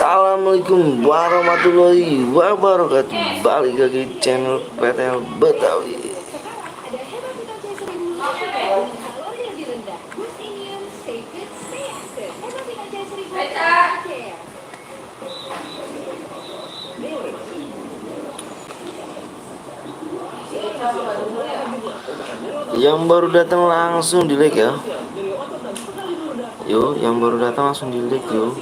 Assalamualaikum warahmatullahi wabarakatuh. Balik lagi di channel PTL Betawi. Yang baru datang langsung di like ya. Yo, yang baru datang langsung di like yo.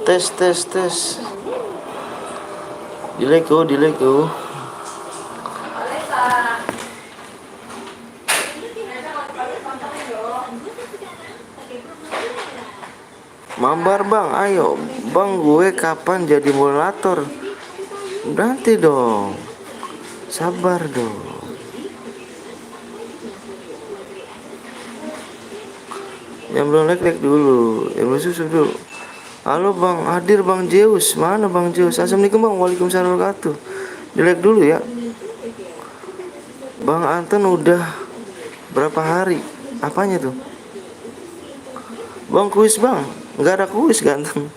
Tes. Di like yo. Mabar bang, ayo bang, gue kapan jadi moderator? Nanti dong, sabar dong. Yang belum like dulu, yang belum susu dulu. Halo bang, hadir bang Zeus, mana bang Zeus? Assalamualaikum bang, waalaikumsalam warahmatullahi wabarakatuh. Di like dulu ya. Bang Anton udah berapa hari? Apanya tuh? Bang kuis bang, nggak ada kuis ganteng.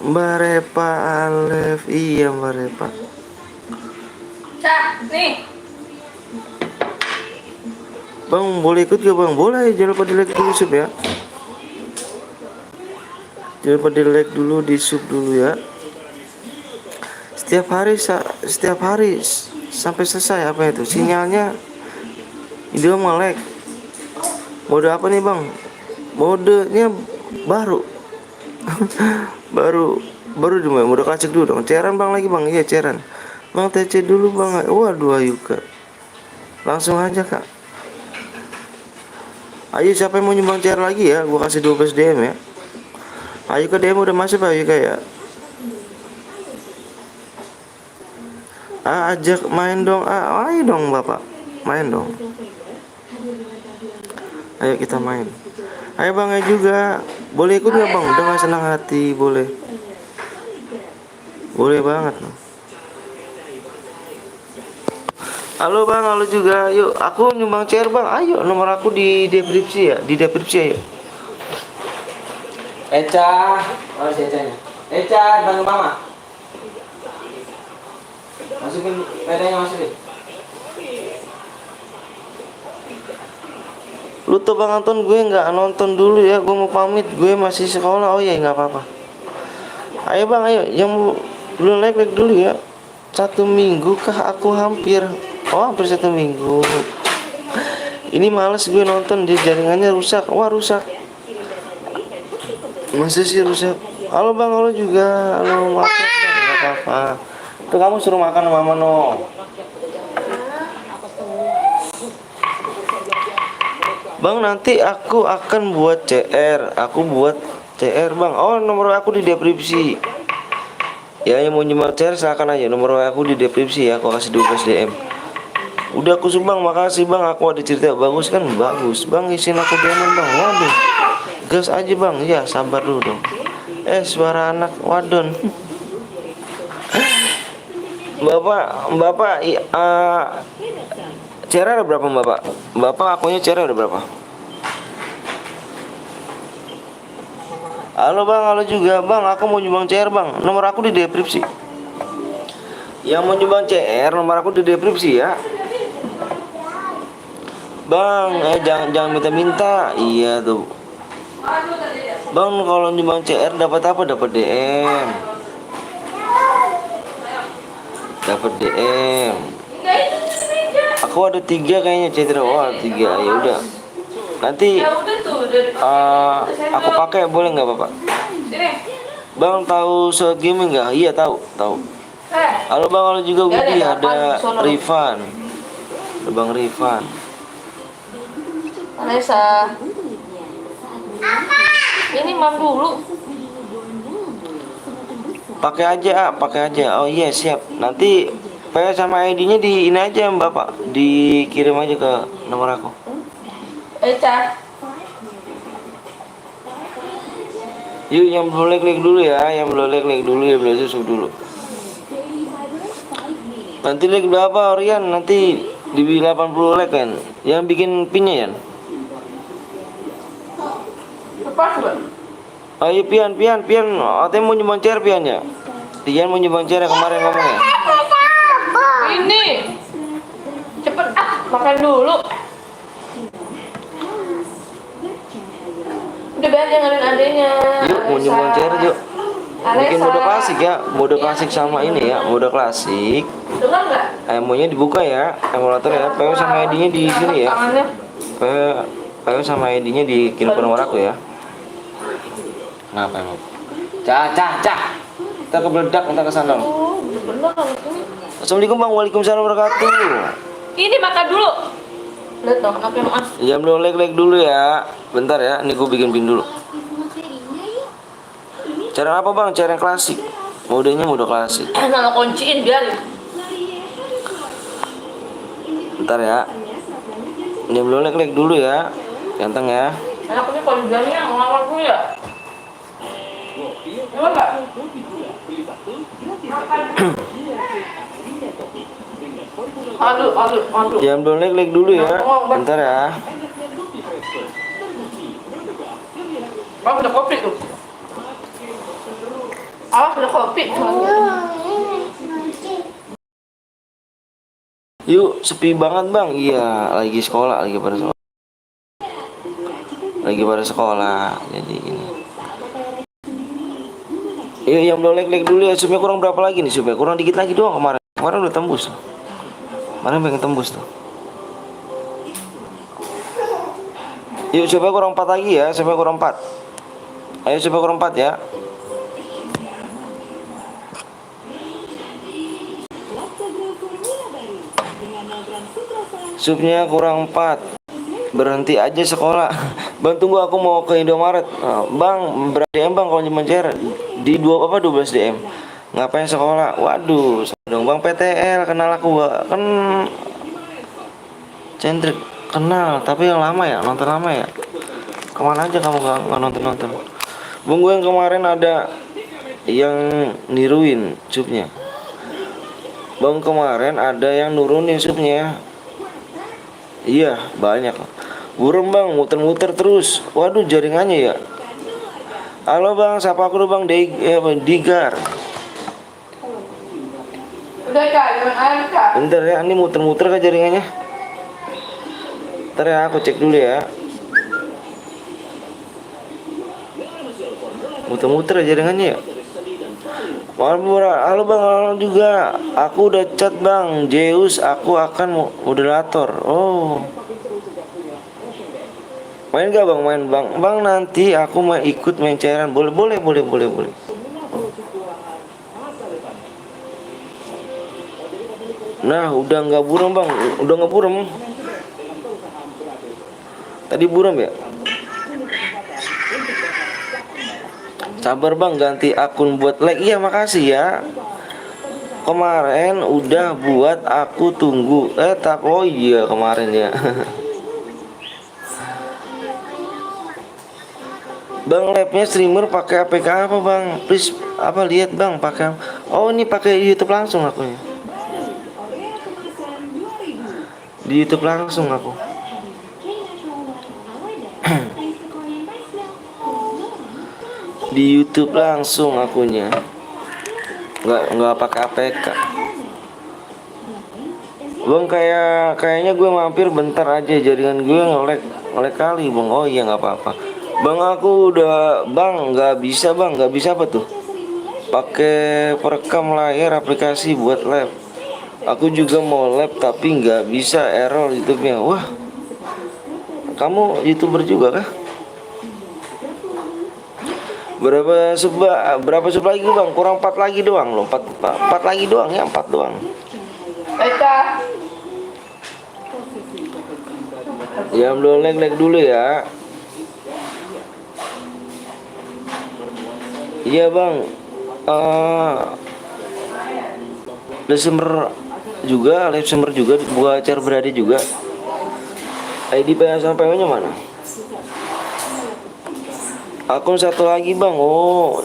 Mbak Repa Alef, iya Mbak Repa. Cak, nih. Bang boleh ikut gak bang? Boleh, jangan lupa di like dulu sub ya. Jangan lupa di like dulu, di sub dulu ya. Setiap hari sampai selesai apa itu? Sinyalnya video melek. Mode apa nih bang? Modenya baru. baru dimulai. Mode klasik dulu dong. Ceran bang lagi bang, iya ceran. Bang TC dulu bang. Waduh ayo kak. Langsung aja kak. Ayo siapa yang mau nyumbang CR lagi ya? Gua kasih 12 DM ya. Ayo ke DM udah masuk ayo kayak. Ajak main dong. Ayo dong bapak. Main dong. Ayo kita main. Ayo bang ayo juga. Boleh ikut nggak bang? Dengan senang hati boleh. Boleh banget. Halo bang, halo juga. Yuk, aku nyumbang CR bang. Ayo, nomor aku di deskripsi ya. Di deskripsi ayo. Eca, mana si Ecanya? Eca, bantu mama. Masukin pedanya, masukin. Lu tuh bang Anton, gue nggak nonton dulu ya. Gue mau pamit, gue masih sekolah. Oh iya, nggak apa-apa. Ayo bang, ayo. Yang belum like dulu ya. 1 minggu kah aku hampir. Oh hampir 1 minggu. Ini males gue nonton, di jaringannya rusak. Wah rusak. Masa sih rusak. Halo bang, halo juga. Halo maaf, nggak apa-apa. Tuh kamu suruh makan sama mama no. Bang nanti aku akan buat CR. Aku buat CR bang. Oh nomor aku di deskripsi. Ya yang mau nyumbang CR silakan aja. Nomor aku di deskripsi ya. Aku kasih 12 DM. Udah aku sumbang, makasih bang. Aku ada cerita bagus kan? Bagus bang, isin aku diamond bang. Waduh, gas aja bang. Ya sabar dulu dong. Suara anak wadon. Bapak CR ada berapa bapak akunya CR ada berapa? Halo bang, halo juga bang. Aku mau nyumbang CR bang. Nomor aku di deskripsi. Yang mau nyumbang CR nomor aku di deskripsi ya. Bang, jangan minta-minta. Iya tuh. Bang, kalau nyumbang CR dapat apa? Dapat DM. Dapat DM. Aku ada 3 kayaknya Citra. Wah, 3. Ya udah. Nanti aku pakai boleh nggak Bapak? Bang tahu Shot Gaming nggak? Iya tahu. Halo Bang, halo juga Widi. Ada Rifan. Ada Bang Rifan. Vanessa. Ini mam dulu. Pakai aja. Oh iya siap. Nanti PS sama ID-nya di ini aja Bapak. Dikirim aja ke nomor aku. Eca. Yuk yang belum like dulu ya. Yang belum like dulu ya, belum susu dulu. Nanti like berapa Orian? Nanti di 80 like kan. Yang bikin pinnya ya. Lepas, Mbak. Ayo Pian, katanya mau nyumbang chair Pian ya? Pian mau nyumbang chair ya kemarin ngomongnya. Ini. Cepet makan dulu. Udah biar dengerin adenya. Yuk mau nyumbang chair yuk. Bikin Alesa. mode klasik ya, mode klasik sama ini ya, mode klasik. Dengar nggak? Emonya dibuka ya, emulator ya. PO sama ID-nya di sini ya. Tangannya. PO sama ID-nya dikirim ke nomor aku ya. Kenapa emang? Cah. Kita kebeledak, kita ke sana. Oh, bener ini. Assalamualaikum Bang, waalaikumsalam warahmatullahi. Ini makan dulu. Lihat dong, apa yang mas? Jam dulu leg dulu ya. Bentar ya, ini gue bikin pin dulu. Cara apa Bang? Cara yang klasik. Modenya mode klasik. Nama kunciin biarin. Bentar ya. Jam dulu leg dulu ya. Ganteng ya. Anak ini kalau bilangnya ngelamar gue ya. Emang nggak? Aduh. Jam dulu leg dulu ya. Bentar ya. Bang udah kopi tuh. Udah kopi. Yuk, sepi banget Bang. Iya, lagi sekolah, lagi pada sekolah. Jadi ini. Yuk, yang belum leg dulu ya. Supaya kurang berapa lagi nih? Supaya kurang dikit lagi doang kemarin. Kemarin udah tembus. Kemarin pengen tembus tuh. Yuk, supaya kurang 4 lagi ya. Supaya kurang 4. Ayo, supaya kurang 4 ya. Supnya kurang 4. Berhenti aja sekolah. Bang tunggu aku mau ke Indomaret. Bang berapa DM Bang kalau cuma share di 12 DM. Ngapain sekolah? Waduh, dong Bang PTL kenal aku kan Cendrik kenal tapi yang lama ya, nonton lama ya. Kemana aja kamu nggak nonton? Bang gue yang kemarin ada yang niruin supnya. Bang kemarin ada yang nurunin supnya. Iya banyak. Burem Bang muter-muter terus. Waduh jaringannya ya. Halo Bang, siapa aku Bang Digar. Udah Kak, jangan air Kak. Bentar ya, ini muter-muter kan jaringannya. Bentar ya, aku cek dulu ya. Muter-muter jaringannya ya. Halo Bang, halo juga. Aku udah chat Bang, Zeus aku akan moderator. Oh. Main gak Bang? Main Bang. Bang nanti aku mau ikut main cairan. Boleh. Nah, udah nggak buram Bang. Udah nggak buram. Tadi buram ya? Sabar Bang, ganti akun buat like. Iya, makasih ya. Kemarin udah buat aku tunggu. Oh iya kemarin ya. Bang labnya streamer pakai APK apa Bang? Please apa lihat Bang pakai. Oh ini pakai YouTube langsung aku ya. Di YouTube langsung aku. Di YouTube langsung akunya. Nggak pakai APK. Bang kayaknya gue mampir bentar aja, jaringan gue ngelek kali Bang. Oh iya nggak apa-apa. Bang aku udah nggak bisa apa tuh? Pakai perekam layar aplikasi buat lab. Aku juga mau lab tapi nggak bisa, error YouTube-nya. Wah, kamu YouTuber juga kah? Berapa sub lagi Bang? Kurang 4 lagi doang loh. 4 lagi doang ya, 4 doang. Eka. Ya belum like dulu ya. Iya Bang. Desember juga, Desember juga buat acara berada juga. ID PA sama PO nya mana? Akun satu lagi Bang. Oh,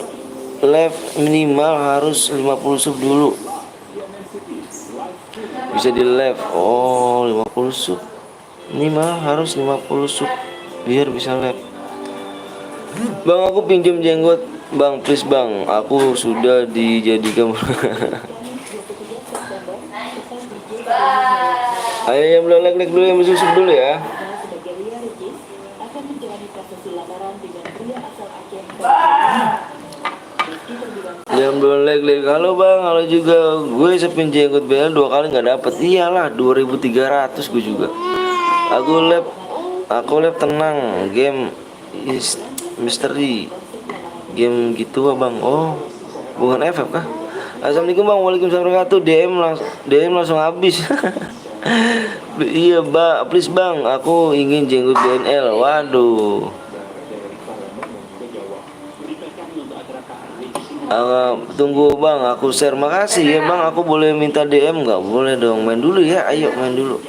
live minimal harus 50 sub dulu. Bisa di live. Oh, 50 sub. Minimal harus 50 sub biar bisa live. Bang, aku pinjam jenggot. Bang, please bang, aku sudah dijadikan. Ayo yang belum like dulu, yang bersusuk dulu ya. Yang belum like, halo bang, halo juga. Gue sepin jenggot BL 2 kali nggak dapet. Iyalah 2.300 gue juga. Aku lab tenang. Game is misteri. Game gitu bang. Oh, bukan FF kah? Assalamualaikum bang, waalaikumsalam warahmatullahi wabarakatuh. DM langsung habis. Iya bang, please bang, aku ingin jenggot BNL. Waduh. Tunggu bang, aku share. Makasih ya bang, aku boleh minta DM nggak? Boleh dong, main dulu ya. Ayo main dulu.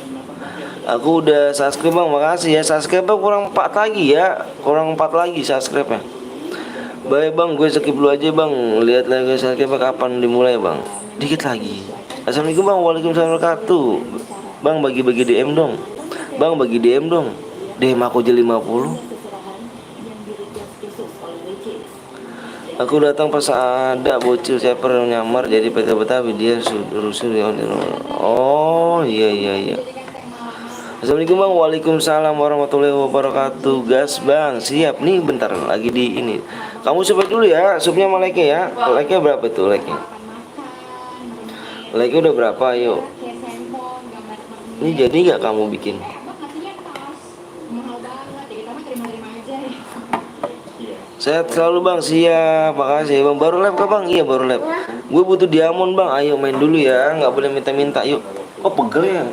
Aku udah subscribe bang, makasih ya. Subscribe kurang 4 lagi ya. Kurang 4 lagi subscribe nya. Baik bang, gue skip dulu aja bang. Lihat lagi subscribe kapan dimulai bang. Dikit lagi. Assalamualaikum bang, waalaikumsalam wabarakatuh. Bang, bagi-bagi DM dong. Bang, bagi DM dong. DM aku aja 50. Aku datang pas ada bocil ceper nyamar jadi PT Betawi, dia rusuh. Oh iya. Assalamualaikum bang, waalaikumsalam warahmatullahi wabarakatuh. Gas bang, siap nih, bentar lagi di ini. Kamu coba dulu ya, supnya sama like ya. Like-nya berapa tuh like-nya? Like-nya udah berapa, yuk. Ini jadi nggak kamu bikin? Sehat selalu bang, siap, makasih bang. Baru lab kah bang? Iya baru lab. Gue butuh diamond bang, ayo main dulu ya, nggak boleh minta-minta, yuk. Oh pegel ya?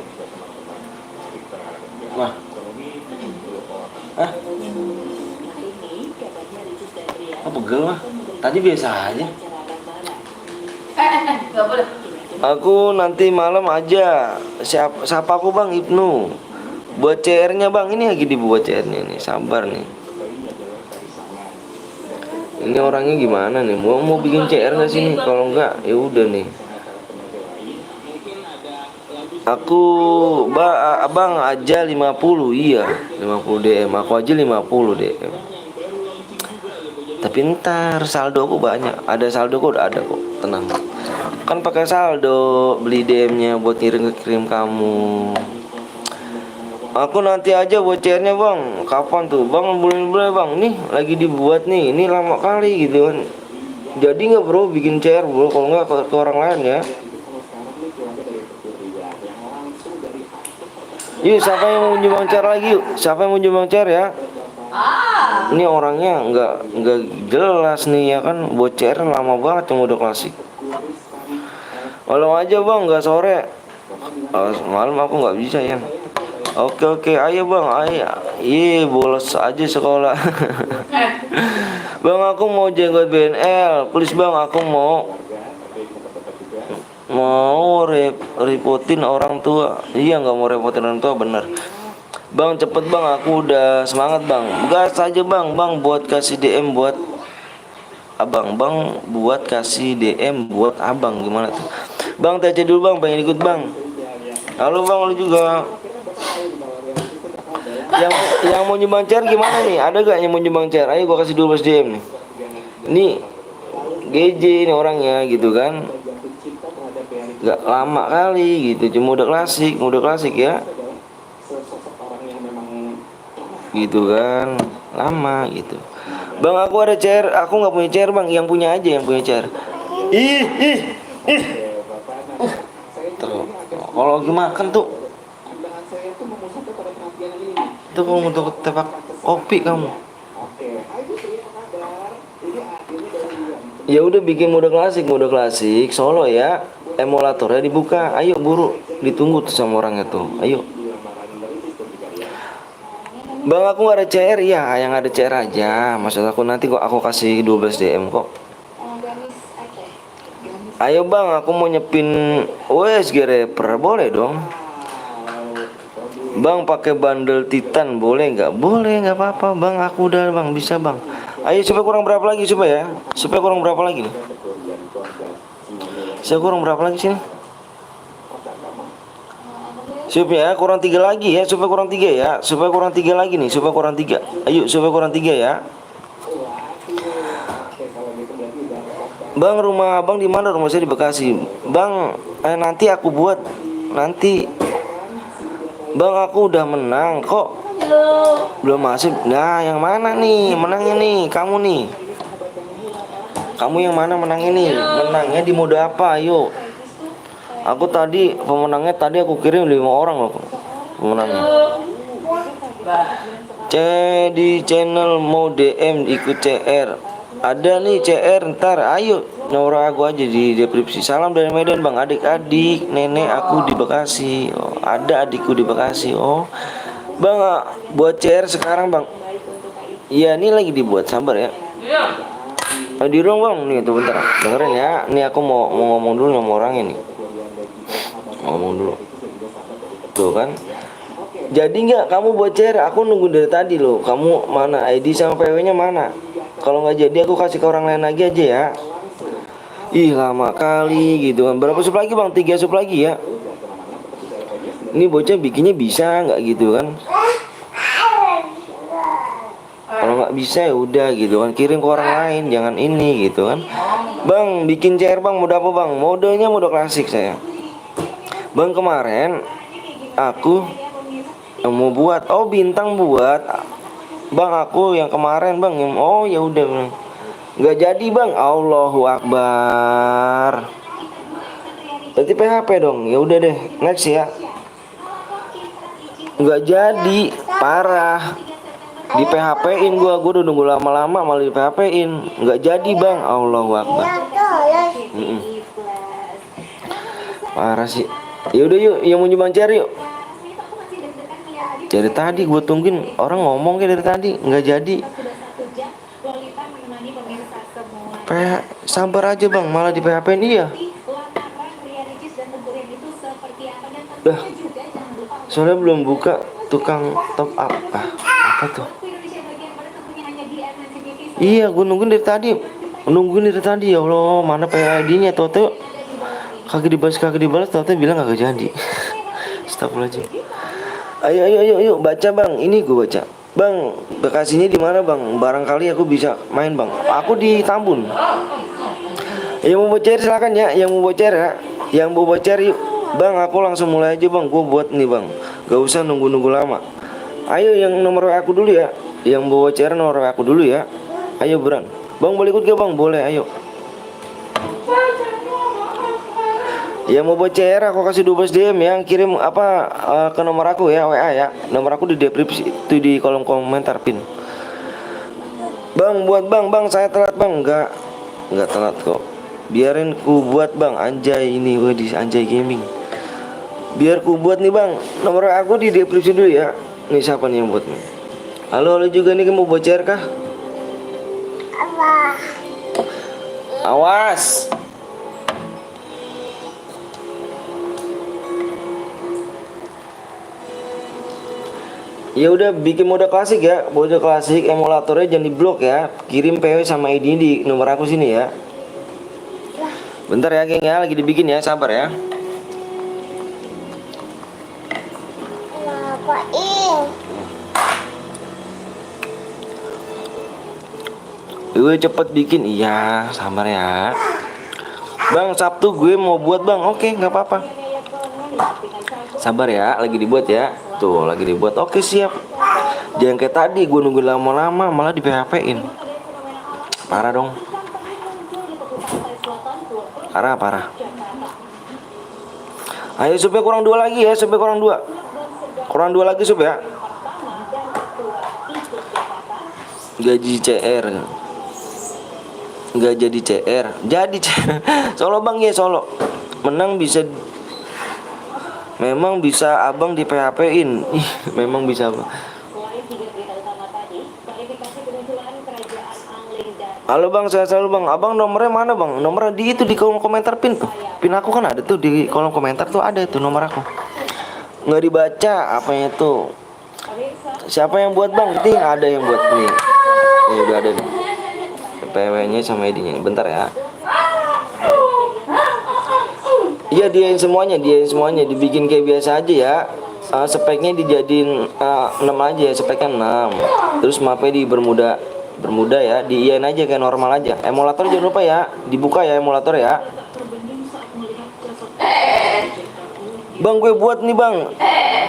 Wah. Hah? Oh pegel mah? Tadi biasa aja. Nggak boleh. Aku nanti malam aja. Siapa aku bang? Ibnu. Buat CR-nya bang, ini lagi dibuat CR-nya nih, sabar nih. Ini orangnya gimana nih? Mau bikin CR nggak sih nih? Kalau nggak, ya udah nih. Aku abang aja 50, iya 50 DM. Aku aja 50 DM. Tapi ntar saldo aku banyak. Ada saldo kok, udah ada kok. Tenang. Kan pakai saldo beli DM-nya buat kirim kamu. Aku nanti aja buat CR-nya bang. Kapan tuh bang? Boleh bang. Nih lagi dibuat nih. Ini lama kali gitu kan. Jadi nggak bro bikin CR bro. Kalau nggak ke orang lain ya. Yuk siapa yang mau nyumbang CR lagi yuk. Siapa yang mau nyumbang CR ya. Ini orangnya nggak jelas nih ya kan. Buat CR lama banget yang udah klasik. Malam aja bang, nggak sore. Malam aku nggak bisa ya. Oke, ayo bang, ayo. Iya, bolos aja sekolah. Bang, aku mau jenggot BNL. Please bang, aku mau repotin orang tua. Iya, nggak mau repotin orang tua, bener. Bang, cepet bang, aku udah semangat bang. Gas aja bang, buat kasih DM buat abang. Bang, buat kasih DM buat abang. Gimana tuh? Bang, TC dulu bang, pengen ikut bang. Halo bang, lu juga. Yang mau nyumbang CR gimana nih? Ada gak yang mau nyumbang CR? Ayo gua kasih 12 DM nih. Ini GJ ini orangnya gitu kan. Gak lama kali gitu, cuma udah klasik ya. Gitu kan. Lama gitu. Bang, aku ada CR, aku nggak punya CR bang. Yang punya aja yang punya CR. Ih. Kalau lagi makan tuh. Itu kamu untuk tebak kopi kamu. Ya udah bikin mode klasik solo ya. Emulatornya dibuka. Ayo buru, ditunggu tuh sama orangnya tuh. Ayo. Bang, aku gak ada CR ya, yang ada CR aja. Maksud aku nanti kok aku kasih 12 DM kok. Ayo bang, aku mau nyepin WSG rapper, boleh dong. Bang, pakai bundle Titan boleh nggak? Boleh, nggak apa-apa bang. Aku udah bang, bisa bang. Ayo supaya kurang berapa lagi supaya ya? Supaya kurang berapa lagi nih? Saya kurang berapa lagi sini? Supaya kurang 3 lagi ya, supaya kurang 3 ya, supaya kurang 3 lagi nih, supaya kurang 3. Ayo supaya kurang 3 ya. Bang, rumah abang di mana? Rumah saya di Bekasi. Bang, nanti aku buat. Nanti. Bang, aku udah menang kok. Belum masuk. Nah, yang mana nih menangnya nih? Kamu nih. Kamu yang mana menangnya nih? Menangnya di mode apa? Ayo. Aku tadi pemenangnya tadi aku kirim 5 orang loh. Pemenangnya. Di channel mau DM ikut CR. Ada nih CR, ntar ayo nomor aku aja di deskripsi. Salam dari Medan bang, adik-adik nenek aku di Bekasi. Oh, ada adikku di Bekasi. Oh bang, buat CR sekarang bang. Iya ini lagi dibuat, sabar ya. Di ruang bang, nih tuh bentar dengerin ya. Nih aku mau ngomong dulu sama orangnya nih. Ngomong dulu tuh kan. Jadi nggak kamu buat CR? Aku nunggu dari tadi loh. Kamu mana ID sama PW nya mana? Kalau nggak jadi aku kasih ke orang lain lagi aja ya. Ih lama kali gitu kan. Berapa sup lagi bang? 3 sup lagi ya. Ini bocah bikinnya bisa nggak gitu kan? Kalau nggak bisa ya udah gitu kan. Kirim ke orang lain, jangan ini gitu kan. Bang bikin CR bang, mode apa bang? Modenya mode klasik saya. Bang kemarin aku mau buat, oh bintang buat, bang aku yang kemarin bang, oh ya udah bang, nggak jadi bang, Allahu Akbar, berarti PHP dong, ya udah deh, next ya, nggak jadi, parah, di PHP-in gua udah nunggu lama-lama malah di PHP-in, nggak jadi bang, Allahu Akbar, parah sih, ya udah yuk, yang mau nyumbang cari yuk. Dari tadi gue tungguin orang ngomong kayak dari tadi nggak jadi. Sabar aja bang, malah di PHP dia. Dah, soalnya belum buka tukang top up. Apa tuh? Iya, gue nungguin dari tadi. Ya Allah, mana PID-nya tuh? Kagak dibalas, tuh bilang kagak jadi. Astagfirullahaladzim. Ayo baca bang, ini gue baca. Bang, Bekasinya di mana bang? Barangkali aku bisa main bang. Aku di Tambun. Yang mau bocor silakan ya, yang mau bocor ya, yang mau bocor yuk. Bang, aku langsung mulai aja bang. Gue buat nih bang. Gak usah nunggu lama. Ayo yang nomor aku dulu ya. Yang mau bocor nomor aku dulu ya. Ayo Bran. Bang boleh ikut gak bang? Boleh, ayo. Ya mau bocor aku kasih 12 DM yang kirim apa ke nomor aku ya, WA ya. Nomor aku di deskripsi itu di kolom komentar pin. Bang buat bang, saya telat bang. Enggak telat kok. Biarin ku buat bang, anjay ini gue di Anjay Gaming. Biar ku buat nih bang. Nomor aku di deskripsi dulu ya. Nih siapa nih yang buat nih? Halo juga nih mau bocor kah? Awas. Ya udah bikin mode klasik ya, mode klasik emulatornya jangan diblok ya. Kirim PW sama ID di nomor aku sini ya. Bentar ya geng ya, lagi dibikin ya, sabar ya. Gue cepet bikin, iya sabar ya. Bang Sabtu gue mau buat bang, oke nggak apa-apa. Sabar ya, lagi dibuat ya. Tuh, lagi dibuat. Oke, siap. Jangan kayak tadi gue nunggu lama-lama malah di PHP-in. Parah dong. Parah. Ayo supaya kurang 2 lagi ya, supaya kurang 2. Kurang 2 lagi supaya. Gaji CR. Enggak jadi CR. Jadi CR. Solo bang ya, solo. Menang bisa. Memang bisa abang di PHP-in. Ih, memang bisa bang. Halo bang, saya selalu bang. Abang nomornya mana bang? Nomornya di itu di kolom komentar pin tuh. Pin aku kan ada tuh di kolom komentar tuh ada itu nomor aku. Nggak dibaca apanya tuh. Siapa yang buat bang? Ini ada yang buat nih. Ini udah ada nih. PW-nya sama ID-nya. Bentar ya. Iya diain semuanya, dibikin kayak biasa aja ya. Speknya dijadiin 6 aja, speknya 6. Terus mapnya dipermudah Bermuda ya, diiyain aja kayak normal aja. Emulator jangan lupa ya, dibuka ya emulator ya. Bang, gue buat nih bang.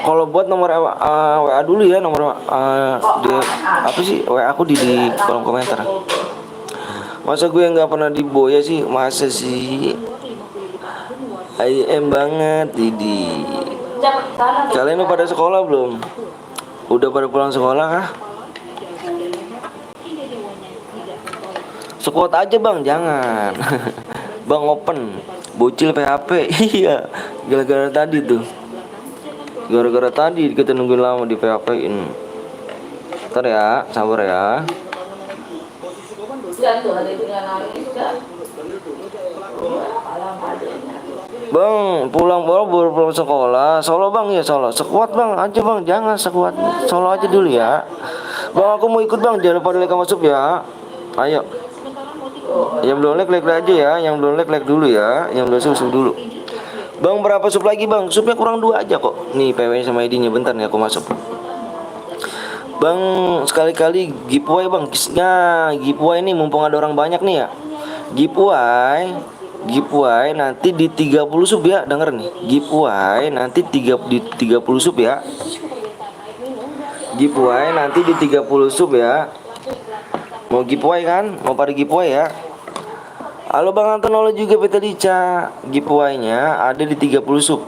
Kalau buat nomor WA dulu ya, nomor apa sih WA aku di kolom komentar. Masa gue nggak pernah diboya sih, masa sih? IM banget, Didi. Kalian udah pada sekolah belum? Udah pada pulang sekolah kah? Sekuat aja bang, jangan. Bang open, bocil PHP. Iya, gara-gara tadi tuh. Gara-gara tadi kita nungguin lama di PHP-in. Ntar ya, sabar ya. Bang, baru pulang sekolah. Solo bang ya solo. Sekuat bang aja bang, jangan sekuat. Solo aja dulu ya. Bang aku mau ikut bang, jangan lupa like masuk ya. Ayo. Yang belum like aja ya, yang belum like dulu ya, yang belum sub dulu. Bang berapa sub lagi bang? Subnya kurang 2 aja kok. Nih PW sama ID-nya bentar nih aku masuk. Bang sekali-kali giveaway bang. Nah giveaway nih mumpung ada orang banyak nih ya. Giveaway nanti di 30 sub ya, denger nih. Giveaway nanti di 30 sub ya. Giveaway nanti di 30 sub ya. Mau giveaway kan? Mau pada giveaway ya. Halo Bang Anton, halo juga PT Lica. Giveaway-nya ada di 30 sub.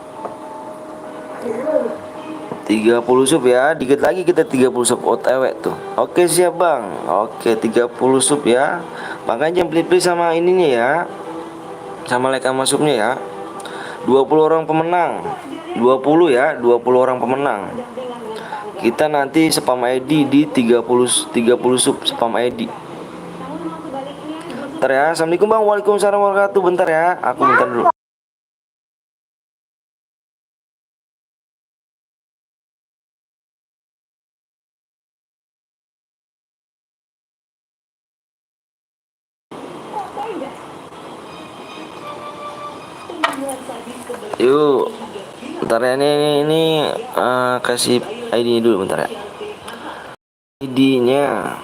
30 sub ya. Dikit lagi kita 30 sub OTW tuh. Oke siap Bang. Oke 30 sub ya. Makanya jangan pilih-pilih sama ininya ya. Sama like sama subnya ya. 20 orang pemenang. 20 ya, 20 orang pemenang. Kita nanti spam ID di 30 sub spam ID. Bentar ya. Assalamualaikum Bang. Waalaikumsalam warahmatullahi wabarakatuh. Bentar ya. Aku bentar dulu. Yuk. Bentar ya ini kasih ID-nya dulu bentar ya. ID-nya.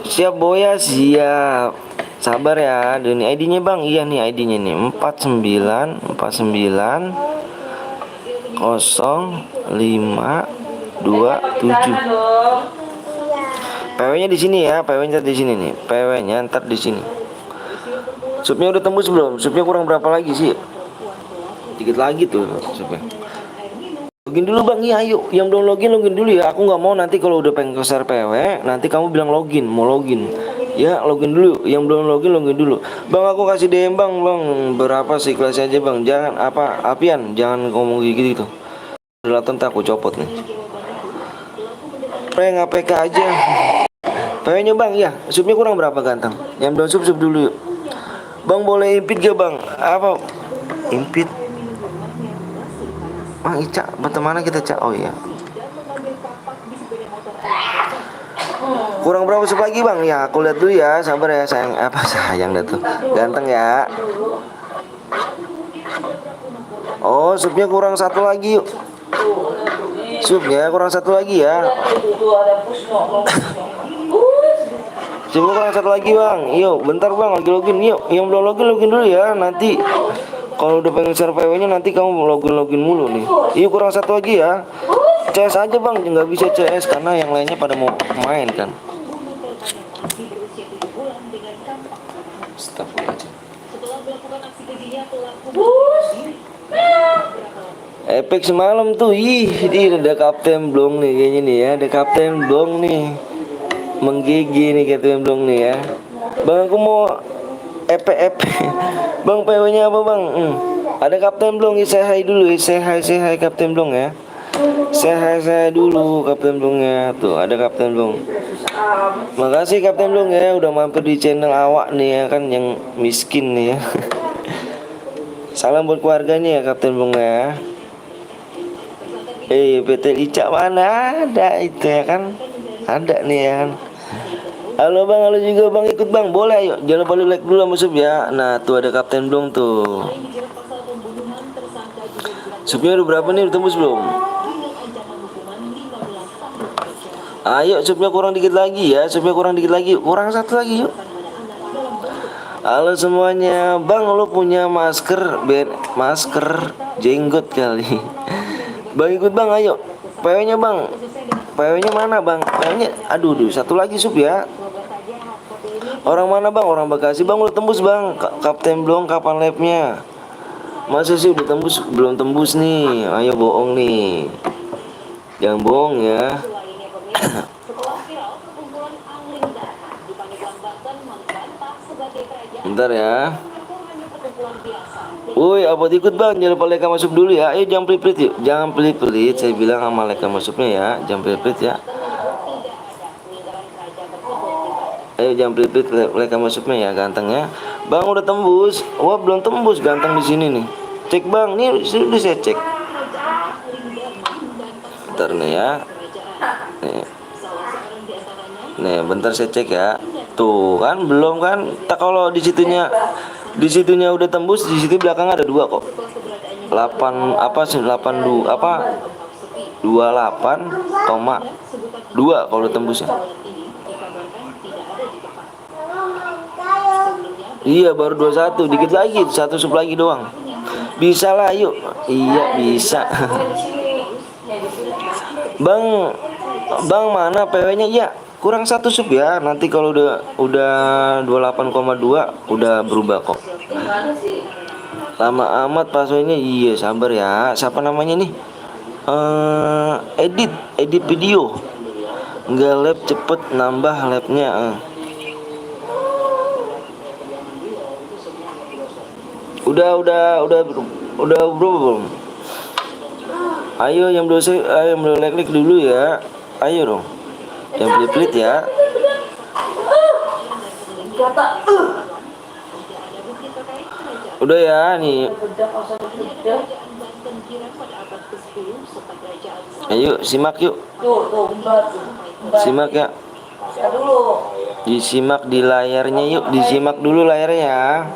Siap Boya, siap. Sabar ya. Ini ID-nya Bang. Iya nih ID-nya nih. 49 05 27. PW-nya di sini ya. PW-nya di sini nih. PW-nya ntar di sini. Subnya udah tembus belum? Subnya kurang berapa lagi sih? Dikit lagi tuh subnya. Login dulu Bang, iya ayo. Yang belum login dulu ya. Aku nggak mau nanti kalau udah pengen share PW, nanti kamu bilang login, mau login. Ya login dulu. Yang belum login dulu. Bang aku kasih DM Bang, berapa sih kelasnya aja Bang? Jangan apa apian, jangan ngomong gitu. Relatan tak aku copot nih. Pengen APK aja. PW-nya Bang, ya. Subnya kurang berapa ganteng? Yang belum sub dulu yuk. Bang boleh impit gak Bang? Apa? Impit? Bang Ica, bagaimana kita Cak? Oh iya. Kurang berapa sub lagi Bang? Ya aku lihat dulu ya. Sabar ya sayang. Apa sayang dah tuh. Ganteng ya. Oh subnya kurang 1 lagi yuk. Subnya kurang 1 lagi ya. Coba kurang 1 lagi Bang. Yuk bentar Bang lagi login. Yuk yang belum login dulu ya. Nanti kalau udah pengen share PW-nya nanti kamu login mulu nih. Yuk kurang 1 lagi ya. CS aja Bang, nggak bisa CS karena yang lainnya pada mau main kan. Epic semalam tuh, ini ada Kapten Blong nih kayaknya nih ya. Ada Kapten Blong nih. Menggigi nih Kapten Blong nih ya. Bang aku mau EP. Bang PW-nya apa Bang? Ada Kapten Blong, say hi dulu, say hi Kapten Blong ya. Say hi dulu Kapten Blongnya. Tuh ada Kapten Blong. Makasih Kapten Blong ya udah mampir di channel awak nih ya kan yang miskin nih ya. Salam buat keluarganya ya Kapten Blong ya. PT Lica mana ada itu ya kan. Ada nih ya kan. Halo Bang, halo juga Bang, ikut Bang, boleh ayo. Jangan lupa like dulu sama sub ya. Nah tuh ada Kapten Blong tuh. Subnya udah berapa nih, udah tembus belum? Ayo supnya kurang dikit lagi ya, supnya kurang dikit lagi, kurang satu lagi yuk. Halo semuanya, bang lo punya masker jenggot kali. Bang ikut bang, ayo. PW-nya bang, PW-nya mana bang? PW-nya, aduh, satu lagi sup ya. Orang mana bang? Orang Bekasi bang, lo tembus bang. Kapten Blong kapan labnya? Masa sih udah tembus? Belum tembus nih. Ayo bohong nih. Jangan bohong ya. Bentar ya. Woi, abot ikut bang, jangan lupa Leka masuk dulu ya. Ayo jangan pelit-pelit yuk. Jangan pelit-pelit, saya bilang sama Leka masuknya ya. Jangan pelit-pelit ya. Ayo jangan pelit-pelit, Leka masuknya ya, ganteng ya. Bang udah tembus. Wah, belum tembus, ganteng di sini nih. Cek bang, nih udah saya cek. Bentar nih ya. Nih, bentar saya cek ya. Tuh kan belum kan? Tak kalau di situnya udah tembus, di situ belakang ada 2 kok. 8 apa sih 82 apa 28,2 kalau udah tembus ya. Iya baru 21, dikit lagi, satu sup lagi doang. Bisa lah yuk. Iya bisa. Bang, bang mana PW-nya? Iya, kurang satu sup ya. Nanti kalau udah 28,2 udah berubah kok. Lama amat passwordnya. Iya sabar ya. Siapa namanya nih? Edit video. Nggak lab cepet nambah labnya. Udah berubah belum? Ayo yang belum like dulu ya. Ayo dong. Yang pelit-pelit ya. Udah ya nih. Ayo simak yuk. Simak ya. Disimak di layarnya yuk. Disimak dulu layarnya ya.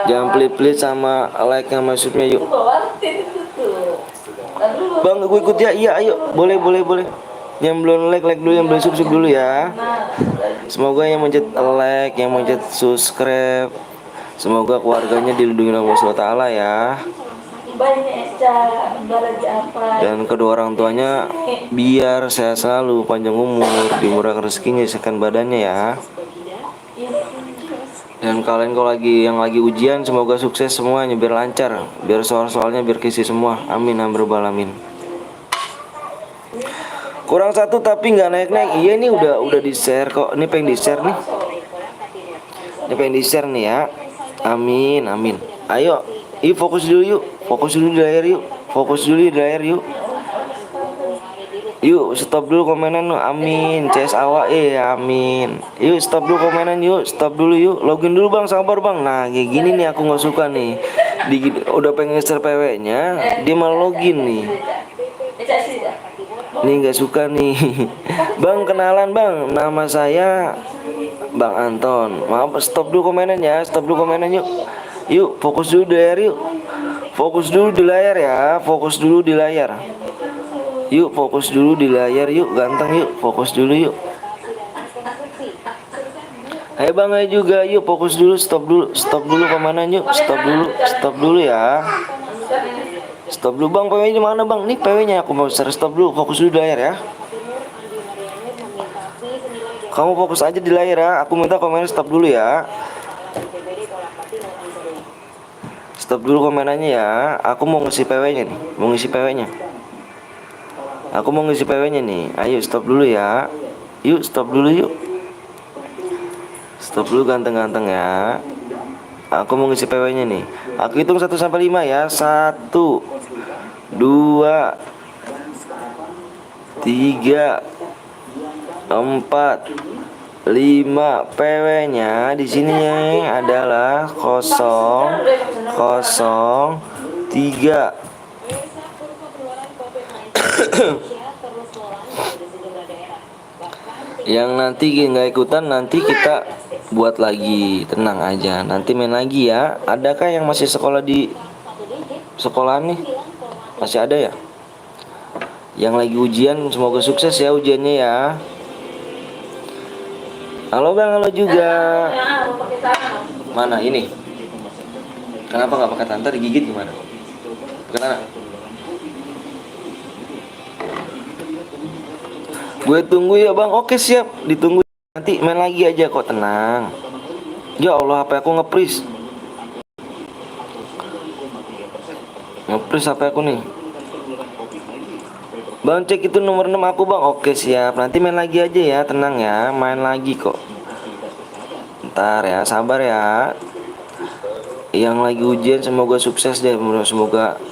Jangan pelit-pelit sama like yang masuknya yuk. Bang gue ikut ya. Iya ayo. Boleh. Yang belum like dulu, yang belum subscribe dulu ya. Semoga yang mencet like, yang mencet subscribe, semoga keluarganya dilindungi oleh Allah SWT ya. Dan kedua orang tuanya biar sehat selalu, panjang umur, dimurahkan rezekinya, sekan badannya ya. Dan kalian kalau yang lagi ujian semoga sukses semuanya, biar lancar, biar soal-soalnya biar kisi semua. Amin rabbal alamin. Kurang satu tapi nggak naik. Iya ini udah di share kok. Ini pengen di share nih. Ini pengen di share nih ya. Amin. Ayo, fokus dulu yuk. Fokus dulu di layar yuk. Yuk stop dulu komenan. Amin. CS awak amin. Yuk stop dulu komenan yuk. Stop dulu yuk. Login dulu bang, sabar bang. Nah kayak gini nih aku nggak suka nih. Udah pengen share PW-nya, dia malah login nih. Nih nggak suka nih. Bang kenalan bang, nama saya Bang Anton. Maaf, stop dulu komenan ya. Yuk fokus dulu di layar yuk. Fokus dulu di layar ya. Yuk fokus dulu di layar yuk. Ganteng yuk. Fokus dulu yuk. Hai bang, ayo juga yuk fokus dulu. Stop dulu komenan yuk. Stop dulu ya. Stop dulu bang, PW-nya mana bang? Nih PW-nya aku mau share. Stop dulu, fokus dulu di layar ya. Kamu fokus aja di layar ya. Aku minta komen stop dulu ya. Stop dulu komenannya ya. Aku mau ngisi PW-nya nih. Aku mau ngisi PW-nya nih. Ayo stop dulu ya. Yuk stop dulu yuk. Stop dulu ganteng-ganteng ya. Aku mau ngisi PW-nya nih. Aku hitung 1 sampai 5 ya. 1 2 3 4 5 PW-nya di sini adalah 003. Yang nanti nggak ikutan nanti kita buat lagi, tenang aja, nanti main lagi ya. Adakah yang masih sekolah di sekolah nih? Masih ada ya? Yang lagi ujian semoga sukses ya ujiannya ya. Halo bang, halo juga. Ya, mau pakai tangan. Mana ini? Kenapa nggak pakai tangan? Digigit gimana? Pakai tangan. Gue tunggu ya bang. Oke siap, ditunggu. Nanti main lagi aja kok, tenang. Ya Allah, HP aku nge-freeze. Nge-freeze HP aku nih. Bang cek itu nomor 6 aku bang. Oke siap, nanti main lagi aja ya, tenang ya. Main lagi kok. Ntar ya, sabar ya. Yang lagi ujian semoga sukses deh. Semoga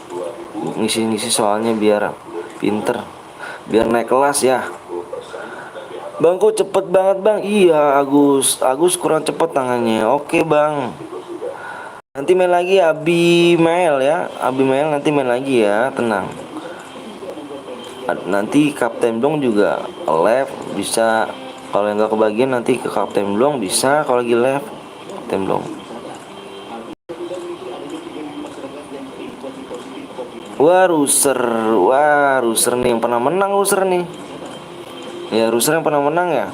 ngisi-ngisi soalnya biar pinter, biar naik kelas ya. Bang kok cepet banget bang. Iya Agus kurang cepet tangannya. Oke bang, nanti main lagi ya Abimael ya. Abimael nanti main lagi ya, tenang. Nanti Kapten Dong juga live bisa. Kalau yang nggak kebagian nanti ke Kapten Dong bisa kalau lagi live Kapten Dong. Wah Ruser nih yang pernah menang. Ruser nih ya, Ruser yang pernah menang ya.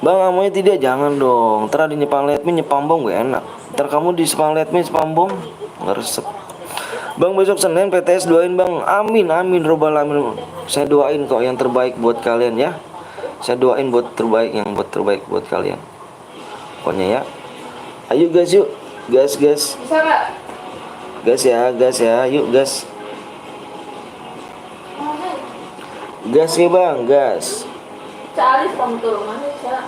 Bang namanya tidak, jangan dong. Ntar ada nyepam let me, nyepam bom gak enak. Ntar kamu di spam let me, spam bom nggak resep. Bang besok Senin PTS doain bang. Amin amin robbal alamin. Saya doain kok yang terbaik buat kalian ya. Saya doain buat terbaik, yang buat terbaik buat kalian. Pokoknya ya. Ayo guys yuk. Gas. Bisa nggak? Gas ya. Yuk gas. Gas ya bang, gas. Calis kamu tuh, mana Cak?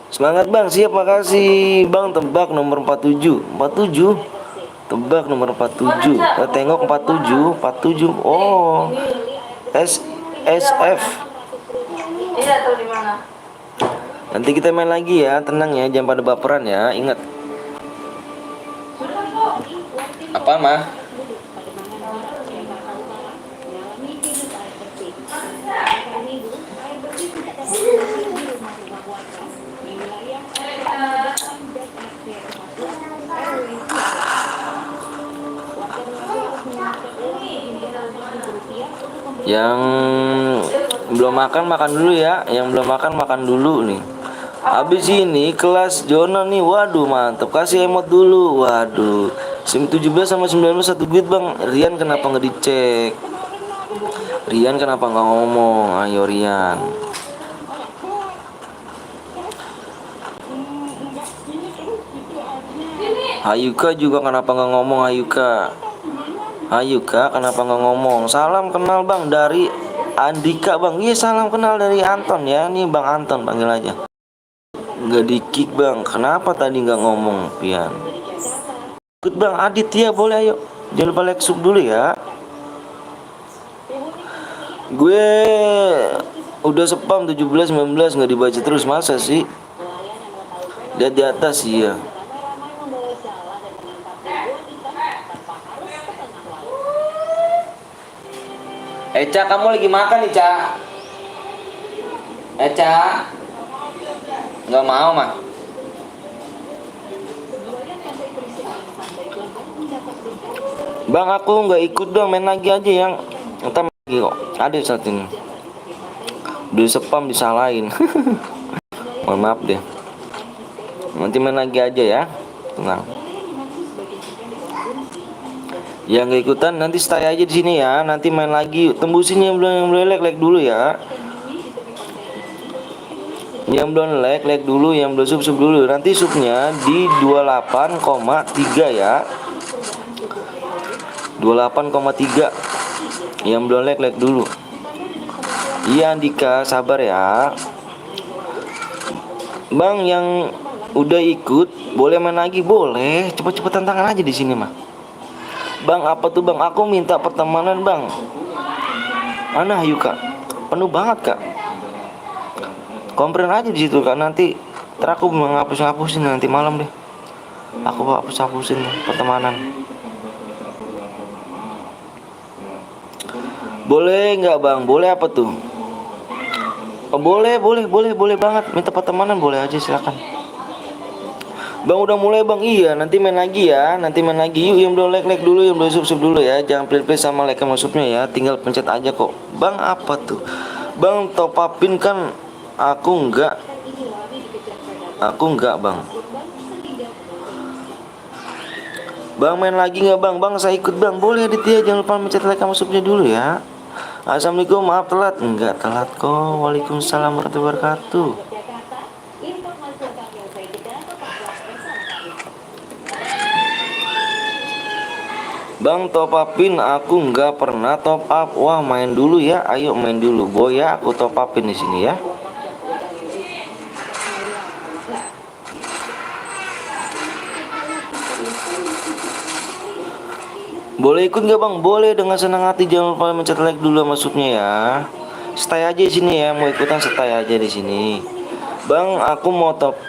Semangat bang, siap makasih. Bang tebak nomor 47. 47. Tebak nomor 47. Kita tengok 47. Oh. SF. Iya tahu di mana? Nanti kita main lagi ya, tenang ya, jangan pada baperan ya. Ingat. Apa mah? Yang belum makan dulu ya. Yang belum makan dulu nih. Habis ini kelas Jono nih. Waduh mantep. Kasih emot dulu. Waduh. SIM 17 sama 19 satu duit bang. Rian kenapa nggak dicek? Rian kenapa nggak ngomong? Ayo Rian. Hayuka juga kenapa nggak ngomong? Hayuka kenapa nggak ngomong? Salam kenal bang dari Andika bang. Iya salam kenal dari Anton ya. Nih bang Anton panggil aja. Nggak di kick bang. Kenapa tadi nggak ngomong Pian? Ikut bang Adit ya boleh ayo. Jangan lupa like sub dulu ya. Gue udah spam 17 19 nggak dibaca terus, masa sih? Lihat di atas ya. Eca kamu lagi makan nih Ca. Eca nggak mau mah. Bang aku nggak ikut dong, main lagi aja yang entah lagi kok. Ada saat ini. Udah spam disalahin. Mohon maaf deh. Nanti main lagi aja ya. Tenang. Yang nggak ikutan nanti stay aja di sini ya. Nanti main lagi. Tembusin yang belum like dulu ya. Yang belum like dulu, yang belum sub dulu. Nanti subnya di 28,3 ya. 28,3. Yang belum like dulu. Iya Andika, sabar ya. Bang yang udah ikut boleh main lagi, boleh. Cepet-cepet tantangan aja di sini mah. Bang apa tuh bang? Aku minta pertemanan bang. Mana Ayu kak? Penuh banget kak. Komplain aja di situ kak. Nanti aku menghapus-hapusin nanti malam deh. Aku hapus-hapusin pertemanan. Boleh nggak bang? Boleh apa tuh? Oh, boleh banget. Minta pertemanan boleh aja silakan. Bang udah mulai bang, iya nanti main lagi ya, nanti main lagi yuk. Yang belum like dulu, yang belum sub dulu ya, jangan please sama like sama subnya ya, tinggal pencet aja kok. Bang apa tuh? Bang top upin kan aku enggak bang. Bang main lagi nggak bang? Bang saya ikut bang, boleh Aditya, jangan lupa pencet like sama subnya dulu ya. Assalamualaikum, maaf telat. Enggak telat kok. Waalaikumsalam warahmatullahi wabarakatuh. Bang top upin, aku nggak pernah top up. Wah main dulu ya, ayo main dulu boy ya, aku top upin di sini ya. Boleh ikut nggak bang? Boleh dengan senang hati, jangan lupa mencet like dulu masuknya ya. Stay aja di sini ya, mau ikutan stay aja di sini. Bang aku mau top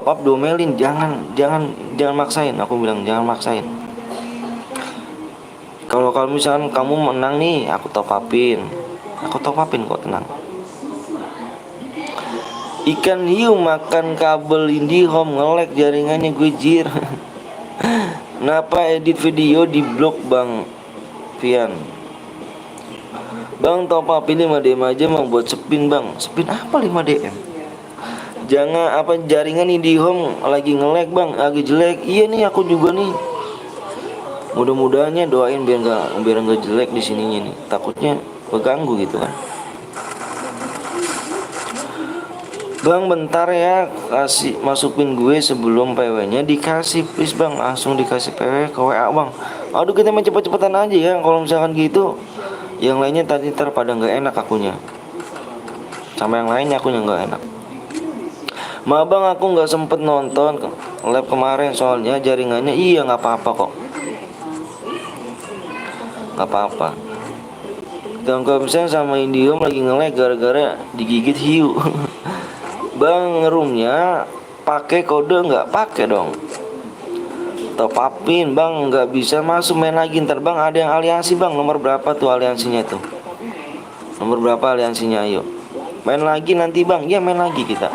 up domelin, jangan maksain, aku bilang jangan maksain. Kalau misalkan kamu menang nih, aku top upin kok, tenang. Ikan hiu makan kabel IndiHome, nge-lag jaringannya gue jir. Kenapa edit video di blok bang Pian? Bang top upin 5 DM aja bang buat spin bang. Spin apa 5 DM? Jangan apa, jaringan IndiHome lagi nge-lag bang, lagi jelek. Iya nih aku juga nih. Mudah-mudahannya doain biar nggak jelek di sininya nih. Takutnya keganggu gitu kan. Bang bentar ya, kasih masukin gue sebelum PW-nya dikasih please bang, langsung dikasih PW ke WA bang. Aduh kita main cepet-cepetan aja ya, kalau misalkan gitu. Yang lainnya tadi ntar pada nggak enak akunya. Sama yang lainnya akunya nggak enak. Ma bang aku nggak sempet nonton live kemarin soalnya jaringannya. Iya nggak apa-apa kok. Gak apa-apa. Telkomsel sama IndiHome lagi nge-lag gara-gara digigit hiu. Bang roomnya pakai kode nggak? Pakai dong. Top upin bang, nggak bisa masuk main lagi ntar bang. Ada yang aliansi bang, nomor berapa tuh aliansinya tuh? Nomor berapa aliansinya, ayo main lagi nanti bang. Ya main lagi kita.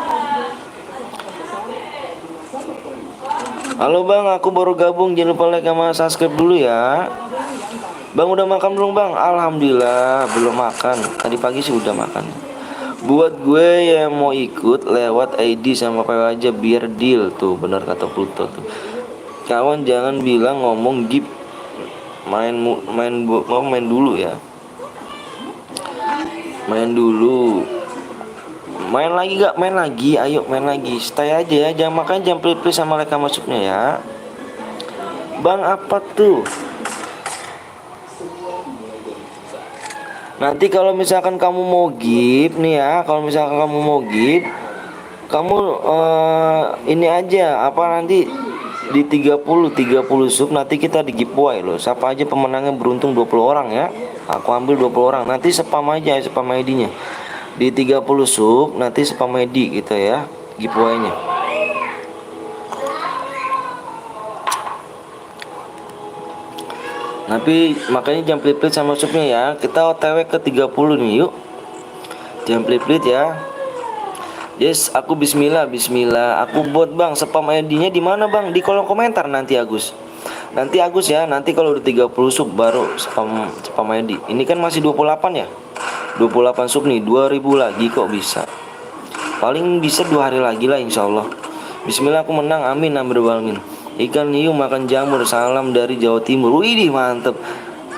Halo bang, aku baru gabung, jangan lupa like sama subscribe dulu ya. Bang udah makan belum bang? Alhamdulillah belum makan. Tadi pagi sih udah makan. Buat gue yang mau ikut lewat ID sama PW aja biar deal tuh, bener kata Pluto tuh. Kawan jangan bilang ngomong gip, main dulu ya. Main dulu. Main lagi gak? Main lagi, ayo main lagi. Stay aja ya, jangan makan, jangan please sama like masuknya ya. Bang apa tuh? Nanti kalau misalkan kamu mau give nih ya, kalau misalkan kamu mau give, kamu ini aja apa nanti di 30 sub nanti kita di giveaway loh. Siapa aja pemenangnya beruntung 20 orang ya. Aku ambil 20 orang. Nanti spam aja spam ID-nya. Di 30 sub nanti spam ID gitu ya, giveaway-nya. Tapi makanya jangan pelit-pelit sama subnya ya. Kita OTW ke 30 nih yuk. Jangan pelit-pelit ya. Yes, aku bismillah. Aku bot bang. Spam ID-nya di mana bang? Di kolom komentar nanti Agus. Nanti Agus ya. Nanti kalau udah 30 sub baru spam ID. Ini kan masih 28 ya. 28 sub nih. 2000 lagi kok bisa. Paling bisa 2 hari lagi lah insyaallah. Bismillah aku menang. Amin amin. Ikan hiu makan jamur, salam dari Jawa Timur. Wih mantep.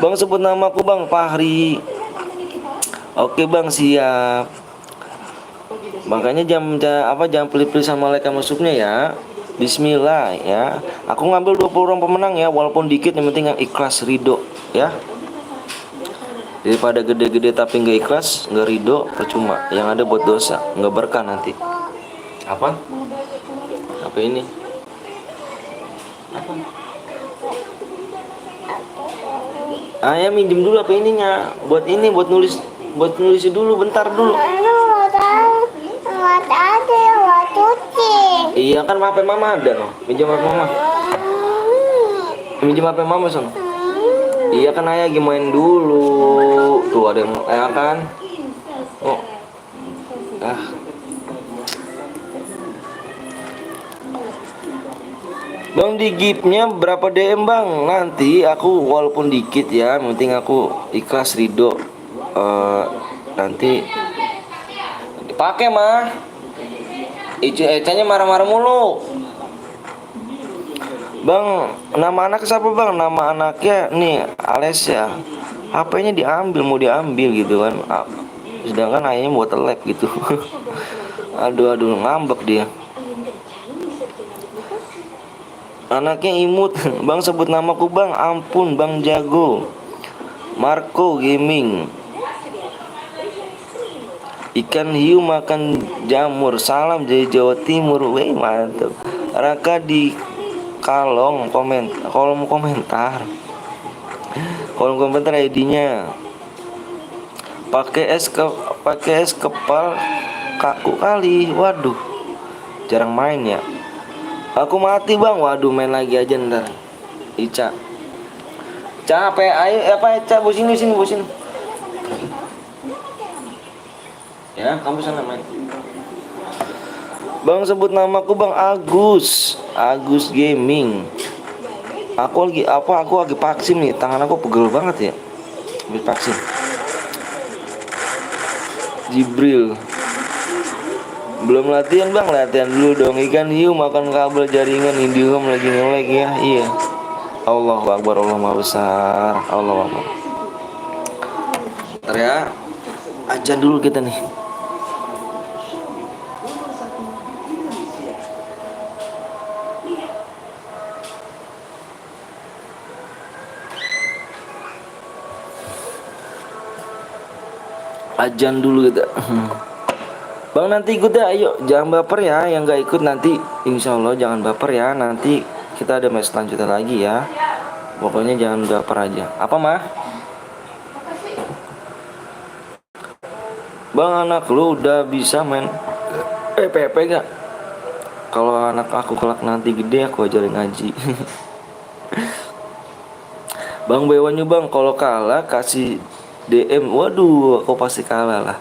Bang sebut namaku bang, Fahri. Oke bang siap. Makanya jangan pelit-pelit sama like sama subnya ya. Bismillah ya. Aku ngambil 20 orang pemenang ya, walaupun dikit yang penting yang ikhlas ridho ya. Daripada gede-gede tapi nggak ikhlas, nggak ridho, percuma. Yang ada buat dosa, nggak berkah nanti. Apa ini? Ya minjem dulu apa ininya? Buat nulis dulu, bentar dulu. Iya kan HP mama ada no. Minjem HP mama. Minjem HP mama son. Iya kan ayah lagi main dulu. Tuh ada yang kan. Oh. Bang, di gipnya berapa DM bang? Nanti aku walaupun dikit ya, yang penting aku ikhlas ridho. Nanti dipakai mah. Ecanya marah-marah mulu. Bang, nama anak siapa bang? Nama anaknya nih Alessia. HP-nya diambil, mau diambil gitu kan. Sedangkan ayahnya buat telek gitu. Aduh, ngambek dia. Anaknya imut. Bang, sebut namaku bang. Ampun bang jago. Marco Gaming. Ikan hiu makan jamur. Salam dari Jawa Timur. Weh, mantap. Raka di kolom komentar. Kolom komentar ID-nya. Pakai es kepal kaku kali. Waduh. Jarang main ya. Aku mati bang. Waduh, main lagi aja ntar. Ica. Capek, ayo apa Ica, sini. Ya, kamu sana main. Bang, sebut namaku bang. Agus Gaming. Aku lagi vaksin nih. Tangan aku pegel banget ya. Habis vaksin. Jibril. Belum latihan bang, latihan dulu dong. Ikan hiu makan kabel jaringan. Indihome lagi nge-lag ya. Iya. Allahu Akbar, Allah Maha Besar. Allahu Akbar. Ntar ya. Ajan dulu kita nih. Ajan dulu kita. Bang, nanti ikut ya, ayo jangan baper ya. Yang gak ikut nanti insya Allah jangan baper ya. Nanti kita ada match selanjutnya lagi ya. Pokoknya jangan baper aja. Apa mah? Bang, anak lu udah bisa main PP gak? Kalau anak aku kelak nanti gede aku ajarin ngaji. Bang, bewannya bang, kalau kalah kasih DM. Waduh, aku pasti kalah lah.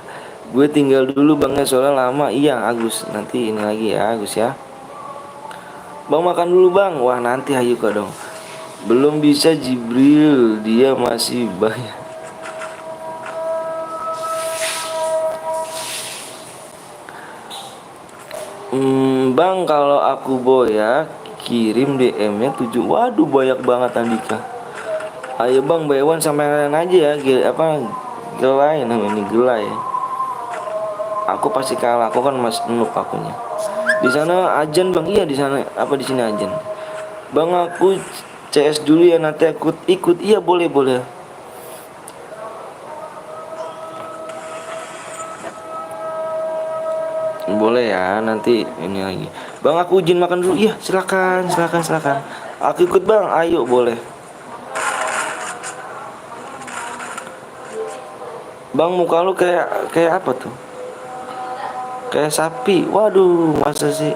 Gue tinggal dulu bangnya soalnya lama. Iya Agus, nanti ini lagi ya Agus ya. Bang, makan dulu bang. Wah, nanti ayo kok dong. Belum bisa Jibril, dia masih banyak. Bang, kalau aku boya kirim DM-nya 7. Waduh, banyak banget Andika. Ayo bang, Bewan sampai aja ya. Gelai namanya gelai. Aku pasti kalah, aku kan masih noob akunya. Di sana ajan bang, iya di sana apa di sini ajan. Bang, aku CS dulu ya, nanti aku ikut. Iya boleh. Boleh ya, nanti ini lagi. Bang, aku izin makan dulu. Iya, silakan. Aku ikut bang, ayo boleh. Bang, muka lu kayak apa tuh? Kayak sapi. Waduh, masa sih?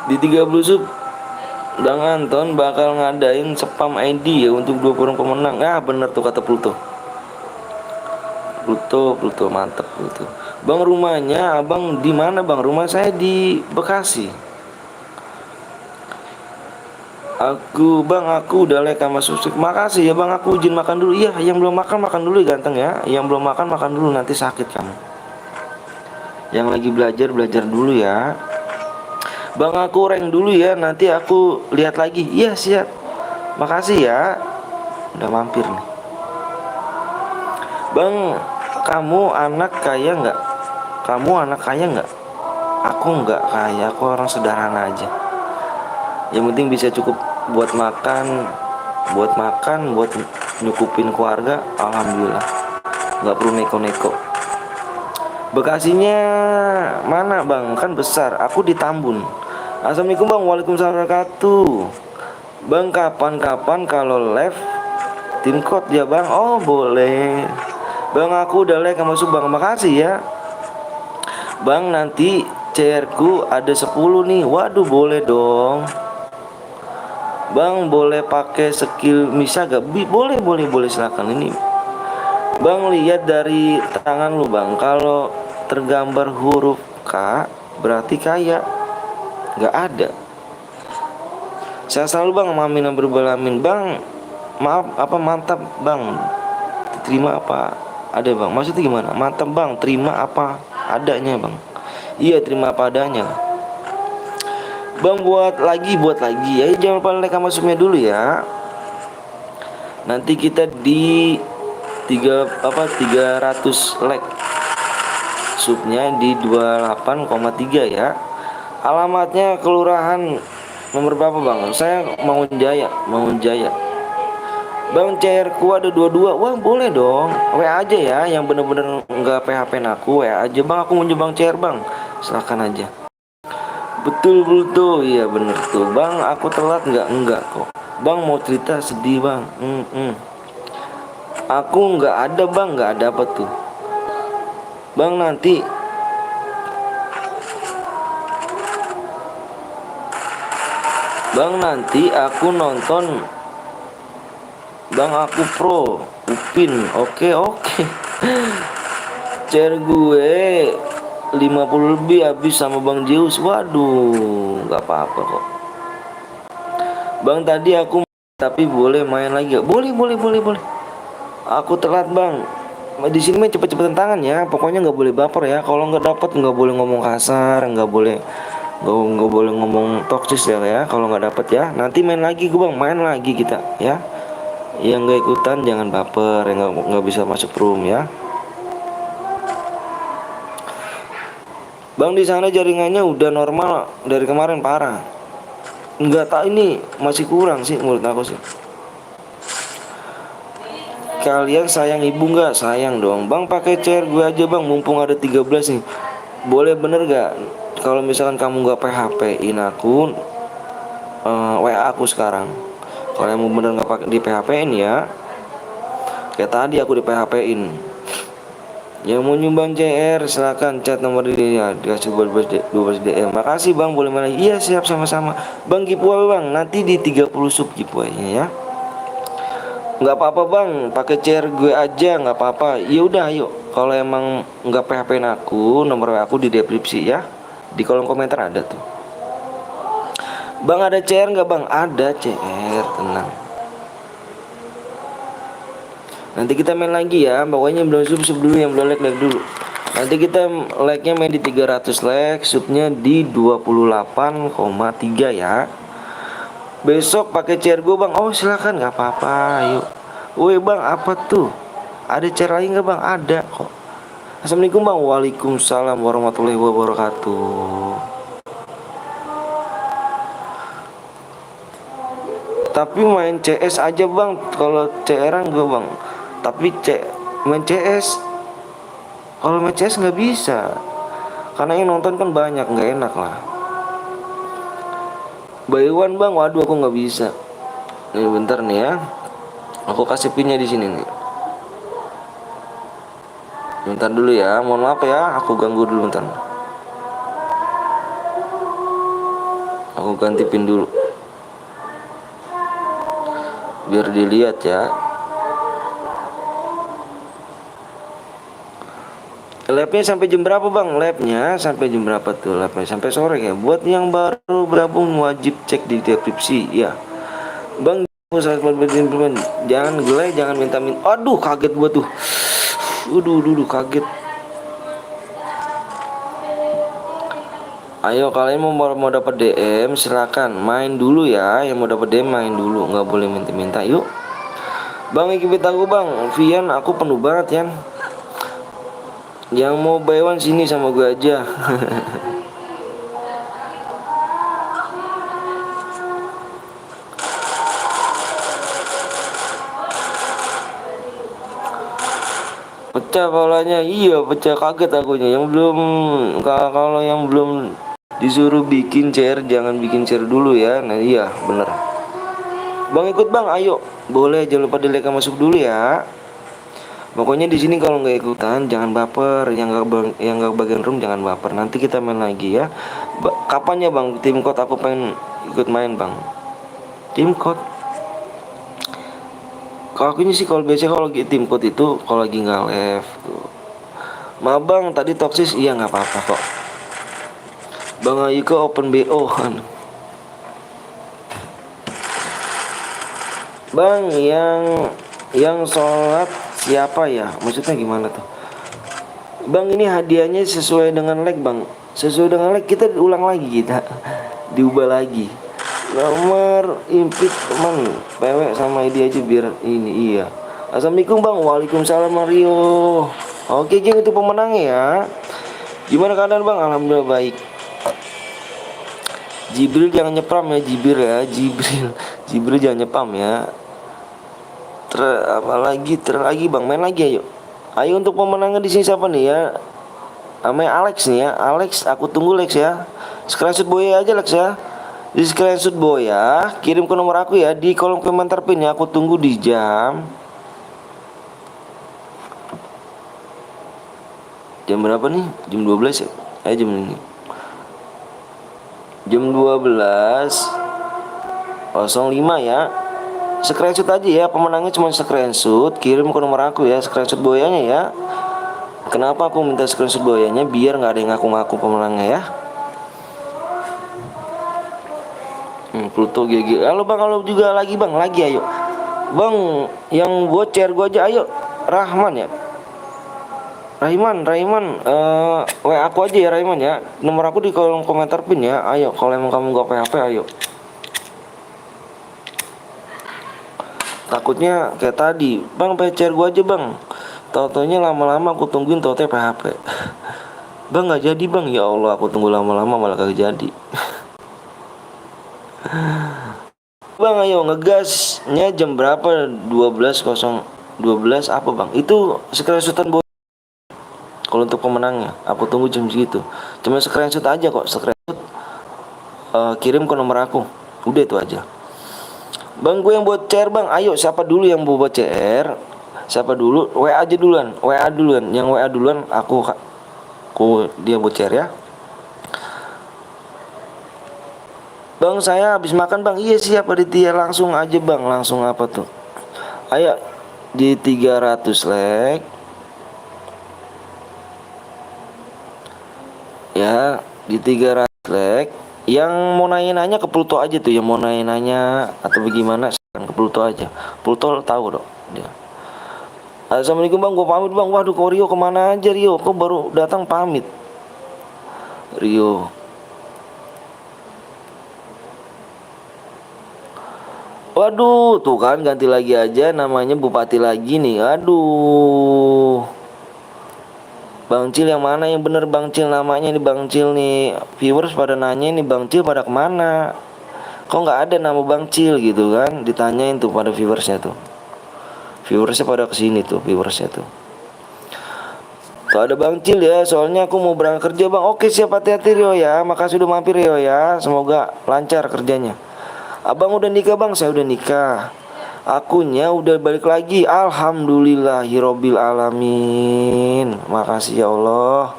Di 30 sub Bang Anton bakal ngadain spam ID ya untuk 20 orang pemenang. Ah, bener tuh kata Pluto, mantep Pluto. Bang, rumahnya abang di mana bang? Rumah saya di Bekasi. Aku udah like sama susuk. Makasih ya bang, aku izin makan dulu. Iya, yang belum makan dulu ya ganteng ya. Yang belum makan dulu, nanti sakit kamu. Yang lagi belajar dulu ya. Bang, aku rank dulu ya, nanti aku lihat lagi. Iya siap. Makasih ya. Udah mampir nih. Bang, kamu anak kaya nggak? Aku nggak kaya, aku orang sederhana aja. Yang penting bisa cukup buat makan, buat nyukupin keluarga. Alhamdulillah. Nggak perlu neko-neko. Bekasinya mana bang? Kan besar. Aku di Tambun. Assalamualaikum bang. Waalaikumsalam wabarakatuh. Bang, kapan-kapan kalau live tim code ya bang? Oh boleh. Bang, aku udah like sama bang. Makasih ya. Bang, nanti CR ku ada 10 nih. Waduh, boleh dong. Bang, boleh pakai skill Misa gak? Boleh silakan ini. Bang, lihat dari tangan lu bang. Kalau tergambar huruf K berarti kaya. Gak ada. Saya selalu bang, amin berbalamin bang. Maaf apa mantap bang, terima apa ada bang, maksudnya gimana? Mantap bang, terima apa adanya bang. Iya terima apa adanya bang. Buat lagi ya, jangan lupa like sama subnya dulu ya. Nanti kita di 300 like, subnya di 28,3 ya. Alamatnya kelurahan nomor berapa bang? Saya Mangun Jaya bang. CR ku ada 22. Wah boleh dong, WA aja ya. Yang bener-bener nggak PHP aku, WA aja bang. Aku mau bang CR bang, silahkan aja. Betul tuh, iya bener tuh bang. Aku telat enggak kok bang. Mau cerita sedih bang. Aku nggak ada bang, nggak ada apa tuh bang. Nanti aku nonton bang. Aku pro Upin. Oke CR gue 50 lebih habis sama bang Zeus. Waduh nggak apa-apa kok bang. Tadi aku tapi boleh main lagi gak? Boleh. Aku telat bang. Di sini main cepet-cepetan tangan ya. Pokoknya nggak boleh baper ya. Kalau nggak dapat nggak boleh ngomong kasar, nggak boleh ngomong toksis ya. Kalau nggak dapat ya, nanti main lagi gue bang. Main lagi kita ya. Yang nggak ikutan jangan baper. Yang nggak bisa masuk room ya. Bang di sana jaringannya udah normal dari kemarin parah. Nggak tahu ini masih kurang sih menurut aku sih. Kalian sayang ibu nggak? Sayang dong bang. Pakai CR gue aja bang, mumpung ada 13 nih. Boleh bener gak? Kalau misalkan kamu nggak PHP-in aku, WA aku sekarang. Kalau yang bener nggak pakai di PHP-in ya, kayak tadi aku di PHP-in. Yang mau nyumbang CR silakan chat nomor ini ya, dikasih 12 DM. Makasih bang, boleh mana? Iya siap, sama-sama bang. Giveaway bang, nanti di 30 sub giveaway-nya ya. Nggak apa-apa bang, pakai CR gue aja nggak apa-apa. Ya udah ayo. Kalau emang nggak PHP-in aku, nomor WA aku di deskripsi ya. Di kolom komentar ada tuh. Bang ada CR nggak bang? Ada CR, tenang. Nanti kita main lagi ya. Pokoknya belum sub dulu, yang belum like dulu. Nanti kita like-nya main di 300 like, subnya di 28,3 ya. Besok pakai CR gue bang. Oh silakan, nggak apa-apa. Ayo. Woi bang, apa tuh? Ada CR lagi nggak bang? Ada kok. Assalamualaikum bang. Waalaikumsalam warahmatullahi wabarakatuh. Tapi main CS aja bang. Kalau CR gue bang. Tapi main CS, kalau main CS nggak bisa, karena yang nonton kan banyak, nggak enak lah. Buy one bang. Waduh aku nggak bisa. Nih bentar nih ya. Aku kasih pinnya di sini nih. Bentar dulu ya. Mohon maaf ya. Aku ganggu dulu bentar. Aku ganti pin dulu. Biar dilihat ya. Labnya sampai jam berapa bang? Labnya sampai jam berapa tuh? Labnya sampai sore ya. Buat yang baru bergabung wajib cek di deskripsi ya. Bang, jangan gelai, jangan minta. Aduh, kaget gua tuh. Duh, kaget. Ayo kalian mau dapat DM silakan main dulu ya. Yang mau dapat DM main dulu, nggak boleh minta-minta. Yuk. Bang, ikut aku bang. Vian, aku penuh banget ya. Yang mau buy one sini sama gue aja. Pecah polanya. Iya pecah, kaget akunya. Kalau yang belum disuruh bikin CR jangan bikin CR dulu ya. Nah iya bener bang. Ikut bang, ayo. Boleh, jangan lupa di like masuk dulu ya. Pokoknya di sini kalau nggak ikutan jangan baper. Yang nggak bagian room jangan baper. Nanti kita main lagi ya. Kapan ya bang? Tim code aku pengen ikut main bang. Tim code. Kalau aku ini sih kalau biasanya kalau tim code itu kalau lagi nggak live tuh. Ma bang tadi toksis. Iya nggak apa-apa kok. Bang Ayu ke open BO kan. Bang, yang sholat siapa ya? Maksudnya gimana tuh? Bang, ini hadiahnya sesuai dengan like, Bang. Sesuai dengan like, kita ulang lagi, kita diubah lagi. Nomor impit teman pewek sama ide aja biar ini. Iya. Assalamualaikum Bang. Waalaikumsalam Mario. Oke geng, itu pemenangnya ya. Gimana keadaan Bang? Alhamdulillah baik. Jibril jangan nyepam ya, Jibril ya, Jibril jangan nyepam ya. Lagi Bang, main lagi ayo. Ayo untuk pemenangnya di sini siapa nih ya? Namanya Alex nih ya. Alex, aku tunggu Lex ya. Screenshot Boya aja Lex ya. Di screenshot Boya, kirim ke nomor aku ya di kolom komentar pin ya. Aku tunggu di jam berapa nih? Jam 12 ya? Jam ini. Jam 12.05 ya. Screenshot aja ya, pemenangnya cuma screenshot, kirim ke nomor aku ya, screenshot Boyanya ya. Kenapa aku minta screenshot Boyanya? Biar nggak ada yang ngaku-ngaku pemenangnya ya. Pluto GG. Halo Bang, halo juga lagi Bang, lagi ayo. Bang, yang buat share gua aja ayo. Rahman ya. Raiman, WA aku aja ya Raiman ya. Nomor aku di kolom komentar pin ya. Ayo, kalau emang kamu gak PHP ayo. Takutnya kayak tadi, Bang share gua aja Bang. Tau-taunya lama-lama aku tungguin tau-tau PHP. Bang nggak jadi Bang, ya Allah aku tunggu lama-lama malah kagak jadi. Bang ayo ngegasnya jam berapa? 12.12 apa Bang? Itu screenshotan Boy. Kalau untuk pemenangnya aku tunggu jam segitu. Cuma screenshot aja kok, screenshot kirim ke nomor aku. Udah itu aja. Bang gue yang buat share Bang. Ayo siapa dulu yang buat share? Siapa dulu? WA aja duluan. WA duluan. Yang WA duluan aku dia buat share ya. Bang saya habis makan Bang. Iya siap Aditya, langsung aja Bang. Langsung apa tuh? Ayo di 300 like ya, di 300 like. Yang mau nanya-nanya ke Pluto aja tuh. Yang mau nanya-nanya atau bagaimana ke Pluto aja. Pluto tahu dong dia. Assalamualaikum Bang, gue pamit Bang. Waduh kok Rio kemana aja Rio? Kok baru datang pamit Rio? Waduh, tuh kan ganti lagi aja namanya Bupati lagi nih. Aduh. Bang Cil yang mana yang bener Bang Cil namanya nih Bang Cil nih. Viewers pada nanya nih Bang Cil pada kemana? Kok nggak ada nama Bang Cil gitu kan? Ditanyain tuh pada viewersnya tuh. Viewersnya pada kesini tuh viewersnya tuh. Tuh ada Bang Cil ya, soalnya aku mau berangkat kerja Bang. Oke siap, hati-hati Rio ya. Makasih udah mampir Rio ya. Semoga lancar kerjanya. Abang udah nikah Bang, saya udah nikah. Akunya udah balik lagi. Alhamdulillahirobbil alamin. Makasih ya Allah.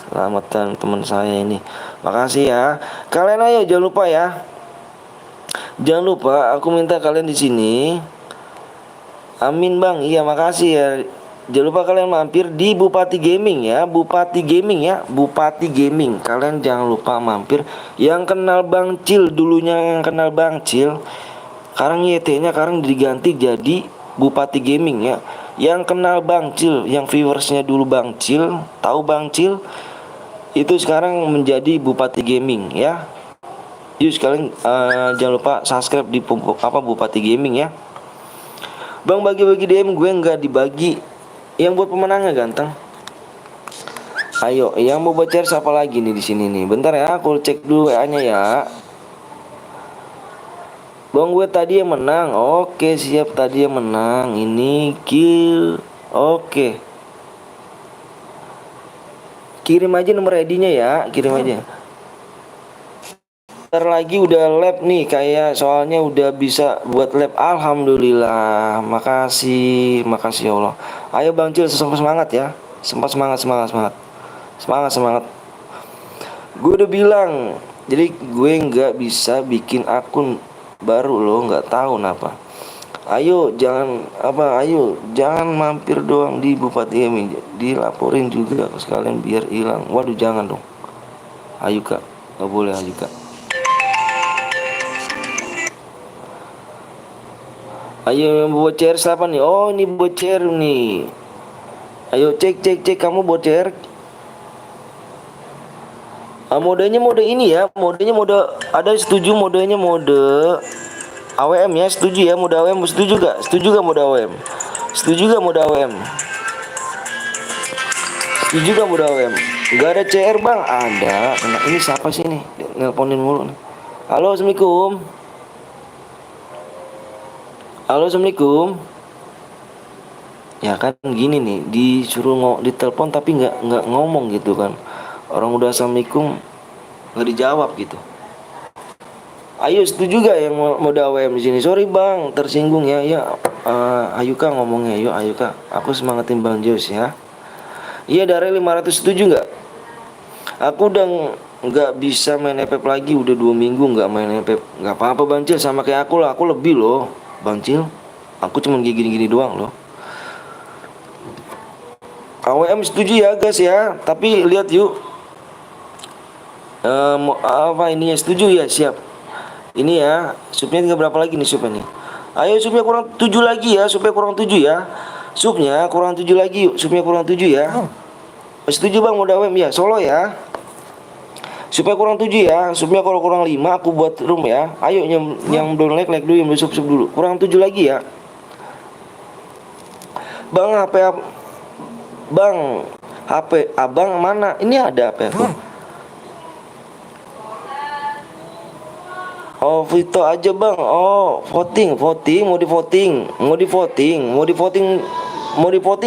Selamatkan teman saya ini. Makasih ya. Kalian ayo jangan lupa ya. Jangan lupa aku minta kalian di sini. Amin Bang. Iya makasih ya. Jangan lupa kalian mampir di Bupati Gaming ya. Bupati Gaming ya. Bupati Gaming. Kalian jangan lupa mampir. Yang kenal Bang Cil dulunya, yang kenal Bang Cil, sekarang YT-nya sekarang diganti jadi Bupati Gaming ya. Yang kenal Bang Cil, yang viewersnya dulu Bang Cil, tahu Bang Cil, itu sekarang menjadi Bupati Gaming ya. Yuk sekalian jangan lupa subscribe di Bupati Gaming ya. Bang bagi-bagi DM gue nggak dibagi. Yang buat pemenangnya ganteng. Ayo, yang mau baca siapa lagi nih di sini nih? Bentar ya, aku cek dulu WA-nya ya. Bang gue tadi yang menang. Oke, siap tadi yang menang. Ini kill. Oke. Kirim aja nomor ID-nya ya, kirim aja. Ntar lagi udah lab nih, kayak soalnya udah bisa buat lab. Alhamdulillah. Makasih ya Allah. Ayo Bang Cil semangat ya. Semangat. Gue udah bilang, jadi gue nggak bisa bikin akun baru loh, nggak tahu kenapa. Ayo jangan mampir doang di Bupati Gaming, dilaporin juga sekalian biar hilang. Waduh jangan dong. Ayo Kak, nggak boleh ayo Kak. Ayo yang buat CR siapa nih? Oh ini buat CR nih. Ayo cek kamu buat CR. Modenya mode ini ya, modenya mode ada setuju modenya mode AWM ya, setuju ya mode AWM, setuju gak? Setuju gak mode AWM? Setuju gak mode AWM? Setuju gak mode AWM? Gak ada CR bang? Ada. Nah, ini siapa sih nih? Nelponin mulu nih. Halo assalamualaikum. Halo assalamualaikum. Ya kan gini nih, disuruh ditelepon tapi nggak ngomong gitu kan. Orang udah assalamualaikum nggak dijawab gitu. Ayo setuju gak yang mode AWM di sini? Sorry bang, tersinggung ya. Ya, ayo kak ngomongnya. Yuk, ayo kak. Aku semangatin bang Jos ya. Iya dari 500 setuju nggak? Aku udah nggak bisa main FF lagi. Udah 2 minggu nggak main FF. Nggak apa-apa bang Cil, sama kayak aku lah. Aku lebih loh bang Cil. Aku cuma gini-gini doang loh. AWM setuju ya guys ya. Tapi lihat yuk. Apa ini ya, setuju ya, siap. Ini ya, supnya tinggal berapa lagi nih supnya nih? Ayo supnya kurang 7 lagi ya, supnya kurang 7 ya. Supnya kurang 7 lagi yuk, supnya kurang 7 ya. Setuju bang mode AWM ya, solo ya. Supaya kurang 7 ya, supnya kalau kurang 5 aku buat room ya. Ayo yang belum like dulu, yang belum sub dulu. Kurang 7 lagi ya. Bang HP Bang, HP abang mana? Ini ada HP aku. Oh Vito aja bang. Oh voting, mau di voting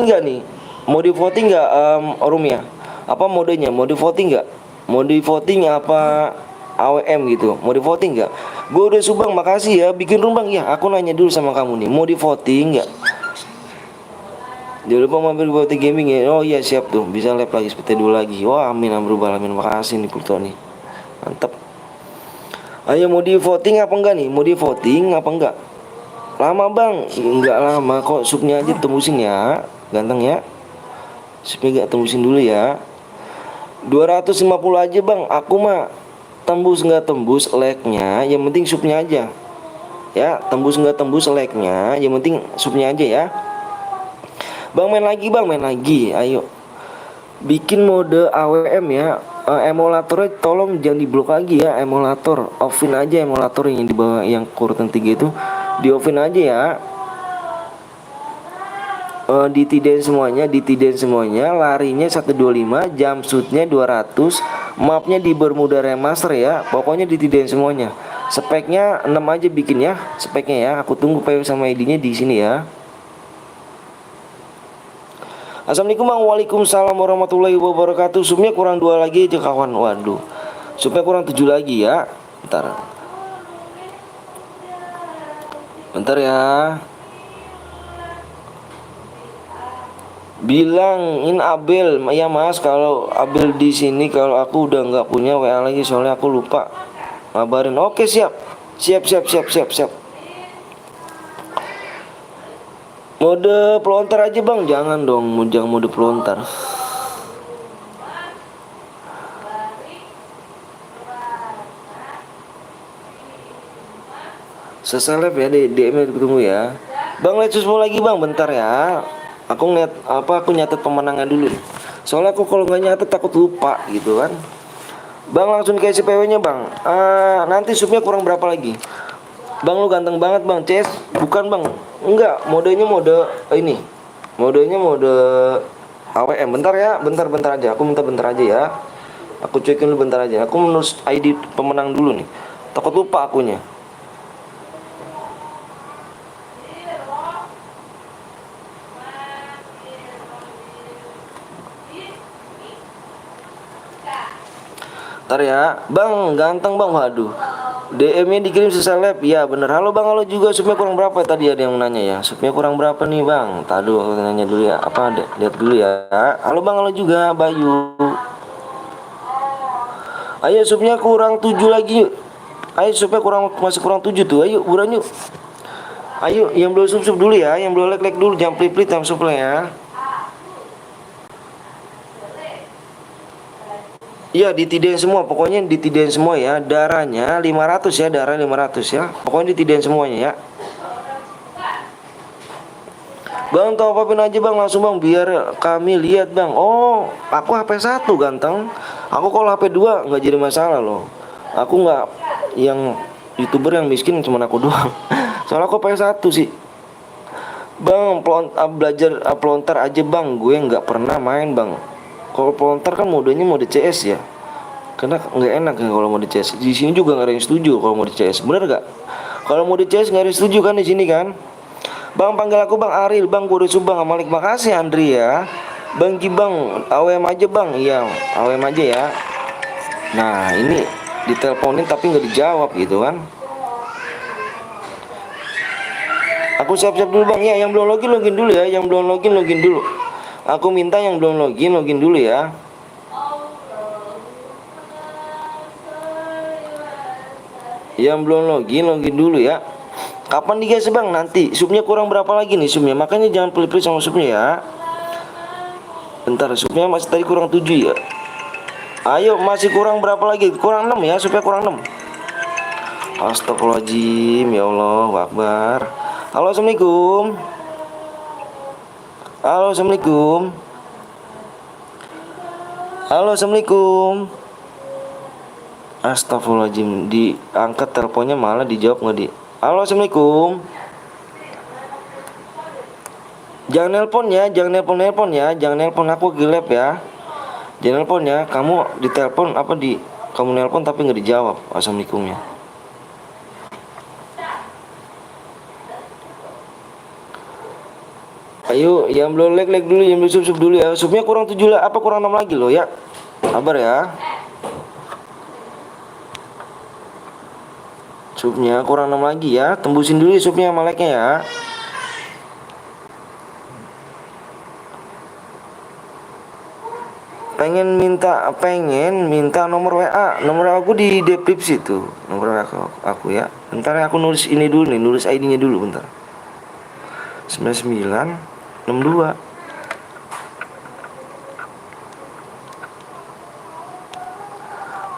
gak nih? Mau di voting gak room ya? Apa modenya? Mau di voting gak? Mau di voting apa AWM gitu? Mau di voting gak? Gue udah subang, makasih ya. Bikin room bang ya. Aku nanya dulu sama kamu nih. Mau di voting gak? Jangan lupa mampir di voting gaming ya. Oh iya siap tuh. Bisa live lagi seperti dulu lagi. Wah amin amin. Makasih nih Pluto nih. Mantap. Ayo mau di voting apa enggak nih? Mau di voting apa enggak? Lama bang? Enggak lama kok, supnya aja tembusin ya. Ganteng ya. Supnya gak tembusin dulu ya. 250 aja bang. Aku mah tembus nggak tembus like-nya, yang penting supnya aja. Ya, tembus nggak tembus like-nya, yang penting supnya aja ya. Bang main lagi bang, main lagi. Ayo. Bikin mode AWM ya. Emulatornya tolong jangan diblok lagi ya, emulator offin aja, emulator yang di bawah yang urutan 3 itu di offin aja ya. Ditidain semuanya, larinya 125, jumpsuitnya 200, mapnya di Bermuda Remaster ya. Pokoknya ditidain semuanya. Speknya 6 aja bikin ya, speknya ya. Aku tunggu PW sama ID-nya di sini ya. Assalamualaikum bang. Waalaikumsalam warahmatullahi wabarakatuh. Supnya kurang 2 lagi aja kawan. Waduh, supnya kurang 7 lagi ya. Bentar ya. Bilangin Abel ya mas, kalau Abel di sini, kalau aku udah nggak punya WA lagi soalnya aku lupa ngabarin. Oke siap. Mode pelontar aja bang, jangan mode pelontar. Seseleb ya, DM ketemu ya. Bang let's mau lagi bang, bentar ya. Aku nyatet pemenangnya dulu. Soalnya aku kalau nggak nyatet takut lupa gitu kan. Bang langsung ke SPW nya bang. Nanti supnya kurang berapa lagi? Bang lu ganteng banget bang. CS bukan bang. Enggak, modenya mode ini. Modenya mode AWM. Bentar ya, bentar aja. Aku minta bentar aja ya. Aku cekin dulu bentar aja. Aku menulis ID pemenang dulu nih. Takut lupa akunya. Ntar ya, bang ganteng bang, waduh. DM-nya dikirim seseleb, ya bener. Halo bang, halo juga. Supnya kurang berapa tadi ada yang nanya ya? Supnya kurang berapa nih bang? Tadi aku nanya dulu ya. Apa ada? Lihat dulu ya. Halo bang, halo juga. Bayu. Ayo supnya kurang 7 lagi yuk. Ayo supnya masih kurang 7 tuh. Ayo buruan yuk. Ayo yang belum sub dulu ya, yang belum like dulu, jangan pelit sama subnya ya. Iya ditidain semua, pokoknya ditidain semua ya. Darahnya 500 ya, darah 500 ya. Pokoknya ditidain semuanya ya. Bang, top upin aja bang, langsung bang, biar kami lihat bang. Oh, aku HP 1 ganteng. Aku kalau HP 2 nggak jadi masalah loh. Aku nggak yang youtuber yang miskin cuma aku doang. Soalnya aku HP 1 sih. Bang, belajar pelontar aja bang. Gue nggak pernah main bang. Kalau pelontar kan modenya mode CS ya. Karena nggak enak ya kalau mode CS. Di sini juga nggak ada yang setuju kalau mode CS. Bener nggak? Kalau mode CS nggak ada yang setuju kan di sini kan? Bang, panggil aku Bang Aril, Bang gue udah bang Malik, makasih Andri ya. Bang Gibang, AWM aja bang. Iya, AWM aja ya. Nah ini diteleponin tapi nggak dijawab gitu kan. Aku siap-siap dulu bang ya. Yang belum login login dulu ya. Yang belum login login dulu. Aku minta yang belum login login dulu ya. Yang belum login login dulu ya. Kapan digas bang? Nanti subnya kurang berapa lagi nih subnya? Makanya jangan pelit-pelit sama subnya ya. Bentar, subnya masih tadi kurang 7 ya. Ayo, masih kurang berapa lagi? Kurang 6 ya, subnya kurang 6. Astagfirullahaladzim, ya Allah, Akbar. Halo, assalamualaikum. Halo, assalamualaikum. Halo, assalamualaikum. Astagfirullahaladzim, diangkat teleponnya malah dijawab nggak di. Halo, assalamualaikum. Jangan nelpon ya, jangan nelpon ya, jangan nelpon aku gelap ya. Jangan nelpon ya, kamu ditelepon apa di kamu nelpon tapi nggak dijawab. Assalamualaikum ya. Ayo, yang belum like dulu, yang belum sub dulu ya. Subnya kurang 7 lah, apa kurang 6 lagi loh ya. Sabar ya. Subnya kurang 6 lagi ya. Tembusin dulu subnya sama like-nya ya. Pengen minta nomor WA. Nomor WA aku di deskripsi tuh. Nomor WA aku ya. Bentar ya, aku nulis ini dulu nih, nulis ID-nya dulu bentar. 9962.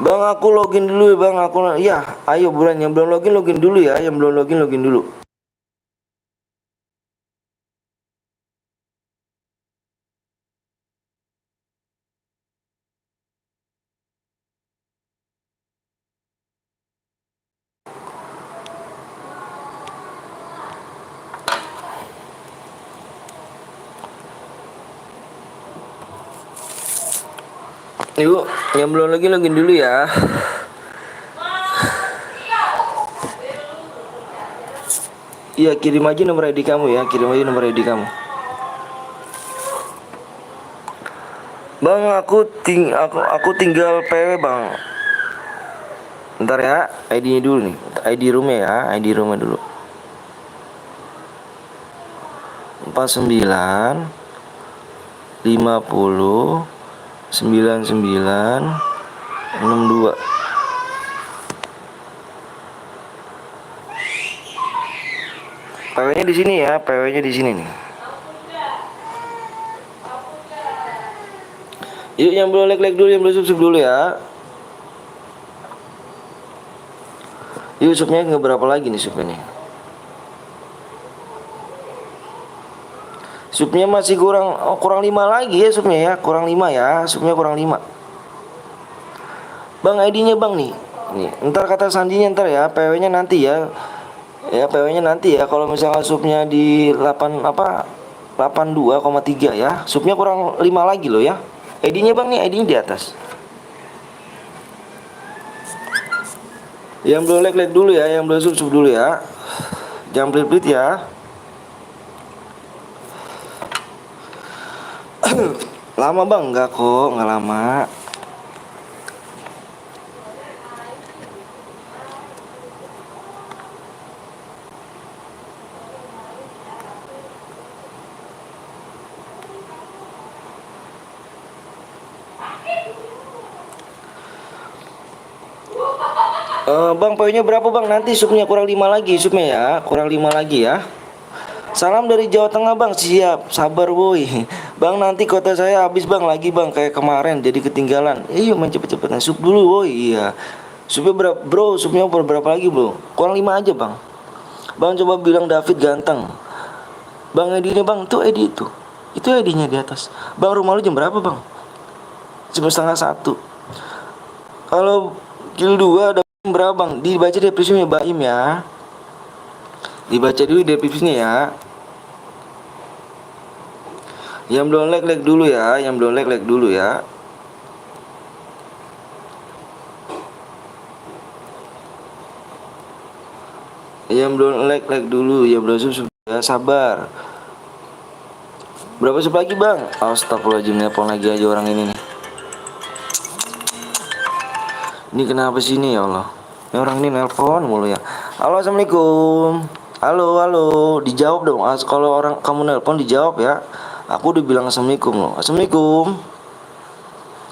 Bang, aku login dulu ya bang. Ya, ayo buruan, yang belum login login dulu ya. Yang belum login login dulu. Yuk, yang belum login login dulu ya. Iya, kirim aja nomor ID kamu ya. Kirim aja nomor ID kamu. Bang, aku tinggal PW bang. Bentar ya, ID-nya dulu nih. ID roomnya ya, ID roomnya dulu. 49 50 99 62. PW-nya di sini ya, PW-nya di sini nih. Yuk, yang belum like dulu, yang belum subscribe dulu ya. Yuk, subnya nggak berapa lagi nih subnya nih. Subnya masih kurang 5 lagi ya subnya ya, kurang 5 ya, subnya kurang 5. Bang, ID-nya bang nih. Nih, ntar kata sandinya ntar ya, PW-nya nanti ya. Ya, PW-nya nanti ya. Kalau misalnya subnya di 82,3 ya. Subnya kurang 5 lagi loh ya. ID-nya bang nih, ID-nya di atas. Yang belum like dulu ya, yang belum subscribe dulu ya. Jangan pelit-pelit ya. Lama bang? Enggak kok, enggak lama. Bang, poinnya berapa bang? Nanti subnya kurang 5 lagi subnya ya. Kurang 5 lagi ya. Salam dari Jawa Tengah bang. Siap, sabar boy. Bang, nanti kota saya habis bang, lagi bang, kayak kemarin jadi ketinggalan. Yuk main cepet-cepetan. Sub dulu boy. Iya. Subnya berapa bro? Subnya berapa lagi bro? Kurang 5 aja bang. Bang, coba bilang David ganteng. Bang Edi ini bang, tuh Edi itu. Itu Edinya di atas. Bang, rumah lu jam berapa bang? Jam setengah 1. Kalau kill 2 ada berapa bang? Dibaca deskripsinya Baim ya. Dibaca dulu deskripsinya ya. Yang belum like dulu ya. Yang belum like dulu ya. Yang belum like dulu. Yang belum sub ya, sabar. Berapa sub lagi bang? Astagfirullahaladzim, nelpon lagi aja orang ini nih. Ini kenapa sih ini ya Allah? Ini orang ini nelpon mulu ya. Halo, assalamualaikum. Halo, halo. Dijawab dong. Kalau orang kamu nelpon dijawab ya. Aku udah bilang assalamualaikum loh. Assalamualaikum.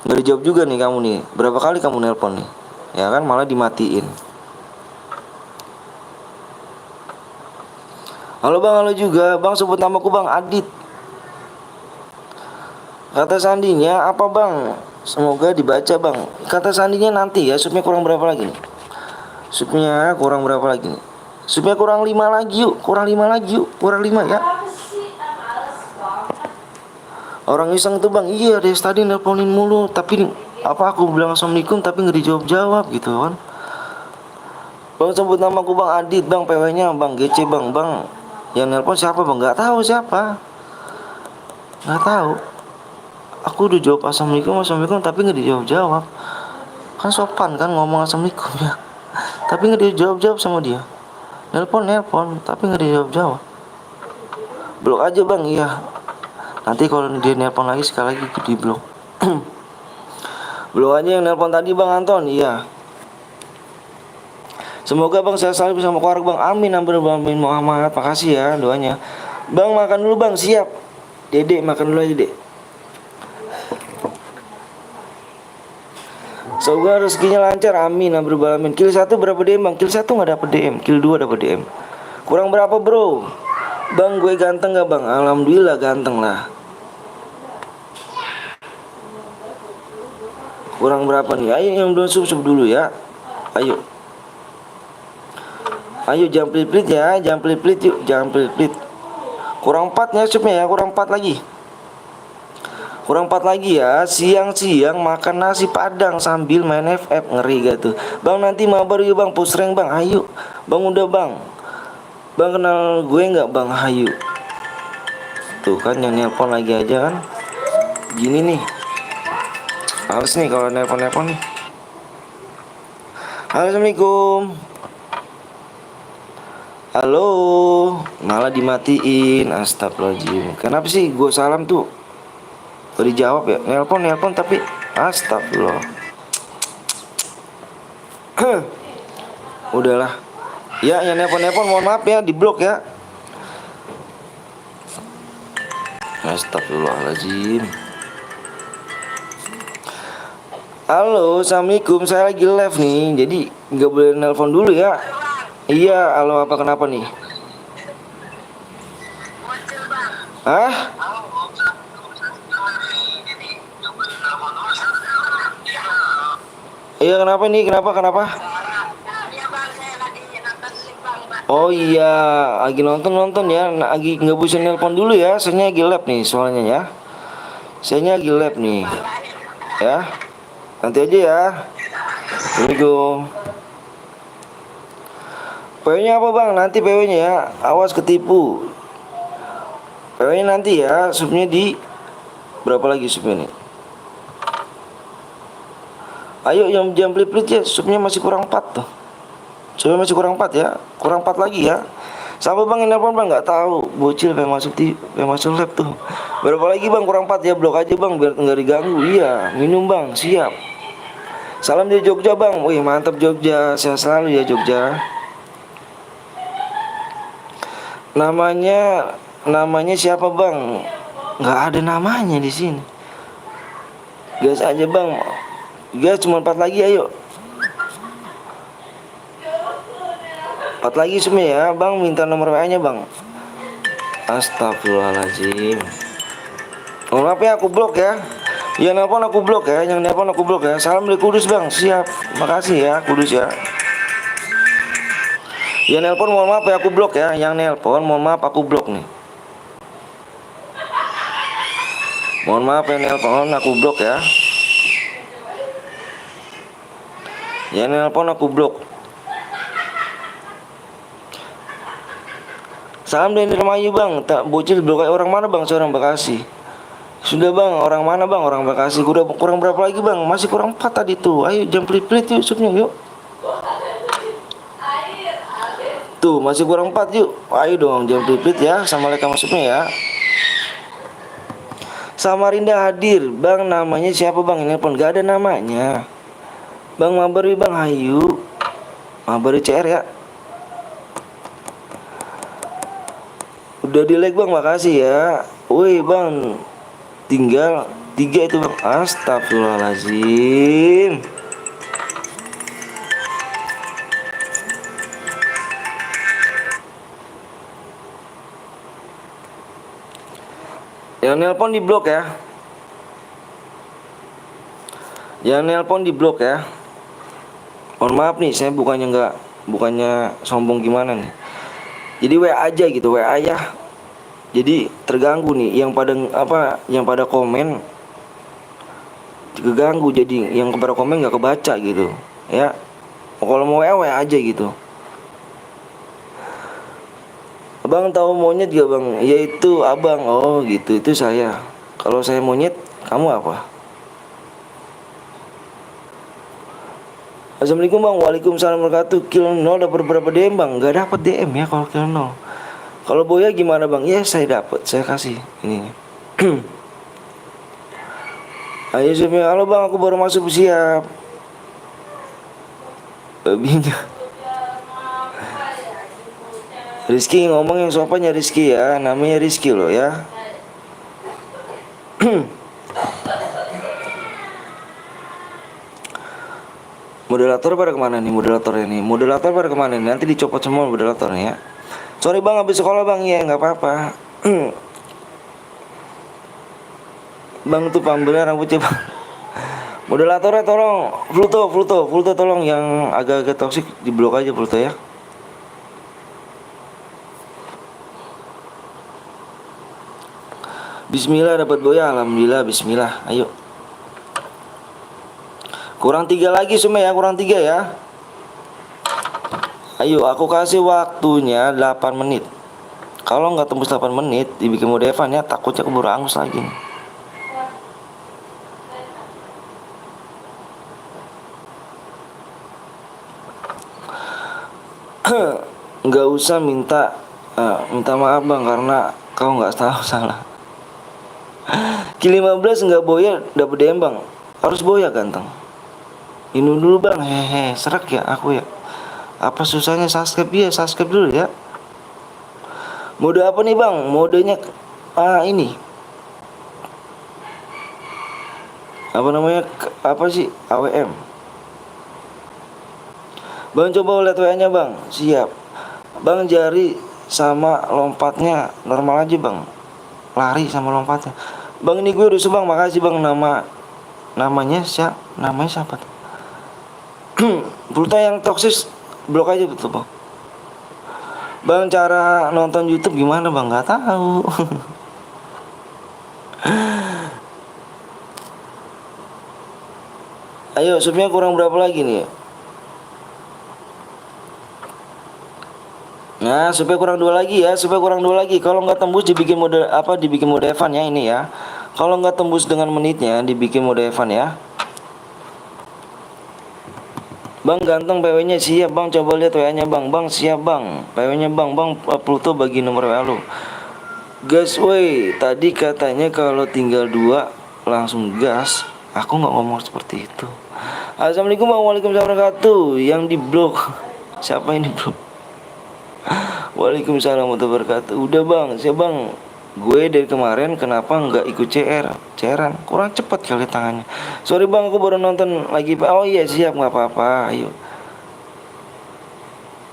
Nggak dijawab juga nih kamu nih. Berapa kali kamu nelpon nih? Ya kan malah dimatiin. Halo bang, halo juga. Bang, sebut namaku bang, Adit. Kata sandinya apa bang? Semoga dibaca bang. Kata sandinya nanti ya. Subnya kurang berapa lagi nih? Subnya kurang berapa lagi nih? Subnya kurang 5 lagi yuk. Kurang 5 lagi yuk. Kurang 5 ya. Orang iseng tuh bang. Iya deh tadi nelponin mulu. Tapi apa aku bilang assalamualaikum tapi nggak dijawab-jawab gitu kan. Bang, sebut namaku bang, Adit bang. PW nya bang GC bang. Bang yang nelpon siapa bang? Nggak tahu siapa. Nggak tahu. Aku udah jawab assalamualaikum tapi nggak dijawab-jawab. Kan sopan kan ngomong assalamualaikum ya. Tapi nggak dijawab-jawab sama dia. Nelpon tapi nggak dijawab-jawab. Blok aja bang, iya. Nanti kalau dia nelpon lagi sekali lagi di blok. Blok aja yang nelpon tadi bang Anton, iya. Semoga bang saya selalu bersama keluarga bang. Amin, amin Muhammad. Makasih ya doanya. Bang makan dulu bang, siap. Dede makan dulu aja dek. Semoga rezekinya lancar, amin, amin. Kill 1 berapa DM bang? Kill 1 gak dapet DM, kill 2 dapet DM. Kurang berapa bro? Bang gue ganteng gak bang? Alhamdulillah ganteng lah. Kurang berapa nih? Ayo yang belum sub dulu ya. Ayo. Ayo jangan pelit-pelit ya, jangan pelit-pelit yuk, jangan pelit-pelit. Kurang 4 ya subnya ya, kurang 4 lagi. Kurang 4 lagi ya. Siang-siang makan nasi padang sambil main FF. Ngeri gak tuh bang? Nanti mabar yuk bang, push rank bang. Ayo bang, udah bang. Bang kenal gue gak bang? Ayo. Tuh kan yang nelpon lagi aja kan. Gini nih, harus nih kalau nelpon nih. Halo, assalamualaikum. Halo. Malah dimatiin. Astagfirullahaladzim. Kenapa sih gue salam tuh gak dijawab ya? Nelpon tapi astagfirullah. Udahlah ya, yang nelpon mohon maaf ya, di blok ya. Astagfirullahaladzim. Halo, assalamualaikum. Saya lagi live nih, jadi nggak boleh nelpon dulu ya. Iya, halo, apa kenapa nih? Hah? Iya, kenapa nih? Kenapa? Oh iya, lagi nonton ya. Lagi nggak bisa nelpon dulu ya. Saya lagi live nih soalnya ya. Saya lagi live nih. Ya. Nanti aja ya. Assalamualaikum. PW-nya apa bang? Nanti PW-nya ya. Awas ketipu. PW-nya nanti ya. Subnya di berapa lagi subnya nih? Ayo yang jam pelit-pelit ya. Subnya masih kurang 4 tuh. Subnya masih kurang 4 ya. Kurang 4 lagi ya. Siapa bang yang nelfon bang? Nggak tahu. Bocil pengen masuk lab tuh. Berapa lagi bang? Kurang 4 ya. Blok aja bang biar nggak diganggu. Iya. Minum bang. Siap. Salam dari Jogja bang. Wih mantap Jogja. Sehat selalu ya Jogja. Namanya siapa bang? Nggak ada namanya di sini. Gas aja bang. Gas cuma 4 lagi, ayo. 4 lagi semua ya bang. Minta nomor WA nya bang. Astagfirullahaladzim. Oh maaf ya, aku blok ya. Yang nelpon aku blok ya. Salam dari Kudus bang. Siap. Makasih ya Kudus ya. Yang nelpon mohon maaf ya, aku blok ya. Yang nelpon mohon maaf, aku blok nih. Mohon maaf yang nelpon aku blok ya. Ya nelpon aku blok. Salam dari Remayu bang. Tak bocil blok kayak orang mana bang? Seorang Bekasi. Sudah bang, orang mana bang? Orang Bekasi. Udah kurang berapa lagi bang? Masih kurang 4 tadi tuh. Ayo jam pelit-pelit yuk supnya yuk. Tuh masih kurang 4 yuk. Ayo dong jam pelit-pelit ya. Assalamualaikum masuknya ya. Samarinda hadir. Bang namanya siapa bang? Ini pun gak ada namanya. Bang Mabari bang, ayo. Mabari CR ya. Udah di like bang, makasih ya. Woi bang, tinggal 3 itu bang. Astagfirullahaladzim. Yang nelpon di blok ya. Yang nelpon di blok ya. Mohon maaf nih, saya bukannya sombong gimana nih. Jadi WA aja gitu, WA ya. Jadi terganggu nih yang pada komen keganggu, jadi yang pada komen nggak kebaca gitu ya. Kalau mau WA aja gitu. Abang tahu monyet gak bang? Yaitu abang. Oh gitu, itu saya. Kalau saya monyet, kamu apa? Assalamualaikum bang. Waalaikumsalam warahmatullahi wabarakatuh. Kill 0 dapat berapa DM bang? Gak dapat DM ya kalau kill 0. Kalau Boya gimana bang? Ya saya dapat, saya kasih ini. Ayo Sumi, halo bang, aku baru masuk siap. Babinya. Rizky ngomong yang sopannya Rizky ya, namanya Rizky loh ya. Moderator pada kemana nih moderatornya nih? Moderator pada kemana nih? Nanti dicopot semua moderatornya ya. Sorry bang, habis sekolah bang, ya nggak apa-apa. Bang tuh pambelan rambutnya bang. Moderatornya tolong Pluto tolong yang agak-agak toksik diblok aja Pluto ya. Bismillah dapat Boya, alhamdulillah, bismillah. Ayo. Kurang 3 lagi Sume ya, kurang 3 ya. Ayo aku kasih waktunya 8 menit. Kalau nggak tembus 8 menit dibikin mode Evan ya, takutnya keburu angus lagi nih. Nggak usah minta maaf bang karena kau nggak tahu salah. Ki 15 nggak Boya dapet DM bang. Harus Boya ganteng. Ini dulu bang, hehe, serak ya aku ya. Apa susahnya subscribe ya, subscribe dulu ya. Mode apa nih bang? Modenya ini. Apa namanya? Apa sih? AWM. Bang coba lihat WA-nya bang. Siap. Bang jari sama lompatnya normal aja bang. Lari sama lompatnya. Bang ini gue rusuh bang, makasih bang. Namanya siapa tuh? Pulta yang toksis blok aja tuh bang. Bang cara nonton YouTube gimana bang? Nggak tahu. Ayo subnya kurang berapa lagi nih? Nah, supaya kurang 2 lagi ya, supaya kurang 2 lagi. Kalau nggak tembus dibikin mode Evan ya ini ya. Kalau nggak tembus dengan menitnya dibikin mode Evan ya. Bang ganteng PW-nya siap bang, coba lihat WA-nya bang. Bang siap bang, PW-nya bang. Bang Pluto bagi nomor WA lu. Gas woi, tadi katanya kalau tinggal 2 langsung gas. Aku nggak ngomong seperti itu. Assalamualaikum warahmatullahi wabarakatuh. Yang di blok siapa ini bro? Waalaikumsalam warahmatullahi wabarakatuh. Udah bang, siap bang. Gue dari kemarin kenapa nggak ikut CR-an kurang cepat kali tangannya. Sorry bang, aku baru nonton lagi. Oh iya siap, nggak apa-apa. Ayo.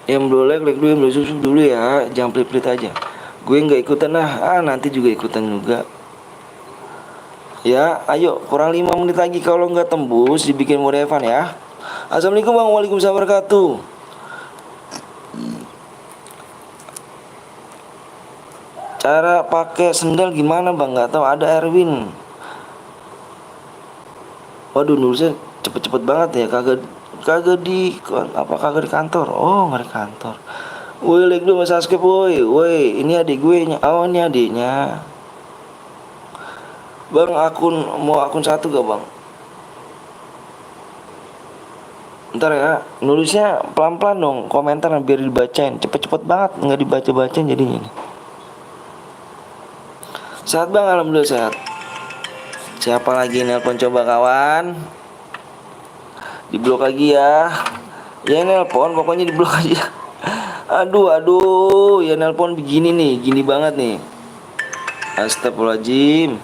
Yang belum like dulu, yang belum subscribe dulu ya. Jangan pelit-pelit aja. Gue nggak ikutan nanti juga ikutan juga. Ya, ayo kurang 5 menit lagi. Kalau nggak tembus dibikin mode Evan ya. Assalamualaikum bang, waalaikumsalam warahmatullahi wabarakatuh. Cara pakai sendal gimana bang? Nggak tahu. Ada Erwin. Waduh, nulisnya cepet-cepet banget ya. Kagak kagak di apa kagak di kantor. Oh, nggak di kantor. Woi, like dulu Mas Askep, woi. Woi, ini adik gue nya. Oh, ini adiknya. Bang, mau akun satu gak, Bang? Ntar ya, nulisnya pelan-pelan dong, komentar biar dibacain. Cepet-cepet banget, nggak dibaca-bacain jadinya nih. Sehat Bang, alhamdulillah sehat. Siapa lagi nelpon coba kawan? Di blok lagi ya. Ya nelpon, pokoknya di blok aja. Aduh, ya nelpon begini nih, gini banget nih. Astagfirullahaladzim.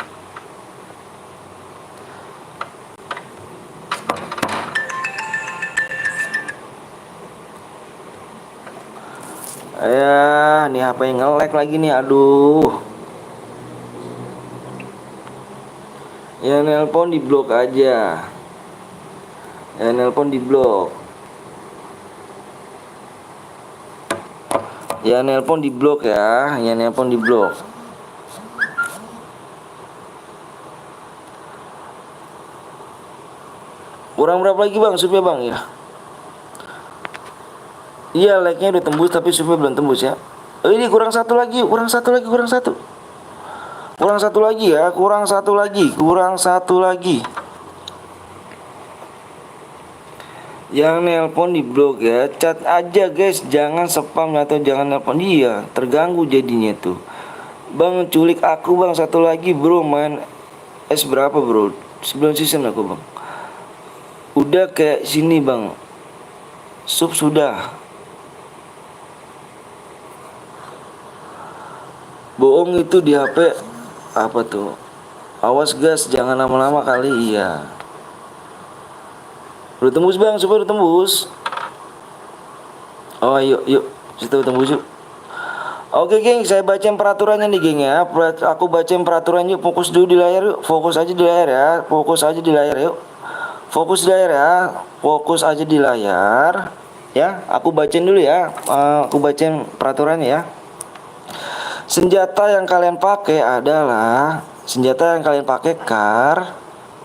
Ya, nih HP yang nge-lag lagi nih, aduh. Ya nelpon di blok aja. Ya nelpon di blok. Ya nelpon di blok ya. Ya nelpon di blok. Kurang berapa lagi Bang supaya Bang ya? Iya like-nya udah tembus tapi supaya belum tembus ya. Oh, ini kurang satu lagi, kurang satu lagi, kurang satu. Kurang satu lagi ya, kurang satu lagi, kurang satu lagi. Yang nelpon di blok ya, chat aja guys, jangan spam atau jangan nelpon dia, terganggu jadinya tuh. Bang culik aku Bang, satu lagi bro, main S berapa bro? 9 season aku Bang. Udah kayak sini Bang. Sub sudah. Bohong itu di HP apa tuh? Awas gas, jangan lama-lama kali iya. Udah tembus Bang, supaya udah tembus. Oh yuk, situ tembus yuk. Oke geng, saya bacain peraturannya nih geng ya. Aku bacain peraturan yuk, fokus dulu di layar yuk. Fokus aja di layar ya, fokus aja di layar yuk. Fokus di layar ya, fokus aja di layar. Ya, aku bacain dulu ya. Aku bacain peraturannya ya. Senjata yang kalian pakai adalah senjata yang kalian pakai kar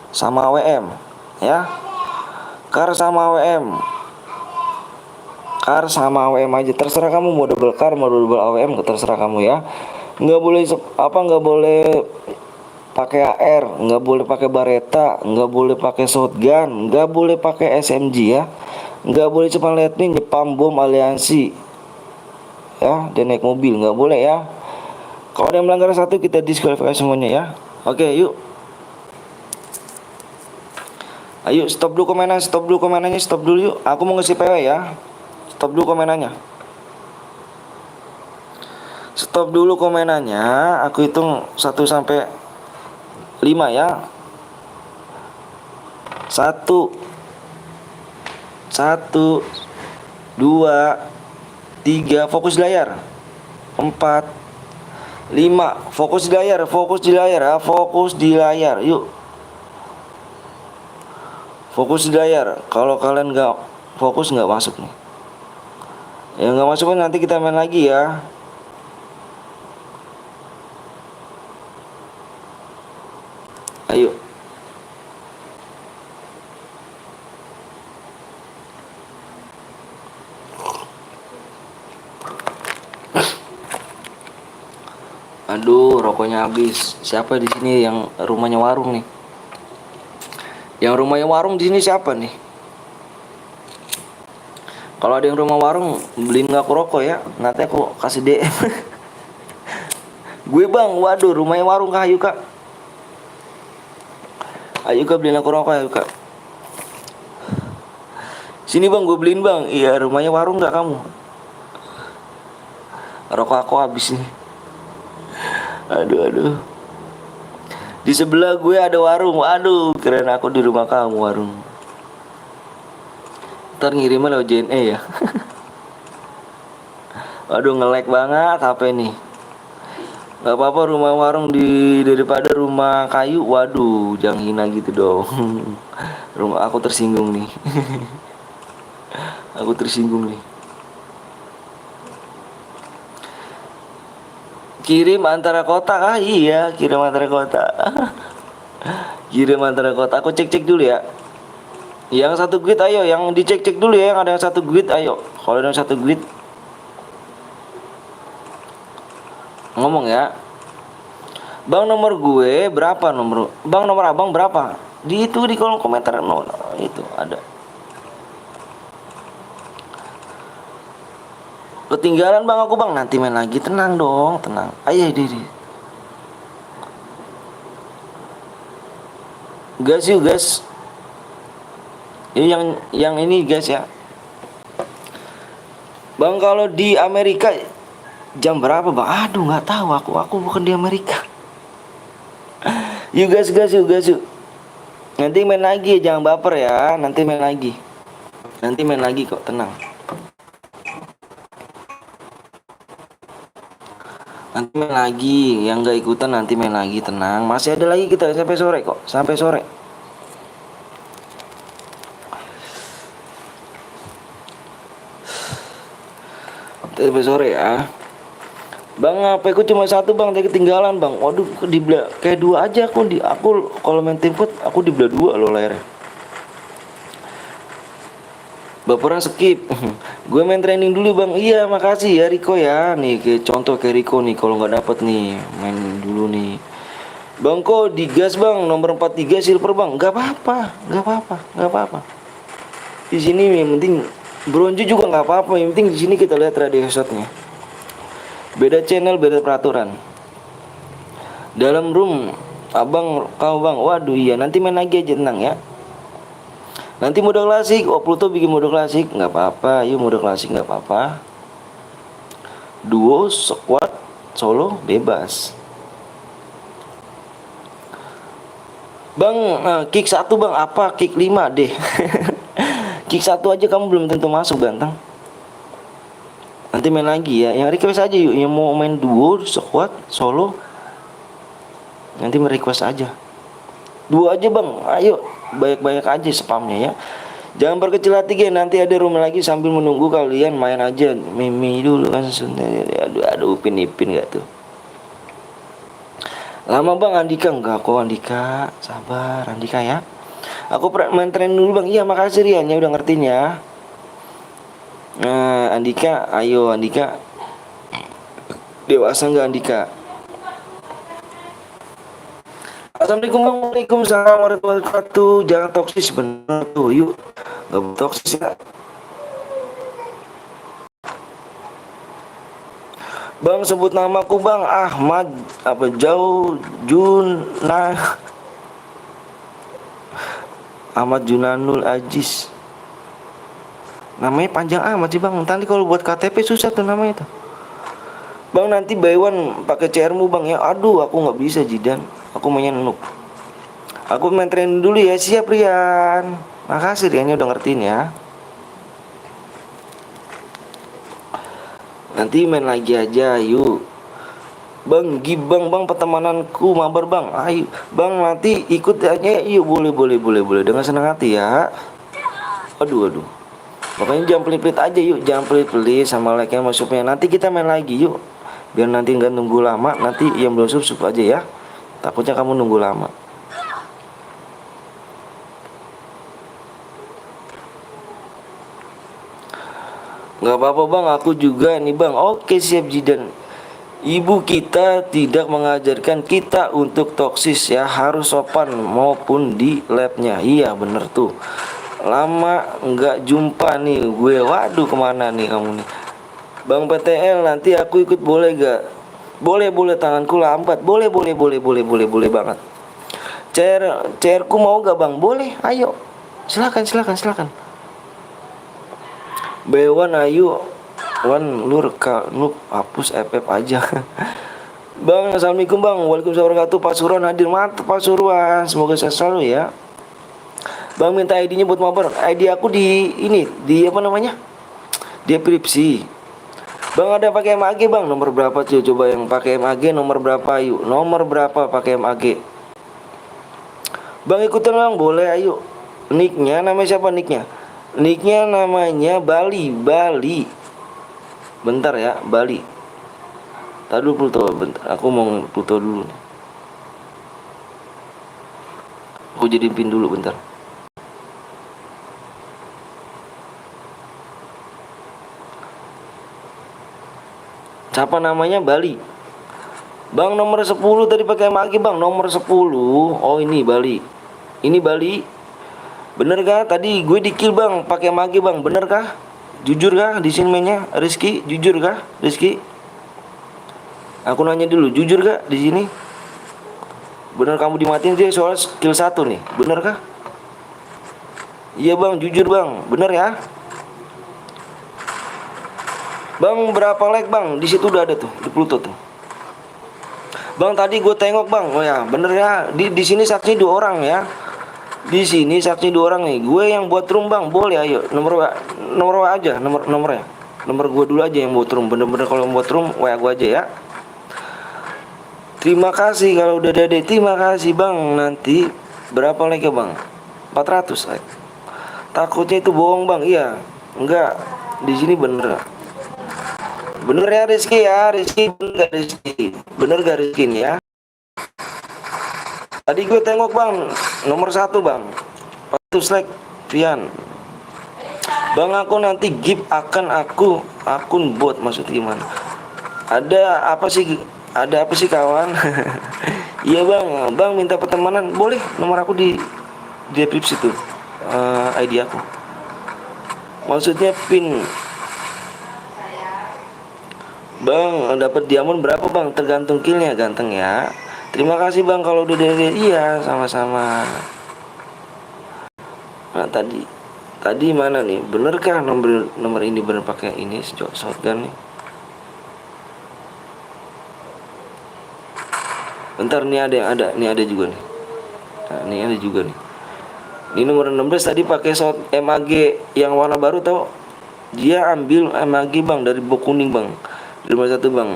sama WM ya. Kar sama WM. Kar sama AWM aja, terserah kamu mau double kar mau double AWM, terserah kamu ya. Nggak boleh nggak boleh pakai AR, nggak boleh pakai Baretta, nggak boleh pakai shotgun, nggak boleh pakai SMG ya, nggak boleh cepat lightning, nyepam bom aliansi ya, dan naik mobil nggak boleh ya. Kalau ada yang melanggar satu kita diskualifikasi semuanya ya. Oke yuk. Ayo stop dulu komenan, stop dulu komenannya, stop dulu yuk. Aku mau ngisi PW ya. Stop dulu komenannya. Stop dulu komenannya. Aku hitung 1 sampai 5 ya. 1 1 2 3 fokus di layar. 4 5 fokus di layar, fokus di layar ya, fokus di layar. Yuk. Fokus di layar. Kalau kalian nggak fokus nggak masuk nih. Ya nggak masuk nanti kita main lagi ya. Ayo. Aduh, rokoknya habis. Siapa di sini yang rumahnya warung nih? Yang rumahnya warung di sini siapa nih? Kalau ada yang rumah warung, beliin aku rokok ya. Nanti aku kasih DM. Gue Bang, waduh, rumahnya warung kah? Ayo Kak. Ayo Kak, beliin aku rokok ya Kak. Sini Bang, gue beliin Bang. Iya, rumahnya warung gak kamu? Rokok aku habis nih. Aduh. Di sebelah gue ada warung. Aduh, keren aku di rumah kamu warung. Ntar ngirimnya lewat JNE ya. Aduh, nge-lag banget HP nih. Gak apa-apa rumah warung daripada rumah kayu. Waduh, jangan hina gitu dong. Rumah aku tersinggung nih. Aku tersinggung nih. Kirim antara kota kah? Iya, kirim antara kota. Kirim antara kota. Aku cek-cek dulu ya. Yang satu grid ayo, yang dicek-cek dulu ya, yang ada yang satu grid ayo. Kalau ada yang satu grid ngomong ya. Bang, nomor gue berapa nomor? Bang, nomor abang berapa? Di itu di kolom komentar no, itu ada. Ketinggalan bang aku bang, nanti main lagi, tenang dong, tenang. Ayo diri. Gas yuk gas. Ini yang ini guys ya. Bang, kalau di Amerika jam berapa bang? Aduh nggak tahu aku bukan di Amerika. Yuk gas gas yuk gas yuk. Nanti main lagi, jangan baper ya. Nanti main lagi. Nanti main lagi kok, tenang. Nanti main lagi, yang nggak ikutan nanti main lagi, tenang. Masih ada lagi kita sampai sore kok, sampai sore. Sampai sore ya. Bang, HP ku cuma satu bang, tadi ketinggalan bang. Waduh, dibelah kayak dua aja aku kalau main tim food aku dibelah dua loh layarnya. Baperan skip. Gue main training dulu bang. Iya makasih ya Riko ya. Nih kayak contoh kayak Riko nih, kalau nggak dapet nih main dulu nih. Bang kok digas bang, nomor 43 silver bang. Gak apa-apa, gak apa-apa, gak apa-apa. Di sini yang penting bronze juga nggak apa-apa. Yang penting di sini kita lihat radio shotnya. Beda channel, beda peraturan. Dalam room, abang, kau bang. Waduh iya, nanti main lagi aja, tenang ya. Nanti mode klasik, oh Pluto bikin mode klasik, nggak apa-apa. Yuk mode klasik nggak apa-apa. Duo, squad, solo, bebas. Bang, kick 1 bang, apa kick 5 deh. Kick 1 aja kamu belum tentu masuk ganteng. Nanti main lagi ya, yang request aja yuk. Yang mau main duo, squad, solo, nanti merequest aja. Duo aja bang, ayo. Banyak-banyak aja spamnya ya. Jangan berkecil hati geng, nanti ada room lagi sambil menunggu kalian main aja. Mimi dulu kan. Aduh Upin gak tuh. Lama bang Andika, enggak kok Andika. Sabar Andika ya. Aku main tren dulu bang. Iya makasih Rian ya udah ngertiin ya. Nah Andika, ayo Andika. Dewasa nggak Andika? Assalamualaikum bang. Waalaikumsalam warahmatullahi wabarakatuh. Jangan toksis bener tuh, yuk. Gak toksis ya. Bang sebut namaku bang. Ahmad apa jauh Junah. Ahmad Junanul Aziz. Namanya panjang amat sih bang. Nanti kalau buat KTP susah tuh namanya tuh. Bang nanti buy one pakai CR-mu bang ya. Aduh aku nggak bisa Jidan. Aku mainnya noob. Aku main training dulu ya. Siap Rian. Makasih Riannya udah ngertiin ya. Nanti main lagi aja yuk. Bang Gibang bang pertemananku mabar bang. Ayo bang nanti ikut aja yuk. Boleh dengan senang hati ya. Aduh pokoknya jangan pelit-pelit aja yuk. Jangan pelit-pelit sama like-nya masuknya. Nanti kita main lagi yuk. Biar nanti nggak nunggu lama. Nanti yang belum sub aja ya. Takutnya kamu nunggu lama. Nggak apa-apa bang, aku juga nih bang. Oke siap Jidan. Ibu kita tidak mengajarkan kita untuk toksis ya. Harus sopan maupun di labnya. Iya bener tuh. Lama nggak jumpa nih gue. Waduh kemana nih kamu nih Bang PTL, nanti aku ikut boleh gak? Boleh tanganku lambat. Boleh banget. Chairku mau gak bang? Boleh, ayo. Silakan. Bewan ayo. Wan lu hapus FF aja. Bang, assalamualaikum bang. Waalaikumsalam warahmatullahi wabarakatuh. Pasuruan hadir, mantap Pasuruan. Semoga sehat selalu ya. Bang minta ID-nya buat mabar. ID aku di ini, di apa namanya? Di Pripsi. Bang ada pakai MAG bang, nomor berapa tuh? Coba yang pakai MAG nomor berapa yuk? Nomor berapa pakai MAG? Bang ikutan bang, boleh ayo. Nicknya namanya siapa nicknya? Nicknya namanya Bali. Bentar ya, Bali. Tadi dulu Pluto, bentar. Aku mau Pluto dulu. Aku jadi pin dulu bentar. Siapa namanya? Bali. Bang nomor 10 tadi pakai magi bang, nomor 10. Oh ini Bali. Ini Bali. Bener kah? Tadi gue di kill bang, pakai magi bang, bener kah? Jujur kah di sini mainnya Rizky? Jujur kah Rizky? Aku nanya dulu, jujur kah di sini? Bener kamu dimatiin dia soal skill 1 nih, bener kah? Iya bang, jujur bang, bener ya? Bang berapa like bang? Di situ udah ada tuh, di Pluto tuh. Bang tadi gue tengok bang, oh ya bener ya. Di sini saksi 2 orang ya. Di sini saksi 2 orang nih. Gue yang buat room bang, boleh ayo. Nomor WA aja, nomornya. Nomor gue dulu aja yang buat room. Bener-bener kalau buat room WA gue aja ya. Terima kasih kalau udah ada. Terima kasih bang. Nanti berapa like ya bang? 400 like. Takutnya itu bohong bang. Iya. Enggak. Di sini bener. Bener ya Rizky ya, Rizky bener gak Rizky? Bener gak Rizky nih ya? Tadi gue tengok bang, nomor 1 bang, 400 like, Vian. Bang aku nanti gift akan akun bot, maksudnya gimana? Ada apa sih kawan? Iya bang, bang minta pertemanan, boleh nomor aku di deskripsi tuh, ID aku. Maksudnya pin. Bang, dapat diamond berapa bang? Tergantung killnya, ganteng ya. Terima kasih bang kalau udah dari. Iya, sama-sama. Nah tadi mana nih? Benerkah nomor ini bener pakai ini shotgun nih? Bentar nih ada juga nih. Nah, ini ada juga nih. Ini nomor 16 tadi pakai shot MAG yang warna baru tau? Dia ambil MAG bang dari box kuning bang. 51 bang.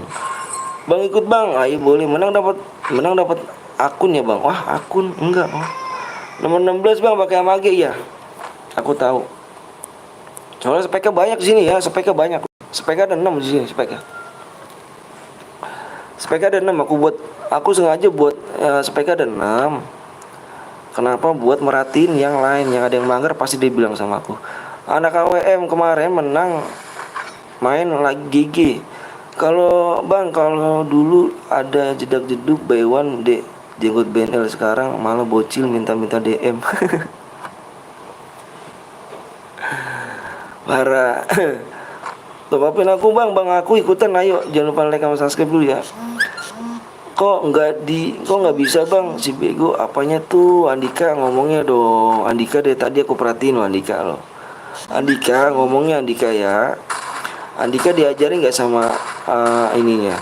Bang ikut bang, ayo boleh menang dapat akun ya bang. Wah akun enggak oh. Nomor 16 bang pakai MAG ya. Aku tahu. Soalnya speknya banyak di sini ya, speknya banyak. Speknya ada 6 di sini speknya. Speknya ada 6 aku sengaja buat speknya ada 6. Kenapa buat merhatiin yang lain, yang ada yang melanggar pasti dia bilang sama aku. Anak AWM kemarin menang main lagi GG. Kalau dulu ada jedak-jeduk by one dek jenggot BNL, sekarang malah bocil minta-minta DM. Parah. Maafin aku bang aku ikutan, ayo jangan lupa like sama subscribe dulu ya. Kok nggak bisa bang, si bego apanya tuh? Andika ngomongnya dong. Andika deh tadi aku perhatiin loh, Andika loh. Andika ngomongnya, Andika ya. Andika diajarin nggak sama ininya,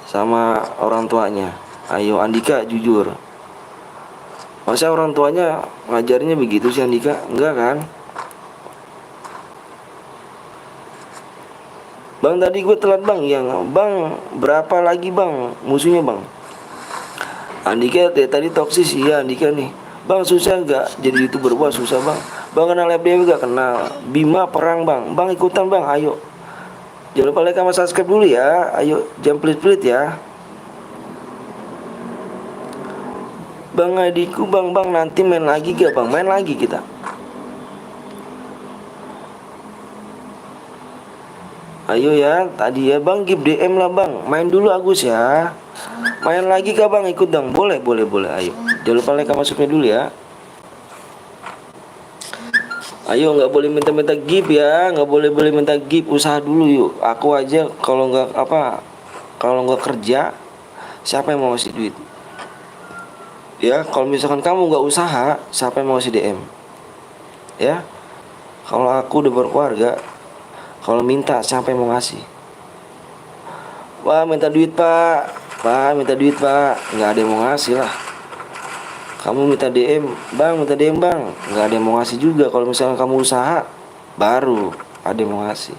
sama orang tuanya? Ayo Andika jujur. Masa orang tuanya ngajarinnya begitu sih Andika? Enggak kan? Bang tadi gue telat bang. Yang bang berapa lagi bang musuhnya bang? Andika tadi toksis ya Andika nih. Bang susah gak jadi youtuber? Wah susah bang. Bang kenal FDW gak? Kenal. Bima perang bang. Bang ikutan bang, ayo. Jangan lupa like sama subscribe dulu ya. Ayo jangan pelit-pelit ya. Bang adikku bang nanti main lagi gak bang? Main lagi kita. Ayo ya, tadi ya bang give DM lah bang. Main dulu Agus ya. Main lagi kah bang? Ikut dong. Boleh. Ayo. Jangan lupa like sama subscribe dulu ya. Ayo nggak boleh minta gift ya, nggak boleh minta gift, usaha dulu yuk. Aku aja kalau nggak kerja, siapa yang mau ngasih duit? Ya kalau misalkan kamu nggak usaha, siapa yang mau ngasih DM? Ya kalau aku udah berkeluarga, kalau minta siapa yang mau ngasih? Wah minta duit pak, nggak ada yang mau ngasih lah. Kamu minta DM bang, nggak ada yang mau ngasih juga. Kalau misalnya kamu usaha, baru ada yang mau ngasih.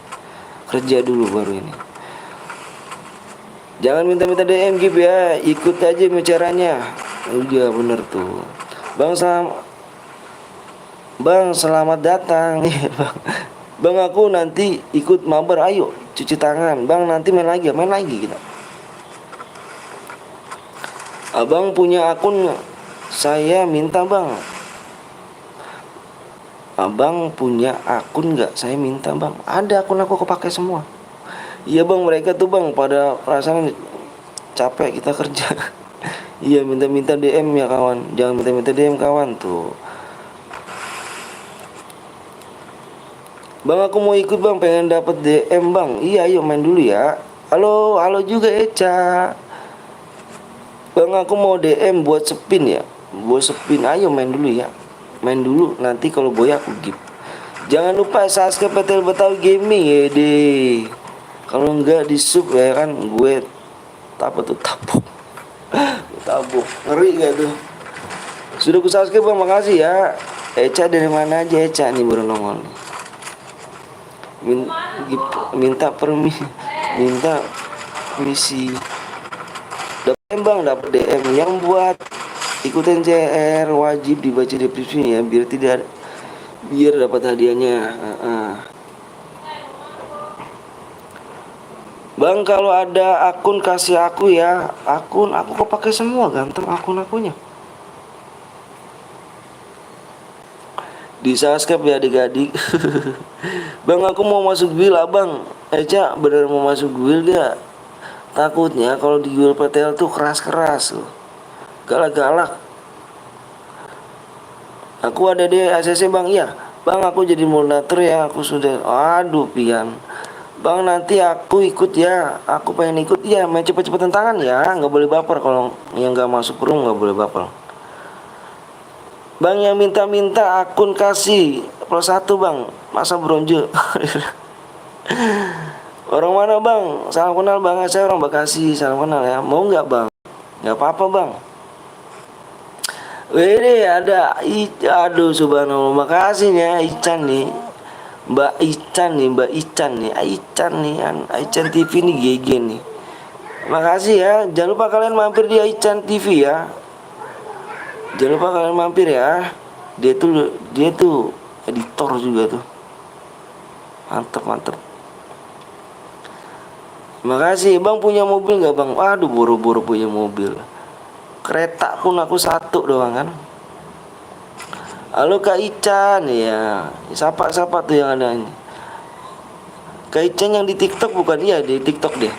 Kerja dulu baru ini. Jangan minta DM gitu ya, ikut aja caranya. Iya bener tuh. Bang selamat datang. Bang aku nanti ikut mabar, ayo cuci tangan. Bang nanti main lagi kita. Abang punya akun Saya minta bang, abang punya akun nggak? Saya minta bang. Ada akun aku kepake semua. Iya bang, mereka tuh bang pada perasaan capek kita kerja. Iya, minta-minta DM ya kawan. Jangan minta-minta DM kawan tuh. Bang, aku mau ikut bang, pengen dapat DM bang. Iya, ayo main dulu ya. Halo, halo juga Eca. Bang, aku mau DM buat spin ya. Buat spin, ayo main dulu ya. Main dulu, nanti kalau boy aku gift. Jangan lupa subscribe Petel Betawi Gaming ya deh. Kalau enggak di sub ya kan gue apa tuh tabuk. Tabuk. Ngeri gak tuh? Sudah ku subscribe bang, makasih ya. Eca dari mana aja Eca nih baru nongol nih. Minta minta misi. Dapat DM bang, dapat DM yang buat ikutin CR wajib dibaca deskripsi ya biar dapat hadiahnya. Bang, kalau ada akun kasih aku ya. Akun aku kok pakai semua ganteng akun-akunnya. Di subscribe ya adik-adik. Bang, aku mau masuk guild abang. Eca bener mau masuk guild ya. Takutnya kalau di guild PTL tuh keras-keras loh. Galak-galak. Aku ada di ACC bang, iya. Bang, aku jadi moderator ya. Aku sudah, aduh pian. Bang, nanti aku ikut ya. Aku pengen ikut ya. Main cepet-cepetan tangan ya. Nggak boleh baper, kalau yang nggak masuk room nggak boleh baper. Bang, yang minta-minta akun kasih plus 1 bang. Masa bronze. Orang mana bang? Salam kenal bang. Saya orang Bekasi. Salam kenal ya. Mau nggak bang? Nggak apa-apa bang. Wede ada aduh subhanallah, makasih ya Ican nih. Mbak Ican nih, Mbak Ican nih, Ican nih, Ican TV nih GG nih. Makasih ya. Jangan lupa kalian mampir di Ican TV ya. Jangan lupa kalian mampir ya. Dia tuh editor juga tuh. Mantep mantep. Makasih bang, punya mobil nggak bang? Waduh, buru-buru punya mobil. Kereta pun aku satu doang kan. Halo Kak Ican ya. Siapa tuh yang ada ini? Kak Ican yang di TikTok bukan? Iya, di TikTok dia.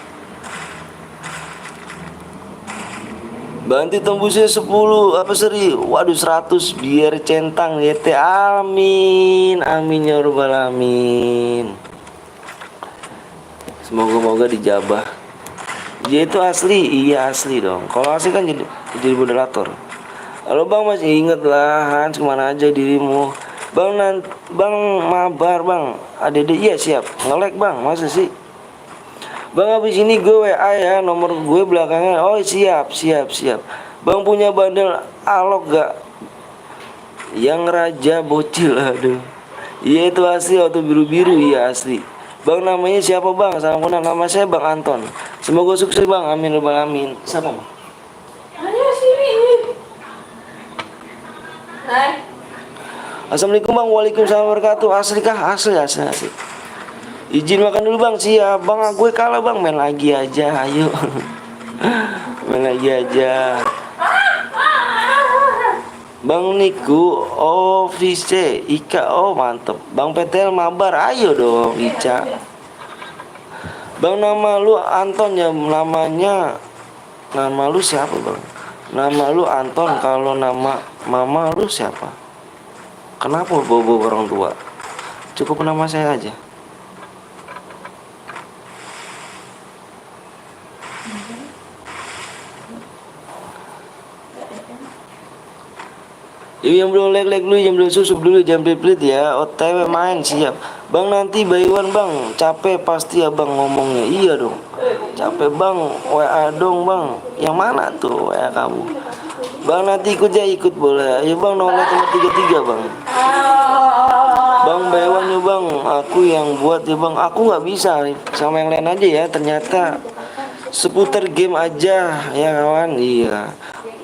Bantu tembusnya 10 apa seri? Waduh 100 biar centang YT. Amin. Amin ya rabbal alamin. Semoga dijabah. Dia itu asli, iya asli dong. Kalau asli kan jadi moderator. Halo bang, masih inget lah Hans, kemana aja dirimu? Bang mabar bang. Adede iya siap. Ngelek bang, masa sih? Bang, habis ini gue WA ya, nomor gue belakangan. Oh siap. Bang, punya bandel alok gak? Yang raja bocil, aduh. Iya itu asli, auto biru-biru, iya asli. Bang, namanya siapa bang? Salam kenal, nama saya Bang Anton. Semoga sukses bang, amin rabbal alamin. Siapa bang? Ayo sini. Hai. Assalamualaikum bang, waalaikumsalam wabarakatuh. Asli kah? Asli. Izin makan dulu bang, siap. Bang, gue kalah bang, main lagi aja, ayo. Main lagi aja. Bang Niku, Vice, Ika, oh mantep. Bang Petel mabar, ayo dong Ica. Bang, nama lu Anton ya, nama lu siapa bang? Nama lu Anton, kalau nama mama lu siapa? Kenapa bawa orang tua? Cukup nama saya aja. Yang belum like dulu, yang belum susuk dulu, jangan pelit ya. OTW main siap. Bang, nanti bayuan bang, capek pasti abang ngomongnya. Iya dong. Capek bang, WA dong bang. Yang mana tuh WA kamu? Bang, nanti ikut boleh. Ayo bang, nomor 33 bang. Bang, bayuannya bang, aku yang buat ya bang. Aku nggak bisa sama yang lain aja ya. Ternyata seputar game aja ya kawan. Iya.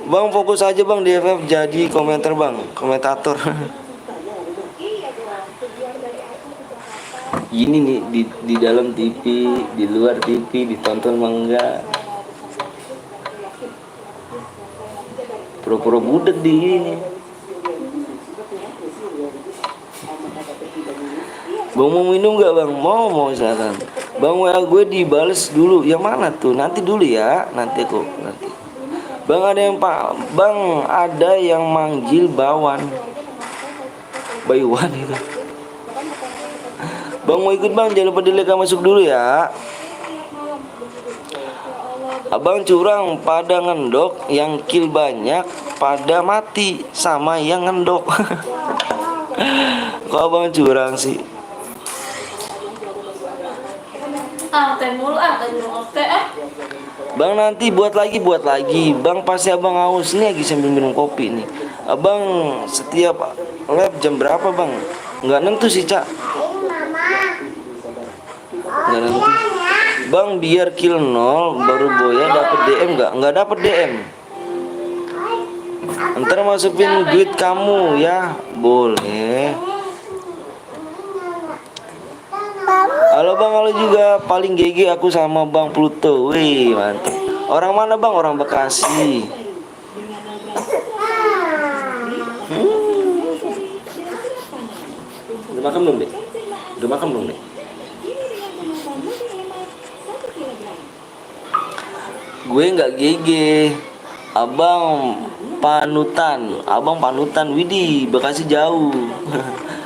Bang, fokus aja bang di FF jadi komentator. Ini nih di dalam TV, di luar TV ditonton mangga. Pura-pura budek di ini. Bang mau minum nggak bang? Mau silakan. Bang WA gue dibales dulu. Yang mana tuh? Nanti dulu ya. Nanti kok nanti. Bang ada yang bang ada yang manggil Bawan. Bayuan itu. Bang mau ikut bang, jangan lupa dileka masuk dulu ya. Abang curang pada ngendok, yang kill banyak pada mati sama yang ngendok. Kok abang curang sih? Teh mulu teh burung oke Bang nanti buat lagi. Bang pasti abang haus nih lagi sambil minum kopi nih. Abang setiap lab jam berapa bang? Nggak nentu sih cak. Nggak nentu. Bang biar kill 0 baru Boya dapet DM nggak dapet DM. Ntar masukin duit kamu ya, boleh. Halo bang, halo juga. Paling GG aku sama bang Pluto. Wih mantap. Orang mana bang? Orang Bekasi. Udah makan belum dek? Gue nggak GG. Abang panutan. Widih, Bekasi jauh.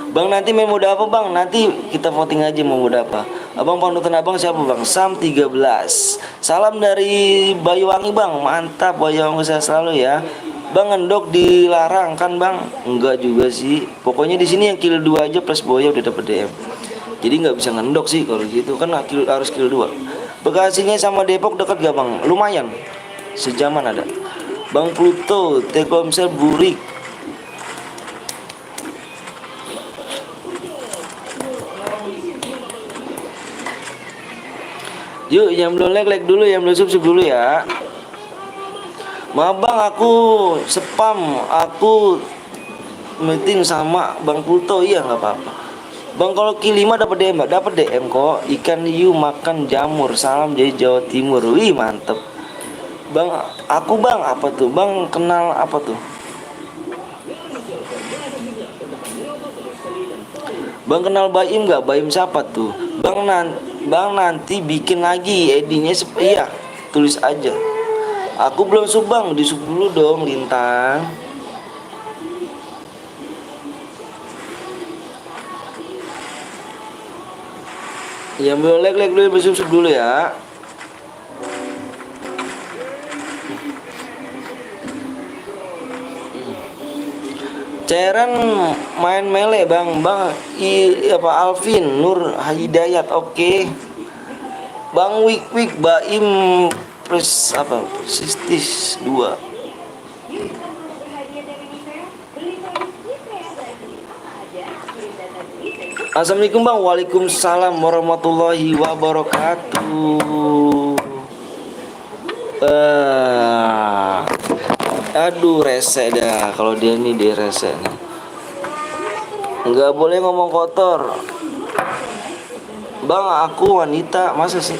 Bang nanti main mode apa bang? Nanti kita voting aja mau mode apa. Abang panutan abang siapa bang? Sam 13. Salam dari Banyuwangi bang. Mantap Banyuwangi saya selalu ya. Bang ngendok dilarang kan bang? Enggak juga sih. Pokoknya di sini yang kill 2 aja plus Boya udah dapet DM. Jadi nggak bisa ngendok sih kalau gitu kan harus kill 2. Bekasinya sama Depok dekat gak bang? Lumayan. Sejaman ada. Bang Pluto, Telkomsel burik. Yuk yang belum like dulu, yang belum subscribe dulu ya. Maaf bang aku spam, aku meeting sama Bang Pluto. Iya nggak apa-apa. Bang kalau K5 dapat DM kok. Ikan hiu makan jamur. Salam dari Jawa Timur. Wih mantep. Bang aku bang apa tuh? Bang kenal apa tuh? Bang kenal Baim nggak? Baim siapa tuh? Bang nanti bikin lagi ID-nya iya, tulis aja. Aku belum subang, disub dulu dong Lintang. Yang belum like dulu, bersub dulu ya. Ceren main mele bang apa Alvin Nur Hidayat oke. Bang Wik Baim plus apa Sistis 2. Assalamualaikum bang. Waalaikumsalam warahmatullahi wabarakatuh. Aduh rese dah kalau dia rese nih. Nggak boleh ngomong kotor. Bang aku wanita masa sih?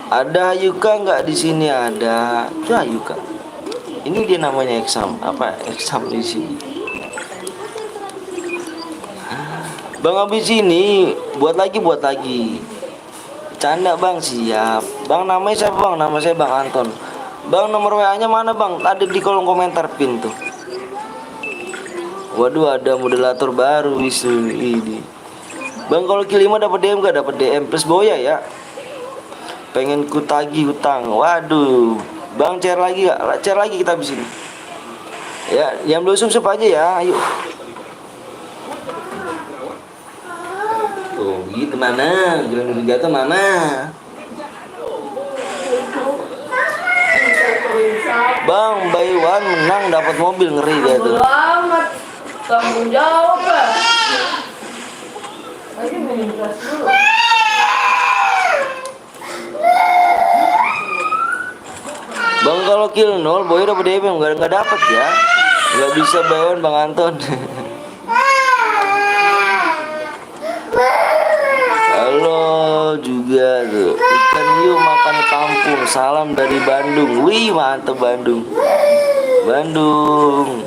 Ada Yuka nggak di sini? Ada. Tuh Yuka. Ini dia namanya exam di sini. Bang abis ini buat lagi. Canda bang, siap. Bang namanya siapa bang? Nama saya Bang Anton. Bang nomor WA-nya mana bang? Ada di kolom komentar pin tuh. Waduh ada moderator baru ini. Bang kalau K5 dapat DM gak? Dapat DM plus Boya ya. Pengen ku tagih hutang. Waduh. Bang share lagi gak? Share lagi kita habis ini. Ya, yang belum subscribe aja ya. Ayo. Tuh, gitu mana? Jangan jatuh mana? Bang Baywan menang dapat mobil, ngeri dia tuh. Selamat tanggung jawab lah. Lagi minum gelas dulu. Bang kalau kill 0 Boy dapat DM nggak dapat ya. Nggak bisa Baywan Bang Anton. Halo halo juga tuh. Ikan hiu makan kampung, salam dari Bandung. Wih, mantep Bandung. Bandung.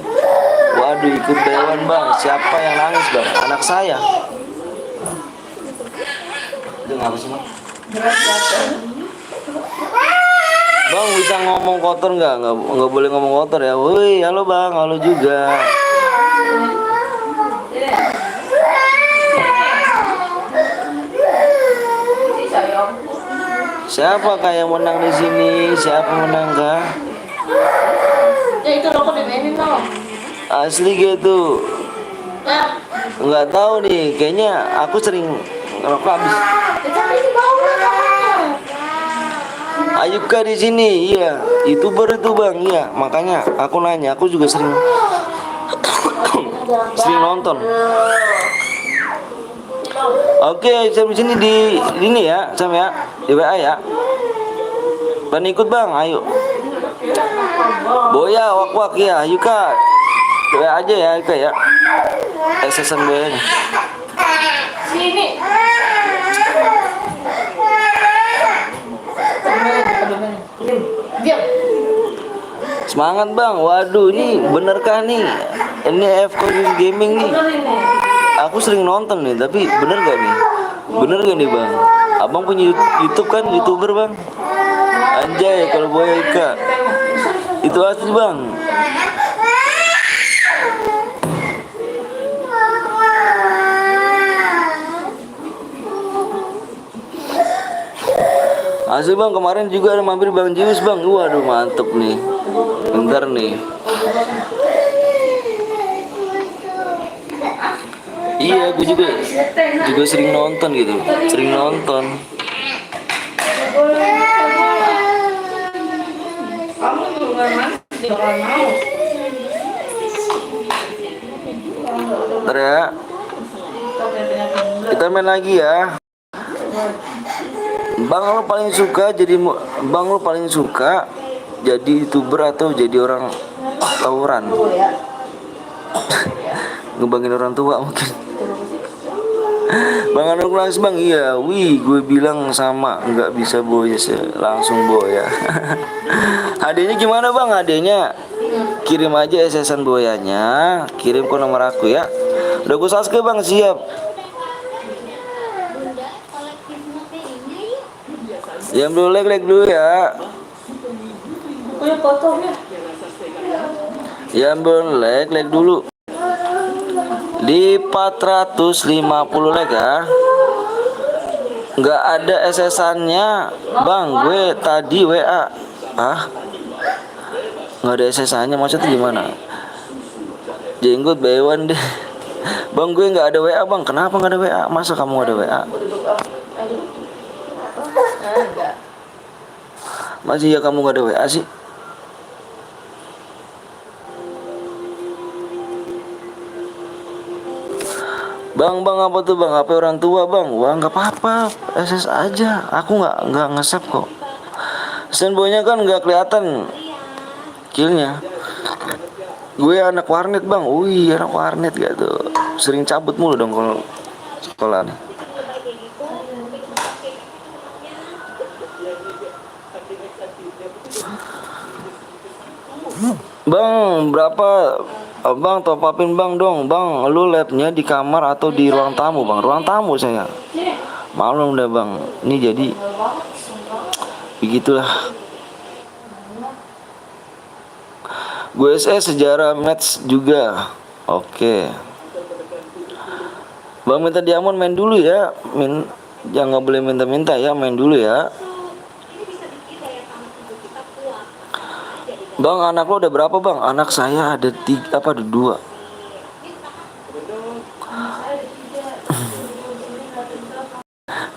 Waduh, ikut dewan bang. Siapa yang nangis bang? Anak saya. Itu ngapa sih bang? Bang bisa ngomong kotor nggak? Nggak boleh ngomong kotor ya. Woi, halo bang, halo juga. Siapa kah yang menang di sini? Siapa menang kah? Ya itu rokok dimainin dong. Asli gitu. Ya. Nggak tahu nih. Kayaknya aku sering ngerokok habis. Tapi di bawah. Ayuka di sini, iya. YouTuber itu bang, iya. Makanya aku nanya. Aku juga sering sering nonton. Oke, sampai sini di ini ya, Sam ya, di WA ya. Ban ikut bang, ayo. Boya, wak ya, ayo kak. WA aja ya, Ika ya. SSN boyanya. Sini. Diam. Semangat bang, waduh ini benerkah nih? Ini F Gaming nih. Aku sering nonton nih, tapi bener gak nih? Bener gak nih bang? Abang punya YouTube kan, YouTuber bang? Anjay, kalau Boya Ika itu asli bang. Asli bang, kemarin juga ada mampir Bang Jius bang. Waduh mantep nih. Bentar nih. Iya, gue juga sering nonton gitu, sering nonton. Kamu juga masih bakal mau. Ntar ya, kita main lagi ya. Bang lo paling suka jadi YouTuber atau jadi orang tawuran? Ngebangin orang tua mungkin. Bang Anu nangis bang, iya, wih, gue bilang sama, nggak bisa Boya langsung Boya. Hadiahnya gimana bang? Hadiahnya kirim aja SSN Boyanya, kirim ke nomor aku ya. Udah gue subscribe bang, siap. Yang belum like dulu ya. Punya fotonya. Yang belum like dulu. Di 450 like ya. Nggak ada SSN-nya bang, gue tadi WA. Nggak ada SSN-nya, maksudnya gimana? Jenggot bewan deh. Bang gue nggak ada WA bang, kenapa nggak ada WA? Masa kamu nggak ada WA? Masih ya kamu nggak ada WA sih? Bang apa tuh bang? HP orang tua bang? Wah nggak apa-apa, SS aja. Aku nggak nge-save kok. Standboynya kan nggak kelihatan killnya. Gue anak warnet bang. Wih anak warnet gak tuh? Sering cabut mulu dong kalau sekolah nih. Bang berapa? Bang top upin bang dong bang. Lu labnya di kamar atau di ruang tamu bang? Ruang tamu saya. Malum dah bang. Ini jadi begitulah. Gue sejarah match juga. Oke. Bang minta diamond main dulu ya. Jangan nggak boleh minta-minta ya, main dulu ya. Bang anak lo udah berapa bang? Anak saya ada 3 apa ada 2.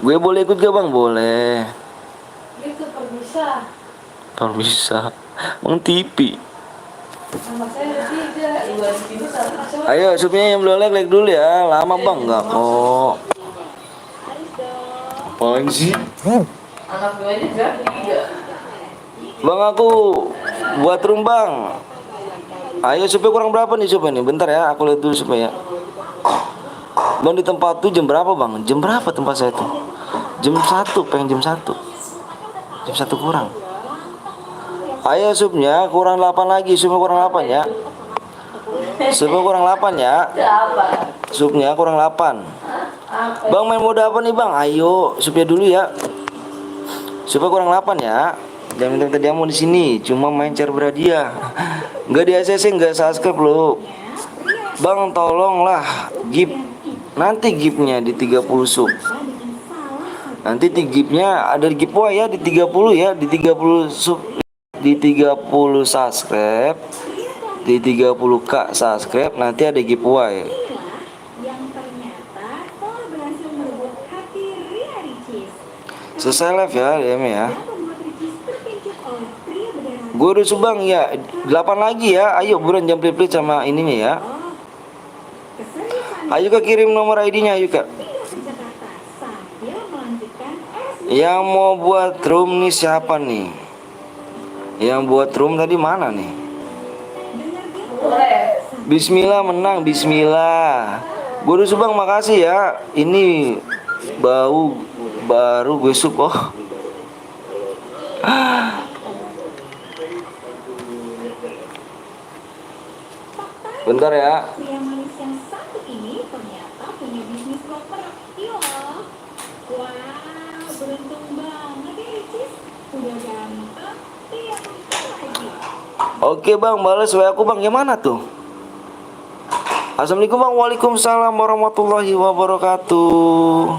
Gue boleh ikut gak bang? Boleh. Bisa. Bang TV. Ayo supnya yang belum like dulu ya. Lama bang nggak kok. Apaan sih? Anak gue aja jadi. Bang aku buat room bang. Ayo supaya kurang berapa nih supaya nih? Bentar ya, aku lihat dulu supaya. Bang di tempat tuh jam berapa bang? Jam berapa tempat saya tuh? jam 1, pengen jam 1 kurang. Ayo subnya kurang 8 lagi, subnya kurang 8 ya. Subnya kurang 8 ya. Subnya kurang 8. Bang main mode apa nih bang? Ayo subnya dulu ya. Subnya kurang 8 ya. Jangan minta dia mau di sini, cuma main share berhadiah. Enggak di ACC, enggak subscribe lo. Bang tolonglah gift. Nanti giftnya di 30 sub. Nanti di giftnya ada giveaway ya di 30 ya, di 30 sub, di 30 subscribe, di 30k subscribe nanti ada giveaway. Selesai live ya DM ya. Gue udah subang ya 8 lagi ya. Ayo buruan jam play sama ini nih ya. Ayo kak kirim nomor ID-nya ayo kak. Yang mau buat room nih siapa nih? Yang buat room tadi mana nih? Bismillah menang, bismillah. Guru Subang makasih ya. Ini baru gue sub oh. Bentar ya. Oke bang, balas WA aku bang, yang mana tuh? Assalamualaikum bang, waalaikumsalam warahmatullahi wabarakatuh.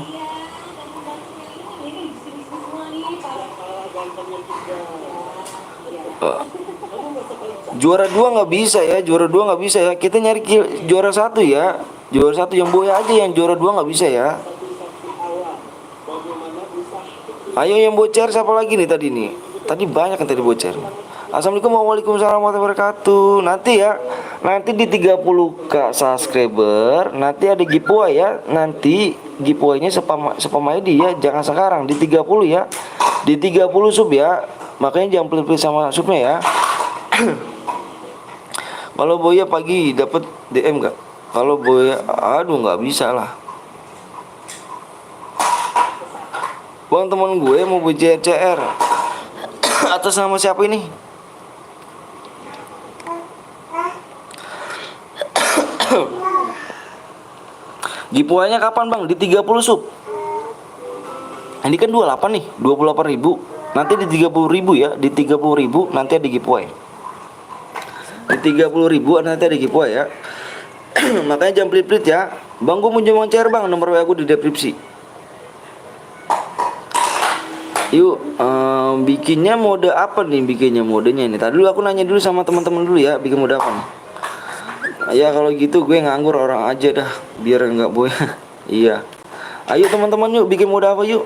Juara 2 nggak bisa ya, juara 2 nggak bisa ya. Kita nyari juara 1 ya, juara 1 yang boya aja, yang juara 2 nggak bisa ya. Ayo yang bocor siapa lagi nih tadi nih? Tadi banyak yang tadi bocor. Assalamualaikum warahmatullahi wabarakatuh. Nanti ya, nanti di 30k subscriber nanti ada giveaway ya. Nanti giveaway-nya spam ID ya, jangan sekarang di 30 ya. Di 30 sub ya. Makanya jangan pelit-pelit sama subnya ya. Kalau Boya pagi dapat DM enggak? Kalau Boya aduh nggak bisa lah. Bang teman gue mau BCR atas nama siapa ini? Giveaway-nya kapan bang? Di 30 sub. Ini kan 28 nih, 28.000. Nanti di 30.000 ya, di 30.000 nanti ada giveaway. Di 30.000 nanti ada giveaway ya. Makanya jangan pelit-pelit ya. Bang gue mau cair bang, nomor WA gue di deskripsi. Yuk, bikinnya mode apa nih? Bikinnya modenya ini. Tadi dulu aku nanya dulu sama teman-teman dulu ya, bikin mode apa nih? Ya kalau gitu gue nganggur orang aja dah, biar nggak boy. Iya. Ayo teman-teman yuk bikin mode apa yuk?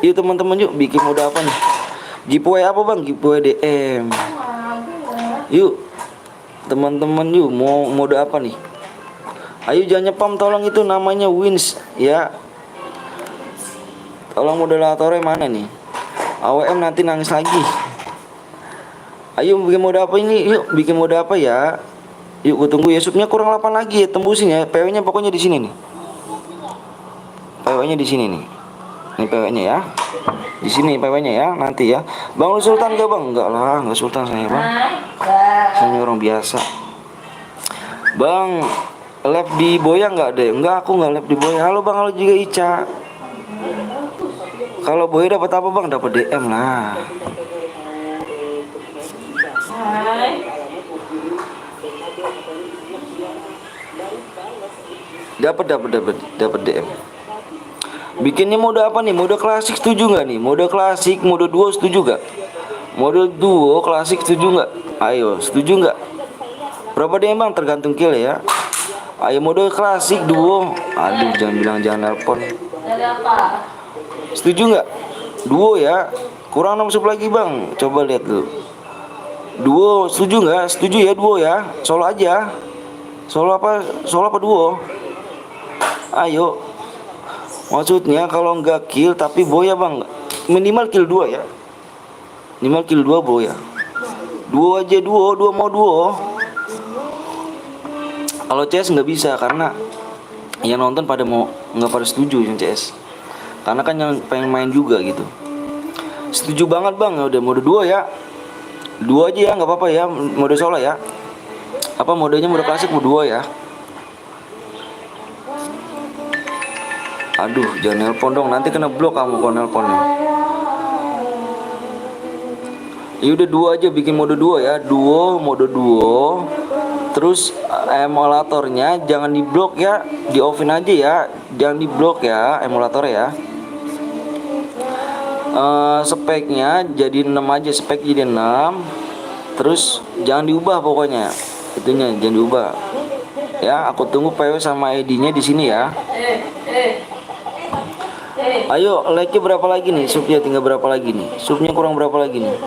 Yuk teman-teman yuk bikin mode apa nih? Giveaway apa bang? Giveaway DM. Yuk teman-teman yuk mau mode apa nih? Ayo jangan nyepam tolong, itu namanya wins ya. Tolong moderatornya mana nih? AWM nanti nangis lagi. Ayo bikin mode apa ini? Yuk bikin mode apa ya? Yuk gue tunggu ya. Subnya kurang 8 lagi ya, tembusin ya. PW-nya pokoknya di sini nih. PW-nya di sini nih. Ini PW-nya ya. Di sini PW-nya ya, nanti ya. Bang lu Sultan gak bang? Enggak lah, enggak Sultan saya bang. Saya orang biasa. Bang, live di Boya enggak deh? Enggak, aku enggak live di Boya. Halo bang, halo juga Ica. Kalau Boya dapat apa bang? Dapat DM lah. Dapat DM. Bikinnya mode apa nih? Mode klasik setuju nggak nih? Mode klasik, mode duo setuju nggak? Mode duo klasik setuju nggak? Ayo, setuju nggak? Berapa DM bang? Tergantung kill ya. Ayo mode klasik duo. Aduh, jangan bilang jangan nelpon. Setuju nggak? Duo ya. Kurang 6 sub lagi bang. Coba lihat dulu. Duo setuju nggak? Setuju ya duo ya. Solo aja. Solo apa? Solo apa duo? Ayo. Maksudnya kalau nggak kill tapi Boya bang, minimal kill 2 ya. Minimal kill 2 Boya. Duo aja duo mau duo. Kalau CS nggak bisa karena yang nonton pada mau nggak pada setuju yang CS. karena kan yang pengen main juga gitu. Setuju banget bang, ya udah mode 2 ya. 2 aja ya, nggak apa-apa ya, mode solo ya. Apa modenya mode klasik mode 2 ya. Aduh, jangan nelpon dong, nanti kena blok kamu kalau nelponnya. Ya udah 2 aja, bikin mode 2 ya. Mode duo. Terus emulatornya jangan diblok ya, di offin aja ya, jangan diblok ya emulatornya ya. Speknya jadi 6 aja, spek jadi 6. Terus jangan diubah pokoknya, itunya jangan diubah ya. Aku tunggu PW sama ID-nya di sini ya. Ayo, like-nya berapa lagi nih? Subnya tinggal berapa lagi nih? Subnya kurang berapa lagi nih?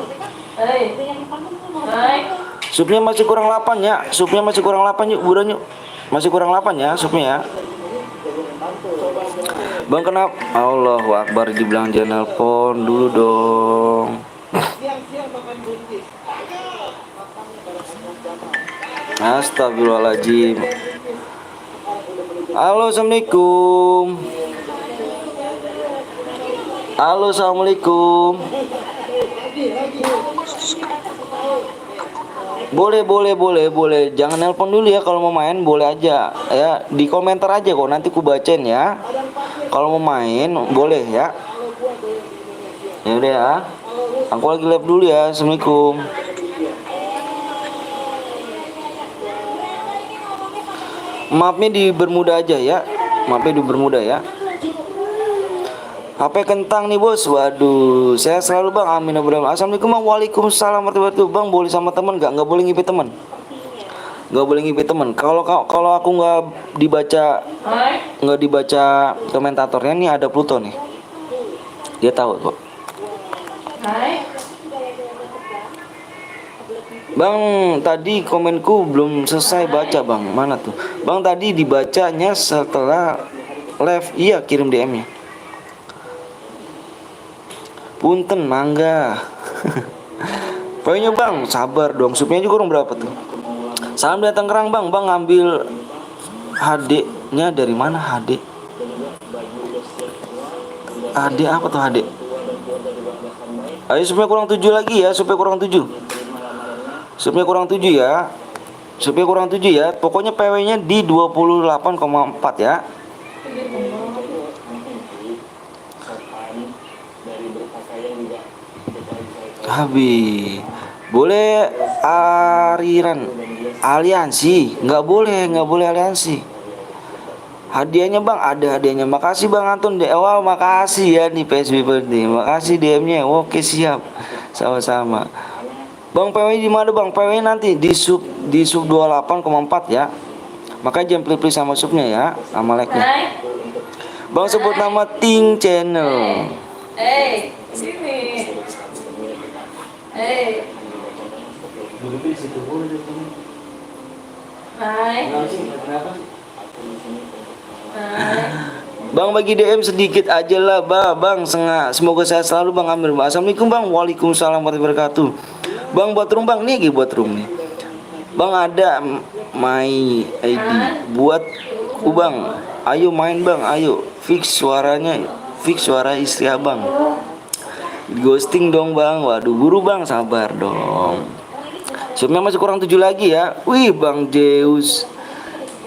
Subnya masih kurang 8 ya. Subnya masih kurang 8 yuk, buruan yuk. Masih kurang 8 ya subnya ya. Bang kenapa? Allahu Akbar, dibilang jangan nelpon dulu dong. Astagfirullahaladzim. Halo, assalamualaikum. Halo, assalamualaikum. Boleh. Jangan nelpon dulu ya, kalau mau main boleh aja ya. Di komentar aja kok, nanti ku bacain ya. Kalau mau main boleh ya. Ya udah ya. Aku lagi live dulu ya. Assalamualaikum. Maafnya di Bermuda aja ya. Maafnya di Bermuda ya. HP kentang nih bos. Waduh, saya selalu bang. Amin. Assalamualaikum bang. Waalaikumsalam warahmatullahi wabarakatuh. Bang boleh sama teman nggak? Nggak boleh ngipet teman. Nggak boleh ngipet teman. Kalau aku nggak dibaca komentatornya nih, ada Pluto nih. Dia tahu kok. Bang, tadi komenku belum selesai baca bang. Mana tuh? Bang tadi dibacanya setelah live. Iya, kirim DM-nya. Punten mangga. Pokoknya bang, sabar dong. Supnya juga kurang berapa tuh? Salam datang kerang bang. Bang ngambil HD-nya dari mana? HD apa tuh HD? Ayo supnya kurang 7 lagi ya. Supnya kurang 7 ya. Supnya kurang 7 ya. Pokoknya PW-nya di 28,4 ya. Habis. Boleh aliansi? Nggak boleh aliansi. Hadiahnya bang, ada hadiahnya. Makasih bang Anton. Wah, makasih ya nih PSB nih. Makasih DM-nya. Oke, siap. Sama-sama. Bang PW di mana bang? PW nanti di sub 28,4 ya. Makanya jangan pilih-pilih sama subnya ya, sama like-nya. Bang sebut nama Ting Channel. Sini. Bang bagi DM sedikit aja lah bang. Semoga sehat selalu bang. Amin. Assalamualaikum bang. Waalaikumsalam warahmatullahi wabarakatuh. Bang buat room bang, nih buat room nih. Bang ada my ID buat bang. Ayo main bang, ayo fix suaranya, fix suara istri abang. Ghosting dong bang. Waduh buru bang, sabar dong. Subnya masih kurang 7 lagi ya. Wih bang Zeus,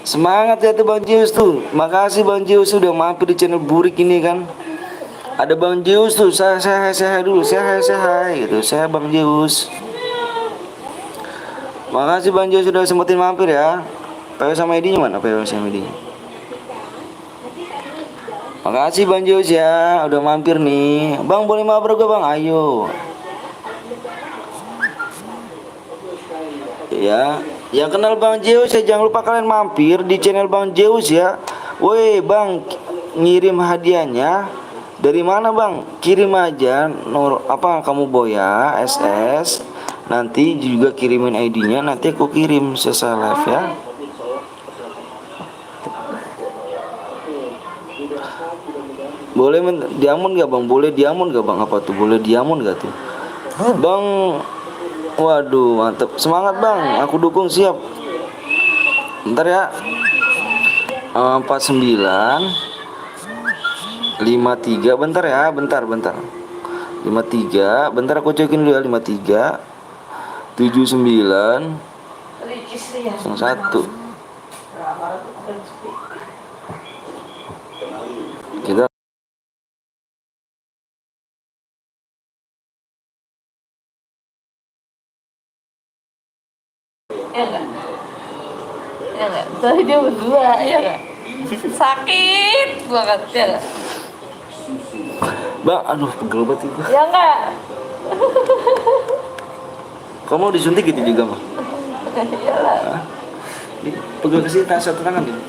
semangat ya tuh bang Zeus tuh. Makasih bang Zeus sudah mampir di channel Burik ini kan. Ada bang Zeus tuh. Saya dulu. Saya gitu. Saya bang Zeus. Makasih bang Zeus sudah sempetin mampir ya. PW sama ID-nya mana? PW sama ID-nya. Makasih bang Zeus ya, udah mampir nih. Bang boleh mabar gue bang, ayo. Ya, yang kenal bang Zeus ya jangan lupa kalian mampir di channel bang Zeus ya. Woi bang, ngirim hadiahnya dari mana bang? Kirim aja kamu Boya SS. Nanti juga kirimin ID-nya, nanti aku kirim selesai live ya. Boleh diamond gak bang? Boleh diamond gak bang? Apa tuh? Boleh diamond gak tuh? Bang, waduh mantep. Semangat bang, aku dukung siap. Bentar ya. 49 53 bentar ya, bentar. 53, bentar aku cekin dulu ya. 53 79 1. Kita Ya enggak? Ya enggak? Tadi dia berdua, ya enggak? Sakit banget, ya enggak? Bang, aduh pegel banget itu. Ya enggak? Kamu mau disuntik gitu juga mah? Iyalah. Hah? Ini pegel kesini satu tangan ini.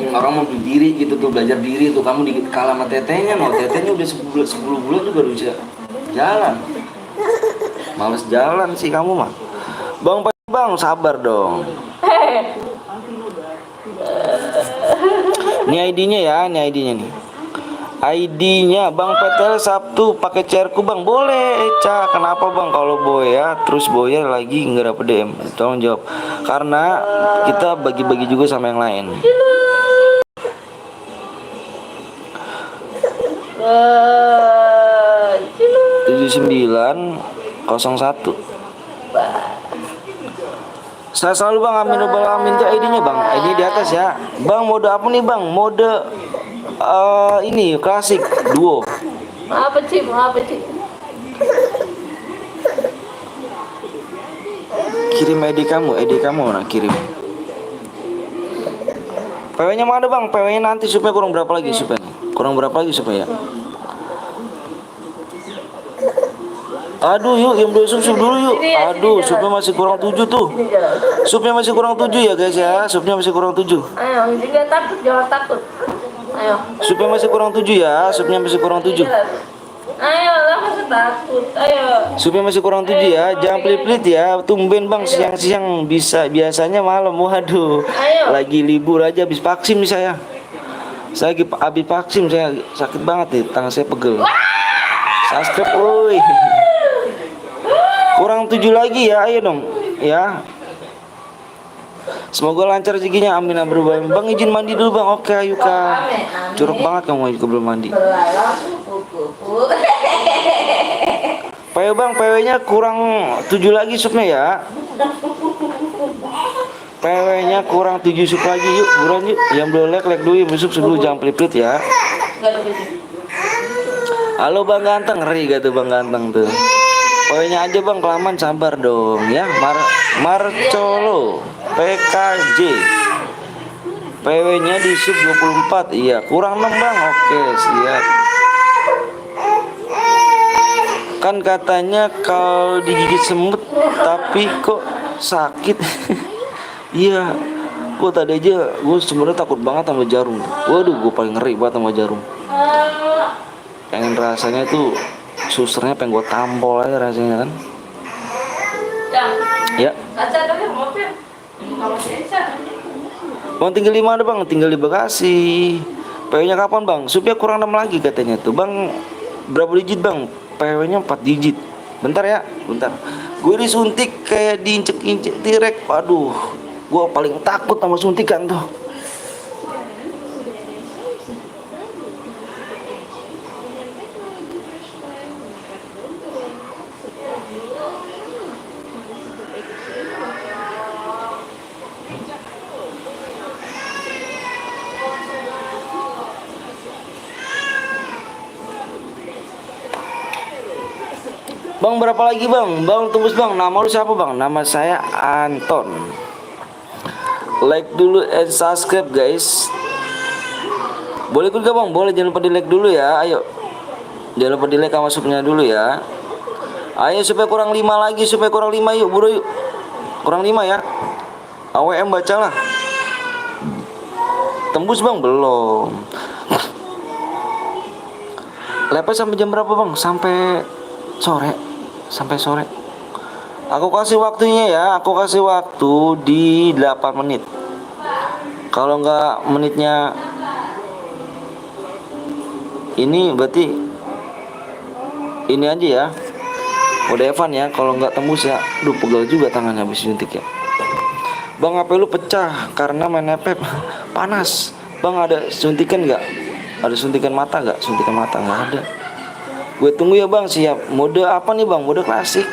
Orang mau berdiri gitu tuh, belajar diri tuh, kamu dikit kalah sama tetenya, no tetenya udah 10 bulan juga udah bisa jalan. Males jalan sih kamu mah. Bang, sabar dong. Ini ID-nya ya, ini ID-nya nih. ID-nya Bang PTL Sabtu pakai chairku Bang. Boleh, Eca. Kenapa Bang? Kalau Boya terus Boya lagi nggak dapet DM. Tolong jawab. Karena kita bagi-bagi juga sama yang lain. 7901. Saya selalu Bang, amin robbal alamin tuh ID-nya Bang. ID di atas ya. Bang, mode apa nih Bang? Mode ini klasik duo. Apa sih? Kirim ID kamu nah kirim. PW-nya mana Bang? PW-nya nanti supaya kurang berapa lagi supaya? Aduh yuk, yang dua sup dulu yuk. Aduh, supnya masih kurang 7 tuh. Supnya masih kurang 7 ya guys ya. Supnya masih kurang 7. Ayo, jangan takut. Ayo. Supnya masih kurang 7 ya. Supnya masih kurang 7. Ayo, lah masa takut. Ayo. Supnya masih kurang 7 ya. Jangan pelit-pelit ya. Tumben Bang siang-siang biasanya malam. Waduh. Lagi libur aja habis vaksin nih saya. Saya lagi habis vaksin, saya sakit banget nih, tangan saya pegel. Subscribe woi. Kurang 7 lagi ya, ayo dong ya. Semoga lancar rezekinya, amin berubah. Bang izin mandi dulu Bang. Oke ayo Kak. Curug banget kamu juga belum mandi. PW Bang, PW-nya kurang 7 lagi supnya ya. PW-nya kurang 7 sup lagi, yuk buruan yuk. Yang belum like dulu, yang sup sebelum jangan pelit-pelit ya. Halo Bang Ganteng, ngeri gak tuh Bang Ganteng tuh. PW-nya aja Bang, kelamaan sabar dong ya. Marcolo PKJ. PW-nya di sub 24. Iya, kurang 6 Bang. Oke, siap. Kan katanya kalau digigit semut tapi kok sakit. Iya. Gue tadi aja sebenarnya takut banget sama jarum. Waduh, gue paling ngeri banget sama jarum. Pengen rasanya tuh susternya pengen gue tampol aja rasanya kan. Ya. Bang tinggal 5 ada Bang, tinggal di Bekasi. PW-nya kapan Bang? Supaya kurang 6 lagi katanya tuh Bang. Berapa digit Bang? PW-nya 4 digit. Bentar ya, bentar. Gue disuntik kayak diinjek-injek direk. Aduh, gue paling takut sama suntikan tuh. Bang berapa lagi Bang? Bang tembus Bang. Nama lu siapa Bang? Nama saya Anton. Like dulu and subscribe guys. Boleh ikut gak Bang? Boleh, jangan lupa di like dulu ya. Ayo. Jangan lupa di like sama subnya dulu ya. Ayo supaya kurang 5 lagi, supaya kurang 5 yuk buru yuk. Kurang 5 ya. AWM bacalah. Tembus Bang? Belum. Lepas sampai jam berapa Bang? Sampai sore. Aku kasih waktunya ya. Aku kasih waktu di 8 menit. Kalau enggak menitnya ini berarti ini aja ya. Udah Evan ya. Kalau enggak tembus ya. Duh pegel juga tangannya habis suntik ya. Bang, HP lu pecah karena main HP panas. Bang, ada suntikan nggak? Ada suntikan mata nggak? Suntikan mata nggak ada. Gue tunggu ya bang, siap. Mode apa nih bang? Mode klasik.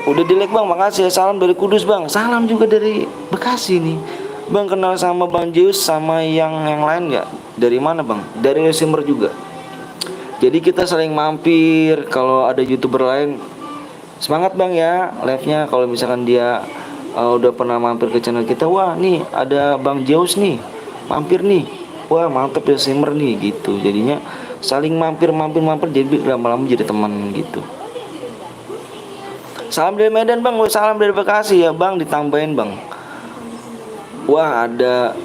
Udah dilek bang, makasih ya. Salam dari Kudus bang. Salam juga dari Bekasi nih. Bang, kenal sama Bang Zeus sama yang lain nggak? Dari mana bang? Dari Resimber juga. Jadi kita saling mampir. Kalau ada YouTuber lain, semangat bang ya live-nya. Kalau misalkan dia udah pernah mampir ke channel kita, wah nih ada Bang Zeus nih, mampir nih, wah mantep ya Simmer nih gitu. Jadinya saling mampir jadi lama-lama jadi teman gitu. Salam dari Medan bang, salam dari Bekasi ya bang, ditambahin bang. Wah ada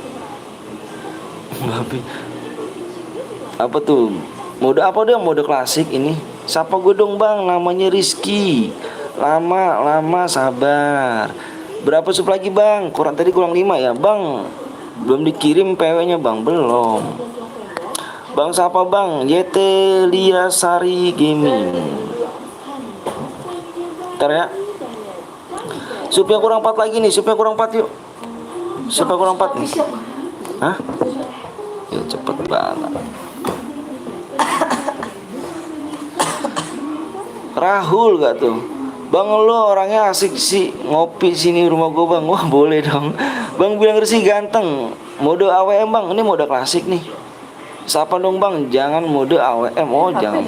apa tuh, mode apa dong, mode klasik ini. Sapa gue dong bang, namanya Rizky. Lama sabar. Berapa sup lagi bang? Tadi kurang 5 ya bang. Belum dikirim PW nya bang, belum. Bang siapa bang? YT Liasari Gaming. Ntar ya. Supnya kurang 4 lagi nih, supnya kurang 4 yuk. Supnya kurang 4 nih. Hah? Ya cepet banget. Rahul gak tuh? Bang, lo orangnya asik sih, ngopi sini rumah gue bang. Wah boleh dong. Bang bilang Rizky ganteng. Mode AWM bang, ini mode klasik nih. Siapa dong bang? Jangan mode AWM. Oh jangan.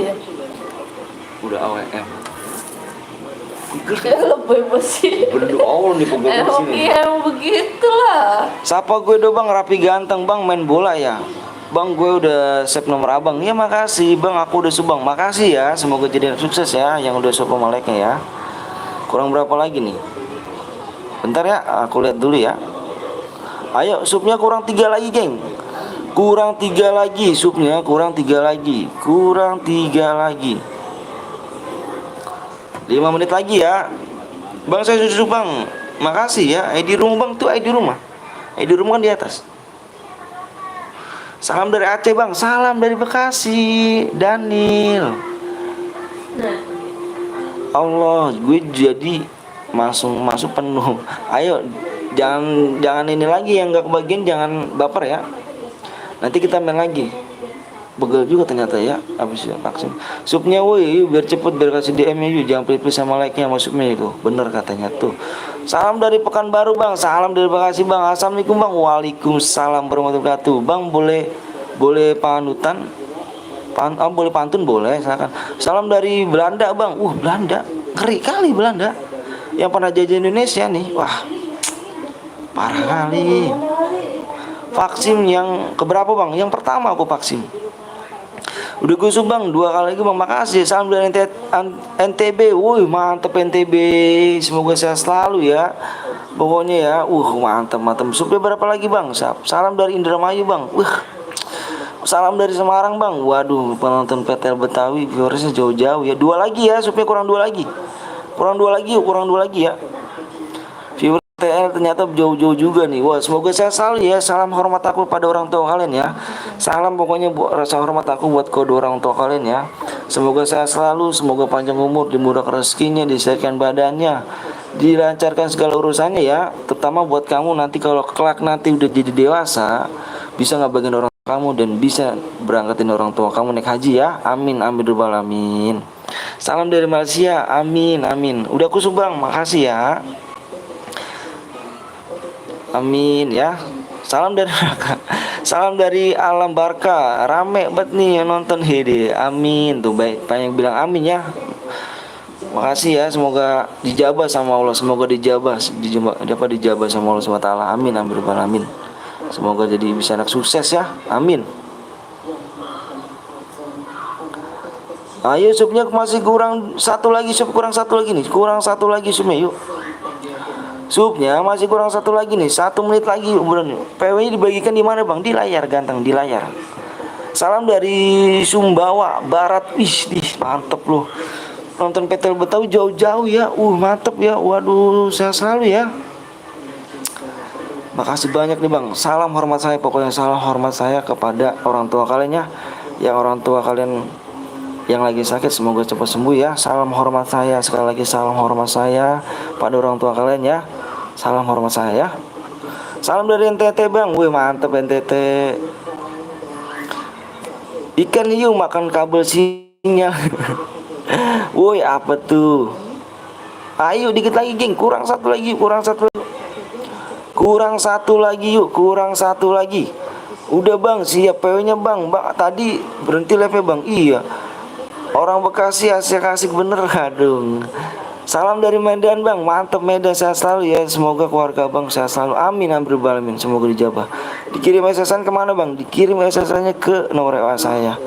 Udah AWM. Ya lebih bersih. Berdoa nih pegang sini. Emang begitulah. Siapa gue dong bang? Rapi ganteng bang, main bola ya. Bang, gue udah save nomor abang. Ya makasih bang, aku udah subang. Makasih ya, semoga jadi sukses ya yang udah sub sama like-nya ya. Kurang berapa lagi nih? Bentar ya, aku lihat dulu ya. Ayo, supnya kurang 3 lagi geng. Kurang 3 lagi supnya, kurang 3 lagi. Kurang 3 lagi. 5 menit lagi ya. Bang, saya sudah bang. Makasih ya. ID rumah bang, tuh ID rumah. ID rumah kan di atas. Salam dari Aceh bang. Salam dari Bekasi, Daniel. Allah, gue jadi masuk penuh. Ayo, jangan ini lagi yang nggak kebagian, jangan baper ya. Nanti kita main lagi. Begel juga ternyata ya, habis vaksin. Supnya woi, biar cepet biar kasih DM nya yuk, jangan pilih sama like nya masuknya itu. Bener katanya tuh. Salam dari Pekanbaru bang, salam dari Bekasi bang. Assalamualaikum bang. Waalaikumsalam warahmatullahi wabarakatuh. Bang boleh panutan? Boleh pantun boleh, silakan. Salam dari Belanda bang. Belanda, ngeri kali Belanda. Yang pernah jajah Indonesia nih, wah parah kali. Vaksin yang keberapa bang? Yang pertama aku vaksin. Udah gue bang 2 kali lagi bang, makasih. Salam dari NTB. Wih mantep NTB, semoga sehat selalu ya. Pokoknya ya, mantep. Supnya berapa lagi bang? Salam dari Indramayu bang. Salam dari Semarang bang. Waduh, penonton PTL Betawi viewersnya jauh-jauh ya. 2 lagi ya, supnya kurang 2 lagi. Kurang 2 lagi ya. Viewer PTL ternyata jauh-jauh juga nih. Wah, semoga sehat selalu ya. Salam hormat aku pada orang tua kalian ya. Salam pokoknya rasa hormat aku buat kedua orang tua kalian ya. Semoga sehat selalu, semoga panjang umur, dimudahkan rezekinya, disehatkan badannya, dilancarkan segala urusannya ya. Terutama buat kamu nanti kalau kelak nanti udah jadi dewasa, bisa ngabagiin orang kamu dan bisa berangkatin orang tua kamu naik haji ya. Amin rabbal alamin. Salam dari Malaysia. Amin. Udah aku subang, makasih ya. Amin ya. Salam dari salam dari Alam Barka. Rame banget nih yang nonton hede. Amin tuh, baik banyak bilang amin ya. Makasih ya, semoga dijabah sama Allah, semoga dijabah sama Allah SWT. Amin rabbal alamin. Semoga jadi bisa anak sukses ya. Amin. Ayo supnya masih kurang 1 lagi, kurang 1 lagi nih. Kurang 1 lagi supnya yuk. Supnya masih kurang 1 lagi nih. 1 menit lagi beneran. PW-nya dibagikan di mana bang? Di layar ganteng, di layar. Salam dari Sumbawa Barat. Mantep loh. Nonton PTL Betawi jauh-jauh ya. Mantep ya. Waduh, sehat selalu ya. Makasih banyak nih bang. Salam hormat saya, pokoknya salam hormat saya kepada orang tua kalian ya. Yang orang tua kalian yang lagi sakit semoga cepat sembuh ya. Salam hormat saya, sekali lagi salam hormat saya pada orang tua kalian ya. Salam hormat saya ya. Salam dari NTT bang. Wih mantep NTT. Ikan hiu makan kabel sinyal. Woi apa tuh? Ayo dikit lagi geng. Kurang satu lagi. Kurang satu lagi yuk. Kurang satu lagi. Udah bang, siap PW-nya bang. Bang tadi berhenti live bang. Iya. Orang Bekasi asik-asik bener. Aduh. Salam dari Medan bang. Mantap Medan, sehat selalu ya. Semoga keluarga bang sehat selalu. Amin amin alamin. Semoga dijabah. Dikirim SSN kemana bang? Dikirim SSN-nya ke nomor WA saya.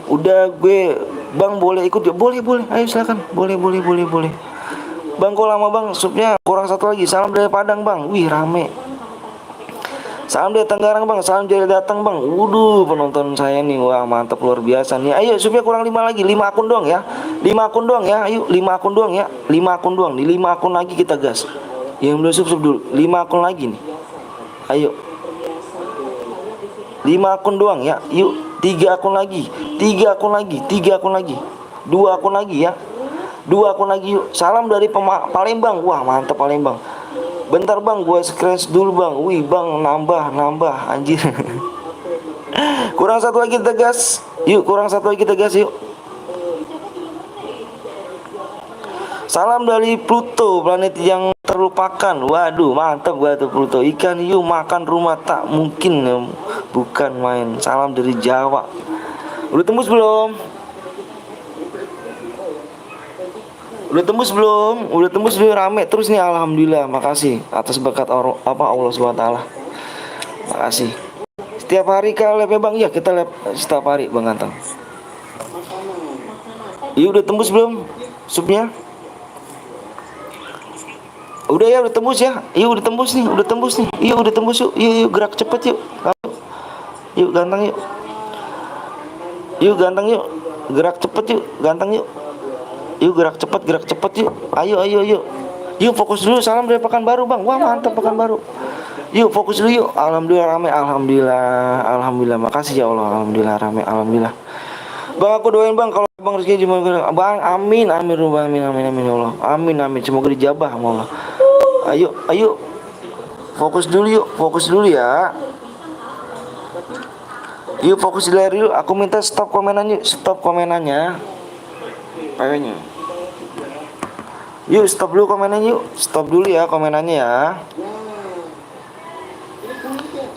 Udah gue bang boleh ikut ya? Boleh. Ayo silakan. Boleh. Bang kok lama bang? Supnya kurang satu lagi. Salam dari Padang bang. Wih rame. Salam dari Tangerang bang, salam dari datang bang. Waduh penonton saya nih, wah mantap luar biasa nih. Ayo supnya kurang 5 lagi, 5 akun doang ya. 5 akun doang ya, ayo 5 akun doang ya. 5 akun doang, di 5 akun lagi kita gas. Yang belum sub dulu, 5 akun lagi nih. Ayo 5 akun doang ya, yuk 3 akun lagi. 3 akun lagi, 3 akun lagi. 2 akun lagi ya. 2 akun lagi yuk. Salam dari Palembang, wah mantap Palembang. Bentar bang, gue scratch dulu bang. Wih bang, nambah anjir. Kurang satu lagi kita gas. Yuk, kurang satu lagi kita gas yuk. Salam dari Pluto, planet yang terlupakan. Waduh, mantap gua tuh Pluto. Ikan hiu makan rumah tak mungkin, bukan main. Salam dari Jawa. Udah tembus belum? Udah tembus belum? Udah tembus belum? Rame terus nih, alhamdulillah. Makasih atas berkat Allah SWT. Makasih. Setiap hari kali live bang? Iya kita live setiap hari bang Ganteng. Iya udah tembus belum subnya? Udah ya, udah tembus ya. Iya udah tembus nih, Iya udah tembus yuk. Yuk gerak cepet yuk. Yuk Ganteng yuk. Yuk Ganteng yuk. Gerak cepet yuk, Ganteng yuk. Yuk gerak cepet yuk. Ayo. Yuk fokus dulu. Salam dari Pekanbaru bang. Wah mantap Pekanbaru. Yuk fokus dulu yuk. Alhamdulillah rame. Alhamdulillah. Makasih ya Allah. Alhamdulillah rame. Alhamdulillah. Bang aku doain bang kalau bang rezeki gimana bang. Amin ya Allah. Amin. Semoga dijabah sama Allah. Ayo. Fokus dulu ya. Yuk fokus di layar yuk. Aku minta stop komenannya. PW-nya. Yuk stop dulu komenannya yuk. Stop dulu ya komenannya ya.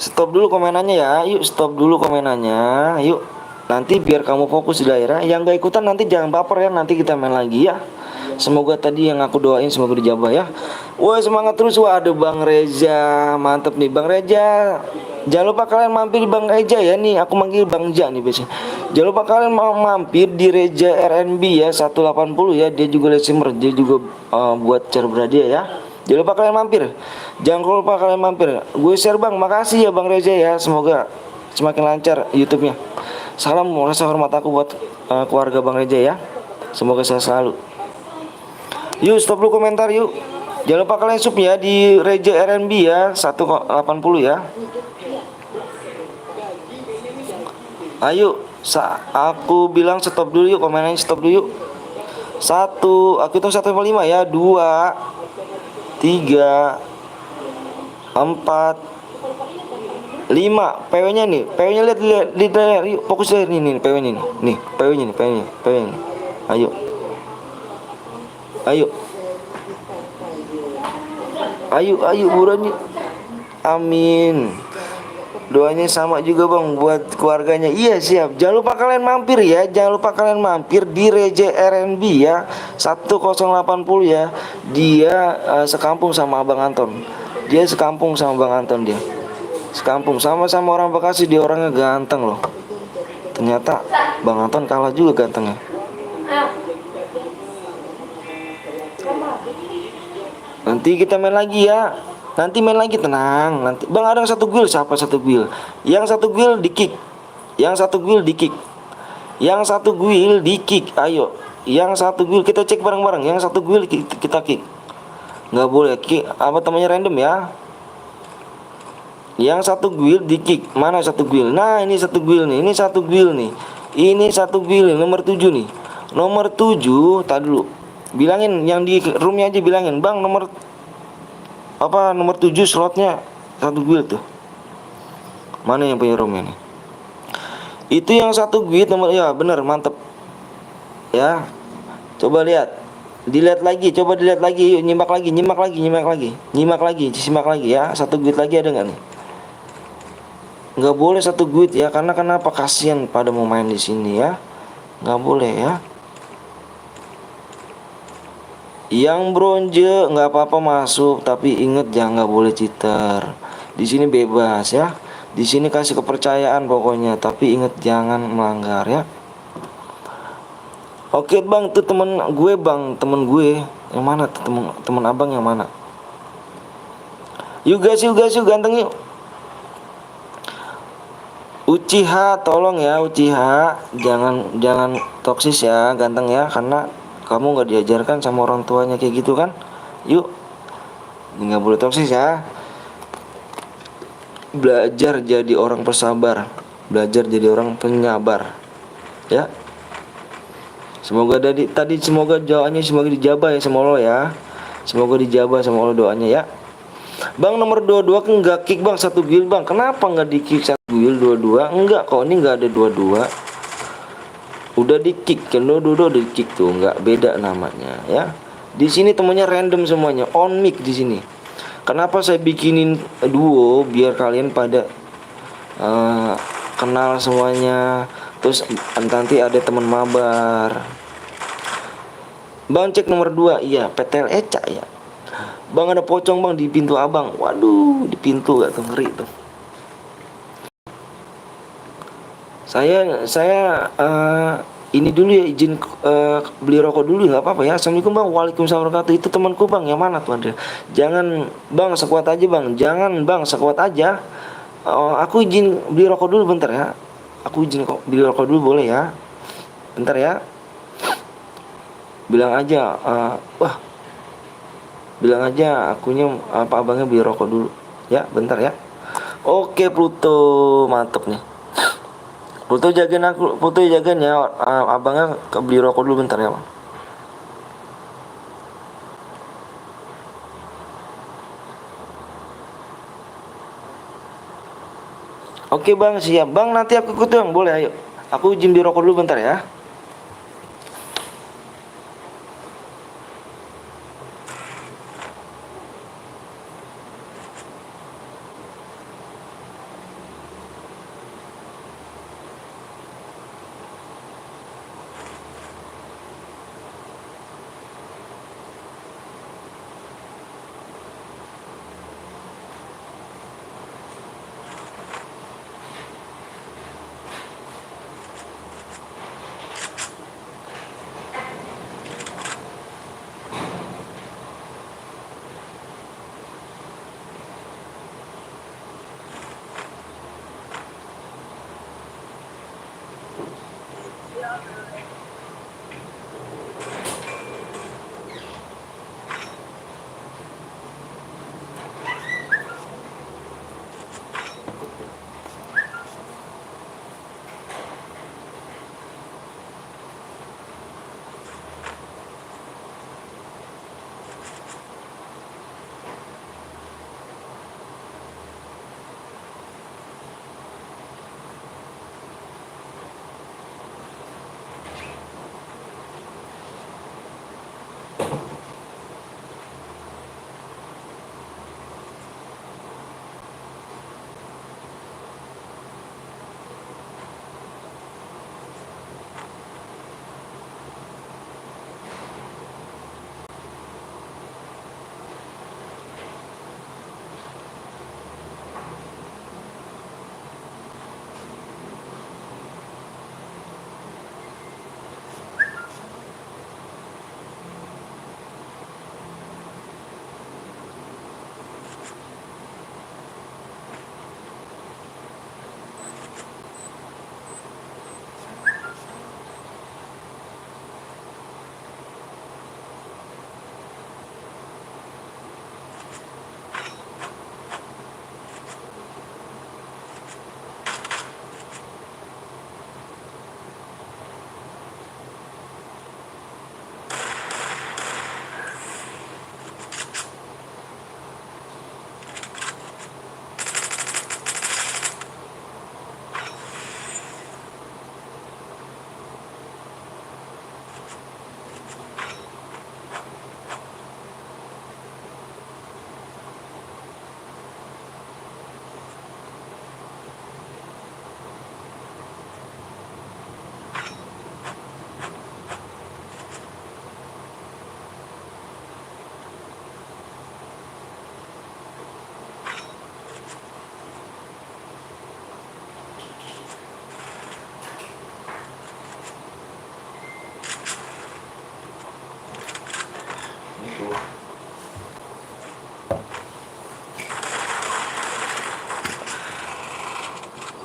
Stop dulu komenannya ya. Yuk stop dulu komenannya. Yuk. Nanti biar kamu fokus di daerah. Yang gak ikutan nanti jangan baper ya. Nanti kita main lagi ya. Semoga tadi yang aku doain semoga dijabah ya. Woi semangat terus. Wah ada Bang Reza. Mantep nih Bang Reza. Jangan lupa kalian mampir di Bang Reza ya. Nih aku manggil Bang Ja nih biasanya. Jangan lupa kalian mau mampir di Reza RNB ya 180 ya. Dia juga lesemer. Dia juga buat cara berhadiah ya. Jangan lupa kalian mampir. Gue share bang. Makasih ya Bang Reza ya. Semoga semakin lancar YouTube-nya. Salam rasa hormat aku buat keluarga Bang Reza ya. Semoga sehat selalu. Yuk stop dulu komentar yuk. Jangan lupa kalian sub ya di Reza RNB ya 180 ya. Ayo aku bilang stop dulu yuk. Komenannya stop dulu yuk. 1, aku hitung 1 sampai 5 ya. 2 3 4 5. PW-nya nih. PW-nya lihat yuk. Fokus lihat nih PW-nya nih. Nih, PW-nya nih. Ayo buruan yuk. Amin. Doanya sama juga bang buat keluarganya. Iya siap. Jangan lupa kalian mampir ya. Di Reza RNB ya 1080 ya. Dia sekampung sama Abang Anton. Dia sekampung sama-sama orang Bekasi. Dia orangnya ganteng loh. Ternyata Bang Anton kalah juga gantengnya. Nanti kita main lagi ya. Tenang. Nanti bang ada satu guild. Siapa satu guild? Yang satu guild di kick. Ayo. Yang satu guild kita cek bareng-bareng. Yang satu guild kita kick. Nggak boleh kick. Apa temannya random ya? Yang satu guild di kick. Mana satu guild? Nah ini satu guild nih. Ini satu guild nomor 7 nih. Nomor 7. Tadi dulu. Bilangin yang di roomnya aja bilangin bang nomor apa nomor 7 slotnya satu guild tuh. Mana yang punya room ini? Itu yang satu guild nomor, ya bener, mantep. Ya, coba lihat, dilihat lagi, coba dilihat lagi, yuk, nyimak lagi, simak lagi ya. Satu guild lagi ada nggak nih? Nggak boleh satu guild ya, karena kenapa? Kasihan pada mau main di sini ya, nggak boleh ya. Yang bronze nggak apa-apa masuk, tapi inget jangan, nggak boleh cheater. Di sini bebas ya. Di sini kasih kepercayaan pokoknya, tapi inget jangan melanggar ya. Oke bang, tuh temen gue bang, temen gue yang mana tuh, temen abang yang mana? Yuk guys, yuk ganteng yuk. Uchiha, tolong ya Uchiha, jangan toksis ya ganteng ya, karena kamu nggak diajarkan sama orang tuanya kayak gitu kan. Yuk, nggak boleh toksis ya. Belajar jadi orang bersabar, belajar jadi orang penyabar ya. Semoga semoga doanya semoga dijabah ya sama Allah ya. Semoga dijabah sama Allah doanya ya. Bang nomor 22 kan nggak kick bang, satu guild bang. Kenapa nggak di kick satu guild 22? Enggak kok, ini nggak ada 22. Udah di kick kan, 22 udah di kick tuh, nggak beda namanya ya. Di sini temennya random semuanya, on mic di sini. Kenapa saya bikinin duo biar kalian pada kenal semuanya. Terus nanti ada teman mabar. Bang cek nomor 2, iya PTL Eca ya. Bang ada pocong bang di pintu abang. Waduh, di pintu gak tuh, ngeri tuh. Saya ini dulu ya, izin beli rokok dulu, nggak apa-apa ya. Assalamualaikum bang. Waalaikumsalam warahmatullahi wabarakatuh. Itu temanku bang, yang mana tuh Andre? Jangan bang sekuat aja bang, jangan bang sekuat aja. Aku izin beli rokok dulu bentar ya. Aku izin kok beli rokok dulu, boleh ya? Bentar ya. Bilang aja, wah, bilang aja akunya apa abangnya beli rokok dulu ya, bentar ya. Oke Pluto, mantep nih. Pluto jagain aku, Pluto jagain ya, abangnya beli rokok dulu bentar ya bang. Oke bang, siap bang, nanti aku ikut bang, boleh ayo. Aku izin beli rokok dulu bentar ya.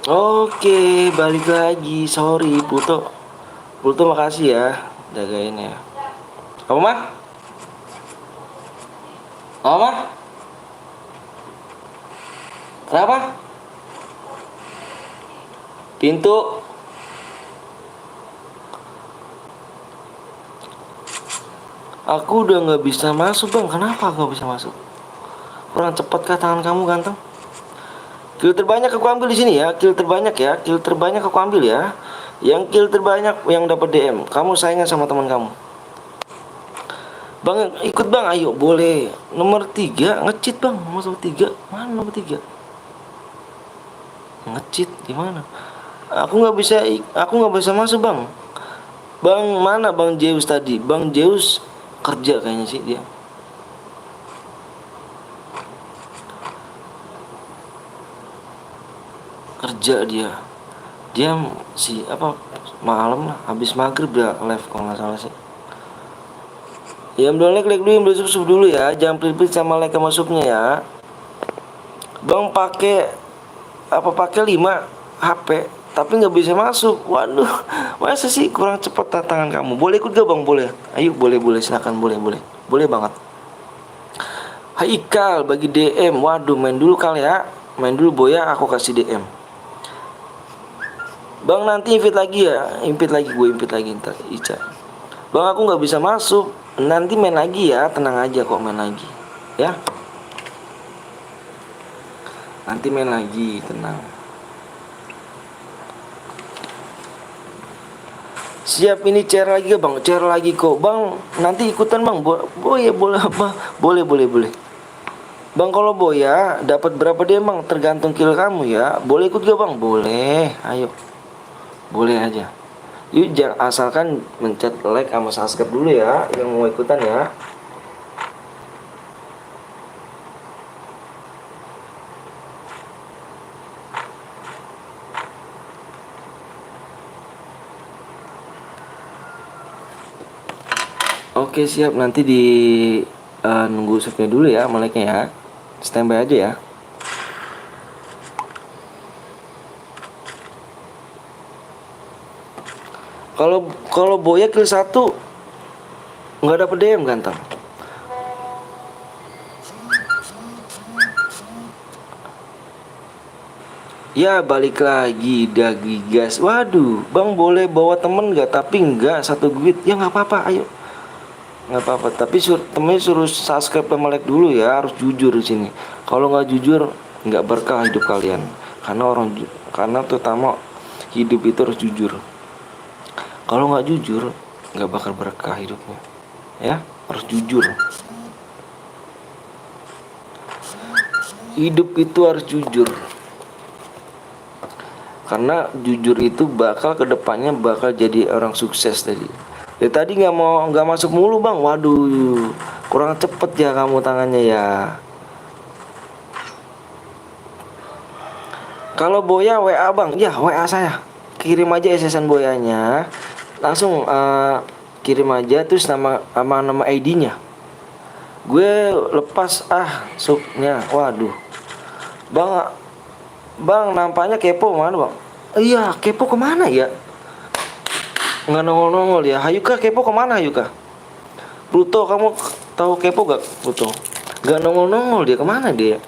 Oke, balik lagi. Sorry, Pluto. Pluto makasih ya, jagain ya. Apa mah? Apa mah? Kenapa? Pintu. Aku udah nggak bisa masuk bang. Kenapa nggak bisa masuk? Kurang cepat kah tangan kamu ganteng? Kill terbanyak aku ambil di sini ya. Kill terbanyak ya. Kill terbanyak aku ambil ya. Yang kill terbanyak yang dapat DM. Kamu saingan sama teman kamu. Bang ikut bang. Ayo boleh. Nomor 3 ngecit bang. Nomor 3 mana nomor 3? Ngecit gimana? Aku nggak bisa masuk bang. Bang mana bang Zeus tadi? Bang Zeus kerja kayaknya sih dia. Kerja dia si apa malam lah habis maghrib dia live kalau nggak salah sih ya. Belum like dulu, belum sub dulu ya, jangan pelit-pelit sama like sama subnya ya bang. Pakai 5 HP tapi nggak bisa masuk. Waduh, masa sih kurang cepat tangan kamu. Boleh ikut gak bang? Boleh, ayo boleh silakan, boleh banget. Haikal bagi DM. Waduh, main dulu kali ya, main dulu Boya, aku kasih DM. Bang nanti invite lagi ya, gue invite lagi ntar Ica. Bang aku nggak bisa masuk, nanti main lagi ya, tenang aja kok main lagi, ya. Nanti main lagi, tenang. Siap ini chair lagi ya bang, chair lagi kok bang. Nanti ikutan bang, boleh apa? Boleh. Bang kalau Boya dapat berapa dia bang? Tergantung kill kamu ya. Boleh ikut gak bang? Boleh, ayo. Boleh aja. Yuk jangan asalkan mencet like sama subscribe dulu ya yang mau ikutan ya. Oke siap, nanti di nunggu subnya dulu ya, like-nya ya. Standby aja ya. Kalau Boya kill 1 nggak dapet DM ganteng. Ya balik lagi dagi gas. Waduh bang boleh bawa temen nggak? Tapi nggak satu duit ya nggak apa-apa, ayo nggak apa-apa. Tapi temennya suruh subscribe sama like dulu ya, harus jujur di sini. Kalau nggak jujur nggak berkah hidup kalian. Karena terutama hidup itu harus jujur. Kalau nggak jujur nggak bakal berkah hidupnya ya, harus jujur. Hidup itu harus jujur, karena jujur itu bakal kedepannya bakal jadi orang sukses tadi. Tadi nggak masuk mulu bang. Waduh kurang cepet ya kamu tangannya ya. Kalau Boya WA bang, ya WA saya, kirim aja SSN Boyanya, langsung kirim aja terus nama ID-nya. Gue lepas subnya. Waduh bang nampaknya kepo mana bang? Iya kepo kemana ya? Nggak nongol ya. Hayuka kepo kemana Hayuka? Pluto kamu tahu kepo gak Pluto? Nggak nongol dia, kemana dia?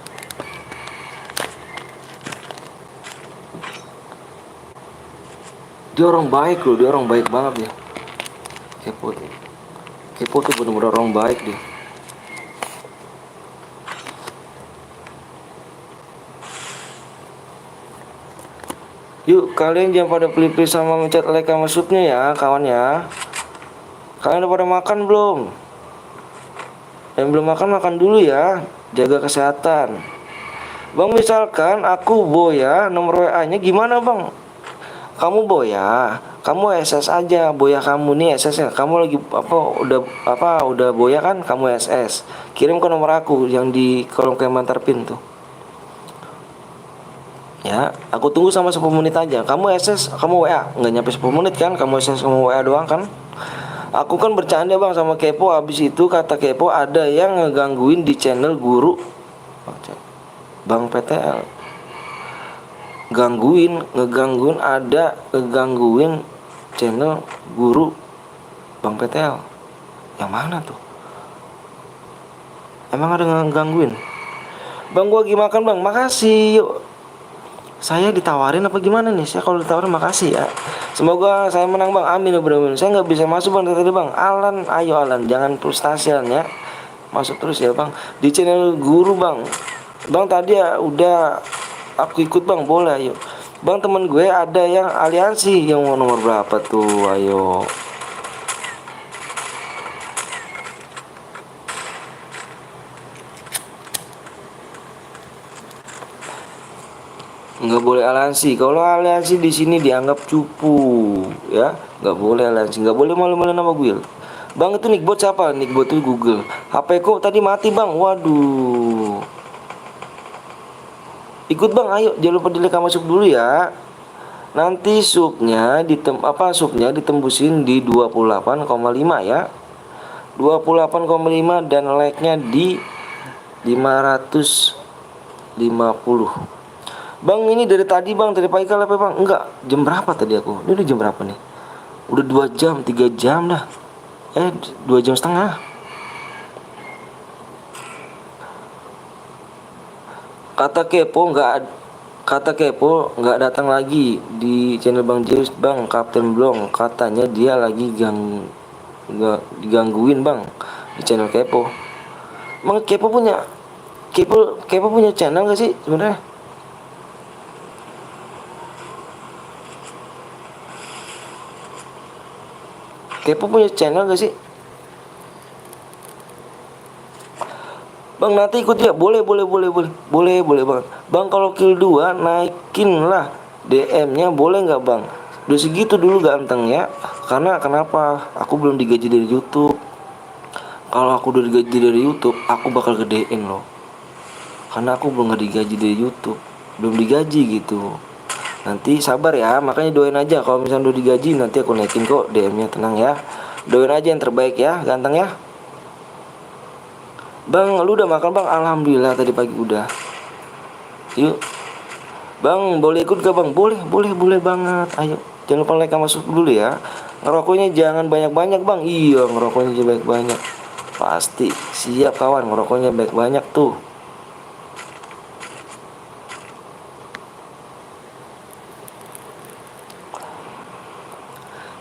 Dia orang baik loh, dia orang baik banget ya. Kepo tuh bener-bener orang baik dia. Yuk kalian jangan pada pilih-pilih sama mencet like sama subnya ya kawan ya. Kalian udah pada makan belum? Yang belum makan dulu ya, jaga kesehatan. Bang misalkan aku Boya, nomor WA nya gimana bang? Kamu Boya, kamu SS aja. Boya kamu nih SS nya. Kamu lagi udah Boya kan, kamu SS. Kirim ke nomor aku yang di kolom komentar pin tuh. Ya, aku tunggu sama 10 menit aja. Kamu SS, kamu WA, nggak nyampe 10 menit kan? Kamu SS, kamu WA doang kan? Aku kan bercanda bang sama Kepo. Habis itu kata Kepo ada yang ngegangguin di channel guru Bang PTL. Ngegangguin channel guru Bang PTL. Yang mana tuh? Emang ada ngegangguin? Bang gua lagi makan bang, makasih yuk. Saya ditawarin apa gimana nih? Saya kalau ditawarin makasih ya. Semoga saya menang bang, amin ya bro. Saya nggak bisa masuk bang dari tadi bang. Alan, ayo Alan, jangan frustasi Alan ya. Masuk terus ya bang. Di channel guru bang. Bang tadi ya udah aku ikut bang, boleh ayo. Bang temen gue ada yang aliansi yang mau nomor berapa tuh? Ayo. Nggak boleh aliansi. Kalau aliansi di sini dianggap cupu, ya. Nggak boleh aliansi. Nggak boleh malu-malu nama gue. Bang itu nickbot siapa? Nickbot itu Google. HP kok tadi mati bang. Waduh. Ikut bang, ayo. Jangan lupa di-like sama sub dulu ya. Nanti subnya ditembusin di 28,5 ya. 28,5 dan like-nya di 550. Bang ini dari tadi bang, dari pagi kali apa bang? Enggak, jam berapa tadi aku? Ini udah jam berapa nih? Udah 2 jam, 3 jam dah. 2 jam setengah. Kata Kepo nggak datang lagi di channel Bang James bang. Kapten Blong katanya dia lagi digangguin bang di channel Kepo. Emang Kepo punya channel gak sih sebenarnya? Kepo punya channel gak sih? Bang nanti ikut ya. Boleh bang. Bang kalau kill 2 naikin lah DM-nya, boleh nggak bang? Udah segitu dulu ganteng ya. Karena kenapa? Aku belum digaji dari YouTube. Kalau aku udah digaji dari YouTube, aku bakal gedein loh. Karena aku belum digaji dari YouTube, belum digaji gitu. Nanti sabar ya, makanya doain aja. Kalau misalnya udah digaji nanti aku naikin kok DM-nya, tenang ya. Doain aja yang terbaik ya, ganteng ya. Bang, lu udah makan bang? Alhamdulillah tadi pagi udah. Yuk, bang boleh ikut gak bang? Boleh banget. Ayo, jangan lupa like sama sub dulu ya. Ngerokoknya jangan banyak-banyak bang. Iya, ngerokoknya jangan banyak-banyak. Pasti siap kawan, ngerokoknya banyak-banyak tuh.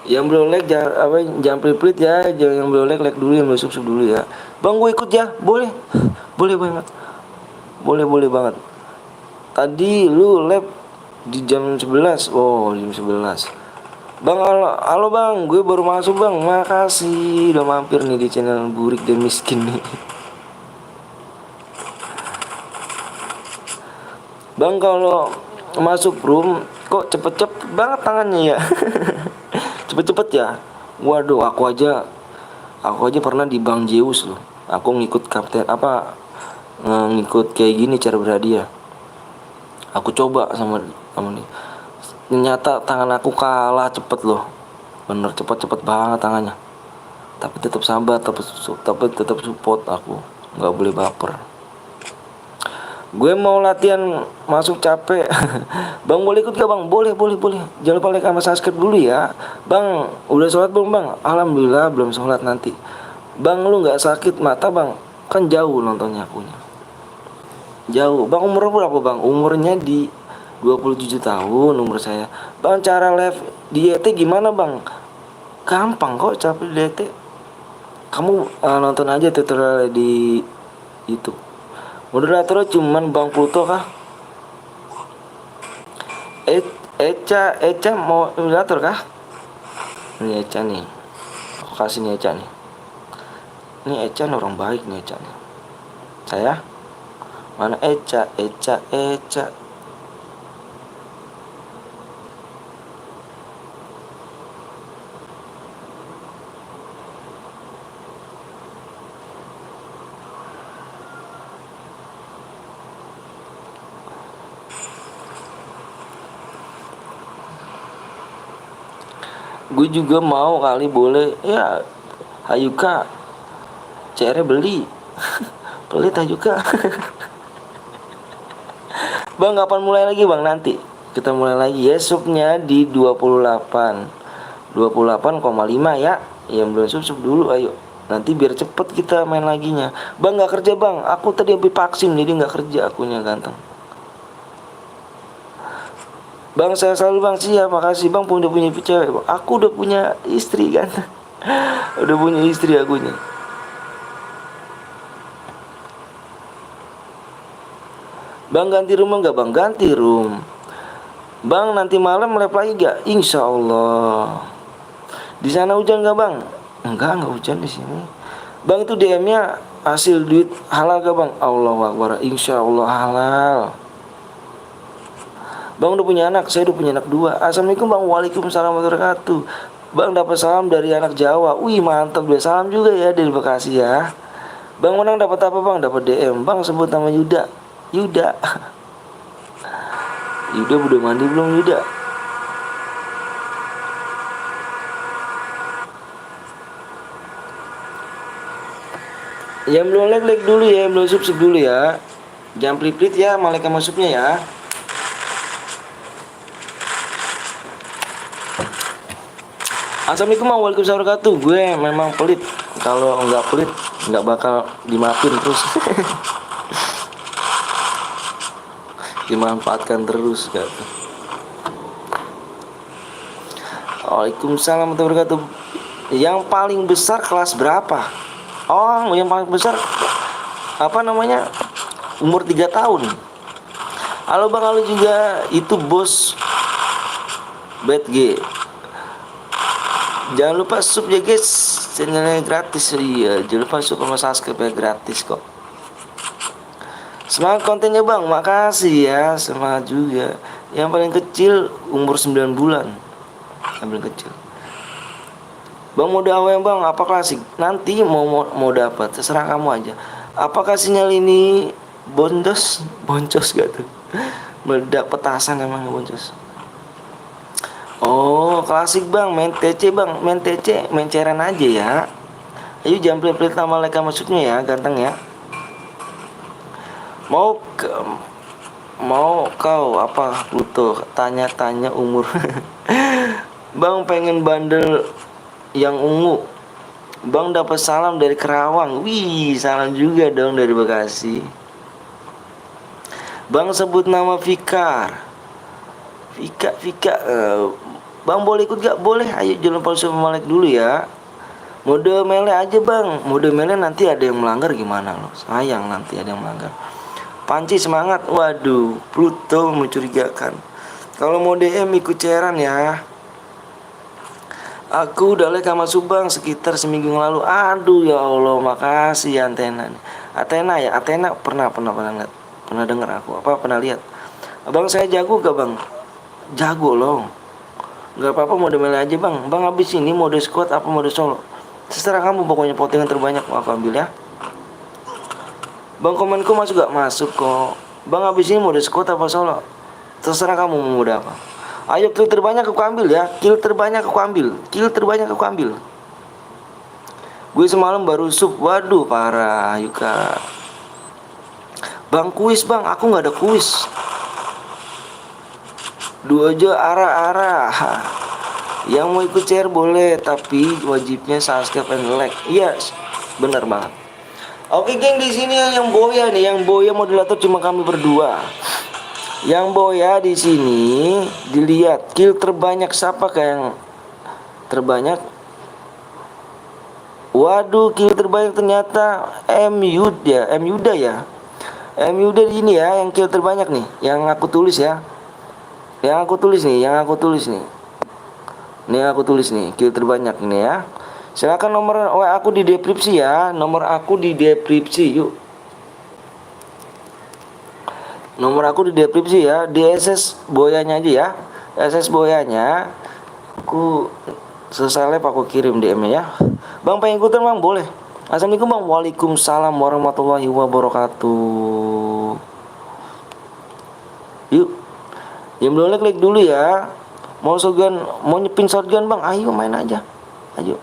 Yang belum like jangan pelit-pelit ya. Yang belum like dulu, yang belum sub dulu ya. Bang gue ikut ya, boleh banget. Boleh banget. Tadi lu live di jam 11. Oh, jam 11. Bang, halo bang, gue baru masuk bang. Makasih udah mampir nih di channel Burik dan Miskin nih. Bang kalau masuk room kok cepet-cepet banget tangannya ya. Cepet-cepet ya. Waduh, aku aja pernah di Bang Zeus loh. Aku ngikut ngikut kayak gini cara berhadiah. Aku coba sama nih. Ternyata tangan aku kalah cepet loh. Bener cepet banget tangannya. Tapi tetap sabar, tetap support aku. Nggak boleh baper. Gue mau latihan masuk capek. Bang boleh ikut gak bang? Boleh. Jangan lupa like sama subscribe dulu ya. Bang udah sholat belum bang? Alhamdulillah belum sholat nanti. Bang lu gak sakit mata bang? Kan jauh nontonnya akunya. Jauh. Bang umur berapa bang? Umurnya di 27 tahun umur saya. Bang cara live di YT gimana bang? Gampang kok capek di YT. Kamu nonton aja tutorial di YouTube. Moderatornya cuman Bang Pluto kah? Eca mau moderator kah? Ini Eca nih. Aku kasih nih Eca nih. Ini Eca nih orang baik nih Eca nih. Saya? Mana Eca? Gue juga mau kali boleh ya. Ayo kak, CR beli. Pelit ayo kak. Bang, kapan mulai lagi bang? Nanti kita mulai lagi ya. Subnya di 28,5 ya. Yang belum sub dulu ayo. Nanti biar cepet kita main laginya. Bang nggak kerja bang. Aku tadi habis vaksin jadi nggak kerja akunya ganteng. Bang saya selalu bang, siap, makasih bang. Udah punya cewek bang. Aku udah punya istri kan. Udah punya istri akunya. Bang ganti room enggak bang? Ganti room. Bang nanti malam live lagi gak? Insya Allah. Di sana hujan gak bang? Enggak hujan di sini. Bang itu DM-nya hasil duit halal gak bang? Allahu Akbar. Insya Allah halal. Bang udah punya anak, saya udah punya anak 2. Assalamualaikum bang, waalaikumsalam warahmatullahi wabarakatuh. Bang dapat salam dari anak Jawa. Wih mantap, deh salam juga ya dari Bekasi ya. Bang menang dapat apa bang? Dapat DM. Bang sebut nama Yuda. Yuda udah mandi belum Yuda? Yang belum like dulu ya, yang belum sub dulu ya. Jangan pelit-pelit ya, malaikat masuknya ya. Assalamualaikum warahmatullahi wabarakatuh. Gue memang pelit. Kalau nggak pelit nggak bakal dimaafin terus. Dimanfaatkan terus gitu. Waalaikumsalam warahmatullahi wabarakatuh. Yang paling besar kelas berapa? Oh, yang paling besar apa namanya? Umur 3 tahun. Halo bang, halo juga. Itu bos Bad G. Jangan lupa sub ya guys, channelnya gratis. Iya, jangan lupa sub sama subscribe ya, gratis kok. Semangat kontennya bang, makasih ya. Semangat juga. Yang paling kecil umur 9 bulan. Yang paling kecil. Bang mode AW bang, apa klasik? Nanti mau dapat, terserah kamu aja. Apakah sinyal ini boncos gak tuh? Meledak petasan emang boncos. Oh klasik bang, main TC bang, main TC, main cairan aja ya. Ayo jangan pelit-pelit nama leka maksudnya ya, ganteng ya. Mau kau apa Pluto? Tanya-tanya umur. Bang pengen bandel yang ungu. Bang dapat salam dari Kerawang. Wih, salam juga dong dari Bekasi. Bang sebut nama Fikar. Vika. Bang boleh ikut gak? Boleh. Ayo jangan lupa sama like dulu ya. Mode mele aja bang. Mode mele nanti ada yang melanggar gimana loh? Sayang nanti ada yang melanggar. Panci semangat. Waduh, Pluto mencurigakan. Kalau mau DM ikut cairan ya. Aku udah like sama Subang sekitar seminggu yang lalu. Aduh ya Allah, makasih ya Antena. Athena ya, Athena pernah lihat. Pernah dengar aku. Apa pernah lihat? Abang saya jago gak bang? Jago loh. Gak apa-apa mode mele aja bang. Bang habis ini mode squad apa mode solo? Terserah kamu, pokoknya postingan terbanyak aku ambil ya. Bang komenku masuk gak? Masuk kok. Bang habis ini mode squad apa solo? Terserah kamu mau mode apa. Ayo kill terbanyak aku ambil ya. Kill terbanyak aku ambil. Gue semalam baru sub. Waduh parah. Ayo kak. Bang kuis bang. Aku gak ada kuis. 2 aja arah. Yang mau ikut share boleh, tapi wajibnya subscribe and like. Yes, bener banget. Oke geng, di sini yang boya nih, yang boya moderator cuma kami berdua. Yang boya di sini dilihat kill terbanyak siapa kayak yang terbanyak. Waduh, kill terbanyak ternyata M Yuda ya. M Yuda di sini ya, yang kill terbanyak nih, yang aku tulis ya. Yang aku tulis nih, kill terbanyak ini ya. Silakan nomor WA aku di deskripsi ya. Nomor aku di deskripsi yuk. Nomor aku di deskripsi ya. Di SS boyanya aja ya. SS boyanya aku selesai live aku kirim DM-nya ya. Bang pengen ikutan bang? Boleh. Assalamualaikum bang. Waalaikumsalam warahmatullahi wabarakatuh. Yuk. Yang belum like dulu ya. Mau shotgun, mau nyepin shotgun bang, ayo main aja. Ayo.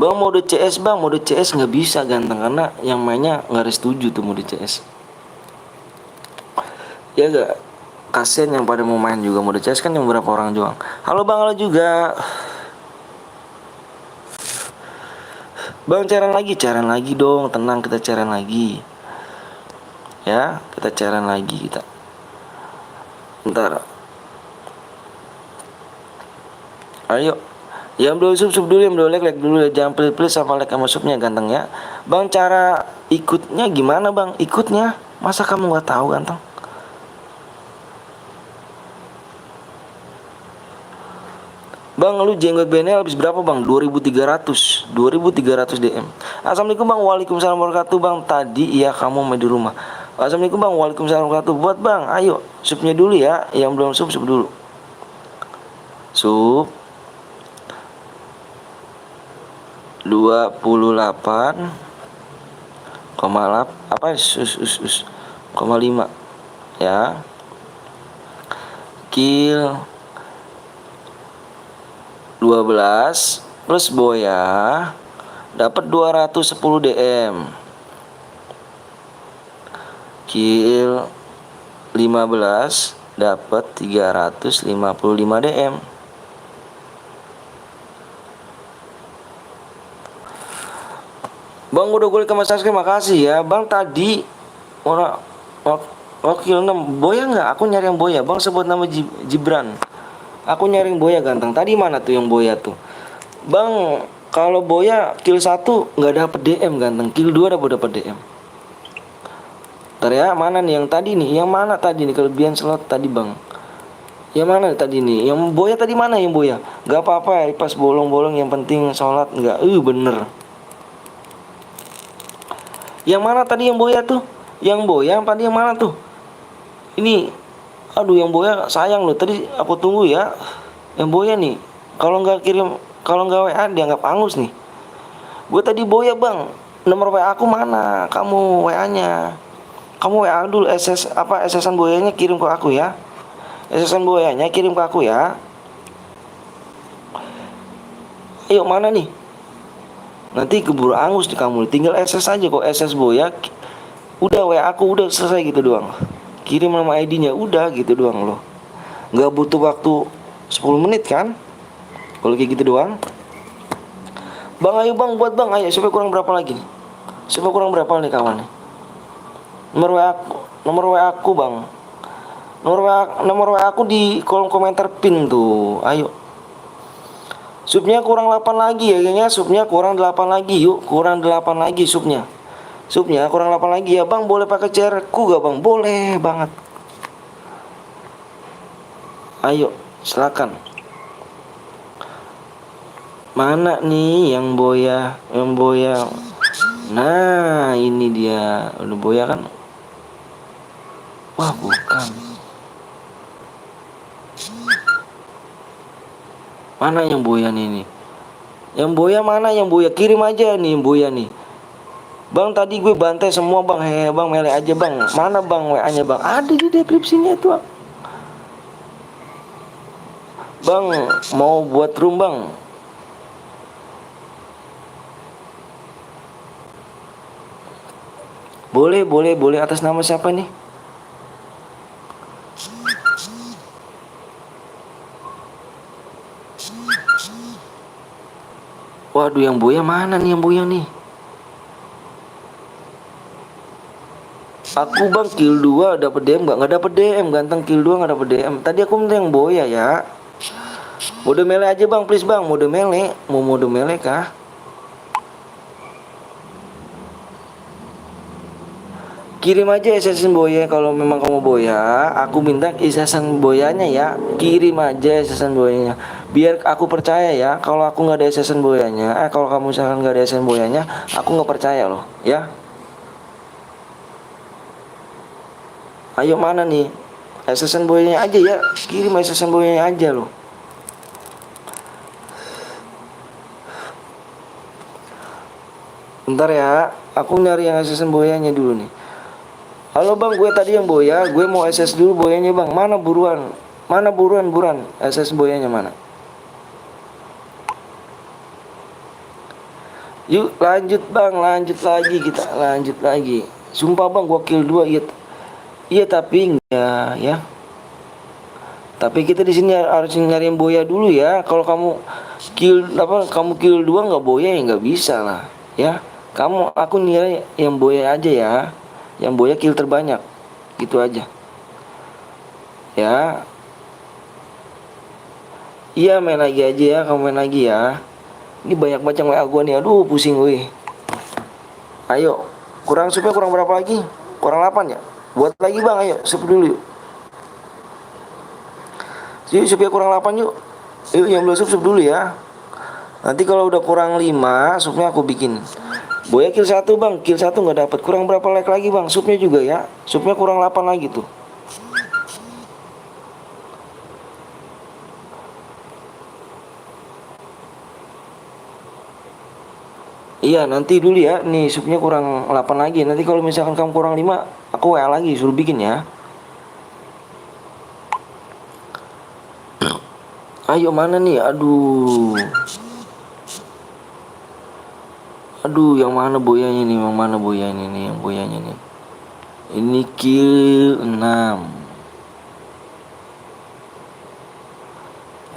Bang mode CS bang, mode CS nggak bisa ganteng karena yang mainnya nggak ada setuju tuh mode CS. Ya gak, kasian yang pada mau main juga mode CS kan yang beberapa orang doang. Halo bang, halo juga. Bang cairan lagi dong, tenang kita cairan lagi. Ya, kita cairan lagi kita. Ntar. Ayo. Yang belum sub dulu, yang belum like dulu, jangan please sama like sama subnya ganteng ya. Bang cara ikutnya gimana bang? Ikutnya masa kamu nggak tahu ganteng? Bang lu jenggot BNL habis berapa bang? 2300 DM. Assalamualaikum bang, waalaikumsalam warahmatullahi wabarakatuh bang. Tadi iya kamu main di rumah. Assalamualaikum bang, waalaikumsalam warahmatullahi wabarakatuh. Buat bang, ayo subnya dulu ya. Yang belum sub dulu. Sub 28,8 apa 5 ya. Kill 12 plus boya dapat 210 DM. Kill 15 dapat 355 DM. Bang udah gue ke Mas Saski, makasih ya. Bang tadi orang wakil 6 boya nggak? Aku nyari yang boya. Bang sebut nama Gibran. Aku nyari yang boya ganteng. Tadi mana tuh yang boya tuh? Bang, kalau boya kill 1 nggak dapet DM ganteng. Kill 2 dapet DM. Ntar ya, mana nih yang tadi nih? Yang mana tadi nih kelebihan slot tadi bang? Yang mana tadi nih? Yang boya tadi mana yang boya? Gak apa-apa ya, pas bolong-bolong yang penting sholat nggak? Bener. Yang mana tadi yang boya tuh? Yang boya tadi yang mana tuh? Ini, aduh yang boya sayang loh. Tadi aku tunggu ya. Yang boya nih. Kalau nggak kirim, kalau nggak WA dianggap angus nih. Gue tadi boya bang. Nomor WA aku mana? Kamu WA-nya. Kamu WA dulu SS-an boyanya kirim ke aku ya. SS-an boyanya kirim ke aku ya. Ayo mana nih? Nanti keburu angus nih kamu. Tinggal SS aja kok, SS boya. Udah WA aku udah selesai gitu doang. Kirim nama ID-nya udah gitu doang loh. Nggak butuh waktu 10 menit kan? Kalau kayak gitu doang. Bang ayo bang, buat bang, ayo supaya kurang berapa lagi nih? Supaya kurang berapa nih kawan nih? Nomor WA aku bang. Nomor WA aku di kolom komentar pin tuh. Ayo. Subnya kurang 8 lagi ya kayaknya. Subnya kurang 8 lagi yuk. Kurang 8 lagi subnya. Subnya kurang 8 lagi ya bang. Boleh pakai chairku gak bang? Boleh banget. Ayo silakan. Mana nih yang boya? Yang boya. Nah ini dia. Udah boya kan? Wah bukan. Mana yang boya nih? Yang boya mana yang boya? Kirim aja nih yang boya nih. Bang tadi gue bantai semua bang. Bang mele aja bang. Mana bang WA-nya bang? Ada di deskripsinya itu. Bang mau buat room bang. Boleh atas nama siapa nih? Waduh yang boya mana nih yang boya nih? Aku bang kill 2 dapet DM nggak dapet DM ganteng, kill 2 nggak dapet DM. Tadi aku minta yang boya ya. Mode mele aja bang please bang, mode mele. Mau mode mele kah? Kirim aja SS boya kalau memang kamu boya. Aku minta SS boyanya ya. Kirim aja SS boyanya. Biar aku percaya ya. Kalau aku nggak ada SS boyanya, kalau kamu misalkan nggak ada SS boyanya, aku nggak percaya loh, ya. Ayo mana nih? SS boyanya aja ya. Kirim SS boyanya aja loh. Bentar ya. Aku nyari yang SS boyanya dulu nih. Halo bang, gue tadi yang boya, gue mau SS dulu boyanya bang. Mana buruan? Mana buruan? SS boyanya mana? Yuk lanjut bang, lanjut lagi, kita lanjut lagi. Sumpah bang, gua kill 2. Iya, iya tapi enggak ya. Tapi kita di sini harus nyari yang boya dulu ya. Kalau kamu kill apa, kamu kill 2 nggak boya ya nggak bisa lah ya. Aku nilai yang boya aja ya. Yang boya kill terbanyak. Gitu aja. Ya. Iya main lagi aja ya, kamu main lagi ya. Ini banyak macam WA gua nih. Aduh pusing weh. Ayo. Supaya kurang berapa lagi? Kurang 8 ya? Buat lagi bang, ayo. Sub dulu yuk. Yuk supaya kurang 8 yuk. Yuk yang belum sub dulu ya. Nanti kalau udah kurang 5 subnya aku bikin. Boya kill 1 bang. Kill 1 nggak dapat. Kurang berapa like lagi bang? Subnya juga ya. Subnya kurang 8 lagi tuh. Iya nanti dulu ya. Nih subnya kurang 8 lagi. Nanti kalau misalkan kamu kurang 5, aku WA lagi suruh bikin ya. Ayo mana nih? Aduh. Aduh, yang mana boyanya nih? Yang mana boyanya nih? Yang boyanya nih. Ini kill 6.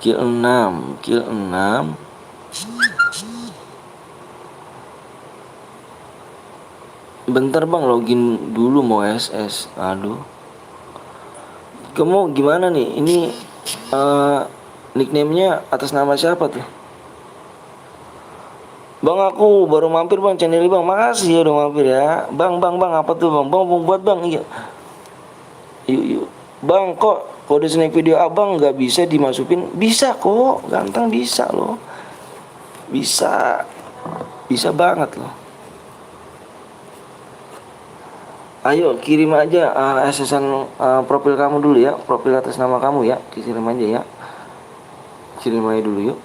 Kill 6, kill 6. Bentar bang, login dulu mau SS. Aduh. Kamu gimana nih? Ini nickname-nya atas nama siapa tuh? Bang aku baru mampir bang channel bang. Makasih ya udah mampir ya. Bang apa tuh bang? Bang mau buat bang. Iya. Yuk. Bang kok kode snack video abang nggak bisa dimasukin? Bisa kok, ganteng bisa loh. Bisa banget loh. Ayo kirim aja SSN profil kamu dulu ya, profil atas nama kamu ya, kirim aja ya. Kirim aja dulu yuk.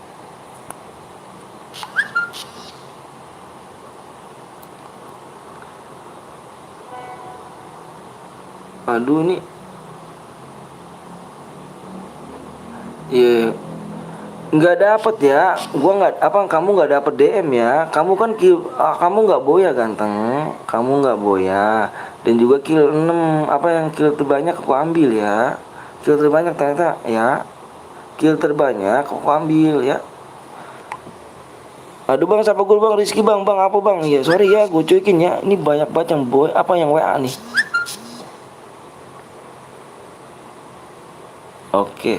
Aduh nih. Iya. Nggak dapet ya. Kamu nggak dapet DM ya. Kamu kan kamu nggak boya ganteng. Kamu nggak boya. Dan juga kill 6, apa yang kill terbanyak aku ambil ya. Kill terbanyak ternyata ya. Kill terbanyak aku ambil ya. Aduh bang, siapa gue bang? Rizky bang, apa bang? Ya sorry ya, gue cuekin ya. Ini banyak banget yang boy, apa yang WA nih? Oke.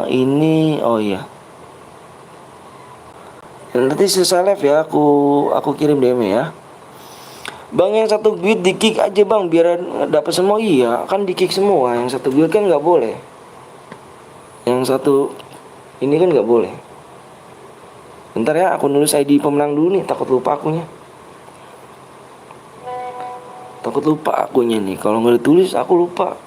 Ini oh iya. Nanti selesai live ya, aku kirim DM ya. Bang yang satu build di kick aja bang, biar dapat semua. Iya, kan di kick semua. Yang satu build kan nggak boleh. Yang satu ini kan nggak boleh. Bentar ya, aku nulis ID pemenang dulu nih, takut lupa akunya. Takut lupa akunya nih, kalau nggak ditulis aku lupa.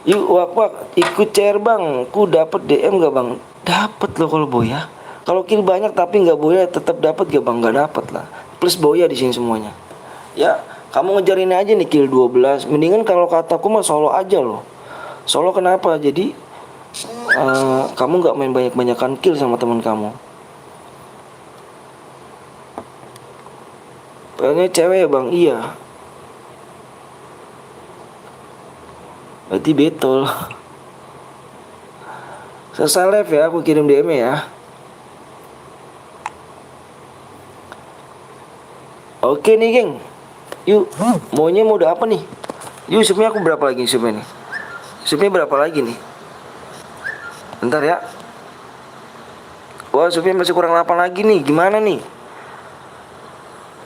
Yuk wak ikut CR bang, ku dapat DM gak bang? Dapat loh kalau boya. Kalau kill banyak tapi nggak boya tetap dapat gak bang? Nggak dapat lah. Plus boya di sini semuanya. Ya, kamu ngejarin aja nih kill 12. Mendingan kalau kataku mah solo aja loh. Solo kenapa? Jadi kamu nggak main banyak-banyakan kill sama teman kamu. Pengennya cewek ya bang? Iya. Berarti betul. Selesai live ya, aku kirim DM ya. Oke nih geng. Yuk, maunya mau udah apa nih? Yuk, subnya aku berapa lagi subnya nih? Subnya berapa lagi nih? Bentar ya. Wah, subnya masih kurang 8 lagi nih. Gimana nih?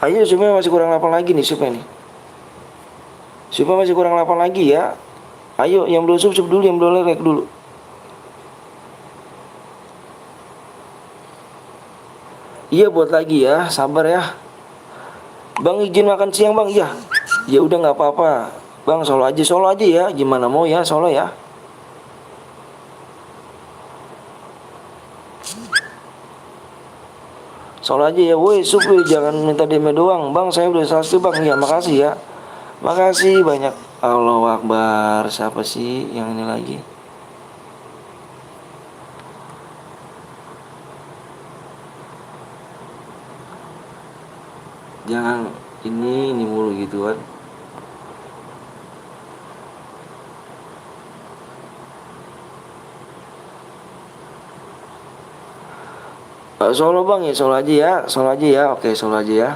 Ayo, subnya masih kurang 8 lagi nih subnya nih. Subnya masih kurang 8 lagi ya. Ayo, yang belum sub dulu, yang belum like dulu. Iya, buat lagi ya, sabar ya. Bang izin makan siang bang, iya. Ya udah nggak apa-apa. Bang solo aja ya. Gimana mau ya solo ya. Solo aja ya, woi sup jangan minta DM doang. Bang saya udah salju bang, ya makasih ya. Makasih banyak. Allahu Akbar. Siapa sih yang ini lagi? Jangan ini mulu gitu kan. Solo bang ya, solo aja ya, solo aja ya, oke solo aja ya.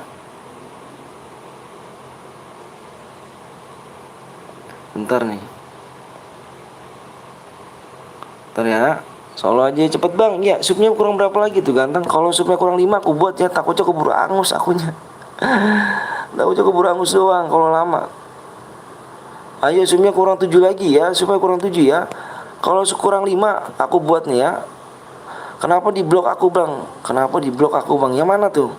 Bentar nih. Bentar ya, solo aja cepet bang. Ya supnya kurang berapa lagi tuh ganteng? Kalau supnya kurang 5 aku buat ya, takutnya keburu angus akunya. Takutnya keburu angus doang kalau lama. Ayo supnya kurang 7 lagi ya, supnya kurang 7 ya. Kalau kurang 5 aku buat nih ya. Kenapa di blok aku bang? Kenapa di blok aku bang? Yang mana tuh?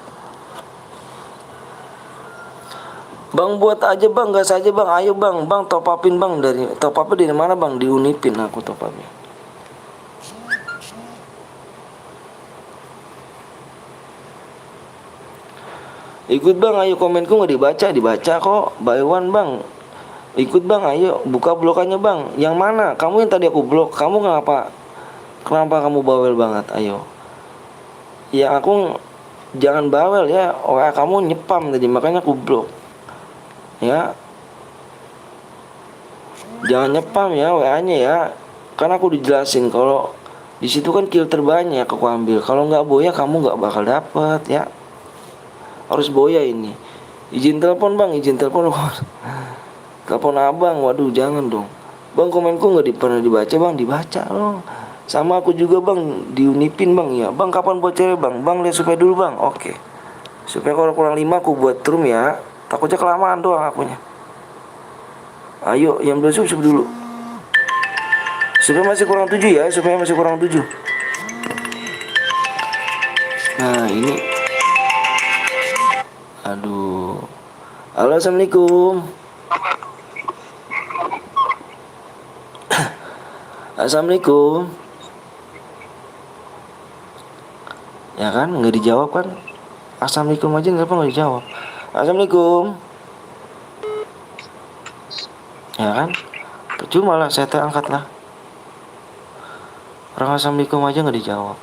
Bang buat aja bang, gas aja bang. Ayo bang, bang top upin bang dari top upin dari mana bang? Di Unipin aku top upin. Ikut bang, ayo komenku nggak dibaca, dibaca kok. By one bang. Ikut bang, ayo buka blokannya bang. Yang mana? Kamu yang tadi aku blok. Kamu kenapa? Kenapa kamu bawel banget? Ayo. Ya aku jangan bawel ya. WA kamu nyepam tadi makanya aku blok. Ya. Jangan nyepam ya WA-nya ya. Kan aku dijelasin kalau di situ kan kill terbanyak aku ambil. Kalau nggak boya kamu nggak bakal dapet ya. Harus boya ini. Izin telepon bang, izin telepon. Telepon abang, waduh jangan dong. Bang komenku nggak pernah dibaca bang, dibaca loh. Sama aku juga bang, di Unipin bang ya. Bang kapan buat cewek bang? Bang lihat supaya dulu bang. Oke. Supaya kalau kurang 5 aku buat room ya. Takutnya kelamaan doang akunya. Ayo yang belum sup dulu. Supaya masih kurang 7 ya, supaya masih kurang 7. Nah ini. Aduh. Halo assalamualaikum. Assalamualaikum. Ya kan nggak dijawab kan? Assalamualaikum aja nggak dijawab. Assalamualaikum. Ya kan? Percuma lah saya angkat lah. Orang assalamualaikum aja nggak dijawab.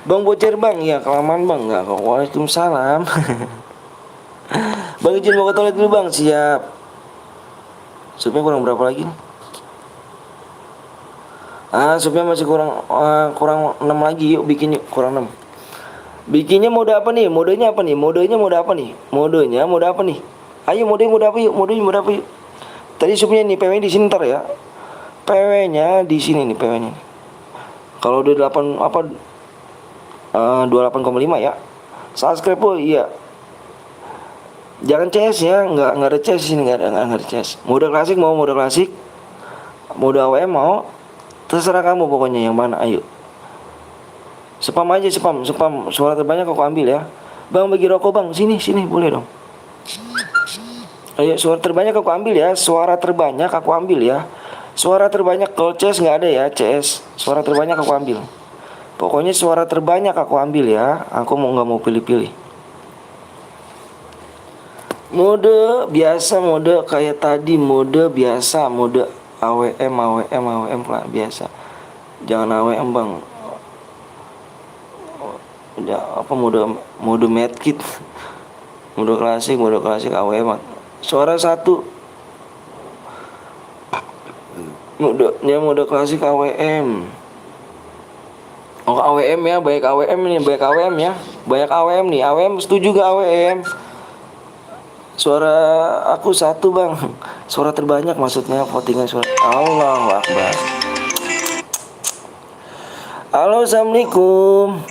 Bang bocor bang, ya kelamaan bang nggak kok. Waalaikumsalam. Bang izin mau ke toilet dulu bang, siap. Supnya kurang berapa lagi nih? Supnya masih kurang 6 lagi, yuk bikin yuk, kurang 6. Bikinnya mode apa nih? Modenya apa nih? Modenya mode apa nih? Modenya mode apa nih? Ayo mode apa yuk? Modenya mode apa yuk? Tadi supnya nih PW di sini ntar ya. PW-nya di sini nih PW-nya. Kalau udah 8 apa 28,5 ya. Subscribe oh iya. Jangan CS ya, nggak ada CS sini, nggak ada CS. Mode klasik mau mode klasik, mode AWM mau, terserah kamu pokoknya yang mana. Ayo. Spam aja spam. Suara terbanyak aku ambil ya. Bang bagi rokok bang, sini boleh dong. Ayo suara terbanyak aku ambil ya. Suara terbanyak aku ambil ya. Suara terbanyak kalau CS nggak ada ya CS. Suara terbanyak aku ambil. Pokoknya suara terbanyak aku ambil ya. Aku nggak mau pilih-pilih. Mode biasa, mode kayak tadi, mode biasa, mode AWM biasa. Jangan AWM bang. Udah apa mode medkit. Mode klasik AWM. Suara satu. Mode klasik AWM. Oh AWM ya, banyak AWM nih, banyak AWM nih. AWM setuju gak AWM? Suara aku satu bang. Suara terbanyak maksudnya votingan suara. Allahu Akbar. Halo assalamualaikum.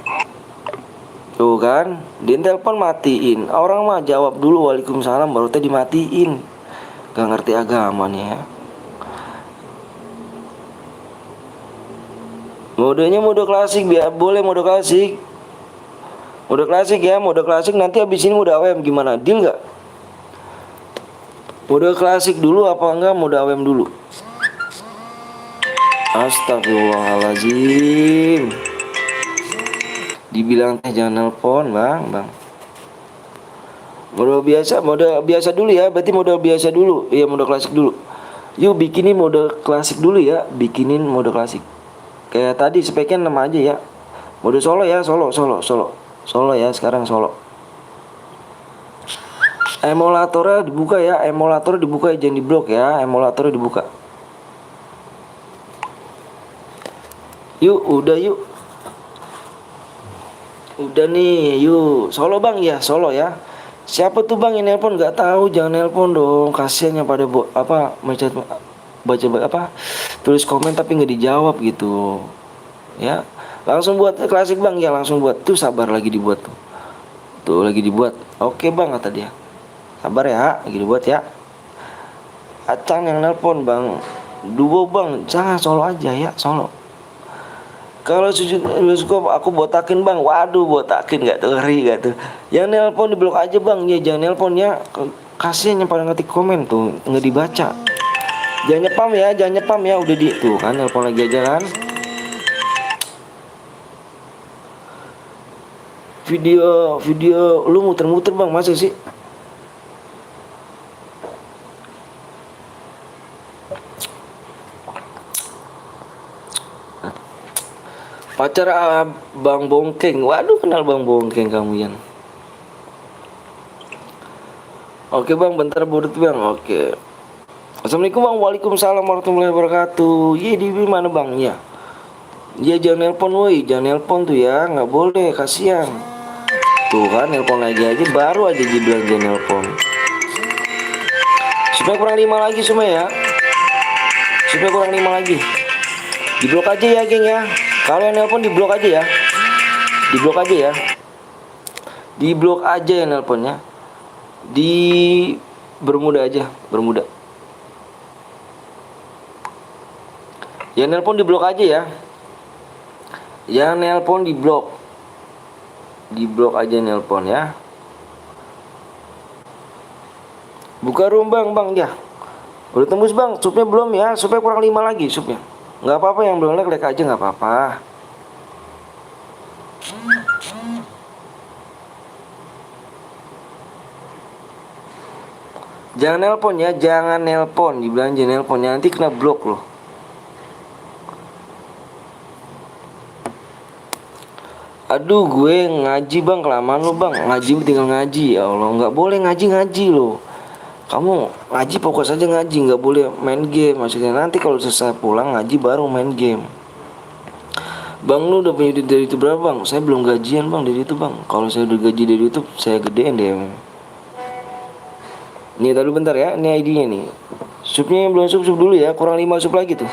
Tuh kan, di telepon matiin. Orang mah jawab dulu waalaikumsalam baru tadi dimatiin. Gak ngerti agama nih ya. Modenya mode klasik biar boleh mode klasik. Mode klasik ya, mode klasik nanti habis ini mode AWM gimana? Deal gak? Mode klasik dulu apa enggak mode AWM dulu? Astagfirullahaladzim. Dibilang teh jangan nelpon bang. Modal biasa dulu ya. Berarti modal biasa dulu. Iya, modal klasik dulu. Yuk bikinin modal klasik dulu ya. Bikinin modal klasik. Kayak tadi speknya 6 aja ya. Mode solo ya, solo ya, sekarang solo. Emulatornya dibuka ya, jangan diblok ya, emulatornya dibuka. Yuk, udah yuk. Udah nih, yuk. Solo bang ya, solo ya. Siapa tuh bang yang nelpon? Gak tahu, jangan nelpon dong. Kasian yang pada baca apa? Tulis komen tapi nggak dijawab gitu. Ya, langsung buat klasik bang ya, langsung buat. Tuh sabar lagi dibuat tuh. Tuh lagi dibuat. Oke bang kata dia. Sabar ya, lagi dibuat ya. Acang yang nelpon bang. Duo bang, jangan solo aja ya, solo. Kalau sujud bioskop aku botakin bang. Waduh, botakin gak tuh, ngeri gak tuh. Yang nelpon di blok aja bang. Ya jangan nelpon ya. Kasian yang pada ngetik komen tuh nggak dibaca. Jangan nyepam ya, udah di tuh kan nelpon lagi aja kan. Video lu muter-muter bang, masa sih? Pacar Bang Bongkeng. Waduh, kenal Bang Bongkeng kamu Yan. Oke bang, bentar budut bang. Oke. Assalamualaikum bang. Waalaikumsalam warahmatullahi wabarakatuh. Iya di mana bang? Ya. Dia jangan nelpon woi, jangan nelpon tuh ya, nggak boleh, kasihan. Tuh kan nelpon lagi aja, baru aja dibilang jangan nelpon. Supaya kurang 5 lagi semua ya. Supaya kurang 5 lagi. Di blok aja ya geng ya. Kalau yang nelpon di blok aja ya. Di blok aja ya. Di blok aja yang nelponnya. Di Bermuda aja, Bermuda. Yang nelpon di blok aja ya. Yang nelpon di blok. Di blok aja nelpon ya. Buka room bang ya. Udah tembus bang, supnya belum ya. Supnya kurang 5 lagi supnya. Nggak apa-apa yang belum like aja nggak apa-apa. Jangan nelpon ya, jangan nelpon. Dibilang jangan nelpon, nanti kena blok loh. Aduh gue ngaji bang, kelamaan lo bang. Ngaji tinggal ngaji, ya Allah. Nggak boleh ngaji loh. Kamu ngaji fokus aja ngaji, nggak boleh main game. Maksudnya nanti kalau selesai pulang ngaji baru main game. Bang lu udah punya duit dari itu berapa bang? Saya belum gajian bang dari itu bang. Kalau saya udah gaji dari itu saya gedein deh. Nih tadi bentar ya, ini ID-nya nih. Supnya yang belum sup dulu ya, kurang 5 sup lagi tuh.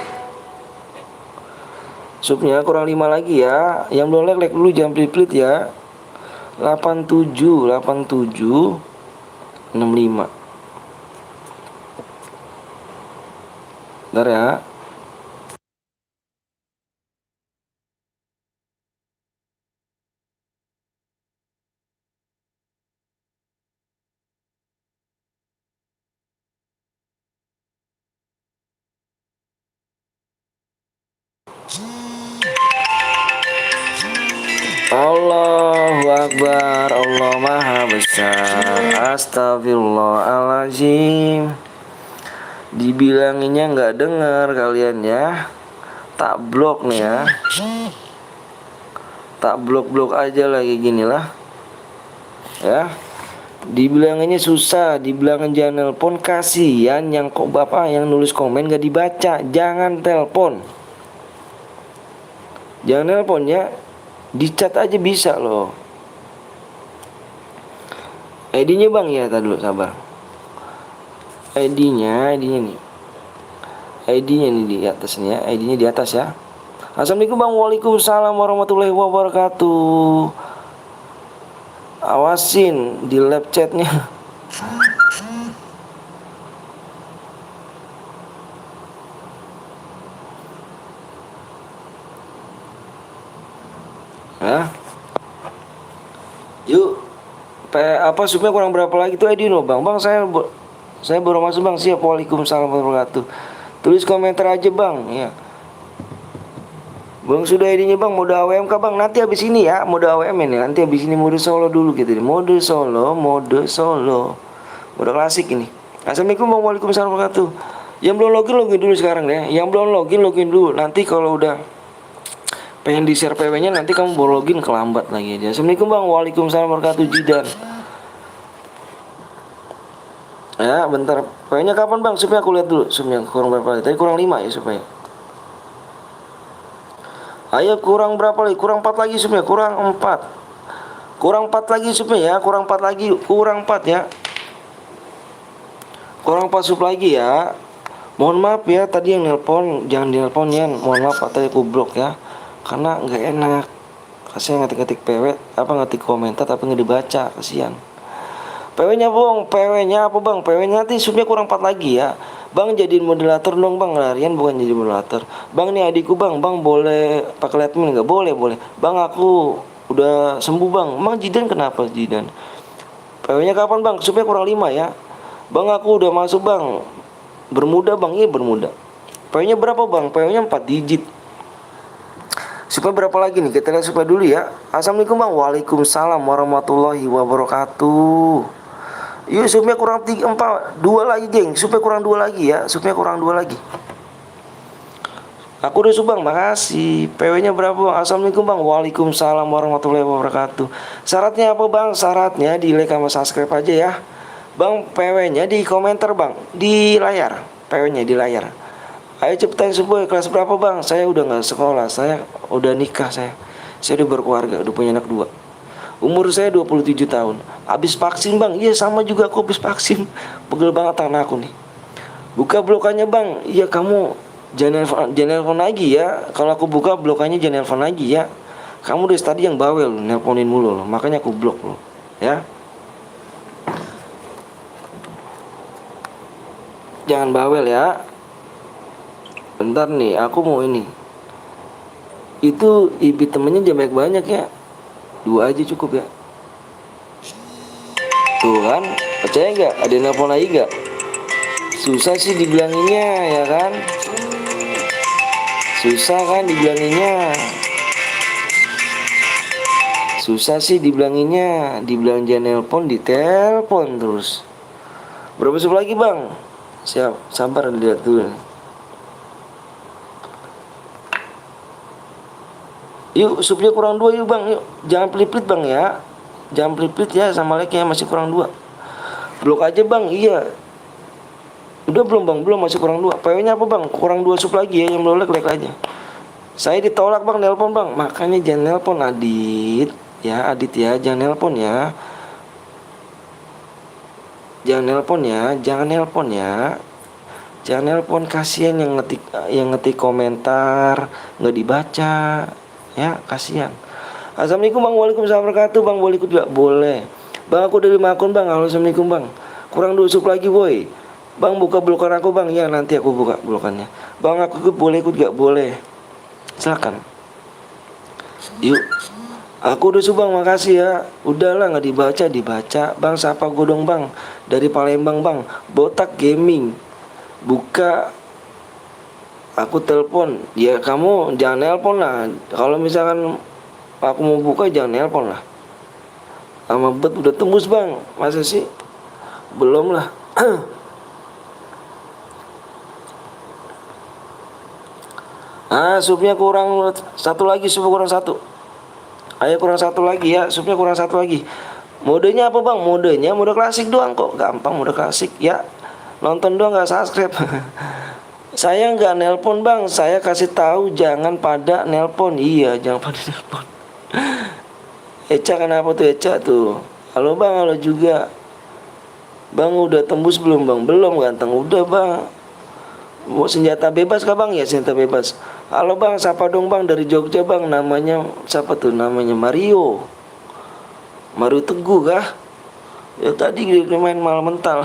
Supnya kurang 5 lagi ya. Yang belum like dulu jangan pelit-pelit ya. 65. Bentar ya. Allahu Akbar, Allah Maha Besar. Astagfirullahaladzim. Dibilanginnya nggak dengar kalian ya. Tak blok nih ya. Tak blok aja lagi gini lah. Ya. Dibilanginnya susah, dibilangin jangan nelpon, kasihan yang kok bapak yang nulis komen gak dibaca. Jangan telepon. Jangan nelpon ya. Di chat aja bisa loh. ID-nya bang ya, tadi dulu sabar. ID-nya nih. ID-nya nih di atas nih ya. ID-nya di atas ya. Assalamualaikum bang. Waalaikumsalam warahmatullahi wabarakatuh. Awasin di lab chatnya. Ya. Yuk. Apa supnya kurang berapa lagi tuh ID no bang? Bang saya baru masuk bang. Siap. Waalaikumsalam warahmatullahi wabarakatuh. Tulis komentar aja bang ya. Bang sudah ininya bang, mode AWM kah bang? Nanti habis ini ya, mode AWM ini. Nanti habis ini mode solo dulu gitu. Mode solo, mode solo. Mode klasik ini. Assalamualaikum bang, waalaikumsalam warahmatullahi wabarakatuh. Yang belum login, login dulu sekarang deh. Yang belum login, login dulu. Nanti kalau udah pengen di share PW nya nanti kamu baru login, kelambat lagi aja. Assalamualaikum bang, waalaikumsalam warahmatullahi wabarakatuh. Jidan. Ya bentar, PW nya kapan bang? Supaya aku lihat dulu. Supaya kurang berapa lagi? Tadi kurang 5 ya supaya. Ayo kurang berapa lagi? Kurang 4 lagi supaya. Kurang 4. Kurang 4 lagi supaya ya. Kurang 4 lagi. Kurang 4 ya. Kurang 4 sup lagi ya. Mohon maaf ya tadi yang nelpon, jangan nelpon ya. Mohon maaf tadi aku blok ya. Karena nggak enak. Kasihan ngetik-ngetik PW, apa ngetik komentar tapi nggak dibaca, kasihan. PW-nya bang, PW-nya apa bang? PW-nya nanti supnya kurang 4 lagi ya. Bang jadiin moderator dong bang, larian bukan jadi moderator. Bang nih adikku bang, bang boleh pakai admin nggak? Boleh boleh. Bang aku udah sembuh bang. Emang Jidan kenapa Jidan? PW-nya kapan bang? Supnya kurang 5 ya. Bang aku udah masuk bang. Bermuda bang, iya bermuda. PW-nya berapa bang? PW-nya 4 digit. Supaya berapa lagi nih? Kita lihat supaya dulu ya. Assalamualaikum bang. Waalaikumsalam warahmatullahi wabarakatuh. Yuk supaya kurang 3, 4, 2 lagi geng. Supaya kurang 2 lagi ya. Supaya kurang 2 lagi. Aku udah subang, makasih. PW-nya berapa bang? Assalamualaikum bang. Waalaikumsalam warahmatullahi wabarakatuh. Syaratnya apa bang? Syaratnya di like sama subscribe aja ya. Bang PW-nya di komentar bang. Di layar. PW-nya di layar. Ayo cepetan semua. Kelas berapa bang? Saya udah gak sekolah. Saya udah nikah saya udah berkeluarga. Udah punya anak 2. Umur saya 27 tahun. Habis vaksin bang. Iya sama juga aku habis vaksin. Pegel banget tangan aku nih. Buka blokannya bang. Iya kamu jangan nelfon lagi ya. Kalau aku buka blokannya jangan nelfon lagi ya. Kamu dari tadi yang bawel nelponin mulu loh. Makanya aku blok loh. Ya. Jangan bawel ya. Bentar nih, aku mau ini. Itu ibi temennya jangan banyak ya. 2 aja cukup ya. Tuh kan, percaya nggak? Ada yang nelfon lagi nggak? Susah sih dibilanginnya ya kan. Susah kan dibilanginnya. Susah sih dibilanginnya. Dibilang jangan nelpon, ditelepon terus. Berapa sup lagi bang? Siap, sabar dilihat dulu. Yuk supnya kurang 2 yuk bang. Yuk jangan pelit-pelit bang ya. Jangan pelit-pelit ya. Sama like-nya masih kurang 2. Blok aja bang. Iya. Udah belum bang? Belum, masih kurang 2. PW-nya apa bang? Kurang 2 sup lagi ya. Yang belum like aja. Saya ditolak bang nelpon bang. Makanya jangan nelpon Adit. Ya Adit ya. Jangan nelpon ya. Jangan nelpon ya. Jangan nelpon ya. Jangan nelpon, kasihan yang ngetik komentar nggak dibaca. Ya kasihan. Assalamualaikum bang. Waalaikumsalam warahmatullahi wabarakatuh. Bang boleh ikut gak? Boleh. Bang aku dari 5 akun bang. Halo assalamualaikum bang. Kurang 2 sup lagi boy. Bang buka blokan aku bang. Ya nanti aku buka blokannya. Bang aku ikut, boleh ikut gak? Boleh. Silakan. Yuk. Aku udah subang, makasih ya. Udahlah nggak dibaca. Bang siapa godong bang? Dari Palembang bang. Botak gaming. Buka. Aku telepon. Ya kamu jangan nelpon lah. Kalau misalkan aku mau buka jangan nelpon lah. Sama bet udah tembus bang. Masa sih? Belum lah. Supnya kurang 1 lagi. Sup kurang 1. Ayo kurang 1 lagi ya. Supnya kurang 1 lagi. Modenya apa bang? Modenya mode klasik doang kok. Gampang mode klasik ya. Nonton doang gak subscribe. Saya nggak nelpon bang, saya kasih tahu jangan pada nelpon. Iya, jangan pada nelpon. Eca kenapa tuh Eca tuh? Halo bang, halo juga. Bang udah tembus belum bang? Belum ganteng, udah bang. Mau senjata bebas kah bang? Ya senjata bebas. Halo bang, siapa dong bang dari Jogja bang? Namanya siapa tuh? Namanya Mario. Mario Teguh kah? Ya tadi dia main mal mental.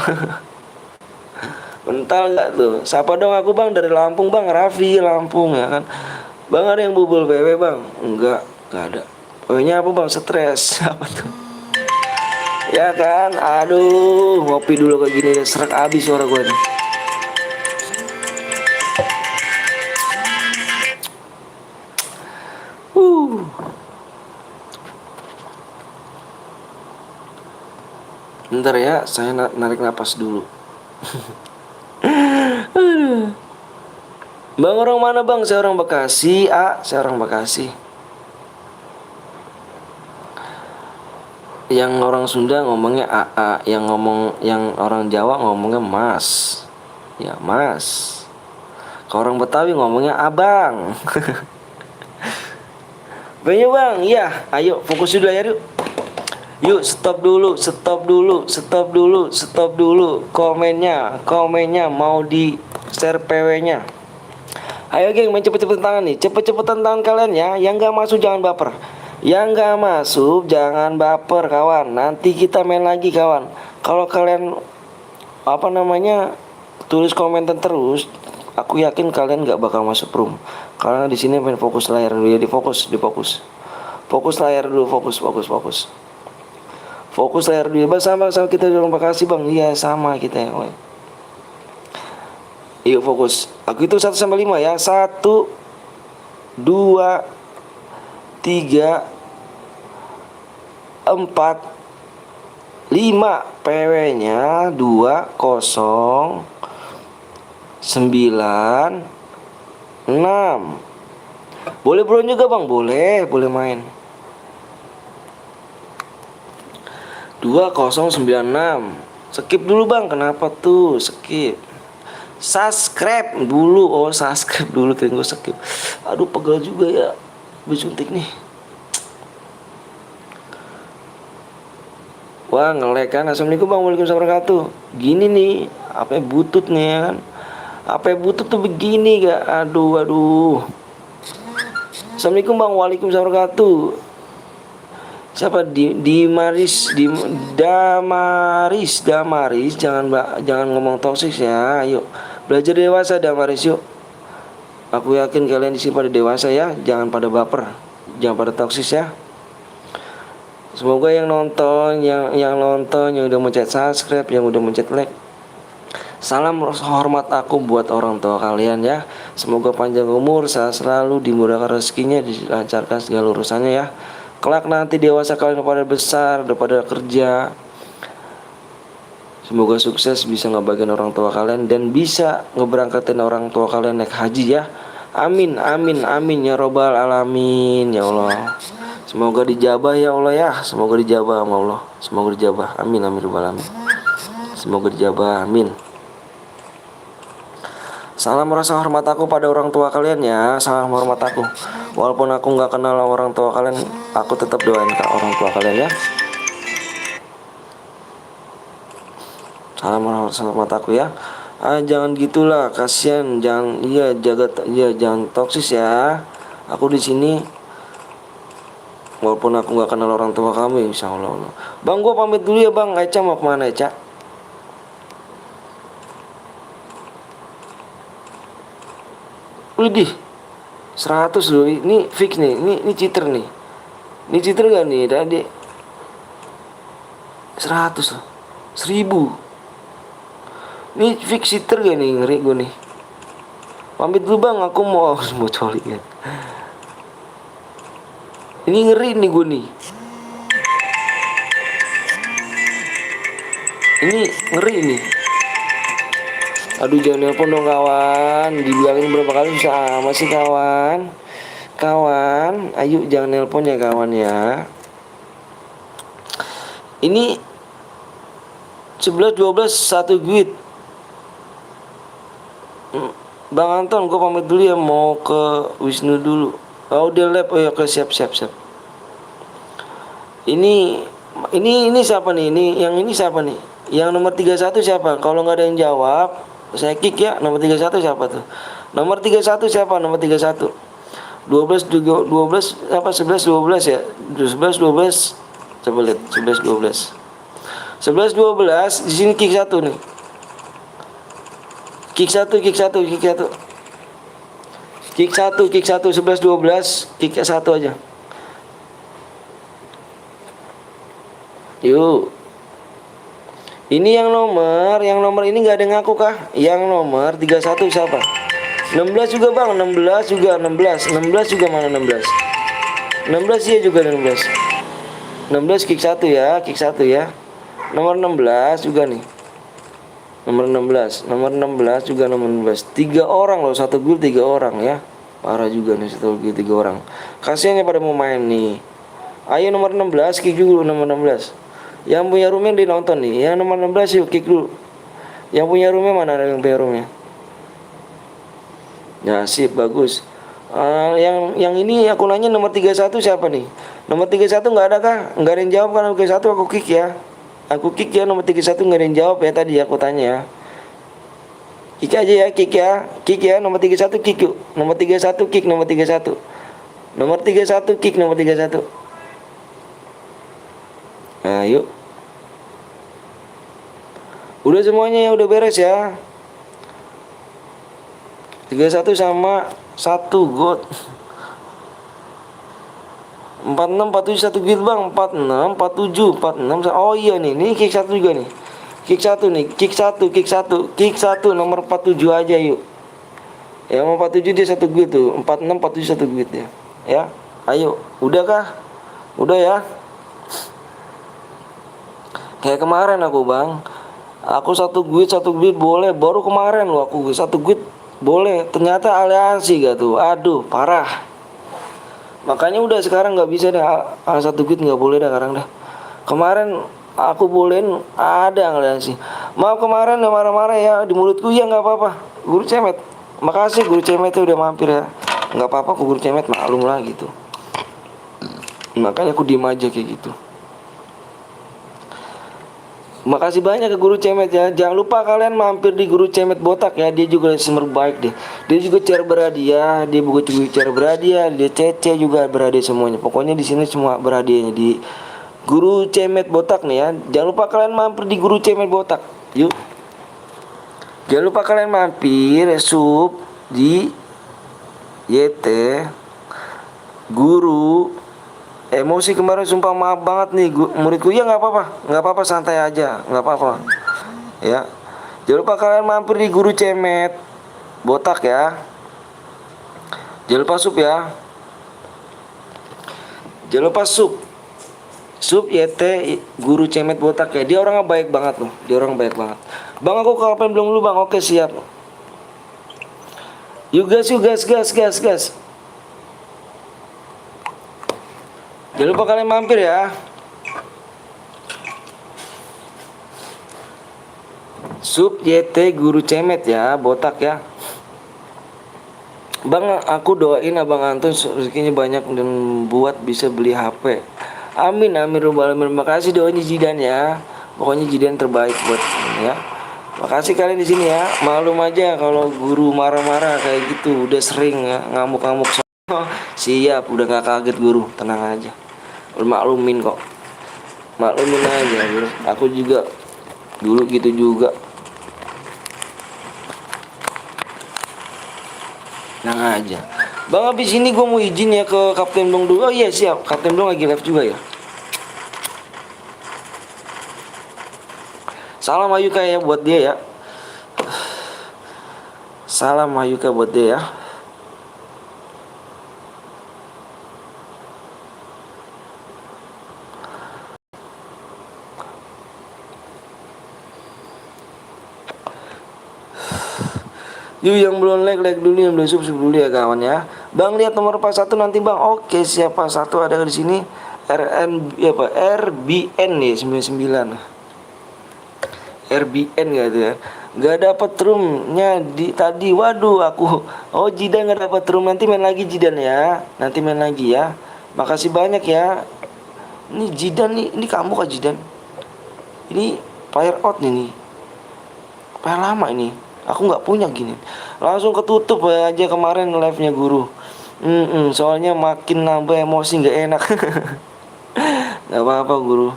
Mental gak tuh? Siapa dong aku bang dari Lampung bang. Raffi Lampung ya kan. Bang ada yang bubul PW bang? Enggak ada. PW-nya apa bang? Stres. Apa tuh? Ya kan. Aduh, ngopi dulu kayak gini serak abis suara gue nih. Bentar ya, saya narik napas dulu. Bang, orang mana bang? Saya orang Bekasi. Saya orang Bekasi. Yang orang Sunda ngomongnya yang orang Jawa ngomongnya mas. Ya mas. Kalau orang Betawi ngomongnya abang. Banyak bang, iya. Ayo fokus dulu ya yuk. Yuk stop dulu. Komennya mau di share PW-nya. Ayo geng, main cepet-cepetan tangan nih. Cepet-cepetan tangan kalian ya. Yang gak masuk jangan baper. Kawan. Nanti kita main lagi kawan. Kalau kalian tulis komentar terus, aku yakin kalian gak bakal masuk room. Karena di sini main fokus layar dulu ya, difokus. Fokus layar dulu, fokus. Fokus layar dulu. Bang, sama kita di orang Bekasi bang. Iya sama kita ya. Yuk fokus. Aku itu 1 sampai 5 ya. 1 2 3 4 5. PW-nya 2 0 9 6. Boleh bron juga bang. Boleh main. 2096. Skip dulu bang. Kenapa tuh skip? Subscribe dulu. Subscribe dulu, kayak gue skip. Aduh pegel juga ya, habis suntik nih. Wah nge-lag kan. Assalamualaikum bang. Waalaikumsalam warahmatullahi wabarakatuh. Gini nih, apa butut nih ya kan. Apa butut tuh begini gak. Aduh. Assalamualaikum bang. Waalaikumsalam warahmatullahi wabarakatuh. Siapa? Damaris. Jangan ngomong toksik ya. Ayo belajar dewasa Damaris yuk. Aku yakin kalian di sini pada dewasa ya. Jangan pada baper. Jangan pada toksis ya. Semoga yang nonton, yang udah mencet subscribe, yang udah mencet like. Salam hormat aku buat orang tua kalian ya. Semoga panjang umur, sehat selalu, dimudahkan rezekinya, dilancarkan segala urusannya ya. Kelak nanti dewasa kalian pada besar, udah pada kerja. Semoga sukses, bisa ngebagiin orang tua kalian dan bisa ngeberangkatin orang tua kalian naik haji ya. Amin ya robbal alamin ya Allah. Semoga dijabah ya Allah ya. Semoga dijabah sama Allah. Semoga dijabah. Amin robbal alamin. Semoga dijabah. Amin. Salam rasa hormat aku pada orang tua kalian ya. Salam hormat aku. Walaupun aku nggak kenal orang tua kalian, aku tetap doain ke orang tua kalian ya. Salam hormat aku ya. Jangan gitulah, kasihan. Jangan jangan toksis ya. Aku di sini walaupun aku nggak kenal orang tua kamu, insya Allah. Bang, gua pamit dulu ya bang. Eca mau kemana Eca? Widih, 100 loh. Ini fix nih. Ini cheater nih. Ini cheater gak nih tadi? 100 loh. 1000. Ini fix cheater gak nih? Ngeri gue nih. Pamit dulu bang. Aku mau coli ya. Ini ngeri nih gue nih. Ini ngeri nih. Aduh jangan nelpon dong kawan. Dibilangin berapa kali sama sih kawan. Ayo jangan nelpon ya kawan ya. Ini 11 12 1 duit. Bang Anton, gue pamit dulu ya, mau ke Wisnu dulu. Udah lab. Oh ya, oke siap. Ini siapa nih? Ini siapa nih? Yang nomor 31 siapa? Kalau nggak ada yang jawab, saya kick ya. Nomor 31 siapa tuh? Nomor 31 siapa? Nomor 31. 12 apa 11 12 ya? 11 12. Coba lihat 11 12. 11 12 di sini kick 1 nih. Kick 1 11 12, kick 1 aja. Yuk. Ini yang nomor ini nggak ada yang ngaku kah? Yang nomor 31 siapa? 16 juga bang, 16 juga mana 16? 16 ya juga 16. 16 kick 1 ya, kick 1 ya. Nomor 16 juga nih. Nomor 16 juga nomor 16. 3 orang loh, satu guild 3 orang ya. Parah juga nih satu guild 3 orang. Kasihannya pada mau main nih. Ayo nomor 16 kick dulu nomor 16. Yang punya roomnya di nonton nih. Yang nomor 16 yuk kick dulu. Yang punya roomnya mana, ada yang punya roomnya? Ya sip, bagus. Yang ini aku nanya nomor 31 siapa nih? Nomor 31 nggak ada kah? Nggak ada yang jawab kan? Nomor 31 aku kick ya. Aku kick ya, nomor 31 nggak ada yang jawab ya tadi aku tanya ya. Kick aja ya, kick ya. Kick ya, nomor 31 kick yuk. Nomor 31 kick, nomor 31. Nomor 31 kick, nomor 31. Nah, yuk. Udah semuanya ya, udah beres ya. 31 sama 1 god. 46 47 1 guild bang. 46 47 46. Oh iya nih, ini kick 1 juga nih. Kick 1 nih, kick 1, kick 1, kick 1 nomor 47 aja yuk. Ya nomor 47 dia 1 guild tuh. 46 47 1 guild ya. Ya, ayo. Udah kah? Udah ya. Kayak kemarin aku bang. Aku 1 guild boleh. Baru kemarin loh aku 1 guild boleh. Ternyata aliansi gak tuh. Aduh, parah. Makanya udah sekarang nggak bisa dah, 1 guild nggak boleh dah sekarang dah. Kemarin aku bolehin ada aliansi. Maaf kemarin ya marah-marah ya di mulutku ya, nggak apa-apa. Guru Cemet, makasih Guru Cemet udah mampir ya. Nggak apa-apa, Guru Cemet maklum lah gitu. Makanya aku diem aja kayak gitu. Makasih banyak ke Guru Cemet ya. Jangan lupa kalian mampir di Guru Cemet Botak ya. Dia juga semer baik deh. Dia juga cara berhadiah. Dia juga cara berhadiah. Dia CC juga berhadiah semuanya. Pokoknya di sini semua berhadiahnya di Guru Cemet Botak nih ya. Jangan lupa kalian mampir di Guru Cemet Botak. Yuk. Jangan lupa kalian mampir sub di YT Guru. Emosi kemarin sumpah, maaf banget nih muridku. Ya nggak apa-apa, santai aja, nggak apa-apa ya. Jangan lupa kalian mampir di Guru Cemet Botak ya. Jangan lupa sub ya. Jangan lupa sub YT Guru Cemet Botak ya. Dia orangnya baik banget loh. Dia orang baik banget. Bang aku kapan belum lu bang. Oke siap. Yuk gas. Jangan lupa kalian mampir ya. Sub YT Guru Cemet ya, Botak ya. Bang, aku doain Abang Anton rezekinya banyak dan buat bisa beli HP. Amin robbal alamin. Makasih doanya Jidan ya. Pokoknya Jidan terbaik buat ya. Makasih kalian di sini ya. Maklum aja kalau guru marah-marah kayak gitu, udah sering ya ngamuk-ngamuk. Siap, udah gak kaget guru, tenang aja. Maklumin kok, maklumin aja bro. Aku juga dulu gitu juga. Tenang aja bang. Habis ini gue mau izin ya ke Kapten Dong dulu. Oh iya siap, Kapten Dong lagi live juga ya. Salam Ayuka ya buat dia ya. Salam Ayuka buat dia ya. Yuk yang belum like dulu, yang belum sub dulu ya kawan ya. Bang lihat nomor pas 1 nanti bang. Oke siapa 1 ada di sini. RBN nih 99. RBN gak tuh ya. Gak dapet roomnya di tadi. Waduh aku. Oh Jidan gak dapet room. Nanti main lagi Jidan ya. Nanti main lagi ya. Makasih banyak ya. Ini Jidan nih. Ini kamu kah Jidan? Ini fire out nih. Fire lama ini. Aku nggak punya gini. Langsung ketutup aja kemarin live-nya guru. Soalnya makin nambah emosi nggak enak. Nggak apa-apa guru.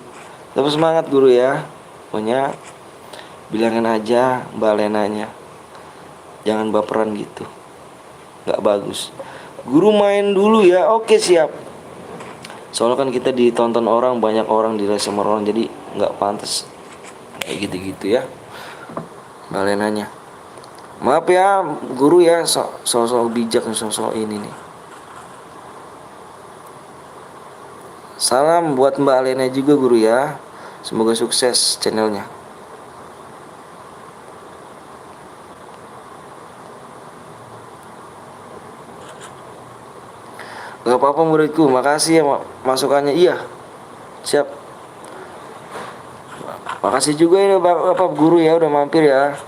Tetap semangat guru ya. Pokoknya bilangin aja Mbak Lenanya. Jangan baperan gitu. Nggak bagus. Guru main dulu ya. Oke siap. Soalnya kan kita ditonton orang, banyak orang di sama orang, jadi nggak pantas kayak gitu-gitu ya. Mbak Lenanya. Maaf ya guru ya, sosok bijak, sosok ini nih. Salam buat Mbak Alena juga guru ya. Semoga sukses channelnya. Gak apa-apa muridku, makasih ya masukannya. Iya, siap. Makasih juga ya Bapak guru ya udah mampir ya.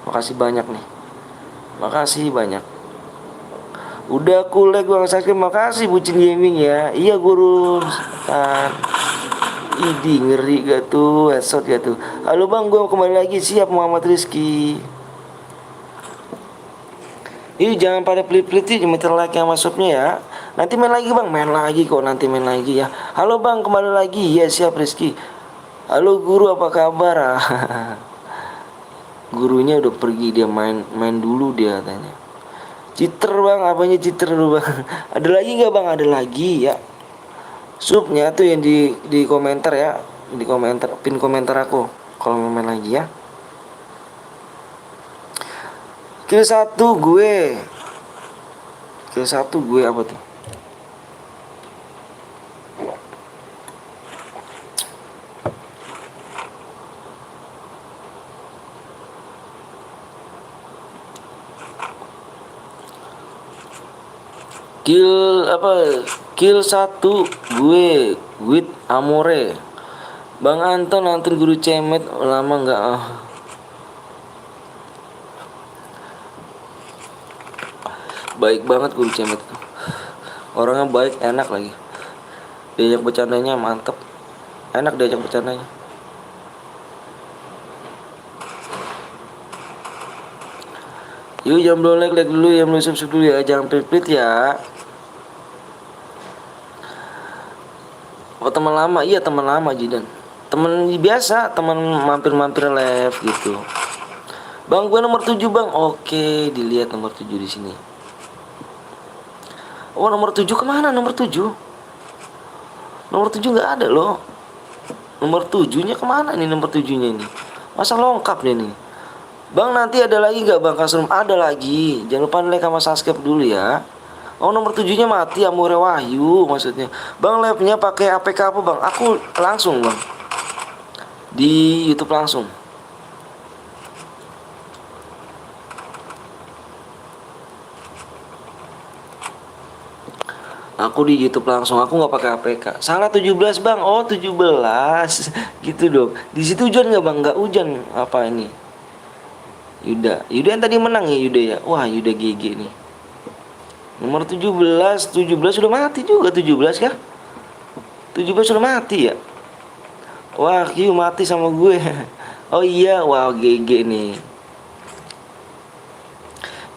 Makasih banyak nih. Makasih banyak. Udah kulek Bang Sakit, makasih Bucin Gaming ya. Iya guru. Kan. Idi ngeri gak tuh, headshot gak tuh. Halo Bang, gue kembali lagi. Siap Muhammad Rizky. Ih jangan pada pelit-pelit sih, cuma like yang masuknya ya. Nanti main lagi Bang, main lagi kok, nanti main lagi ya. Halo Bang, kembali lagi. Ya siap Rizky. Halo guru, apa kabar? Gurunya udah pergi, dia main dulu dia katanya. Citer Bang, apanya citer dulu Bang? Ada lagi nggak Bang? Ada lagi ya. Subnya tuh yang di komentar ya, di komentar, pin komentar aku kalau mau main lagi ya. Kill 1 gue. Kill 1 gue apa tuh? Kill apa? Kill 1 gue with Amore. Bang Anton nonton guru cemet lama nggak? Baik banget guru cemet tuh. Orangnya baik, enak lagi. Diajak bercandanya mantep. Enak diajak bercandanya. Yuk jangan belum like dulu ya, belum subscribe dulu ya, jangan pelit ya. Oh teman lama, iya teman lama Jidan. Teman biasa, teman mampir-mampir live gitu. Bang gue nomor 7 Bang. Oke, dilihat nomor 7 di sini. Oh nomor 7 kemana nomor 7? Nomor 7 nggak ada loh. Nomor 7-nya kemana nih nomor 7-nya ini? Masa lengkap nih nih. Bang nanti ada lagi nggak Bang Kasrum? Ada lagi. Jangan lupa like sama subscribe dulu ya. Oh nomor 7-nya mati, Amore Wahyu maksudnya. Bang live-nya pakai APK apa Bang? Aku langsung Bang. Di YouTube langsung. Aku di YouTube langsung, aku nggak pakai APK. Salah 17 Bang. Oh 17. Gitu dong. Di situ hujan nggak Bang? Nggak hujan apa ini? Yuda yang tadi menang ya Yuda ya. Wah Yuda GG nih. Nomor 17 sudah mati juga 17 kah? 17 sudah mati ya. Wah Q mati sama gue. Oh iya, wow GG nih.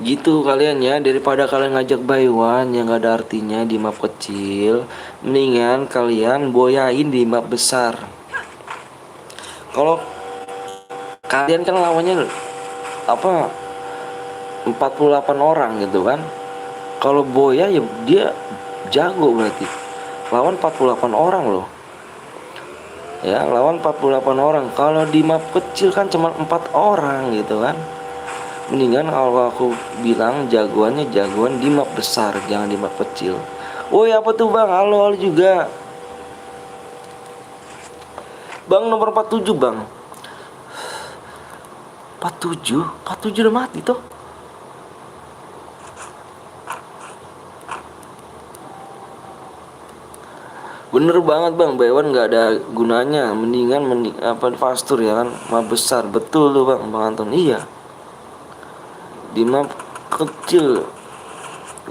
Gitu kalian ya, daripada kalian ngajak buy one yang gak ada artinya di map kecil, mendingan kalian boyain di map besar. Kalau kalian kan lawannya apa 48 orang gitu kan. Kalau Boya ya dia jago berarti. Lawan 48 orang loh. Ya, lawan 48 orang. Kalau di map kecil kan cuma 4 orang gitu kan. Mendingan kalau aku bilang jagoannya jagoan di map besar, jangan di map kecil. Woi apa tuh Bang? Halo juga. Bang nomor 47 Bang. 47 udah mati tuh. Bener banget Bang, Baywan nggak ada gunanya. Mendingan apa fastur ya kan, map besar. Betul tuh Bang Anton. Iya. Di map kecil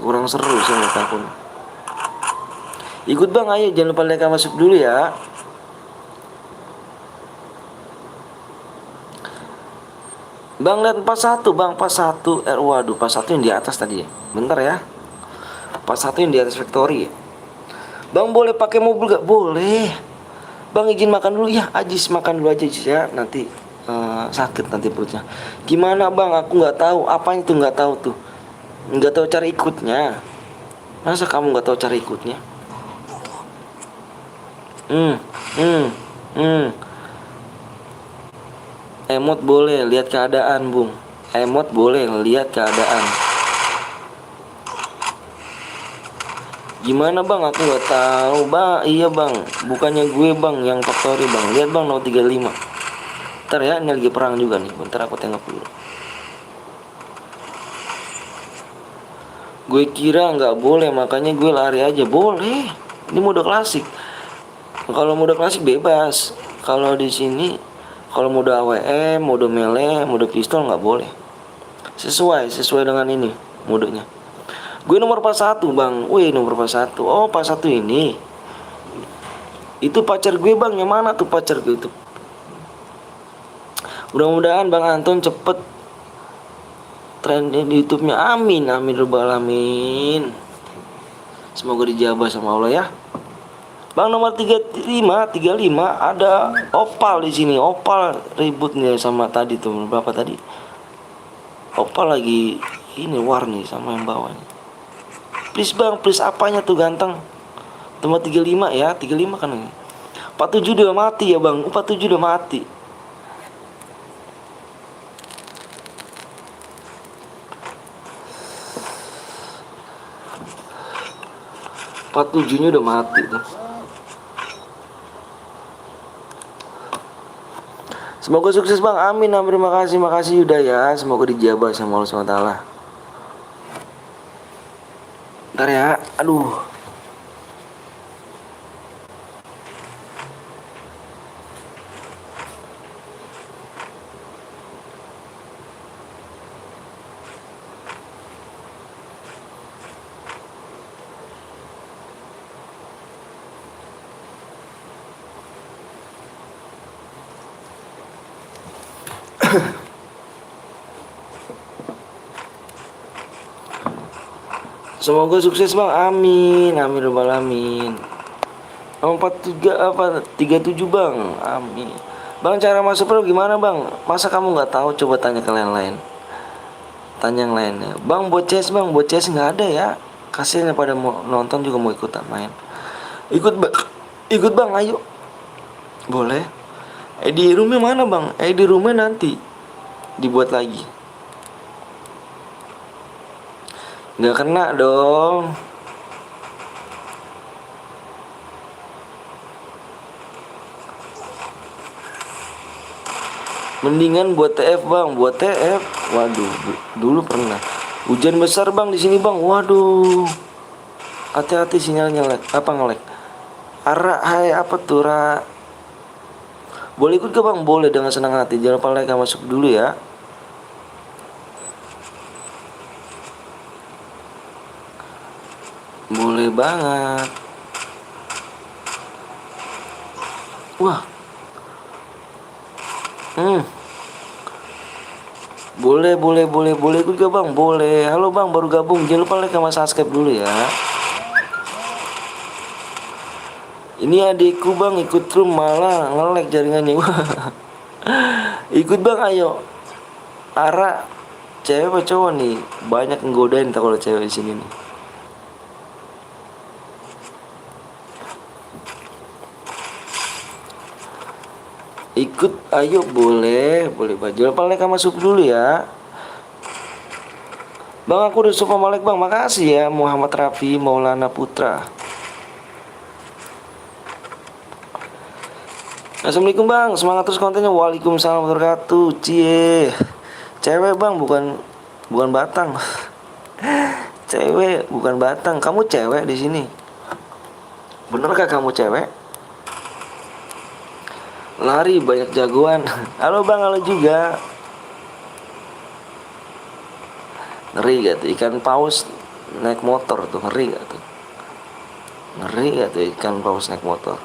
kurang seru sih menurut aku. Ikut Bang, ayo jangan lupa like masuk dulu ya. Bang lihat 41 Bang, 41. Waduh, 41 yang di atas tadi ya. Bentar ya. 41 yang di atas Victory. Bang boleh pakai mobil gak? Boleh. Bang izin makan dulu ya. Ajis makan dulu aja Ajis ya. Nanti sakit nanti perutnya. Gimana Bang? Aku nggak tahu. Apa itu nggak tahu tuh? Nggak tahu cara ikutnya. Masa kamu nggak tahu cara ikutnya? Emot boleh lihat keadaan Bung. Emot boleh lihat keadaan. Gimana bang? Aku nggak tahu bang. Iya bang, bukannya gue bang yang factory bang. Lihat bang, no 35. Ntar ya, ini lagi perang juga nih. Bentar aku tengok dulu. Gue kira nggak boleh, makanya gue lari aja. Boleh. Ini mode klasik. Kalau mode klasik bebas. Kalau di sini, kalau mode AWM, mode melee, mode pistol nggak boleh. Sesuai dengan ini modenya. Gue nomor 41 bang. Wih, nomor 41. Oh, 41 ini. Itu pacar gue bang. Yang mana tuh pacar gue itu? Mudah-mudahan bang Anton cepet trending di YouTube-nya. Amin, amin rabbal alamin. Semoga dijabah sama Allah ya. Bang nomor 35 ada Opal di sini. Opal ribut nih sama tadi tuh. Berapa tadi? Opal lagi ini warni sama yang bawahnya. Please bang, please apanya tuh ganteng? Nomor 35 ya, 35 kan ini. 47 udah mati ya bang. 47 udah mati. Empat tujuhnya udah mati tuh. Semoga sukses bang, amin, amin. Terima kasih, makasih udah ya. Semoga dijabah sama Allah SWT. Ntar ya, aduh. Semoga sukses bang, amin, amin rabbal alamin. 43 apa 37 bang, amin. Bang cara masuk pro gimana bang? Masa kamu nggak tahu? Coba tanya ke lain-lain. Tanya yang lainnya. Bang buat CS nggak ada ya. Kasihan pada mau nonton juga mau ikutan main. Ikut bang, ayo. Boleh. Di roomnya mana bang? Di roomnya nanti dibuat lagi. Nggak kena dong. Mendingan buat TF bang, buat TF. Waduh, dulu pernah. Hujan besar bang di sini bang. Waduh. Hati-hati sinyalnya lag. Apa ngelag? Hai apa tuh Ra? Boleh ikut ke bang? Boleh dengan senang hati. Jangan lupa like masuk dulu ya. Boleh banget. Wah. Boleh ikut ke bang? Boleh. Halo bang, baru gabung. Jangan lupa like sama subscribe dulu ya. Ini adikku bang ikut room malah nge-lag jaringannya. Ikut bang, ayo. Ara, cewek apa cowok nih? Banyak nggodain tak kalau cewek di sini nih. Ikut, ayo boleh bang. Jangan lupa like sama sub dulu ya. Bang aku udah sub sama like bang, makasih ya. Muhammad Rafi Maulana Putra. Assalamualaikum bang, semangat terus kontennya. Waalaikumsalam warahmatullahi wabarakatuh. Cie, cewek bang, bukan batang. Cewek bukan batang. Kamu cewek di sini. Benerkah kamu cewek? Lari banyak jagoan. Halo bang, halo juga. Ngeri gak tuh ikan paus naik motor tuh, ngeri gak tuh? Ngeri gak tuh ikan paus naik motor?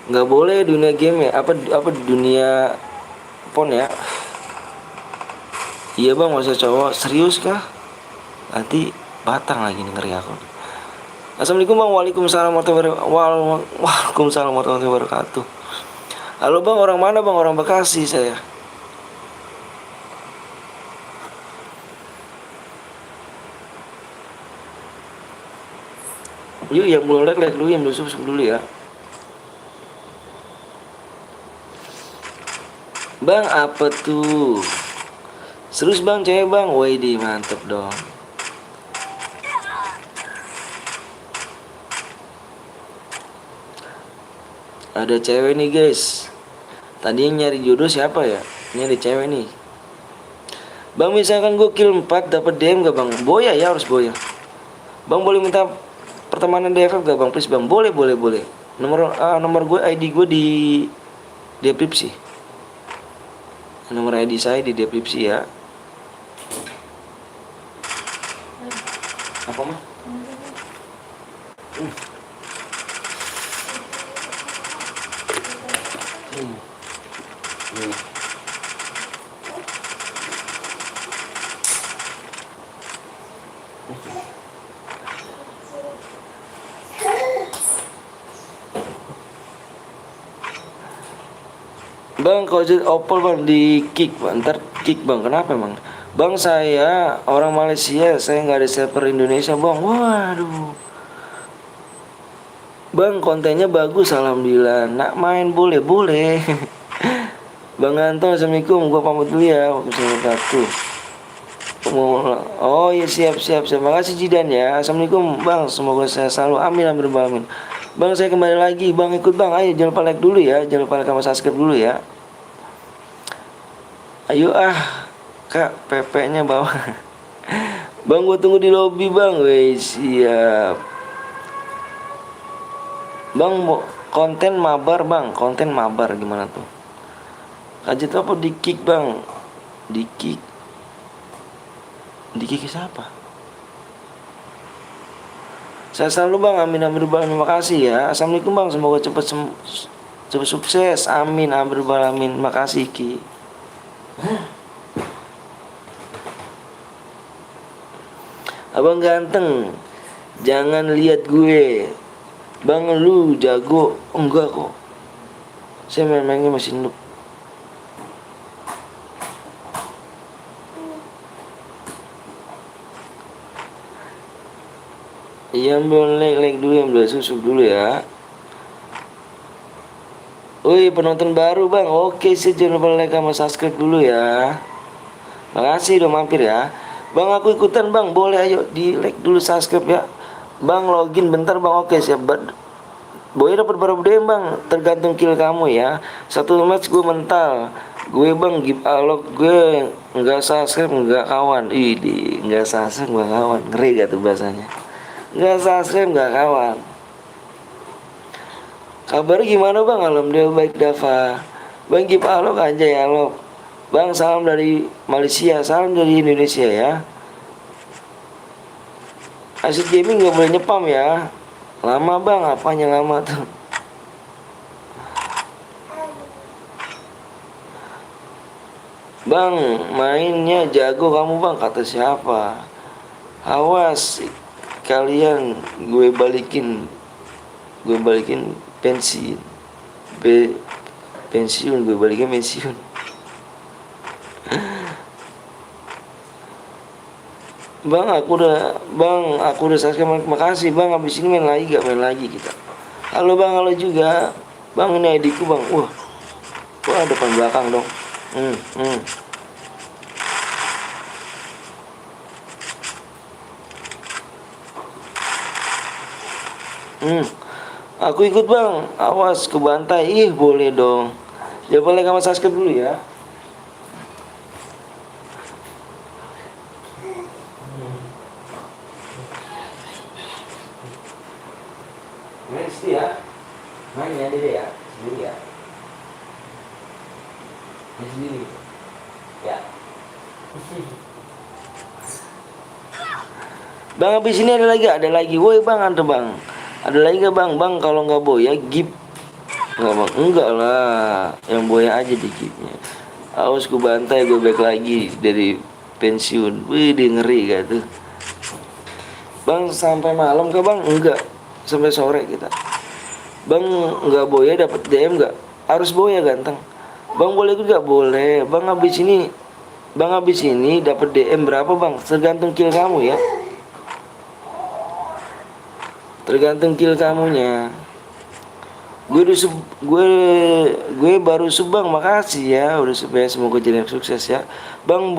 Nggak boleh dunia game ya, apa dunia pon ya. Iya bang, masa cowok serius kah? Nanti batang lagi nih, ngeri aku. Assalamualaikum bang. Waalaikumsalam warahmatullahi wabarakatuh. Halo bang, orang mana bang? Orang Bekasi saya. Yuk yang belum like dulu, yang belum subscribe dulu ya. Bang apa tuh? Serius bang, cewek bang? Widih mantep dong. Ada cewek nih guys. Tadi yang nyari jodoh siapa ya? Nyari cewek nih. Bang, misalkan gue kill 4 dapat DM gak bang? Boya ya, harus boya. Bang, boleh minta pertemanan DFF gak bang? Please bang. Boleh. Nomor gue, ID gue di deskripsi. Nomor ID saya di deskripsi ya. Apa mah? Bang, kalau jadi opol bang di kick bang, ntar kick bang, kenapa bang? Bang, saya orang Malaysia, saya nggak ada server Indonesia bang. Waduh. Bang, kontennya bagus, alhamdulillah. Nak main boleh. Bang Anton, assalamualaikum. Gua pamit dulu ya. Wabarakatuh. Oh iya, siap. Makasih Jidan ya. Assalamualaikum bang. Semoga saya selalu amin. Bang, saya kembali lagi. Bang, ikut bang. Ayo, jangan lupa like dulu ya. Jangan lupa like sama subscribe dulu ya. Ayo Kak, PP-nya bawa. Bang, gua tunggu di lobby bang. Weh, siap. Bang, konten mabar gimana tuh? Kajet apa di kick bang? Di kick siapa? Saya selalu bang, amin. Terima kasih ya. Assalamualaikum bang, semoga cepat sukses. Amin. Makasih Ki. Abang ganteng, jangan lihat gue. Bang, lu jago. Enggak kok, saya mainnya masih noob. Iya, ambil like dulu, ambil susuk dulu ya. Wih, penonton baru bang. Oke sih, jangan lupa like sama subscribe dulu ya. Makasih udah mampir ya. Bang, aku ikutan bang, boleh, ayo di like dulu, subscribe ya. Bang, login bentar bang. Oke siap. Boy dapat berapa DM bang? Tergantung kill kamu ya. Satu match gue mental. Gue bang give alok, gue nggak subscribe nggak kawan. Nggak subscribe nggak kawan. Ngeri gak tuh bahasanya? Nggak subscribe nggak kawan. Kabar gimana bang? Alhamdulillah baik Dava. Bang, give alok aja ya alok. Bang, salam dari Malaysia, salam dari Indonesia ya. Asyik gaming nggak boleh nyepam ya. Lama bang, apanya lama tuh? Bang, mainnya jago kamu bang, kata siapa? Awas kalian, gue balikin pensiun. Gue balikin pensiun. Bang, aku udah subscribe. Makasih bang, habis ini main lagi kita. Halo bang, halo juga. Bang, ini ID-ku bang. Wah, depan belakang dong. Aku ikut bang. Awas kebantai. Boleh dong. Jangan boleh kamu subscribe dulu ya. Main ya. Mainnya deh ya, sendiri ya. Main sendiri. Ya. Bang, habis ini ada lagi. Woi bang, bang. Ada lagi gak bang? Bang, kalau nggak boya gip. Nggak bang, enggak lah. Yang boya aja di gipnya. Awas ku bantai, gue balik lagi dari pensiun. Wih, dia ngeri gak tuh? Bang, sampai malam kah bang? Enggak, sampai sore kita. Bang, nggak boya dapat DM nggak? Harus boya ganteng. Bang, boleh juga boleh. Bang, habis ini dapat DM berapa bang? Tergantung kill kamu ya. Tergantung kill kamunya. Gue baru subang, makasih ya udah supaya semoga jadi sukses ya. Bang,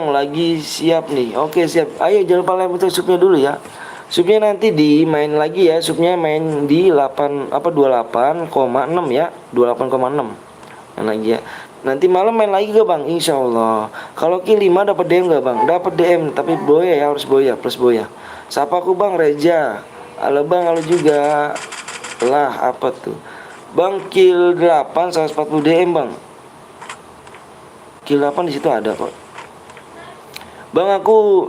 lagi siap nih. Oke siap. Ayo jangan lupa like subnya dulu ya. Subnya nanti dimain lagi ya. Subnya main di 8 apa 28,6 ya. 28,6. Main lagi ya. Nanti malam main lagi gak bang? Insya Allah. Kalau kill 5 dapat DM gak bang? Dapat DM, tapi boya ya, harus boya plus boya. Siapa aku bang? Reja. Halo bang, halo juga. Lah apa tuh? Bang kill 8 140 DM bang. Kill 8 di situ ada kok. Bang aku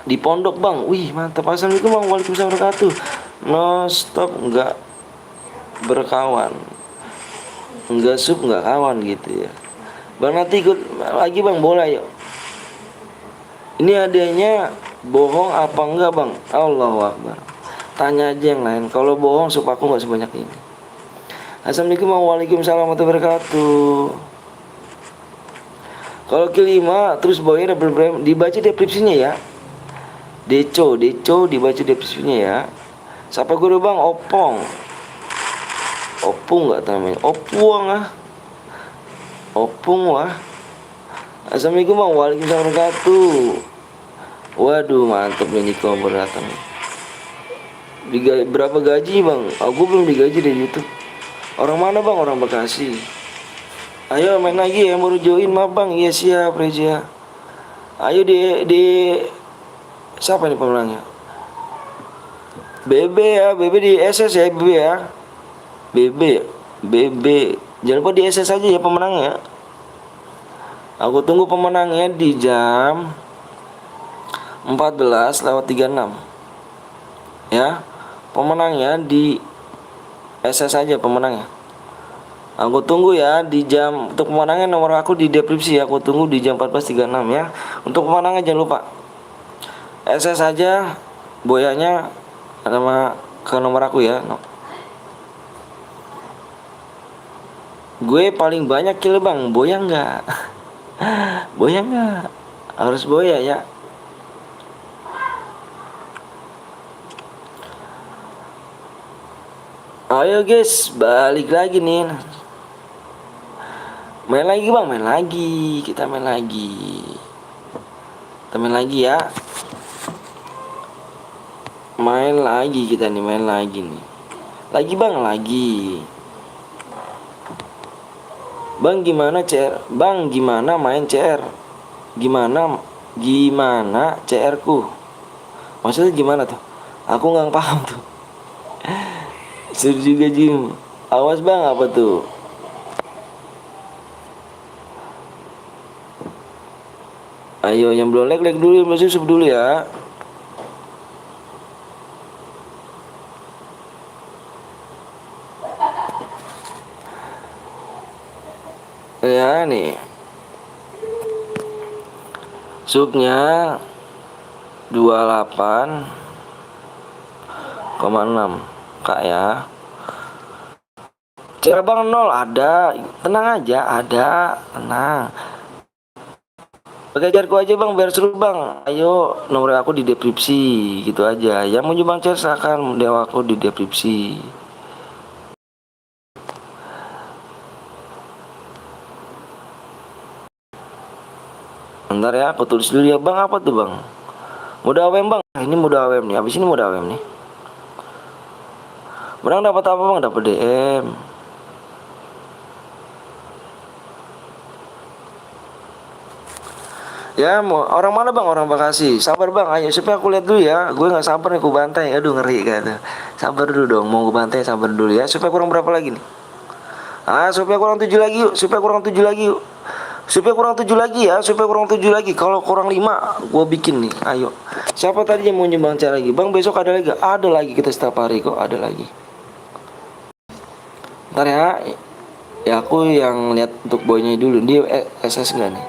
di pondok bang. Wih mantap. Assalamualaikum bang. Waalaikumsalam wabarakatuh. No stop nggak berkawan. Nggak sub nggak kawan gitu ya. Bang nanti ikut lagi bang, boleh yuk. Ini adanya bohong apa enggak bang? Allahu Akbar. Tanya aja yang lain. Kalau bohong sub aku nggak sebanyak ini. Assalamualaikum waalaikumsalam warahmatullahi wabarakatuh. Kalau kelima terus boynya double dibaca deskripsinya ya. Deco dibaca deskripsinya ya. Siapa guru bang? Opong. Opung nggak namanya? Opuang ah. Opung wah. Assalamualaikum bang. Waalaikumsalam wabarakatuh. Waduh mantap nih Niko datang. Berapa gaji bang? Aku belum digaji dari YouTube. Orang mana bang? Orang Bekasi. Ayo main lagi ya, baru join mah bang. Iya siap Reza. Ayo di siapa nih pemenangnya? BB ya, BB di SS ya, BB ya. BB. Jangan lupa di SS aja ya pemenangnya. Aku tunggu pemenangnya di jam 14:36. Ya. Pemenangnya di SS aja pemenangnya. Aku tunggu ya di jam untuk pemenangnya, nomor aku di deskripsi ya. Aku tunggu di jam 14:36 ya. Untuk pemenangnya jangan lupa SS aja boyanya sama ke nomor aku ya. Gue paling banyak kill bang, boya nggak? Boya nggak? Harus boya ya. Ayo guys, balik lagi nih. Main lagi bang, main lagi. Kita main lagi. Kita main lagi ya. Main lagi kita nih, main lagi nih. Lagi bang, lagi. Bang gimana CR? Bang gimana main CR? Gimana CR ku? Maksudnya gimana tuh? Aku nggak paham tuh. Seru juga Jim. Awas bang, apa tuh? Ayo yang belum like dulu, yang belum sub dulu ya. Ya nih. Subnya 28,6 Kak ya. Cara bang 0 ada. Tenang aja, ada. Tenang. Pakai jarku aja bang biar seru bang. Ayo nomor aku di deskripsi gitu aja. Yang mau nyumbang share silakan, dewa aku di deskripsi. Bentar ya, aku tulis dulu ya bang. Apa tuh bang? Mode AWM bang. Ini mode AWM nih. Habis ini mode AWM nih. Menang dapat apa bang? Dapat DM. Ya mau orang mana bang? Orang Bekasi. Sabar bang. Ayo supaya aku lihat dulu ya. Gue nggak sabar nih, aku bantai. Aduh ngeri kata. Sabar dulu dong. Mau gue bantai, sabar dulu ya. Supaya kurang berapa lagi nih? Supaya kurang 7 lagi yuk. Supaya kurang 7 lagi yuk. Supaya kurang 7 lagi ya. Supaya kurang 7 lagi. Kalau kurang 5 gue bikin nih. Ayo. Siapa tadi yang mau nyumbang cara lagi? Bang besok ada lagi. Ada lagi, kita setiap hari kok ada lagi. Ntar ya. Ya aku yang lihat untuk boynya dulu. Dia SS enggak nih?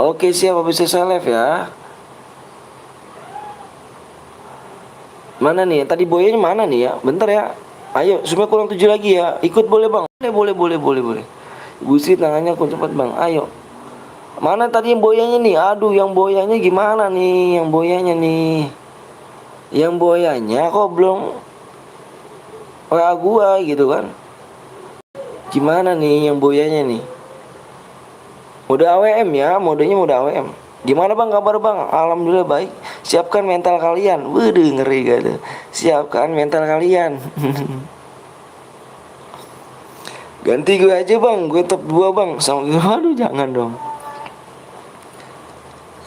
Oke siap, habis saya live ya. Mana nih? Tadi boyanya mana nih ya? Bentar ya. Ayo, supaya kurang 7 lagi ya. Ikut boleh bang? Boleh. Ibu Sri tangannya aku cepat bang. Ayo. Mana tadi yang boyanya nih? Aduh, yang boyanya gimana nih? Yang boyanya nih. Yang boyanya kok belum WA gua gitu kan? Gimana nih yang boyanya nih? Mode AWM ya, modenya mode AWM. Gimana bang kabar bang? Alhamdulillah baik. Siapkan mental kalian. Waduh ngeri gak tuh. Siapkan mental kalian. Ganti gue aja bang. Gue top 2 bang. Sama gue. Aduh jangan dong.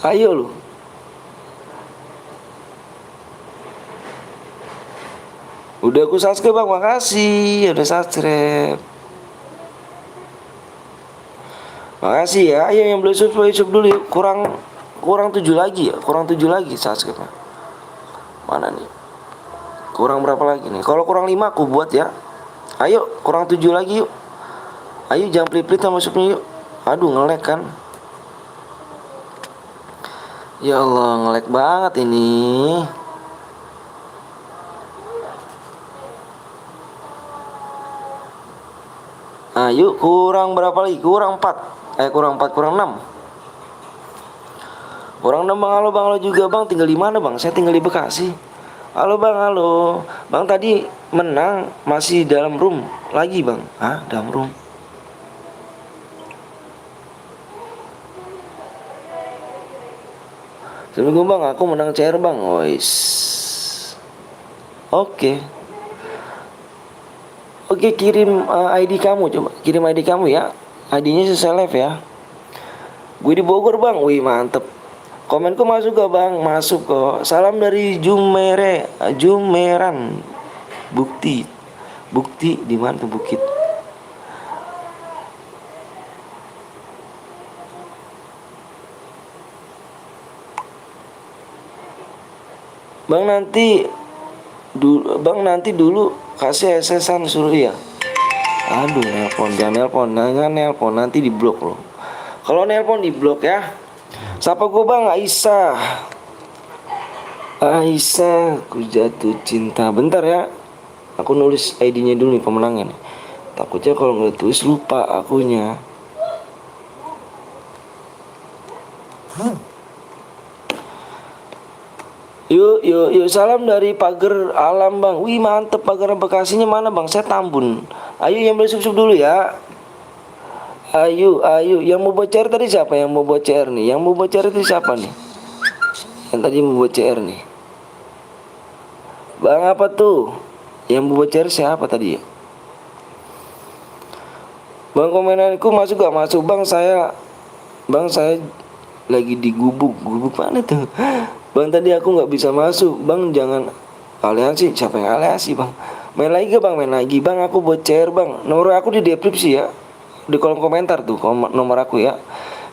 Ayo lu. Udah aku subscribe bang. Makasih. Udah subscribe. Makasih ya. Ayo yang belum subscribe dulu yuk. Kurang 7 lagi ya. Kurang 7 lagi subscribe. Mana nih? Kurang berapa lagi nih? Kalau kurang 5 aku buat ya. Ayo kurang 7 lagi yuk. Ayo jangan pelit-pelit sama subnya yuk. Aduh nge-lag kan. Ya Allah nge-lag banget ini. Ayo kurang berapa lagi? Kurang 4. Kurang 4, kurang 6. Kurang 6 bang. Halo bang, halo juga bang. Tinggal di mana bang? Saya tinggal di Bekasi. Halo bang, halo. Bang tadi menang masih dalam room lagi bang. Hah? Dalam room? Assalamualaikum bang, aku menang CR bang. Ois. Oke. Oke, kirim ID kamu coba. Kirim ID kamu ya. ID-nya seleb ya. Gue di Bogor bang. Wih mantep. Komenku masuk gak bang? Masuk kok. Salam dari Jumeran. Bukti di mana tuh bukit? Bang nanti dulu kasih SS-an suruh ya. Aduh jangan nelpon nanti di blok loh. Kalau nelpon di blok ya. Siapa gue bang? Aisyah, aku jatuh cinta. Bentar ya. Aku nulis ID-nya dulu nih pemenangnya nih. Takutnya kalau nggak tulis lupa akunya. Yuk, salam dari Pager Alam bang. Wih mantep, Pager Bekasinya mana bang? Saya Tambun. Ayo yang beli sup dulu ya. Ayo, yang mau buat CR tadi siapa? Yang mau buat CR nih? Yang mau buat CR itu siapa nih? Yang tadi mau buat CR nih. Bang apa tuh? Yang mau buat CR siapa tadi? Bang komenanku masuk gak masuk bang? Saya lagi di gubuk mana tuh? Bang tadi aku nggak bisa masuk. Bang jangan aliansi. Siapa yang aliansi bang? Main lagi gak bang? Main lagi bang. Aku buat CR bang. Nomor aku di deskripsi ya. Di kolom komentar tuh nomor aku ya.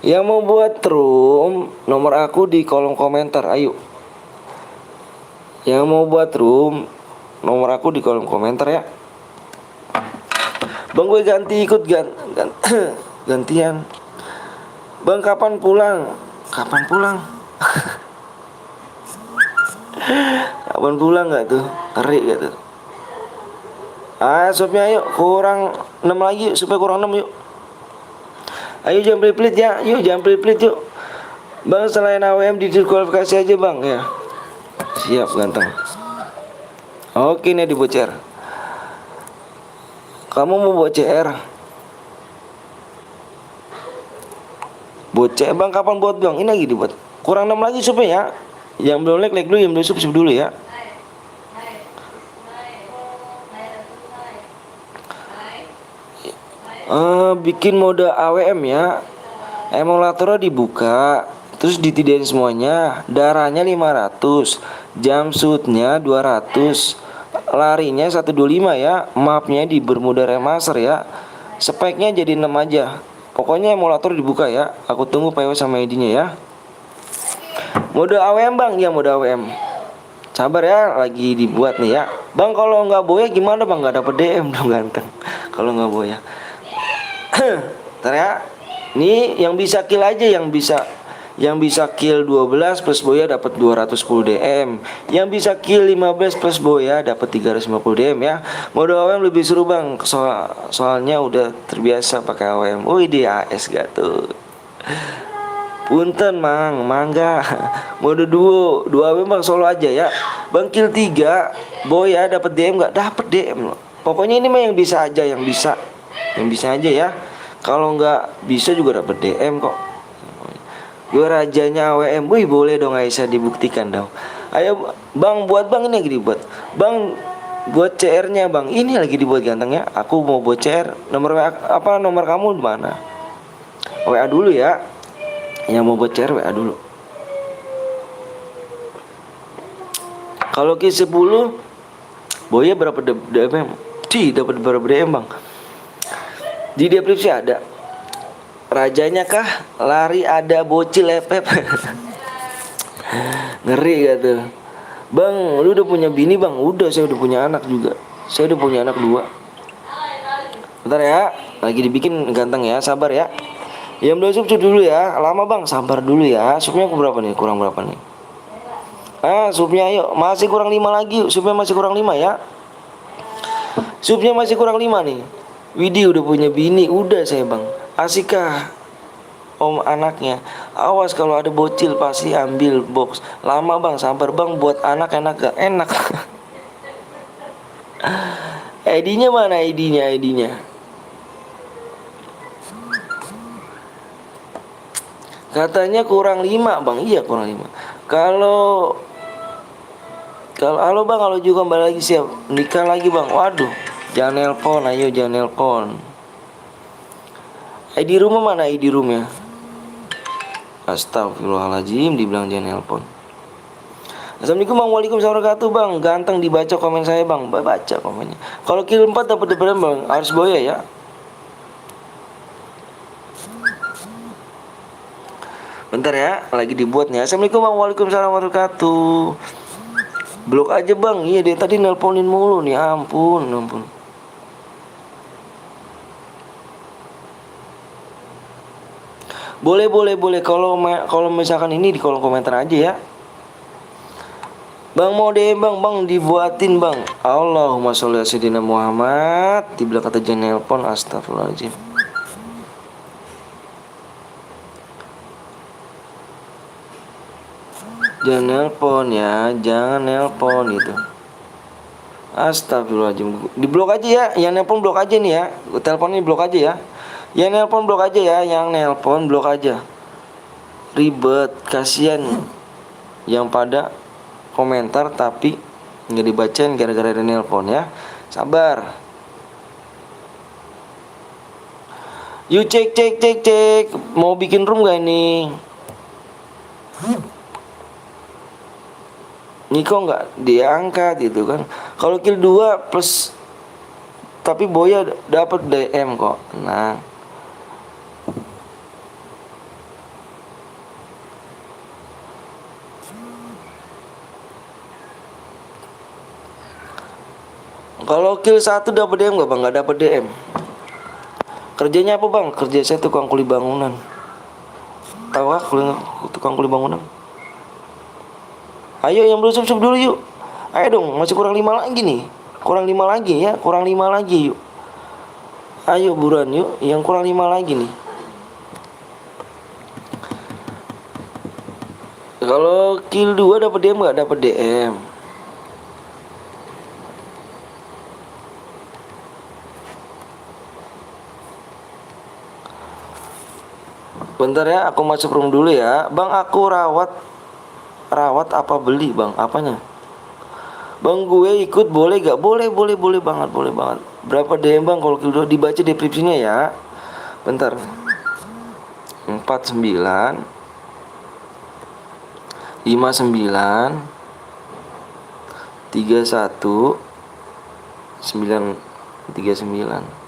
Yang mau buat room, nomor aku di kolom komentar. Ayo. Yang mau buat room, nomor aku di kolom komentar ya. Bang gue gantian. Bang kapan pulang? Kapan pulang gak tuh? Ngeri gak tuh? Supnya ayo kurang 6 lagi yuk, supaya kurang 6 yuk. Ayo jangan pelit-pelit ya. Yuk jangan pelit-pelit yuk. Bang selain AWM didiskualifikasi aja bang ya. Siap ganteng. Oke nih dibuat CR. Kamu mau buat CR? Buat CR bang kapan buat bang? Ini lagi dibuat. Kurang 6 lagi supnya ya. Yang belum like dulu, yang belum sub dulu ya. Bikin mode AWM ya. Emulatornya dibuka, terus ditidain semuanya. Darahnya 500, jumpsuitnya 200, larinya 125 ya. Mapnya di Bermuda Remaster ya. Speknya jadi 6 aja. Pokoknya emulator dibuka ya. Aku tunggu PW sama ID-nya ya. Mode AWM bang, ya mode AWM. Sabar ya, lagi dibuat nih ya. Bang kalau nggak boya gimana bang? Nggak dapet DM dong ganteng. Kalau nggak boya. Ntar ya. Nih yang bisa kill aja, yang bisa kill 12 plus boya dapat 210 DM. Yang bisa kill 15 plus boya dapat 350 DM ya. Mode AWM lebih seru bang. Soalnya udah terbiasa pakai AWM. Wih di AS gak tuh. Punten mangga. Mode duo AWM bang solo aja ya. Bang kill 3 boya dapat DM gak? Dapat DM loh. Pokoknya ini mah yang bisa aja, yang bisa aja ya. Kalau nggak bisa juga dapat DM kok. Gue rajanya AWM. Wih boleh dong Aisyah, dibuktikan dong. Ayo bang, buat bang, ini lagi dibuat. Bang, buat CR-nya bang. Ini lagi dibuat gantengnya. Aku mau buat CR. Nomor WA, apa nomor kamu di mana? WA dulu ya. Yang mau buat CR WA dulu. Kalau ke 10 Boya berapa DM? Dapat berapa DM bang? Di deskripsi ada. Rajanya kah? Lari ada bocil lepep. Ngeri gak tuh? Bang, lu udah punya bini bang? Udah, saya udah punya anak juga. Saya udah punya anak 2. Bentar ya, lagi dibikin ganteng ya, sabar ya. Yang belum sup dulu ya, lama bang, sabar dulu ya. Supnya aku berapa nih? Kurang berapa nih? Supnya ayo, masih kurang 5 lagi yuk. Supnya masih kurang 5 ya. Supnya masih kurang 5 nih. Widi udah punya bini, udah saya bang. Asikah om anaknya? Awas kalau ada bocil pasti ambil box. Lama bang, sabar bang, buat anak enak gak? Enak. ID-nya mana ID-nya? Katanya kurang 5 bang. Iya kurang 5. Kalau halo bang, kalau juga kembali lagi siap nikah lagi bang. Waduh, jangan nelpon, ayo jangan nelpon. ID rumah mana ID roomnya? Astagfirullahaladzim, dibilang jangan nelpon. Assalamualaikum bang, waalaikumsalam warahmatullahi wabarakatuh bang. Ganteng, dibaca komen saya bang. Baca komennya. Kalau kill 4 dapat bang, harus Boya ya. Bentar ya, lagi dibuat nih. Assalamualaikum bang, waalaikumsalam warahmatullahi wabarakatuh. Blok aja bang. Iya dia tadi nelponin mulu nih. Ampun. Boleh. Kalau misalkan ini di kolom komentar aja ya. Bang mau DM bang dibuatin bang. Allahumma sholli ala sayyidina Muhammad. Dibilang kata jangan nelpon, astagfirullahaladzim. Jangan nelpon ya, jangan nelpon gitu. Astagfirullahaladzim. Di blok aja ya, yang nelpon blok aja nih ya. Teleponnya blok aja ya. Yang nelpon blok aja ya, yang nelpon blok aja. Ribet, kasihan yang pada komentar tapi nggak dibacain gara-gara ada nelpon ya. Sabar. Yuk cek. Mau bikin room gak ini? Ini kok nggak diangkat gitu kan? Kalau kill 2 plus tapi Boya dapat DM kok. Nah. Kalau kill 1 dapat DM nggak bang? Nggak dapat DM. Kerjanya apa bang? Kerja saya tukang kuli bangunan. Tahu ah tukang kuli bangunan? Ayo yang belum sub dulu yuk. Ayo dong, masih kurang 5 lagi nih. Kurang 5 lagi ya, kurang 5 lagi yuk. Ayo buruan yuk, yang kurang 5 lagi nih. Kalau kill 2 dapat DM nggak? Dapat DM. Bentar ya, aku masuk room dulu ya. Bang, aku rawat apa beli bang? Apanya? Bang gue ikut boleh gak? Boleh banget. Berapa DM bang kalau kill 2? Dibaca deskripsinya ya. Bentar. 49 59 31 939.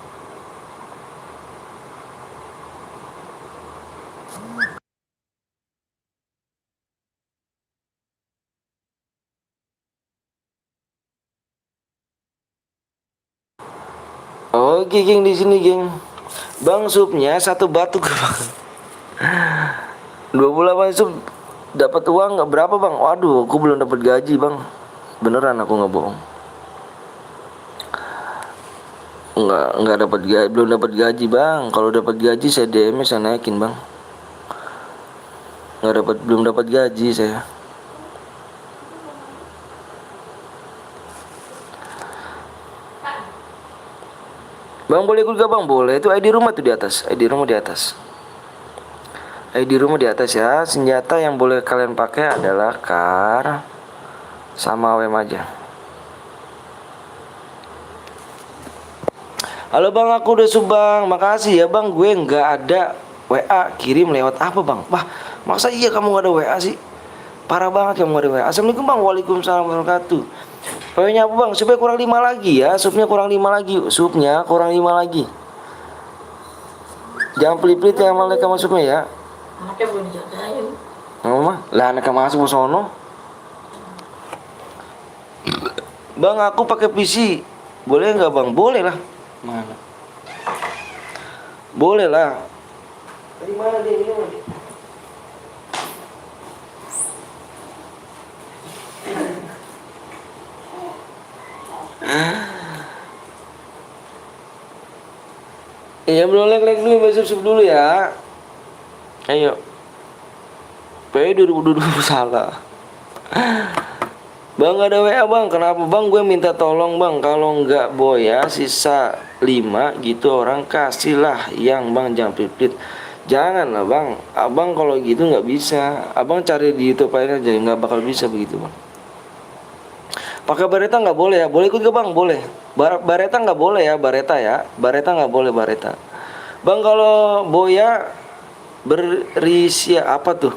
Oke geng, di sini geng. Bang supnya 1 batu ke bang. 28 sub dapat uang nggak berapa bang? Waduh, aku belum dapat gaji bang. Beneran aku nggak bohong. Nggak dapat gaji, belum dapat gaji bang. Kalau dapat gaji saya DM saya naikin bang. Belum dapat gaji saya. Bang boleh ikut gak bang? Boleh. Itu ID rumah tuh di atas. ID rumah di atas. di rumah di atas ya. Senjata yang boleh kalian pakai adalah kar sama WM aja. Halo bang, aku udah bang. Makasih ya bang, gue nggak ada WA. Kirim lewat apa bang? Wah, masa iya kamu nggak ada WA sih? Parah banget kamu nggak ada WA. Assalamualaikum bang. Waalaikumsalam warahmatullahi wabarakatuh. PW-nya apa bang? Supnya kurang 5 lagi ya. Supnya kurang 5 lagi. Supnya kurang 5 lagi. Jangan pelit-pelit ya malah kamu supnya ya. Anaknya belum dijagain. Mama, lah anak masuk ke sono. Bang, aku pakai PC. Boleh nggak bang? Boleh lah. Mana? Boleh lah. Di mana dia minum? Iya belum like dulu, besok dulu ya. Ayo. P2020 salah. Bang gak ada WA bang, kenapa bang? Gue minta tolong bang, kalau nggak boya sisa 5 gitu orang kasihlah yang bang, jangan pelit-pelit. Jangan lah bang, abang kalau gitu nggak bisa. Abang cari di YouTube aja, nggak bakal bisa begitu bang. Pakai bareta nggak boleh ya? Boleh ikut gak bang? Boleh. Bareta nggak boleh ya, bareta ya. Bareta nggak boleh bareta. Bang kalau boya berisi apa tuh?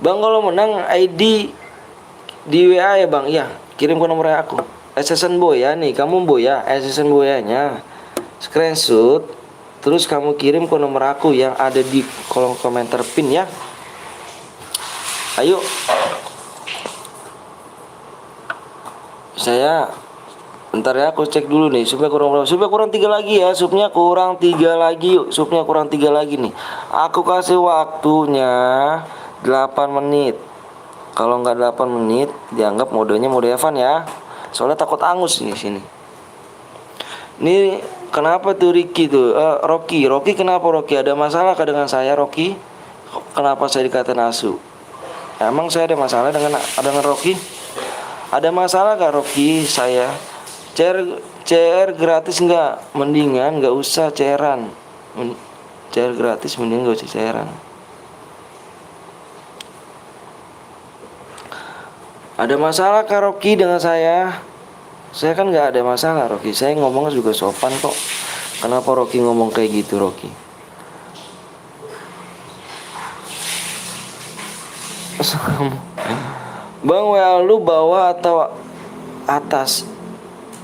Bang kalau menang ID di WA ya bang, iya kirim ke nomor aku. SSN Boya nih, kamu Boya, SSN Boyanya screenshot, terus kamu kirim ke nomor aku yang ada di kolom komentar pin ya. Ayo. Saya bentar ya, aku cek dulu nih supnya kurang berapa. Supnya kurang 3 lagi ya, supnya kurang 3 lagi yuk. Supnya kurang 3 lagi nih. Aku kasih waktunya 8 menit. Kalau nggak 8 menit dianggap modenya mode Evan ya. Soalnya takut angus di sini. Ini kenapa tuh Ricky tuh? Rocky kenapa Rocky? Ada masalah kah dengan saya Rocky? Kenapa saya dikatain asu? Emang saya ada masalah dengan Rocky? Ada masalah gak Rocky saya? CR gratis nggak? Mendingan nggak usah CR-an. CR gratis mendingan nggak usah CR-an. Ada masalah kak Rocky dengan saya? Saya kan nggak ada masalah Rocky. Saya ngomong juga sopan kok. Kenapa Rocky ngomong kayak gitu Rocky? Bang WA lu bawah atau atas?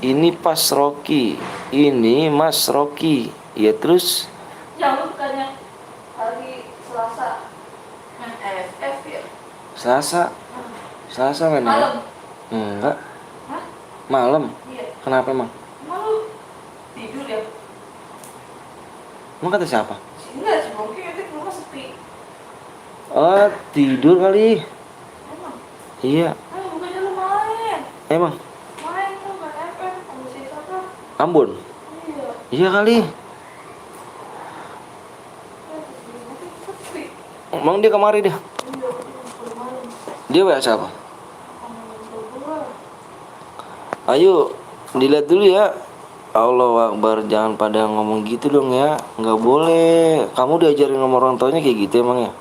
Ini pas Rocky. Ini Mas Rocky. Ya terus? Yang lu bukannya hari Selasa main AFF ya? Selasa kan ya? Malam. Enggak. Hah? Malam. Iya. Kenapa emang? Emang lu tidur ya? Emang kata siapa? Enggak, si Bongki nanti ke rumah sepi. Oh tidur kali. Emang? Iya. Bukannya lu main. Emang? Main tuh main AFF sama si siapa? Ambon? Iya. Iya kali. Sepi. Emang dia kemari dia? Iya, udah malam. Dia WA siapa? Sama Ayo dilihat dulu ya. Allah Akbar, jangan pada ngomong gitu dong ya. Nggak boleh. Kamu diajarin sama orang tuanya kayak gitu emang ya?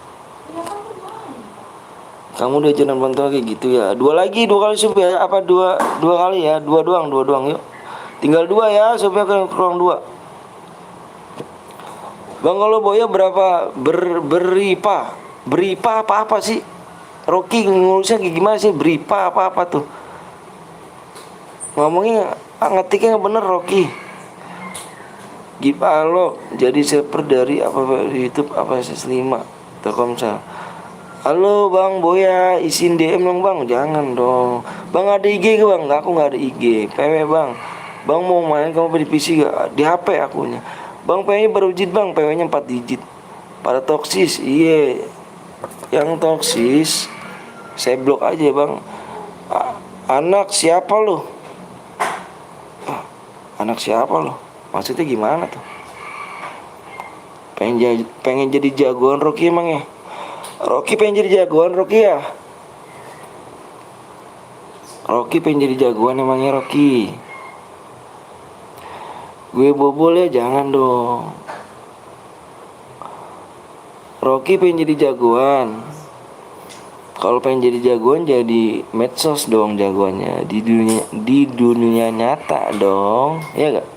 Kamu diajarin sama orang tua kayak gitu ya? 2 lagi, 2 kali sup ya? Apa 2 kali ya? 2 doang yuk. Tinggal 2 ya, supaya kurang 2. Bang kalau boya berapa? Beripa apa sih? Rocky ngurusnya kayak gimana sih? Beripa apa tuh? Ngomongnya ngetiknya bener Rocky. Give halo jadi server dari apa YouTube apa SS5 Telkomsel. Halo Bang Boya, isin DM dong Bang. Jangan dong. Bang ada IG ke Bang? Aku nggak ada IG. PW Bang. Bang mau main kamu di PC gak? Di HP akunya. Bang PW-nya baru digit Bang. PW-nya 4 digit. Pada toksis. Iya. Yang toksis saya blok aja Bang. Anak siapa lo? Anak siapa lo? Maksudnya gimana tuh? Pengen jadi jagoan Rocky emang ya? Rocky pengen jadi jagoan Rocky ya? Rocky pengen jadi jagoan emangnya Rocky? Gue bobol ya, jangan dong. Rocky pengen jadi jagoan. Kalau pengen jadi jagoan jadi medsos dong jagoannya di dunia nyata dong, ya gak?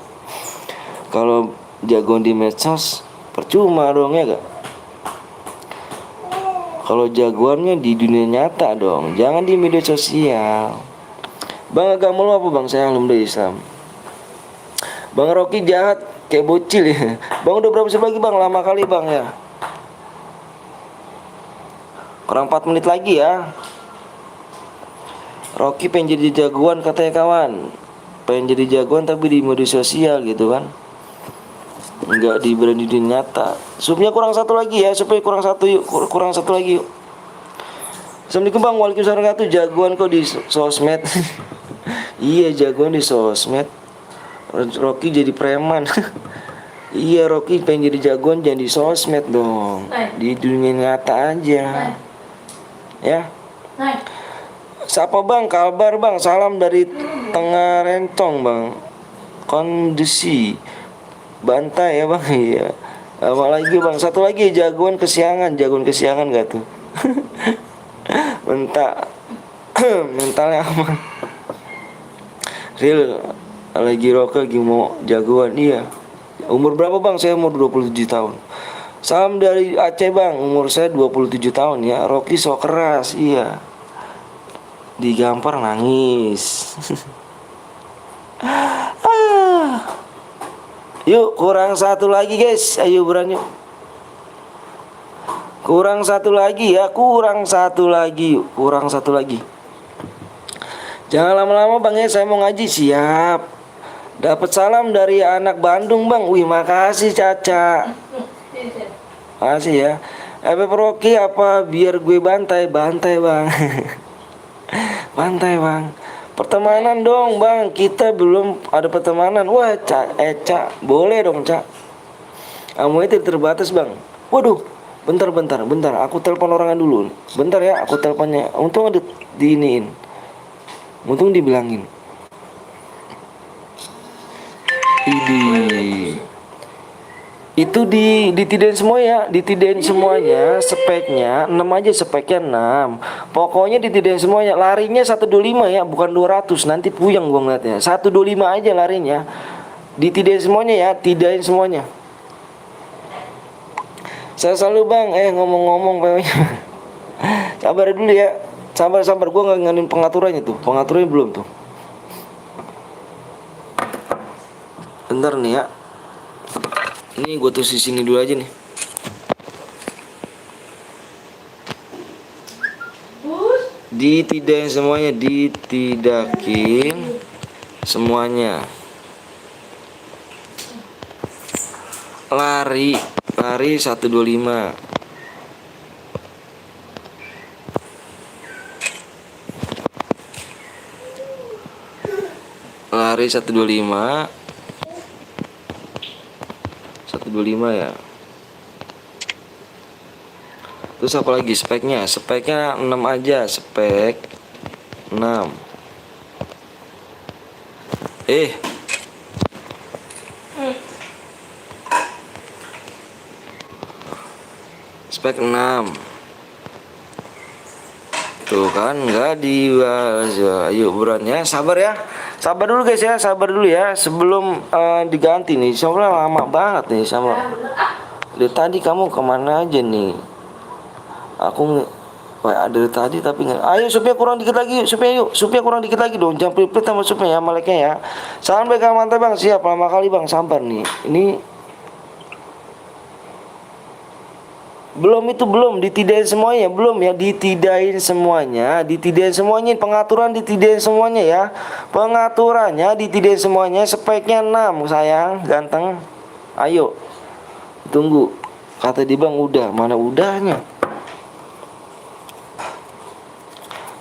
Kalau jagoan di medsos percuma dong, ya gak? Kalau jagoannya di dunia nyata dong, jangan di media sosial. Bang, agama lu apa bang? Saya alhamdulillah Islam. Bang Rocky jahat kayak bocil ya. Bang udah berapa lagi bang? Lama kali bang ya. Kurang 4 menit lagi ya. Rocky pengen jadi jagoan katanya kawan. Pengen jadi jagoan tapi di media sosial gitu kan. Enggak di berani di nyata. Supnya kurang satu lagi ya. Supnya kurang satu yuk. Kurang satu lagi yuk. Assalamualaikum bang. Waalaikumsalam warahmatullahi wabarakatuh. Jagoan kok di sosmed. Iya jagoan di sosmed. Rocky jadi preman. Iya Rocky pengen jadi jagoan jangan di sosmed dong. Di dunia nyata aja. Ya. Siapa bang? Kabar bang. Salam dari Tengah Rentong bang. Kondisi Bantai ya bang. Iya. Apa lagi bang? Satu lagi jagoan kesiangan. Jagoan kesiangan gak tuh? Mentalnya aman. Real. Lagi Rocky lagi mau jagoan. Iya. Umur berapa bang? Saya umur 27 tahun. Salam dari Aceh bang. Umur saya 27 tahun ya. Rocky sok keras. Iya. Digampar nangis. Yuk kurang satu lagi guys. Ayo berani. Kurang satu lagi ya. Kurang satu lagi yuk. Kurang satu lagi. Jangan lama-lama bang ya. Saya mau ngaji. Siap. Dapat salam dari anak Bandung bang. Wih makasih Caca. Makasih ya. Rocky apa biar gue bantai. Bantai bang. Bantai bang. Pertemanan dong bang. Kita belum ada pertemanan. Wah Cak. Boleh dong Cak. Kamu itu terbatas bang. Waduh. Bentar. Aku telepon orangnya dulu. Bentar ya. Aku teleponnya. Untung ada diiniin. Untung dibilangin. Itu ditidain semua ya. Ditidain semuanya. Speknya 6 aja. Speknya 6. Pokoknya ditidain semuanya. Larinya 125 ya. Bukan 200. Nanti puyeng gua ngeliatnya. 125 aja larinya. Ditidain semuanya ya. Tidain semuanya. Saya selalu bang. Ngomong-ngomong sabar dulu ya. Sabar. Gua gak nganin pengaturannya tuh. Pengaturannya belum tuh. Bentar nih ya. Ini gue tulis di sini dulu aja nih. Ditidakin semuanya, ditidakin semuanya. Lari 125. Lari 125. 125 ya. Terus apa lagi speknya? Speknya 6 aja, spek 6. Spek 6. Tuh kan enggak dibahas. Ayo buruan ya, sabar ya. Sabar dulu guys ya, sabar dulu ya sebelum diganti nih. Soalnya lama banget nih sama. Dari tadi kamu kemana aja nih? Aku dari tadi tapi nggak. Ayo supnya kurang dikit lagi, supnya kurang dikit lagi dong. Jangan pelit sama supnya ya, maleknya ya. Salam baik mantap bang, siap lama kali bang, sabar nih. Ini belum ditidain semuanya, belum ya, ditidain semuanya, pengaturan ditidain semuanya ya. Pengaturannya ditidain semuanya, speknya 6 sayang, ganteng. Ayo. Tunggu. Kata di bang udah, mana udahnya?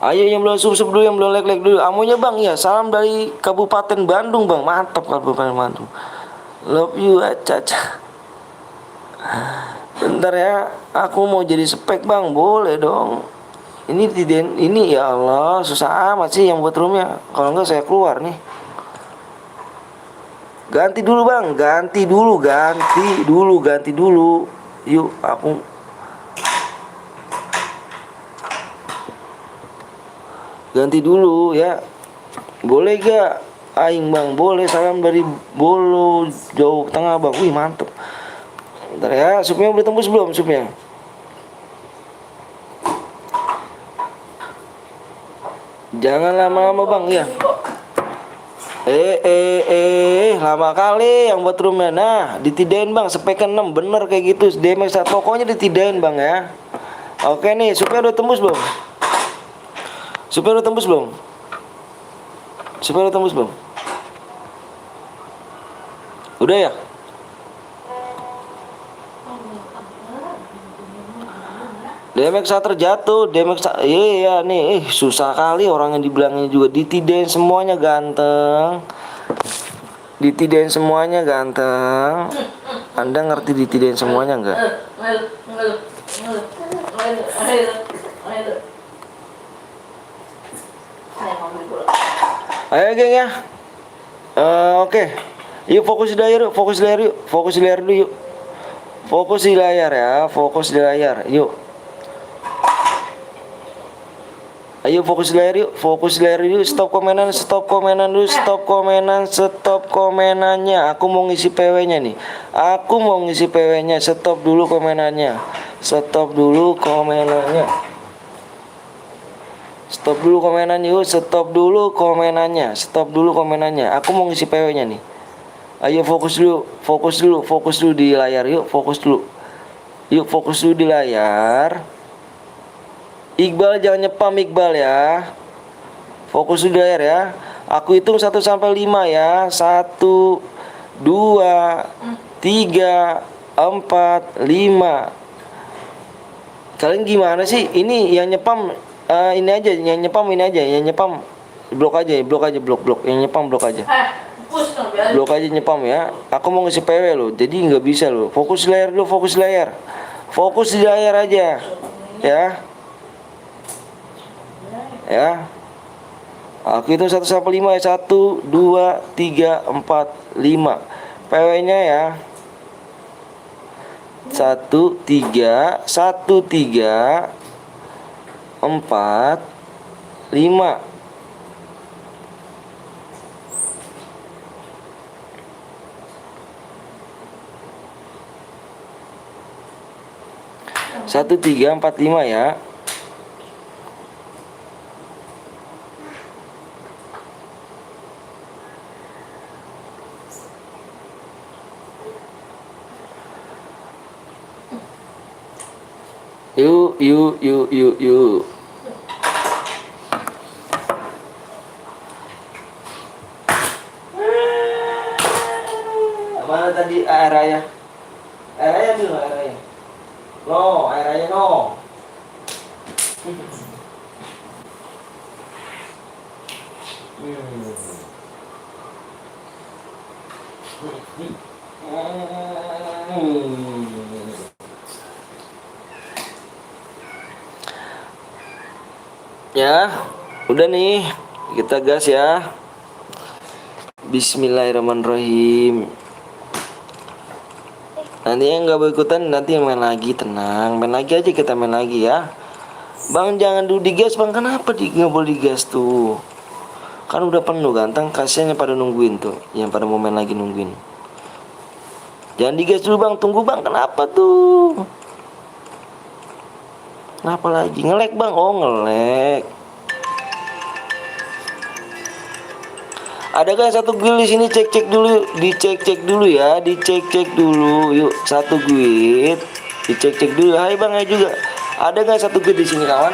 Ayo yang belum sub dulu, yang belum like dulu. Amunya bang ya, salam dari Kabupaten Bandung bang, mantap Kabupaten Bandung. Love you Caca. Bentar ya, aku mau jadi spek bang, boleh dong. Ini ya Allah, susah amat sih yang buat roomnya. Kalau enggak saya keluar nih. Ganti dulu bang, ganti dulu. Yuk, aku Ganti dulu ya. Boleh gak? Aing bang, boleh. Salam dari Bolo Jauh Tengah bang. Wih mantep. Bentar ya, supnya udah tembus belum supnya? Jangan lama-lama bang ya. Lama kali yang buat roomnya. Nah, ditidain bang, spek 6 bener kayak gitu. DMX pokoknya ditidain bang ya. Oke nih, supnya udah tembus belum? Supnya udah tembus belum? Supnya udah tembus belum? Udah ya? DMX terjatuh, iya nih, susah kali orang yang dibilangnya juga ditidain semuanya ganteng. Ditidain semuanya ganteng. Anda ngerti ditidain semuanya enggak? Ayo geng ya. Oke. Yuk fokus di layar yuk, fokus di layar yuk, fokus di layar dulu yuk. Fokus di layar ya, fokus di layar. Yuk. Ayo fokus di layar yuk, fokus di layar yuk. Stop komenan, stop komenan dulu, stop komenan, stop komenannya. Aku mau ngisi PW-nya nih. Aku mau ngisi PW-nya. Stop dulu komenannya. Stop dulu komenannya. Stop dulu komenan yuk, stop dulu komenannya. Stop dulu komenannya. Aku mau ngisi PW-nya nih. Ayo fokus dulu, fokus dulu, fokus dulu di layar yuk, fokus dulu. Yuk fokus dulu di layar. Iqbal jangan nyepam Iqbal ya. Fokus di layar ya. Aku hitung 1 sampai 5 ya. 1 2 3 4 5. Kalian gimana sih? Ini yang nyepam ini aja, yang nyepam ini aja, yang nyepam blok aja, blok aja, blok. Yang nyepam blok aja. Blok aja nyepam ya. Aku mau ngisi PW loh. Jadi nggak bisa loh. Fokus di layar dulu, fokus di layar. Fokus di layar aja. Ya. Ya. Aku itu 1 sampai 5 ya. 1 2 3 4 5. PW-nya ya. 1 3 4 5. Satu tiga empat lima ya. Yuk. Mana tadi air raya? Air raya dulu, air raya. No, air raya no. Ya, udah nih, kita gas ya. Bismillahirrahmanirrahim. Nanti yang nggak mau ikutan nanti yang main lagi, tenang, main lagi aja, kita main lagi ya. Bang jangan dulu digas bang, kenapa nggak boleh digas tuh? Kan udah penuh ganteng, kasihan yang pada nungguin tuh, yang pada mau main lagi nungguin. Jangan digas dulu bang, tunggu bang, kenapa tuh? Kenapa lagi? Ngelek bang, oh ngelek. Ada kan satu guild di sini, cek dulu, dicek dulu ya, dicek dulu, yuk satu guild, dicek dulu. Hai bang, ayo juga. Ada nggak satu guild di sini kawan?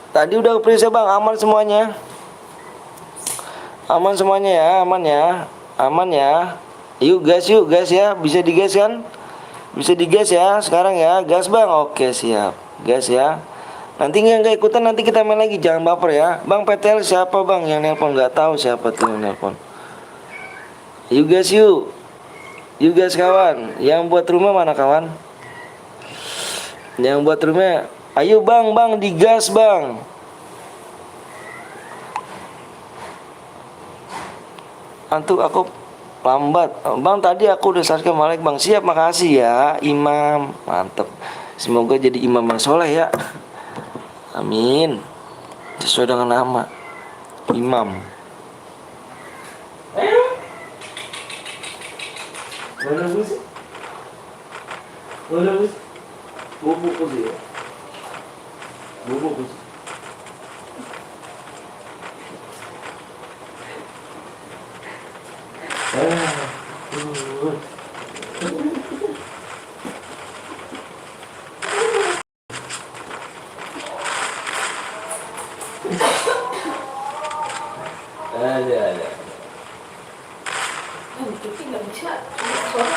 Tadi udah periksa bang, aman semuanya. Aman semuanya ya, aman ya. Yuk gas ya, bisa digas kan? Bisa digas ya, sekarang ya, gas bang. Oke siap, gas ya. Nanti nggak ikutan, nanti kita main lagi, jangan baper ya. Bang PTL siapa bang yang nelpon? Nggak tahu siapa tuh yang nelpon. Yuk gas yuk kawan. Yang buat rumah mana kawan? Yang buat rumah, ayo bang digas bang. Antuk aku lambat. Bang tadi aku udah subscribe Malik bang. Siap, makasih ya Imam. Mantep. Semoga jadi imam yang soleh ya. Amin. Sesuai dengan nama Imam. Mana sih? Mana sih? Bubuk sih ya. Bubuk sih. Ada. Cuci nggak bisa. Suara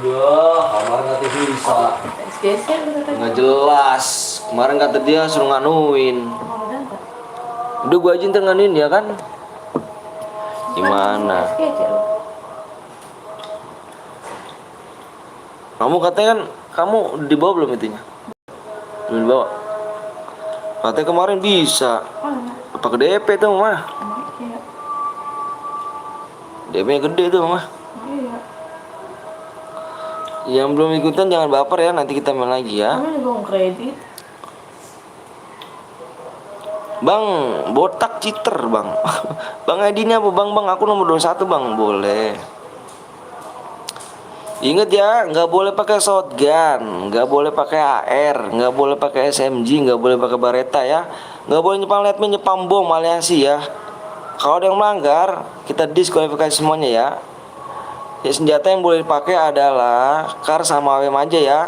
Ya, kamar kata bisa. geser Nggak jelas. Kemarin kata dia suruh nganuin. Udah gua aja ntar nganuin ya kan? Gimana? Kamu katanya kan kamu dibawa belum itunya? Belum dibawa. Katanya kemarin bisa. Pakai DP tuh mah. DP nya gede tuh mah. Yang belum ikutan jangan baper ya, nanti kita main lagi ya. Kamu juga kredit. Bang, botak citer bang. Bang ID-nya apa bang? Bang aku nomor 21 bang, boleh. Ingat ya, nggak boleh pakai shotgun, nggak boleh pakai AR, nggak boleh pakai SMG, nggak boleh pakai Beretta ya, nggak boleh nyepam letme, nyepam bom aliasi ya. Kalau ada yang melanggar, kita diskualifikasi semuanya ya. Ya senjata yang boleh dipakai adalah kar sama AWM aja ya.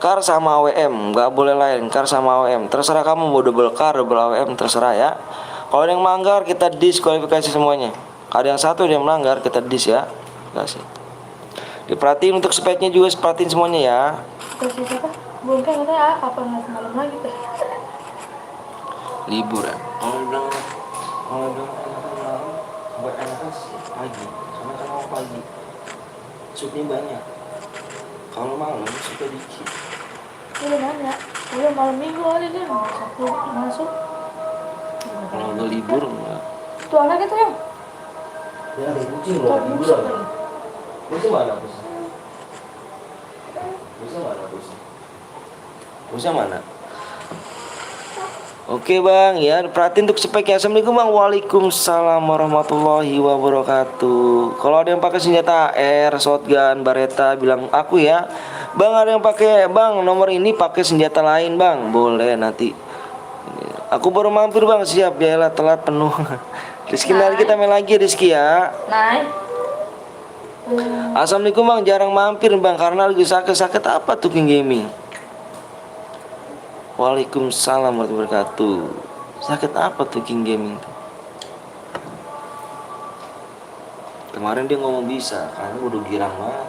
Kar sama AWM, nggak boleh lain. Kar sama AWM, terserah kamu mau double kar, double AWM, terserah ya. Kalau ada yang melanggar, kita diskualifikasi semuanya. Ada yang satu yang melanggar, kita dis ya. Kasih. Diperhatiin untuk speknya juga, perhatiin semuanya ya. Kasih siapa? Belum kan katanya apa nggak semalam lagi tuh? Liburan. Kalau bilang malam, buat anak pagi, sama pagi. Supnya banyak. Kalau malam suka dikit. Udah nanya, udah malam minggu aja dia Sabtu masuk. Kalau udah libur enggak. Tuh anak itu yang Ya ada kucing loh, liburan. Kucing mana kucing? Kucing mana kucing? Kucing mana? Oke bang, ya perhatiin untuk speknya. Assalamualaikum bang. Waalaikumsalam warahmatullahi wabarakatuh. Kalau ada yang pakai senjata AR, shotgun, Beretta, bilang aku ya. Bang ada yang pakai, bang nomor ini pakai senjata lain bang, boleh nanti. Aku baru mampir bang, siap ya telat penuh. Rizky nanti kita main lagi Rizky ya. naik. Assalamualaikum bang, jarang mampir bang karena lagi sakit apa tuh King Gaming. Waalaikumsalam warahmatullahi wabarakatuh. Sakit apa tuh King Gaming? Kemarin dia ngomong bisa, karena udah girang banget.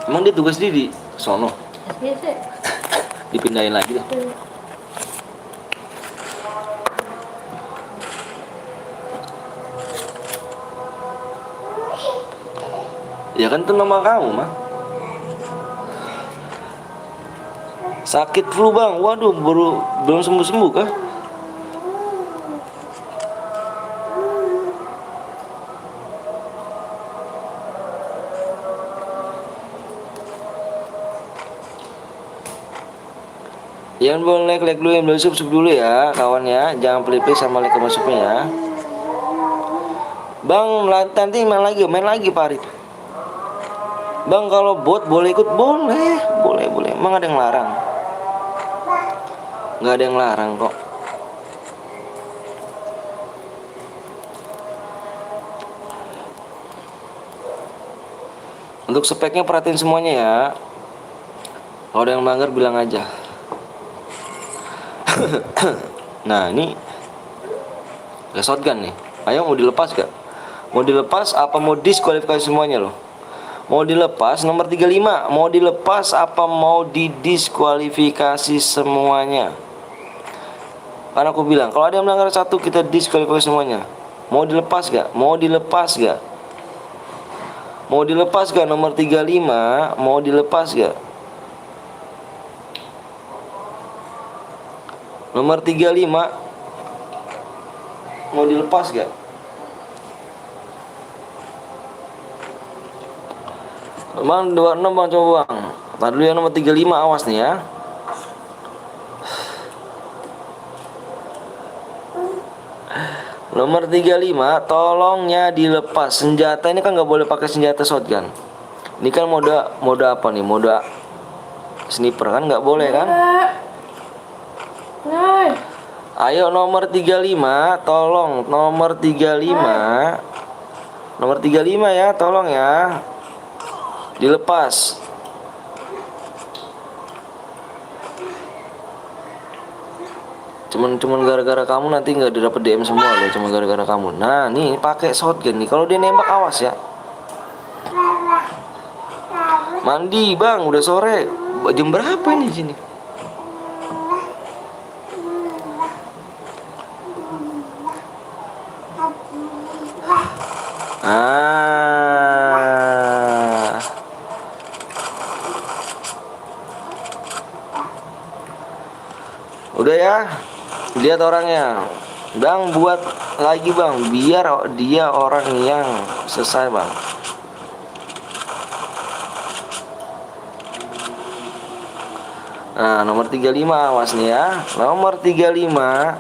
Emang dia tugas di sono? Biasa. Dipindahin lagi dah. Ya kan itu nama kamu mah. Sakit flu bang, waduh belum sembuh kah? Yang belum like dulu, yang belum sub dulu ya kawan ya. Jangan pilih sama like masuknya ya. Bang nanti main lagi Pak Arif. Bang kalau bot boleh ikut, boleh. Emang ada yang larang? Nggak ada yang larang kok. Untuk speknya perhatiin semuanya ya. Kalau ada yang melanggar bilang aja. Nah ini gak shotgun nih. Ayo mau dilepas gak? Mau dilepas apa mau diskualifikasi semuanya loh? Mau dilepas nomor 35. Mau dilepas apa mau didiskualifikasi semuanya? Karena aku bilang kalau ada yang melanggar satu kita diskualifikasi semuanya. Mau dilepas gak? Mau dilepas gak? Mau dilepas gak nomor 35? Mau dilepas gak? Nomor 35. Mau dilepas gak? Bang 26 bang, coba bang. Tadi dulu yang nomor 35, awas nih ya. Nomor 35, tolongnya dilepas. Senjata ini kan nggak boleh pakai senjata shotgun. Ini kan mode apa nih? Mode sniper kan nggak boleh kan? Nah, Ayo nomor 35, tolong nomor 35. Nomor 35 ya, tolong ya. Dilepas. Cuman gara-gara kamu nanti nggak didapat DM semua loh, cuma gara-gara kamu. Nah nih pakai shotgun nih, kalau dia nembak awas ya. Mandi bang, udah sore. Jam berapa ini di sini? Ah, udah ya. Lihat orangnya. Bang buat lagi bang, biar dia orang yang selesai bang. Nah nomor 35 awas nih ya. Nomor 35.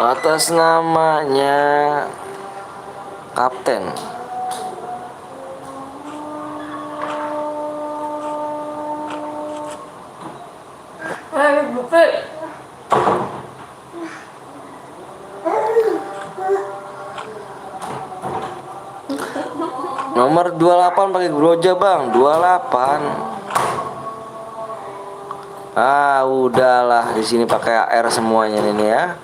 Atas namanya Kapten. betul. Nomor 28 pakai groja bang, 28. Ah udahlah, di sini pakai AR semuanya ini ya.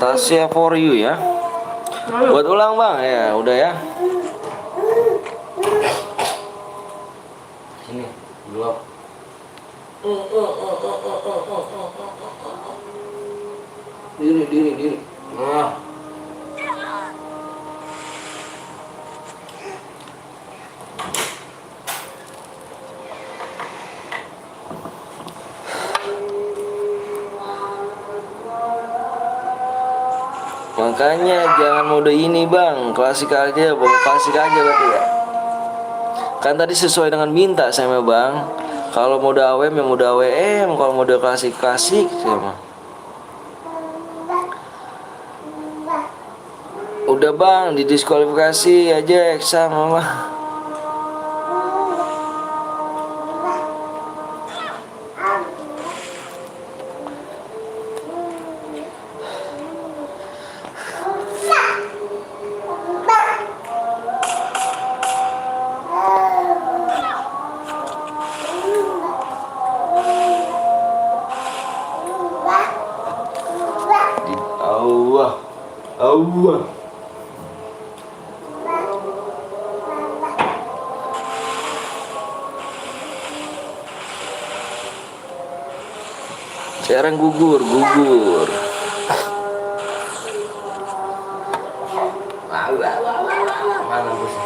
Tasya for you ya. Buat ulang bang ya, udah ya. Sini, belum. Diri. Nah. Makanya jangan mode ini bang, klasik aja, bawa klasik aja berarti ya. Kan tadi sesuai dengan minta sama bang. Kalau mode AWM ya mode AWM, kalau mode klasik sama. Udah bang, didiskualifikasi aja sama bang. Allah. Sekarang gugur. Mana busnya?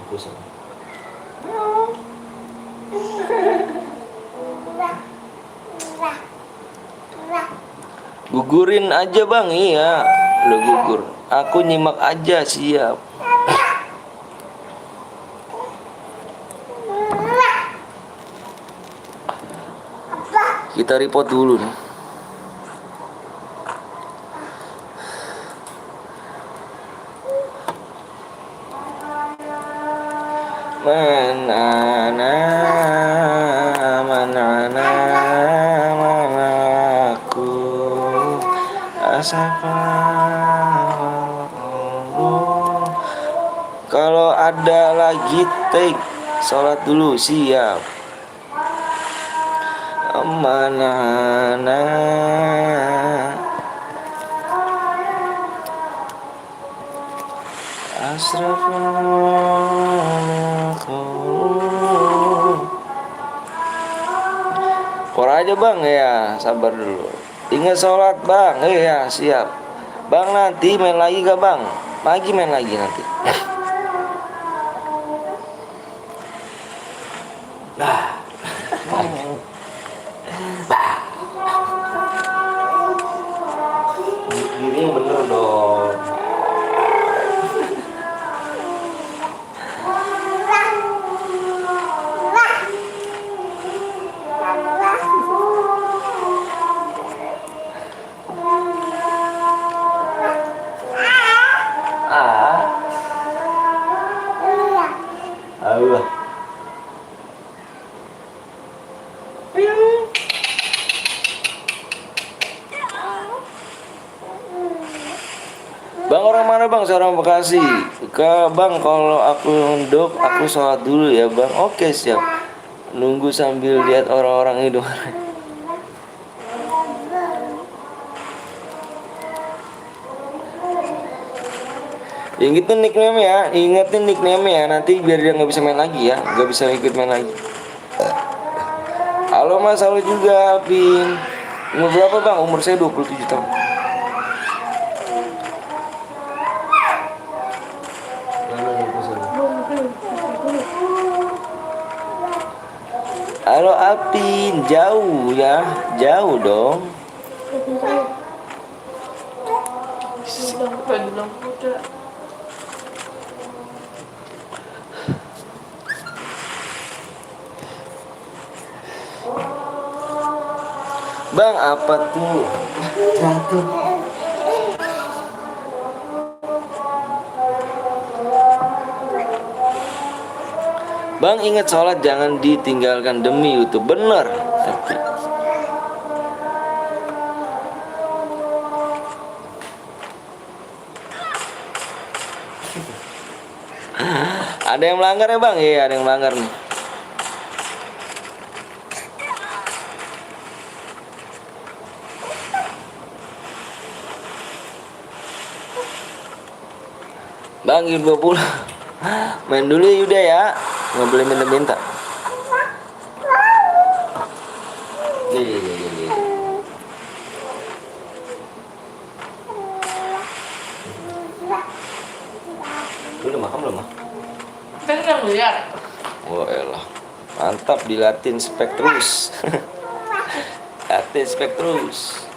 Busnya. Gugurin aja bang, iya. Udah gugur. Aku nyimak aja, siap. Kita report dulu nih. Manaku asapa. Kalau ada lagi take, sholat dulu, siap. Mana asrafku. Kor aja bang ya, sabar dulu. Ingat sholat bang, ya siap. Bang nanti main lagi gak bang? Pagi main lagi nanti. Nah, ini yang bener dong. Allah. Bang orang mana bang? Seorang Bekasi. Ke bang kalau aku nunduk aku sholat dulu ya bang. Oke siap. Nunggu sambil lihat orang-orang itu. Ingetin nickname ya, ingetin nickname ya. Nanti biar dia nggak bisa main lagi ya, nggak bisa ikut main lagi. Halo mas, halo juga Alvin. Umur berapa bang? Umur saya 27 tahun. Halo Alvin, jauh ya, jauh dong. Bang, apa tuh? Bang, ingat sholat jangan ditinggalkan demi YouTube. Bener. Ada yang melanggar ya bang? Iya, ada yang melanggar nih. Bang, Yuda pulang. Main dulu ya Yuda ya. Nggak boleh minta-minta. Lu udah makan belum? Kan nggak lihat. Wah elah. Mantap, dilatin spek terus. Latin spek terus.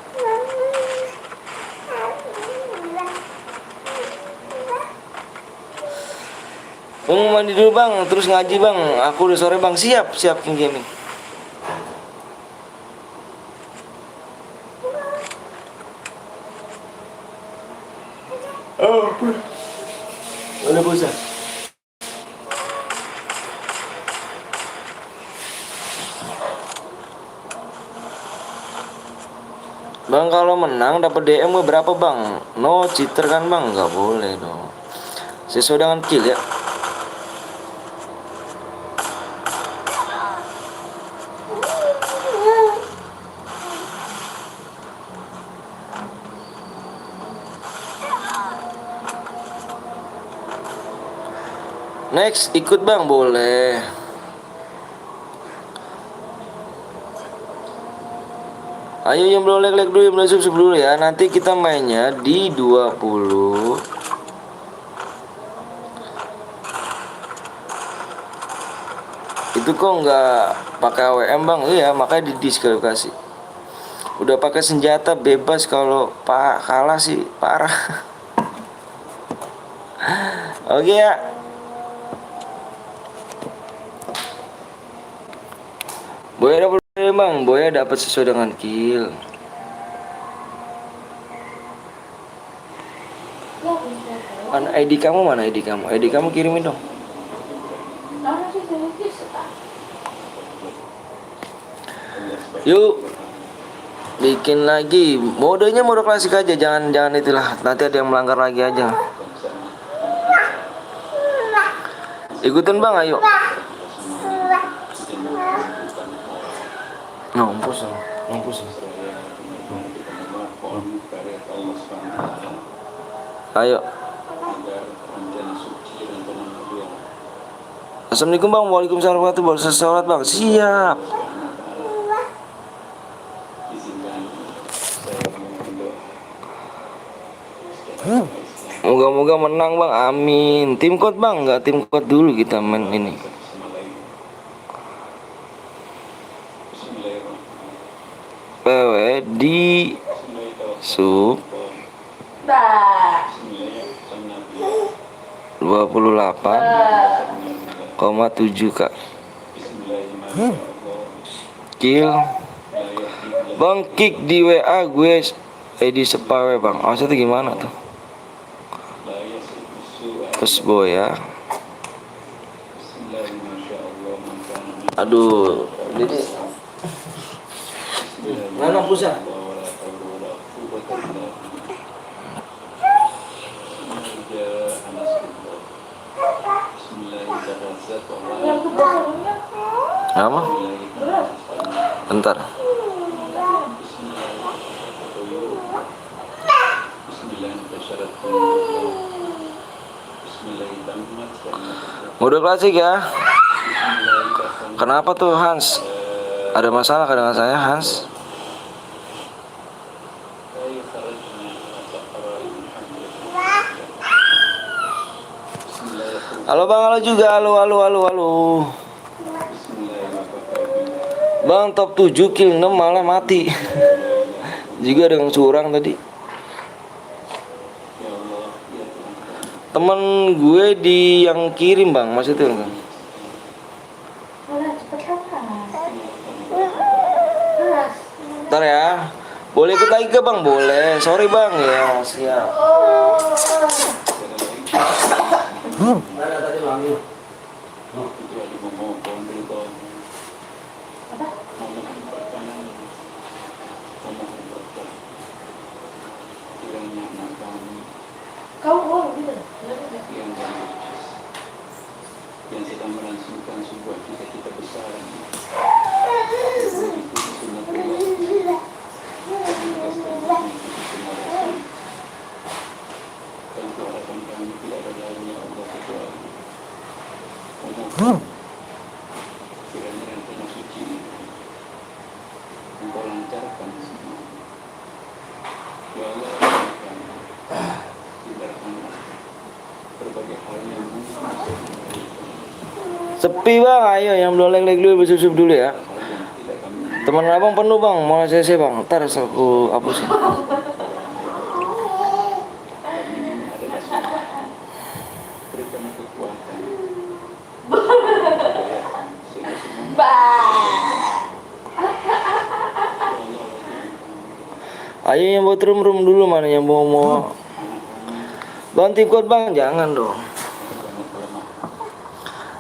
Bang mandi dulu bang, terus ngaji bang. Aku udah sore bang, siap King Gaming. Oh, udah bosan. Bang kalau menang dapat DM berapa bang? No cheater kan bang? Nggak boleh dong. Sesuai dengan kill ya. Next ikut bang boleh. Ayo yang belum like dulu, yang belum subscribe dulu ya. Nanti kita mainnya di 20. Itu kok nggak pakai AWM bang? Iya makanya didiskualifikasi. Udah pakai senjata bebas, kalau pak kalah sih parah. Oke ya. Boleh bang, Boya dapat sesuai dengan kill. Mana ID kamu, mana ID kamu? ID kamu kirimin dong. Yuk, bikin lagi. Modenya mode klasik aja, jangan itulah. Nanti ada yang melanggar lagi aja. Ikutin bang, ayo. Ngampus. Ayo. Assalamualaikum bang, waalaikumsalam warahmatullahi wabarakatuh. Sholat bang, siap. Moga-moga menang bang, amin. Tim code bang, nggak tim code dulu kita main ini. PW di sub 28,7 kak. Kill bang, kick di WA gue di sepawe bang. Maksudnya gimana tuh? Terus Boya. Aduh, jadi mana pusat? Apa? Bentar. Mode klasik ya. Kenapa tuh Hans? Ada masalah dengan saya Hans? Halo bang, halo juga, halo. Bang top 7 kill 6 malah mati. Juga ada yang curang tadi. Temen gue di yang kirim bang, maksudnya kan? Ntar ya. Boleh ikut lagi ke bang? Boleh. Sorry bang ya, siap. Mana tadi manggil? Yang sedang melangsungkan sebuah cita-cita besar. Kiranya rencana suci Engkau lancarkan semua. Ya Allah, hindarkanlah berbagai hal yang Sepi bang, ayo yang belum like dulu, bersusup dulu ya. Teman abang penuh bang, mau CC bang. Ntar aku hapusin. Ayo yang buat room dulu, mana yang mau bang tim code bang, jangan dong.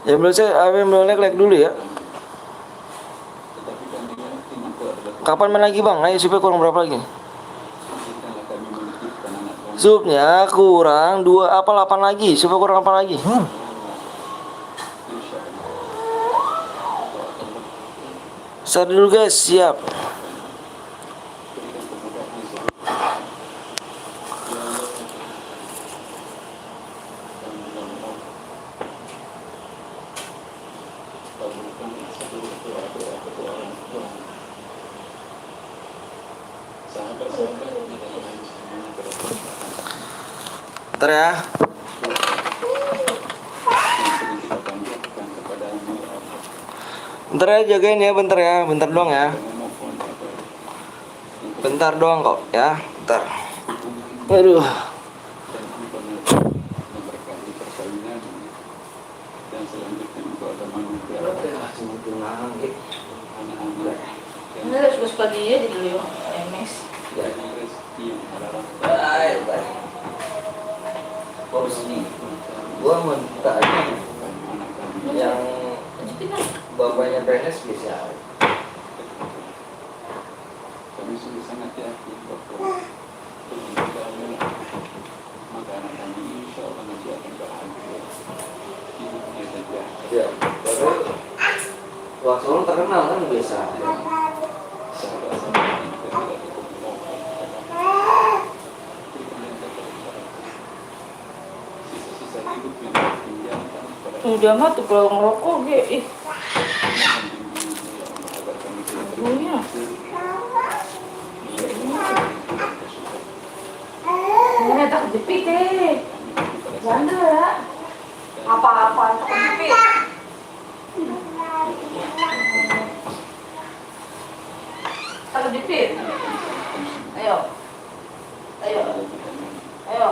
Ya belum like dulu ya. Kapan main lagi bang? Ayo supaya kurang berapa lagi? Subnya kurang 2 apa 8 lagi, supaya kurang apa lagi? Start dulu guys, siap. Bentar ya. Bentar ya, jagain ya, bentar ya, bentar doang ya. Bentar doang kok ya, bentar. Aduh. terus pagi aja dulu ya MS. Ya. rezeki yang halal. Baik. Kok sini? Gua minta aja yang Lanjutin lah. bapaknya PNS bisa. Kami sudah sangat yakin bahwa dengan kamu maka anak kami insya Allah nanti akan bahagia hidupnya saja. Ya, tapi Wah Solo terkenal kan biasa. Sahabat-sahabat yang tidak dikumpulkan sisa-sisa hidup yang ditinggalkan kepada Udah mah tuh kalau ngerokok ge ih. agar kami Punya. Ini tak jepit deh. Janda ya. Apa-apa tak jepit. Tak jepit. Ayo. Ayo. Ayo.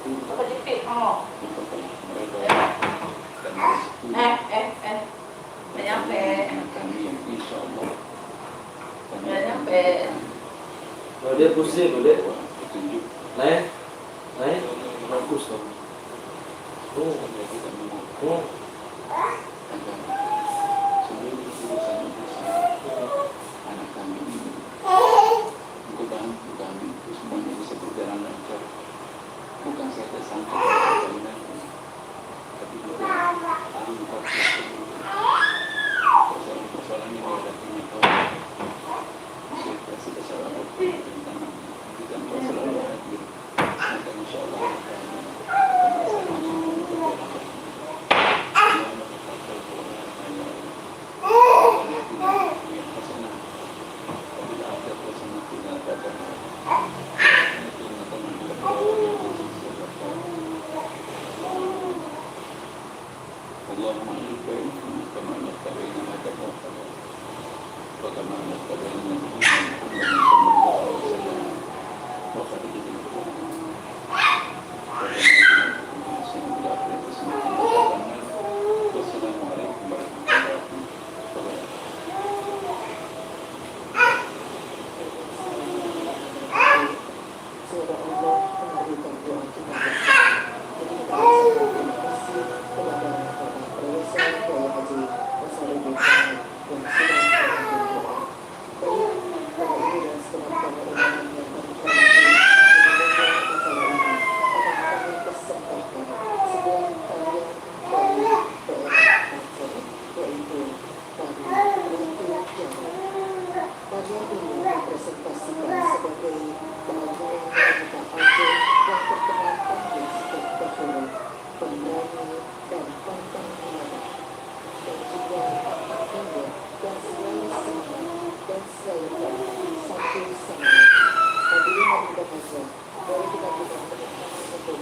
Tak jepit kamu. Nggak nyampe. Nggak nyampe. Udah pusing, udah. Naik, bagus dong. Anak kami ini untuk bantu kami itu semuanya bisa berjalan lancar, bukan saja sampai ke perkawinan, tapi juga angkat persoalan yang dihadapinya orang kita sudah salah tentang kita selalu hadir, maka insya Allah اللهم اجعل بينكم كما نقض بين هذا وكما نقض بين محمد صلى الله عليه وسلم وخديجه والسلام عليكم ورحمه الله وبركاته. Semoga Allah mengabulkan doa kita bersama. Jadi kita bersama terima kasih kepada Bapak Profesor Kiai Haji Nasaruddin Umar yang sudah mengirim doa. Baik, pada ini dan segenap kaum ulama yang kami hormati, semoga acara ini akan kami persembahkan sebuah karya dari daerah Aceh, yaitu tari Runtuh Jawa. Karya ini dipresentasikan sebagai bagian dari Aceh yang terkenal pandai sejak dahulu, pemberani dan pantang menyerah, dan juga indah dan selalu semangat dan selalu satu semangat. Hadirin yang berbahagia, boleh kita berikan tepuk tangan untuk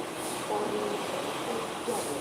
tari Runtuh Jawa.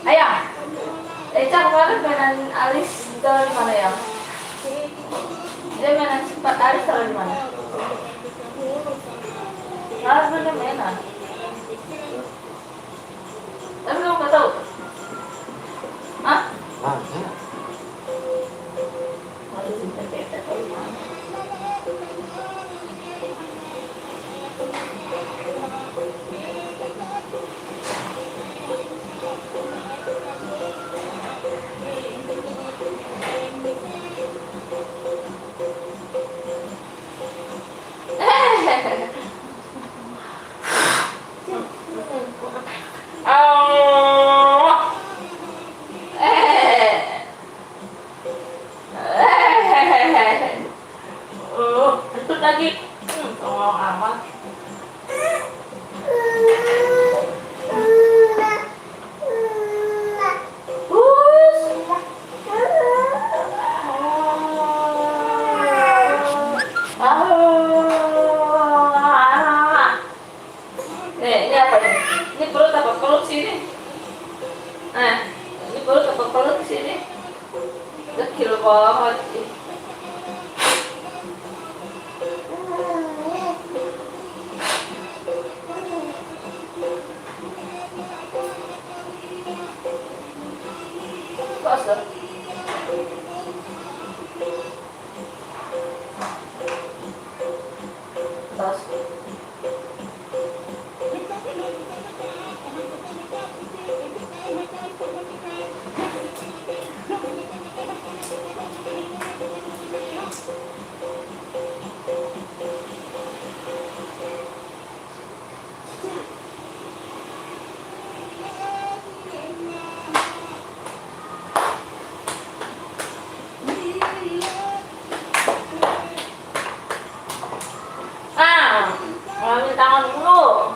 Ayah, Eca kemarin mainan Alis taruh di mana ya? Dia mainan sempat Alis taruh di mana? Alis mana mainan? Tapi kamu nggak tahu? Hah? Ada. Alis cinta kita tahu di mana? Itu lagi tolong amat. Ini apa ini? Ini perut apa peluk sini? Ini perut apa peluk sini? Kecil banget. Basta. Basta. Ambil tangan dulu.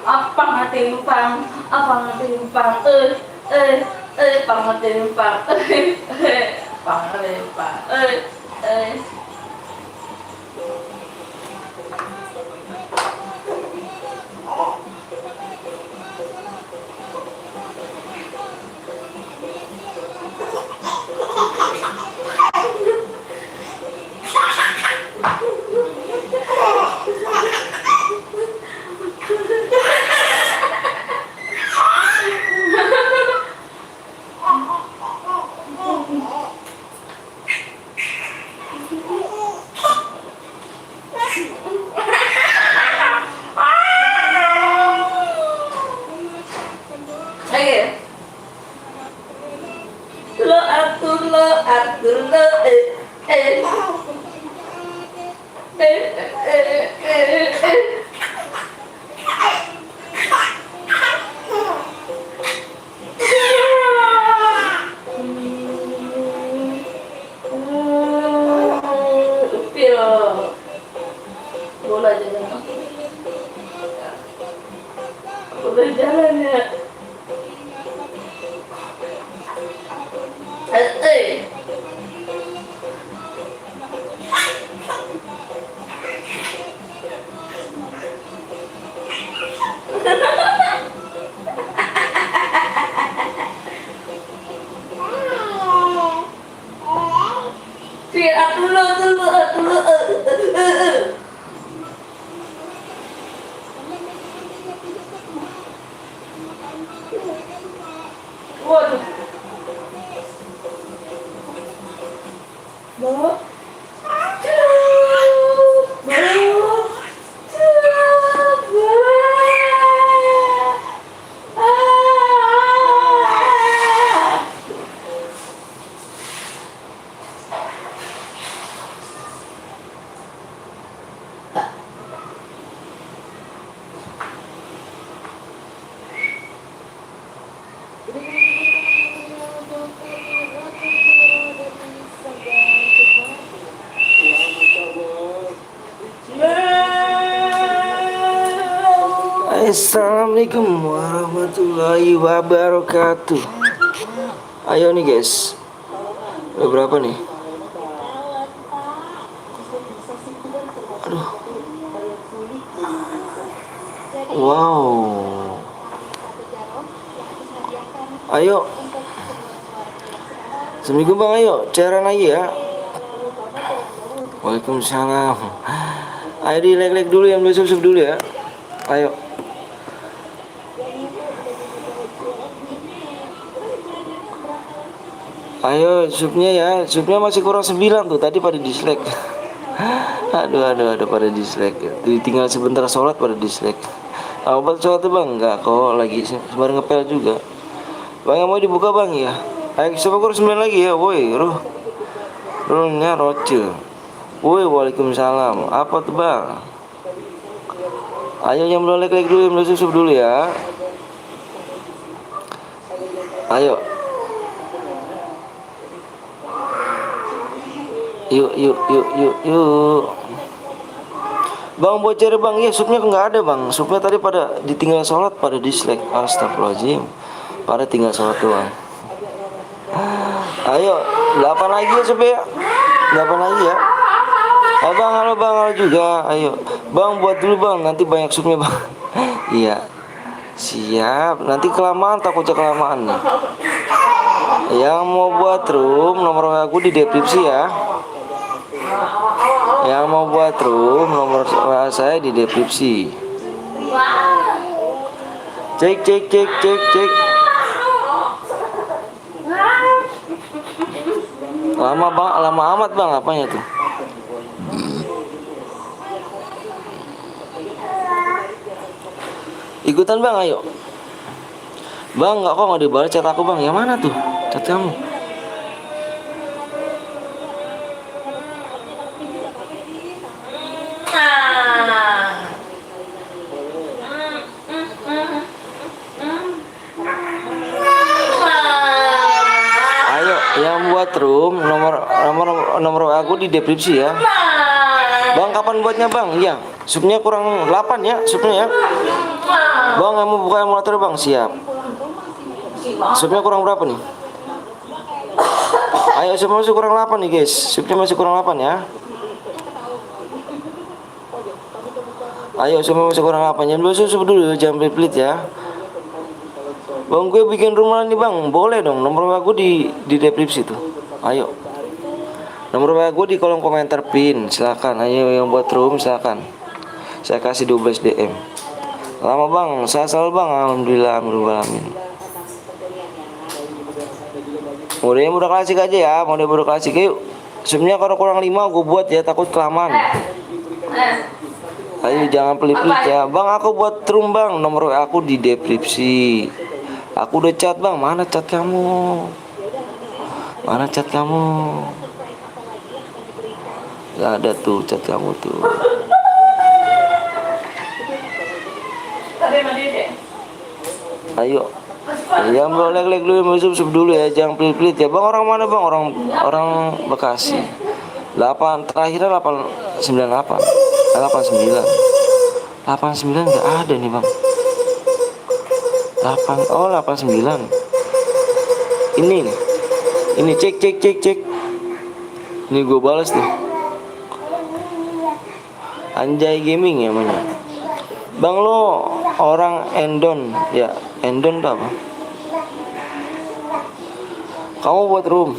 Apa ngatimpang? Apa ngatimpang? Apa ngatimpang? Pangalimpang. Bola jalan. Bola jalan ya. Waduh. Bawa. Assalamualaikum warahmatullahi wabarakatuh. Ayo nih guys. Udah berapa nih? Aduh. Wow. Ayo. Assalamualaikum bang, ayo cairan lagi ya. Waalaikumsalam. Ayo di like dulu, yang belum subscribe dulu ya. Ayo. Ayo subnya ya. Subnya masih kurang 9 tuh. Tadi pada dislike. Aduh pada dislike. Tinggal sebentar sholat pada dislike. Obat sholat tuh bang? Enggak kok, lagi sembarang ngepel juga. Bang yang mau dibuka bang ya. Ayo coba kurang 9 lagi ya. Woi ruhnya rocil. Woi waalaikumsalam. Apa tuh bang? Ayo yang belum like dulu, yang belum subscribe dulu ya. Ayo. Yuk. Bang bocor bang, iya supnya nggak ada bang. Supnya tadi pada ditinggal sholat pada dislike. Astagfirullahaladzim. Pada tinggal sholat doang. Ayo 8 lagi ya supaya 8 lagi ya. Bang halo bang, halo juga. Ayo bang buat dulu bang, nanti banyak supnya bang. Iya siap, nanti kelamaan, takutnya kelamaan nih. Yang mau buat room nomor aku di deskripsi ya. Yang mau buat room nomor saya di deskripsi. Cek. Lama bang, lama amat bang, apanya tuh? Ikutan bang, ayo. Bang, nggak dibalas chat aku bang. Yang mana tuh chat kamu? Ayo, yang buat room nomor aku di deskripsi ya. Bang, kapan buatnya bang? Iya, supnya kurang 8 ya, supnya ya. Bang, yang mau buka emulator bang, siap. Supnya kurang berapa nih? Ayo, supnya masih kurang 8 nih guys. Supnya masih kurang 8 ya. Ayo, supnya masih kurang 8. Jangan susu dulu, jangan pelit ya. Bang, gue bikin rumah nih bang. Boleh dong, nomor aku di deskripsi tuh. Ayo. Nomor WA gue di kolom komentar pin. Silakan, ayo yang buat room silakan. Saya kasih 12 DM. Lama bang, saya selalu bang. Alhamdulillah. Udah klasik aja ya, mode klasik. Yuk. Sebenarnya kalau kurang 5 gue buat ya, takut kelamaan. Ayo jangan pelit-pelit ya. Bang, aku buat room bang. Nomor WA aku di deskripsi. Aku udah chat bang. Mana chat kamu? Gak ada tuh chat kamu tuh. Ayo. Ya mau like dulu, mau subscribe dulu ya. Jangan pelit-pelit ya. Bang, orang mana bang? Orang Bekasi. 8 terakhirnya 898. 89. 89 enggak ada nih bang. 89. Ini cek. Ini gue balas nih. Anjay Gaming ya namanya. Bang, lo orang Endon ya. Endon tuh apa? Kamu buat room.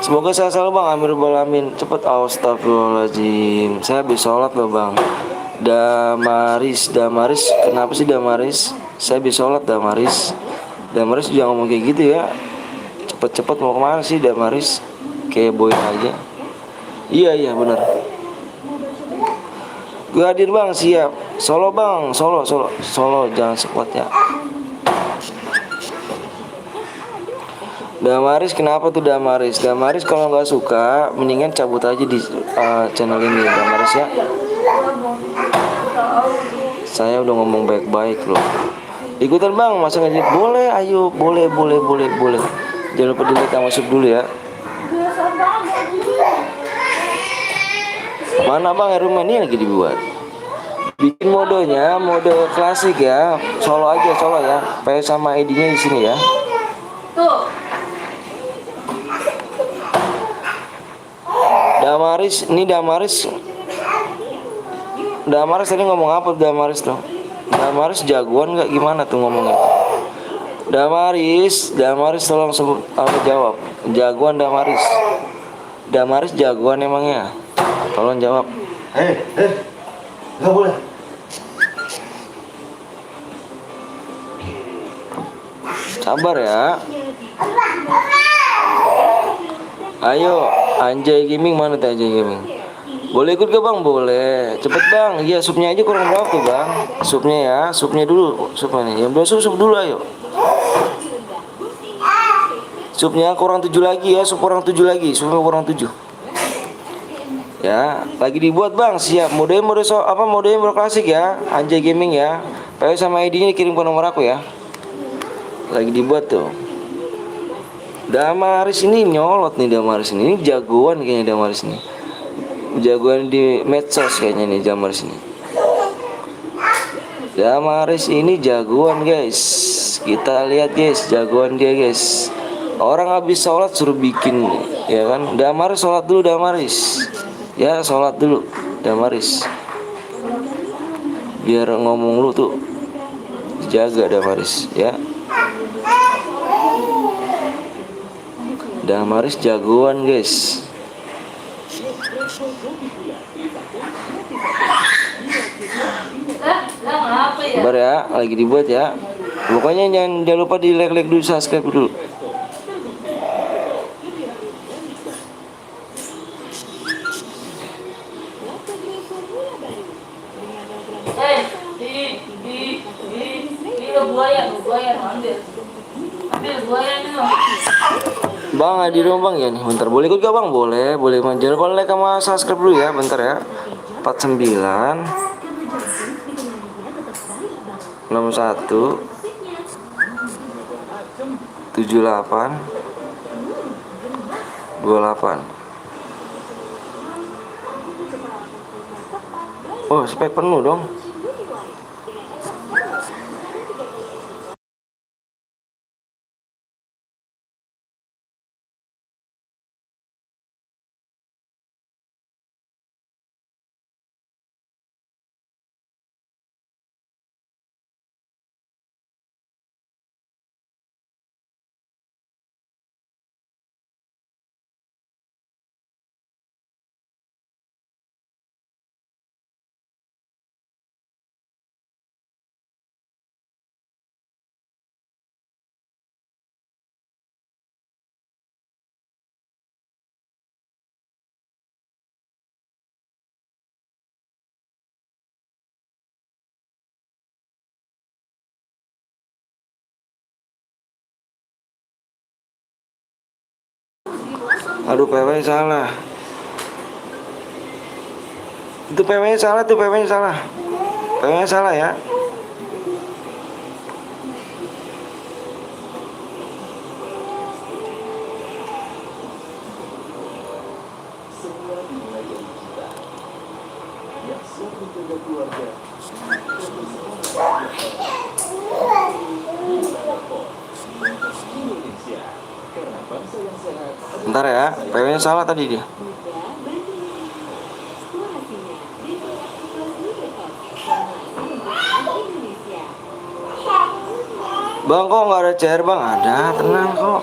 Semoga saya selalu bang, amin rabbal alamin. Cepet, astagfirullahaladzim. Saya habis sholat loh bang. Damaris, kenapa sih Damaris? Saya habis sholat Damaris jangan ngomong kayak gitu ya. Cepet mau kemana sih Damaris? Kayak boy aja. Iya benar. Gue hadir bang, siap. Solo bang, solo jangan sekuat ya. Damaris, kenapa tuh Damaris? Damaris kalau nggak suka, mendingan cabut aja di channel ini Damaris ya. Saya udah ngomong baik-baik loh. Ikutan bang, masa ngajak? Boleh, ayo, boleh. Jangan lupa di like sama sub dulu ya. Mana bang, rumah ini lagi dibuat. Bikin modenya, mode klasik ya, solo aja, solo ya. PS sama ID-nya di sini ya. Tuh. Damaris, ini Damaris. Damaris tadi ngomong apa Damaris tuh? Damaris jagoan nggak, gimana tuh ngomongnya? Damaris tolong sebut apa, jawab. Jagoan Damaris. Damaris jagoan emangnya? Tolong jawab. Nggak boleh. Sabar ya. Ayo, Anjay Gaming, mana tuh Anjay Gaming? Boleh ikut ke bang? Boleh. Cepet bang. Iya, supnya aja kurang berapa tuh bang? Supnya ya, supnya dulu. Supnya nih. Yang belum sup dulu ayo. Supnya kurang 7 lagi ya, sup kurang 7 lagi. Supnya kurang 7. Ya, lagi dibuat bang. Siap. Modenya modenya klasik ya. Anjay Gaming ya. PS sama ID-nya kirim ke nomor aku ya. Lagi dibuat tuh. Damaris ini nyolot nih, Damaris ini jagoan kayaknya. Damaris ini jagoan di medsos kayaknya nih. Damaris ini jagoan guys. Kita lihat guys, jagoan dia guys. Orang habis sholat suruh bikin, ya kan? Damaris sholat dulu Damaris. Ya sholat dulu Damaris. Biar ngomong lu tuh jaga Damaris ya. Damaris jagoan guys. Sabar ya, lagi dibuat ya. Pokoknya jangan lupa di like dulu, subscribe dulu. Bang di rumah bang ya nih, bentar boleh ikut gak bang? Boleh manjal. Kalau like sama subscribe dulu ya, bentar ya. 49 61 78 28. Oh spek penuh dong. Aduh PW salah. Itu PW-nya salah, PW-nya salah. PW-nya salah ya. Bentar ya, PW-nya salah tadi dia. Bang kok nggak ada CR bang? Ada, tenang kok.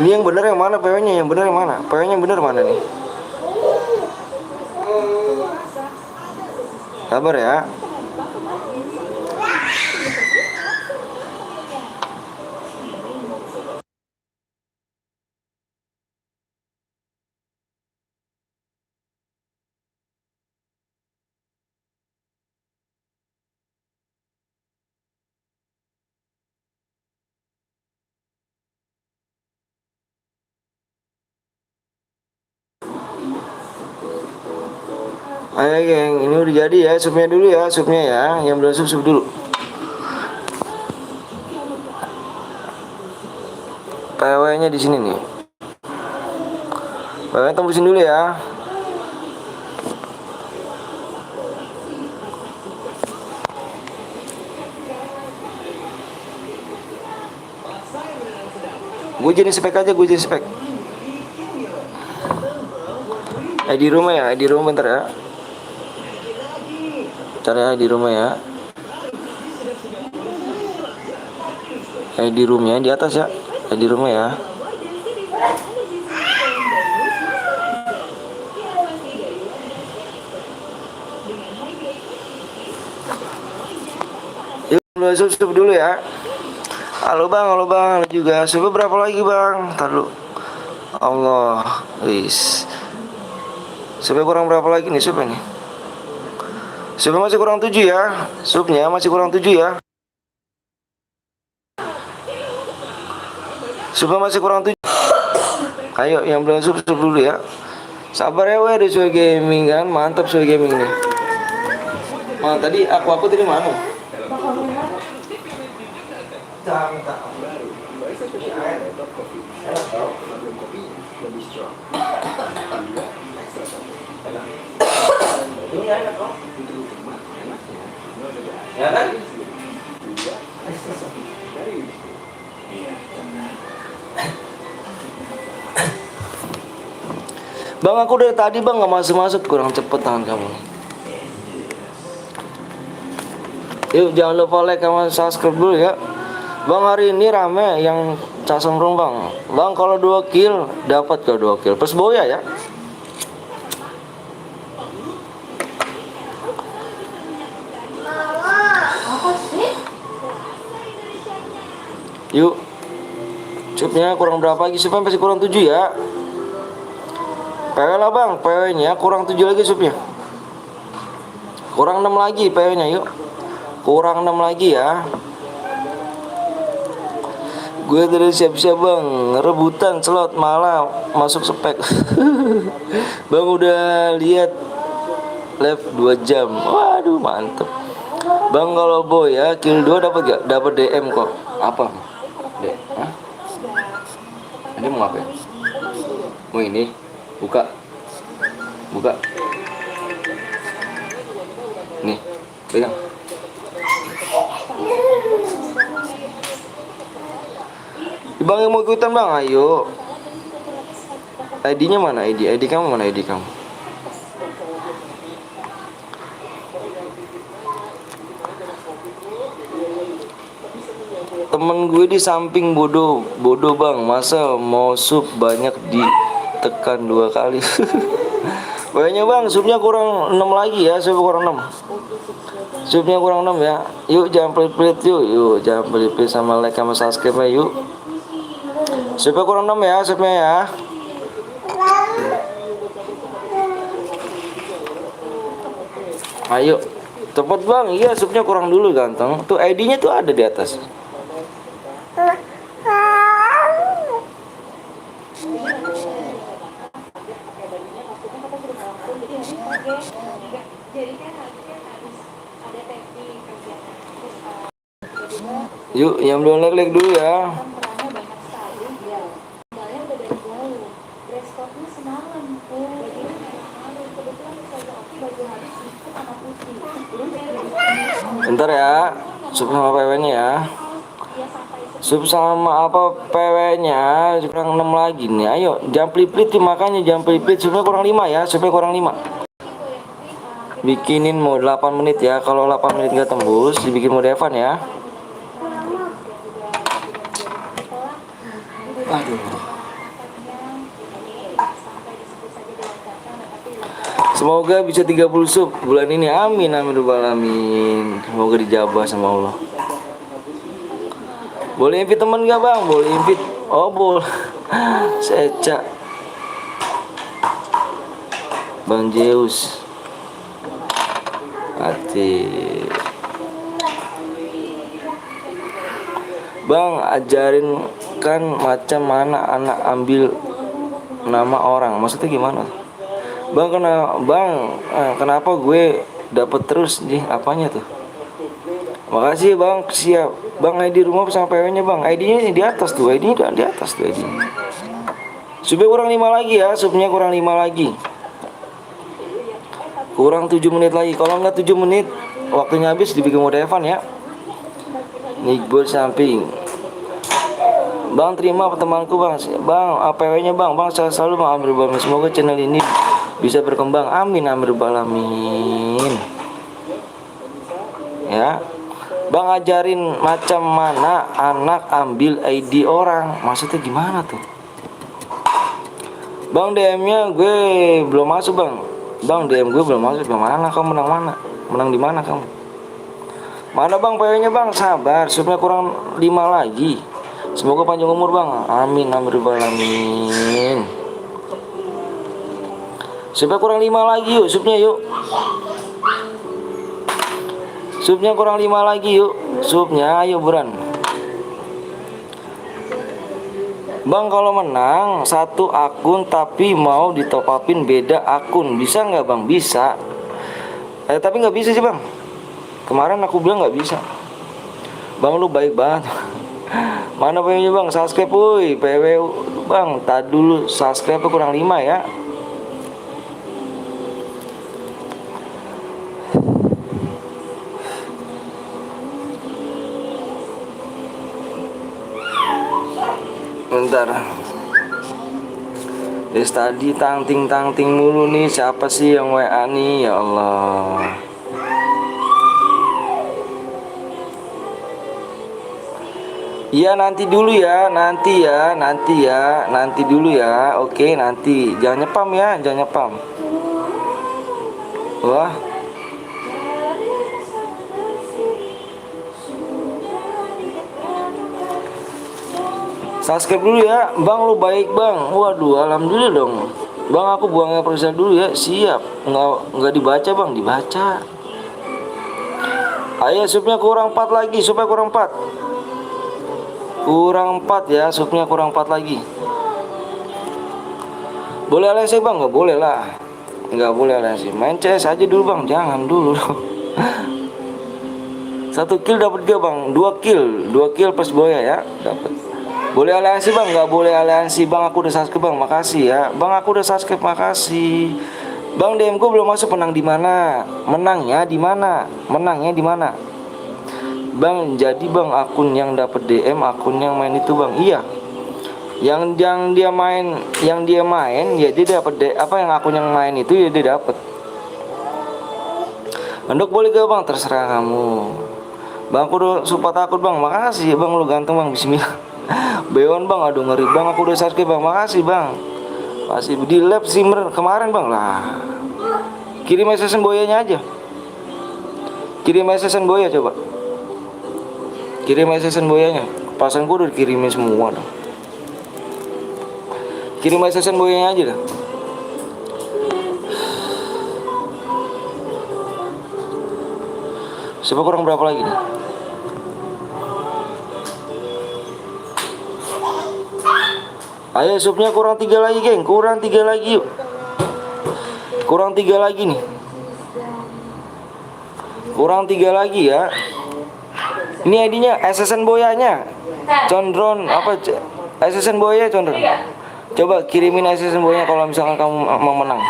Ini yang bener yang mana PW-nya? Yang bener yang mana? PW-nya yang bener mana nih? Sabar ya. Ayo geng, ini udah jadi ya, supnya dulu ya, supnya ya, yang belum sup dulu. PW-nya di sini nih. PW tembusin dulu ya. Gue jadi spek aja, gue jadi spek. Di rumah ya, di rumah bentar ya. Cari di rumah ya. Di roomnya di atas ya. Di rumah ya. Yuk, sub dulu ya. Halo bang, halo juga. Sub berapa lagi bang? Ntar dulu. Allah, wis. Subnya kurang berapa lagi nih subnya nih? Subnya masih kurang 7 ya. Subnya masih kurang 7 ya. Subnya masih kurang 7. Ayo yang belum sub dulu ya. Sabar ya weh, Soy Gaming kan. Mantap Soy Gaming nih. Tadi aku tadi mana? Ini enak kok. Ya kan? Bang, aku dari tadi bang nggak masuk, kurang cepet tangan kamu. Yuk jangan lupa like sama subscribe dulu ya. Bang, hari ini rame yang Casombrong bang. Bang, kalau 2 kill dapat ke 2 kill plus boya ya. Yuk, subnya kurang berapa lagi? Subnya masih kurang 7 ya. PW lah bang, PW nya kurang 7 lagi subnya. Kurang 6 lagi PW nya yuk. Kurang 6 lagi ya. Gue dari siap-siap bang, rebutan slot malah masuk spek. Bang udah lihat live 2 jam. Waduh mantep. Bang kalau boy ya kill 2 dapat gak? Dapat DM kok. Apa? Hah? Ini mau apa? Mau ini? Buka. Nih, pegang. Bang yang mau ikutan bang, ayo. ID-nya mana? ID kamu mana? ID kamu. Temen gue di samping bodoh bang, masa mau sub banyak ditekan 2 kali. Banyak bang, subnya kurang 6 lagi ya, subnya kurang 6. Subnya kurang 6 ya. Yuk jangan pelit-pelit yuk, jangan pelit-pelit sama like sama subscribe yuk. Subnya kurang 6 ya, subnya ya. Ayo, cepet bang, iya subnya kurang dulu ganteng. Tuh ID-nya tuh ada di atas. Yuk, yang belum like dulu ya. Bentar ya, sub sama PW-nya ya. Sub sama apa PW-nya kurang 6 lagi nih. Ayo, jangan pelit-pelit makanya jangan pelit-pelit. Subnya kurang 5 ya, subnya kurang 5. Bikinin mode 8 menit ya. Kalau 8 menit nggak tembus, dibikin mode Evan ya. Aduh. Semoga bisa 30 sub bulan ini. Amin amin alamin. Semoga dijabah sama Allah. Boleh invite teman gak bang? Boleh invite. Oh boleh. Seca Bang Zeus hati. Bang ajarin kan macam mana anak ambil nama orang. Maksudnya gimana? Bang kenapa gue dapet terus nih apanya tuh? Makasih bang, siap. Bang ID rumah sama PW-nya bang. ID-nya di atas tuh, ID-nya di atas tuh ID. Supnya kurang 5 lagi ya, supnya kurang 5 lagi. Kurang 7 menit lagi. Kalau nggak 7 menit, waktunya habis dibikin mode Evan ya. Nickboard samping. Bang terima temanku bang. Bang APW-nya bang. Bang saya selalu mengambil bang. Semoga channel ini bisa berkembang. Amin amin alamin. Ya. Bang ajarin macam mana anak ambil ID orang. Maksudnya gimana tuh? Bang DM-nya gue belum masuk bang. Bang DM gue belum masuk. Mana kamu menang mana? Menang di mana kamu? Mana bang PW-nya bang? Sabar, supnya kurang 5 lagi. Semoga panjang umur bang. Amin amin alamin. Supnya kurang 5 lagi yuk, supnya yuk. Supnya kurang 5 lagi yuk. Supnya ayo buran. Bang kalau menang satu akun tapi mau ditopapin beda akun bisa nggak bang? Bisa. Tapi nggak bisa sih bang. Kemarin aku bilang nggak bisa. Bang lu baik banget. Mana PW-nya bang? Subscribe woi. PW bang. Tadi dulu subscribe kurang 5 ya. Bentar. Tadi tangting mulu nih. Siapa sih yang WA nih? Ya Allah. Iya nanti dulu ya. Nanti dulu ya. Oke nanti. Jangan nyepam ya. Jangan nyepam. Wah. Subscribe dulu ya. Bang lu baik bang. Waduh alhamdulillah dong. Bang aku buangnya persen dulu ya. Siap. Nggak dibaca bang. Dibaca. Ayo supnya kurang 4 lagi. Supnya kurang 4. Kurang 4 ya. Supnya kurang 4 lagi. Boleh aliansi bang? Nggak boleh lah. Nggak boleh aliansi. Main CS aja dulu bang. Jangan dulu. 1 kill dapat 3 bang. 2 kill plus boya ya. Dapat. Boleh aliansi bang? Nggak boleh aliansi bang. Aku udah subscribe bang. Makasih ya. Bang aku udah subscribe. Makasih. Bang DM gue belum masuk. Menang di mana? Menangnya di mana? Menangnya di mana? Bang jadi bang akun yang dapat DM akun yang main itu bang. Iya. Yang dia main ya dia dapat apa yang akun yang main itu ya dia dapat. Mendok boleh gak bang? Terserah kamu. Bang aku udah super takut bang. Makasih bang lu ganteng bang. Bismillah. Bewan bang, aduh ngeri bang. Aku udah subscribe bang. Makasih bang. Masih di lab streamer kemarin bang lah. Kirim SSN boyanya aja. Kirim SSN boya coba. Kirim SSN boyanya. Pasang gue udah kirimin semua dong. Kirim SSN boyanya aja dah. Siapa kurang berapa lagi nih? Ayo supnya kurang 3 lagi geng. Kurang 3 lagi yuk. Kurang 3 lagi nih. Kurang 3 lagi ya. Ini ID-nya SSN boyanya. Condron apa? SSN boya Condron. Coba kirimin SSN boyanya kalau misalkan kamu mau menang.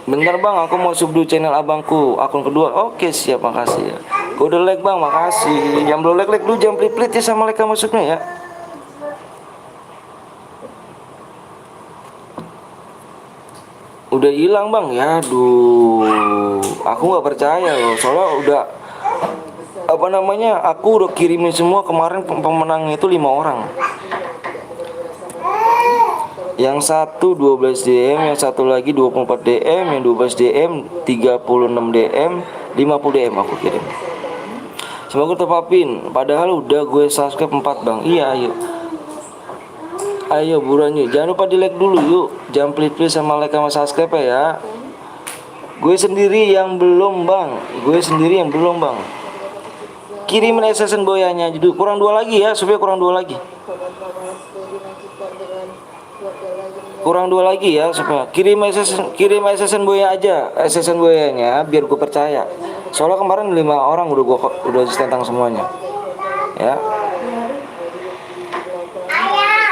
Bentar bang, aku mau subdu channel abangku akun kedua. Oke siap, makasih ya. Gue udah like bang, makasih. Yang belum like dulu, jangan pelit-pelit ya sama like masuknya ya. Udah hilang bang ya. Aduh, aku nggak percaya loh. Soalnya udah apa namanya, aku udah kirimin semua kemarin. Pemenangnya itu 5 orang. Yang satu 12 DM, yang satu lagi 24 DM, yang 12 DM 36 DM, 50 DM aku kirim. Semoga terpapin. Padahal udah gue subscribe 4 bang. Iya ayo. Ayo buruan yuk. Jangan lupa di like dulu yuk. Jangan pelit-pelit sama like sama subscribe ya. Gue sendiri yang belum bang. Kirimin SSN boyanya aja dulu. Kurang 2 lagi ya. Supaya kurang 2 lagi. kurang 2 lagi ya, supaya kirim SSN Boya aja, SSN Boyanya biar gue percaya. Soalnya kemarin 5 orang udah tentang semuanya. Ya.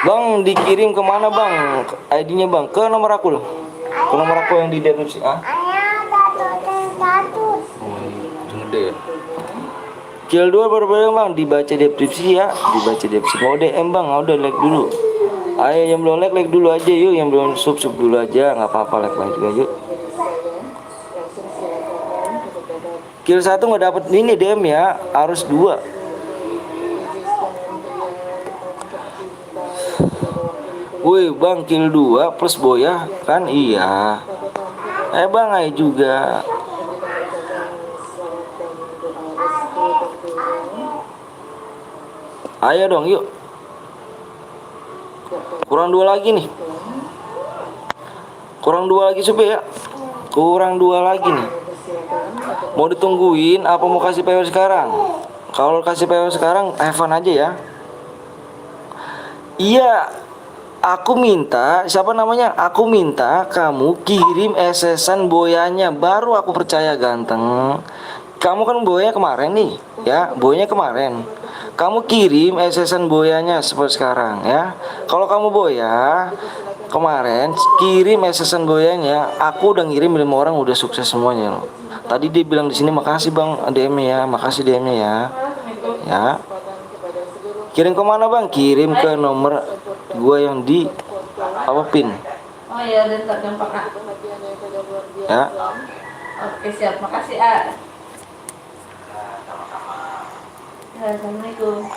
Bang, dikirim kemana bang? ID-nya bang, ke nomor aku loh. Ke nomor aku yang di deskripsi. Gede ya. Kill 2 baru bang, dibaca deskripsi ya. Dibaca deskripsi. Mau DM bang, udah like dulu. Ayo yang belum like dulu aja yuk. Yang belum sub dulu aja, nggak apa-apa like juga yuk. Kill 1 nggak dapet ini DM ya, harus 2. Woi bang, kill 2 plus Boya kan iya. Bang ayo juga. Ayo dong yuk. Kurang 2 lagi nih. Kurang 2 lagi supaya ya. Kurang 2 lagi nih. Mau ditungguin apa mau kasih PW sekarang? Kalau kasih PW sekarang have fun aja ya. Iya. Aku minta, siapa namanya? Aku minta kamu kirim SSN Boyanya, baru aku percaya ganteng. Kamu kan Boyanya kemarin nih, ya, Boyanya kemarin. Kamu kirim SSN Boyanya seperti sekarang ya. Kalau kamu Boya kemarin kirim SSN Boyanya, aku udah ngirim 5 orang udah sukses semuanya loh. Tadi dia bilang di sini makasih bang DM-nya ya, makasih DM-nya ya. Ya. Kirim kemana bang? Kirim ke nomor gua yang di pin. Oh iya, udah ntar gampang ah. Ya. Oke siap, makasih ah. Assalamualaikum.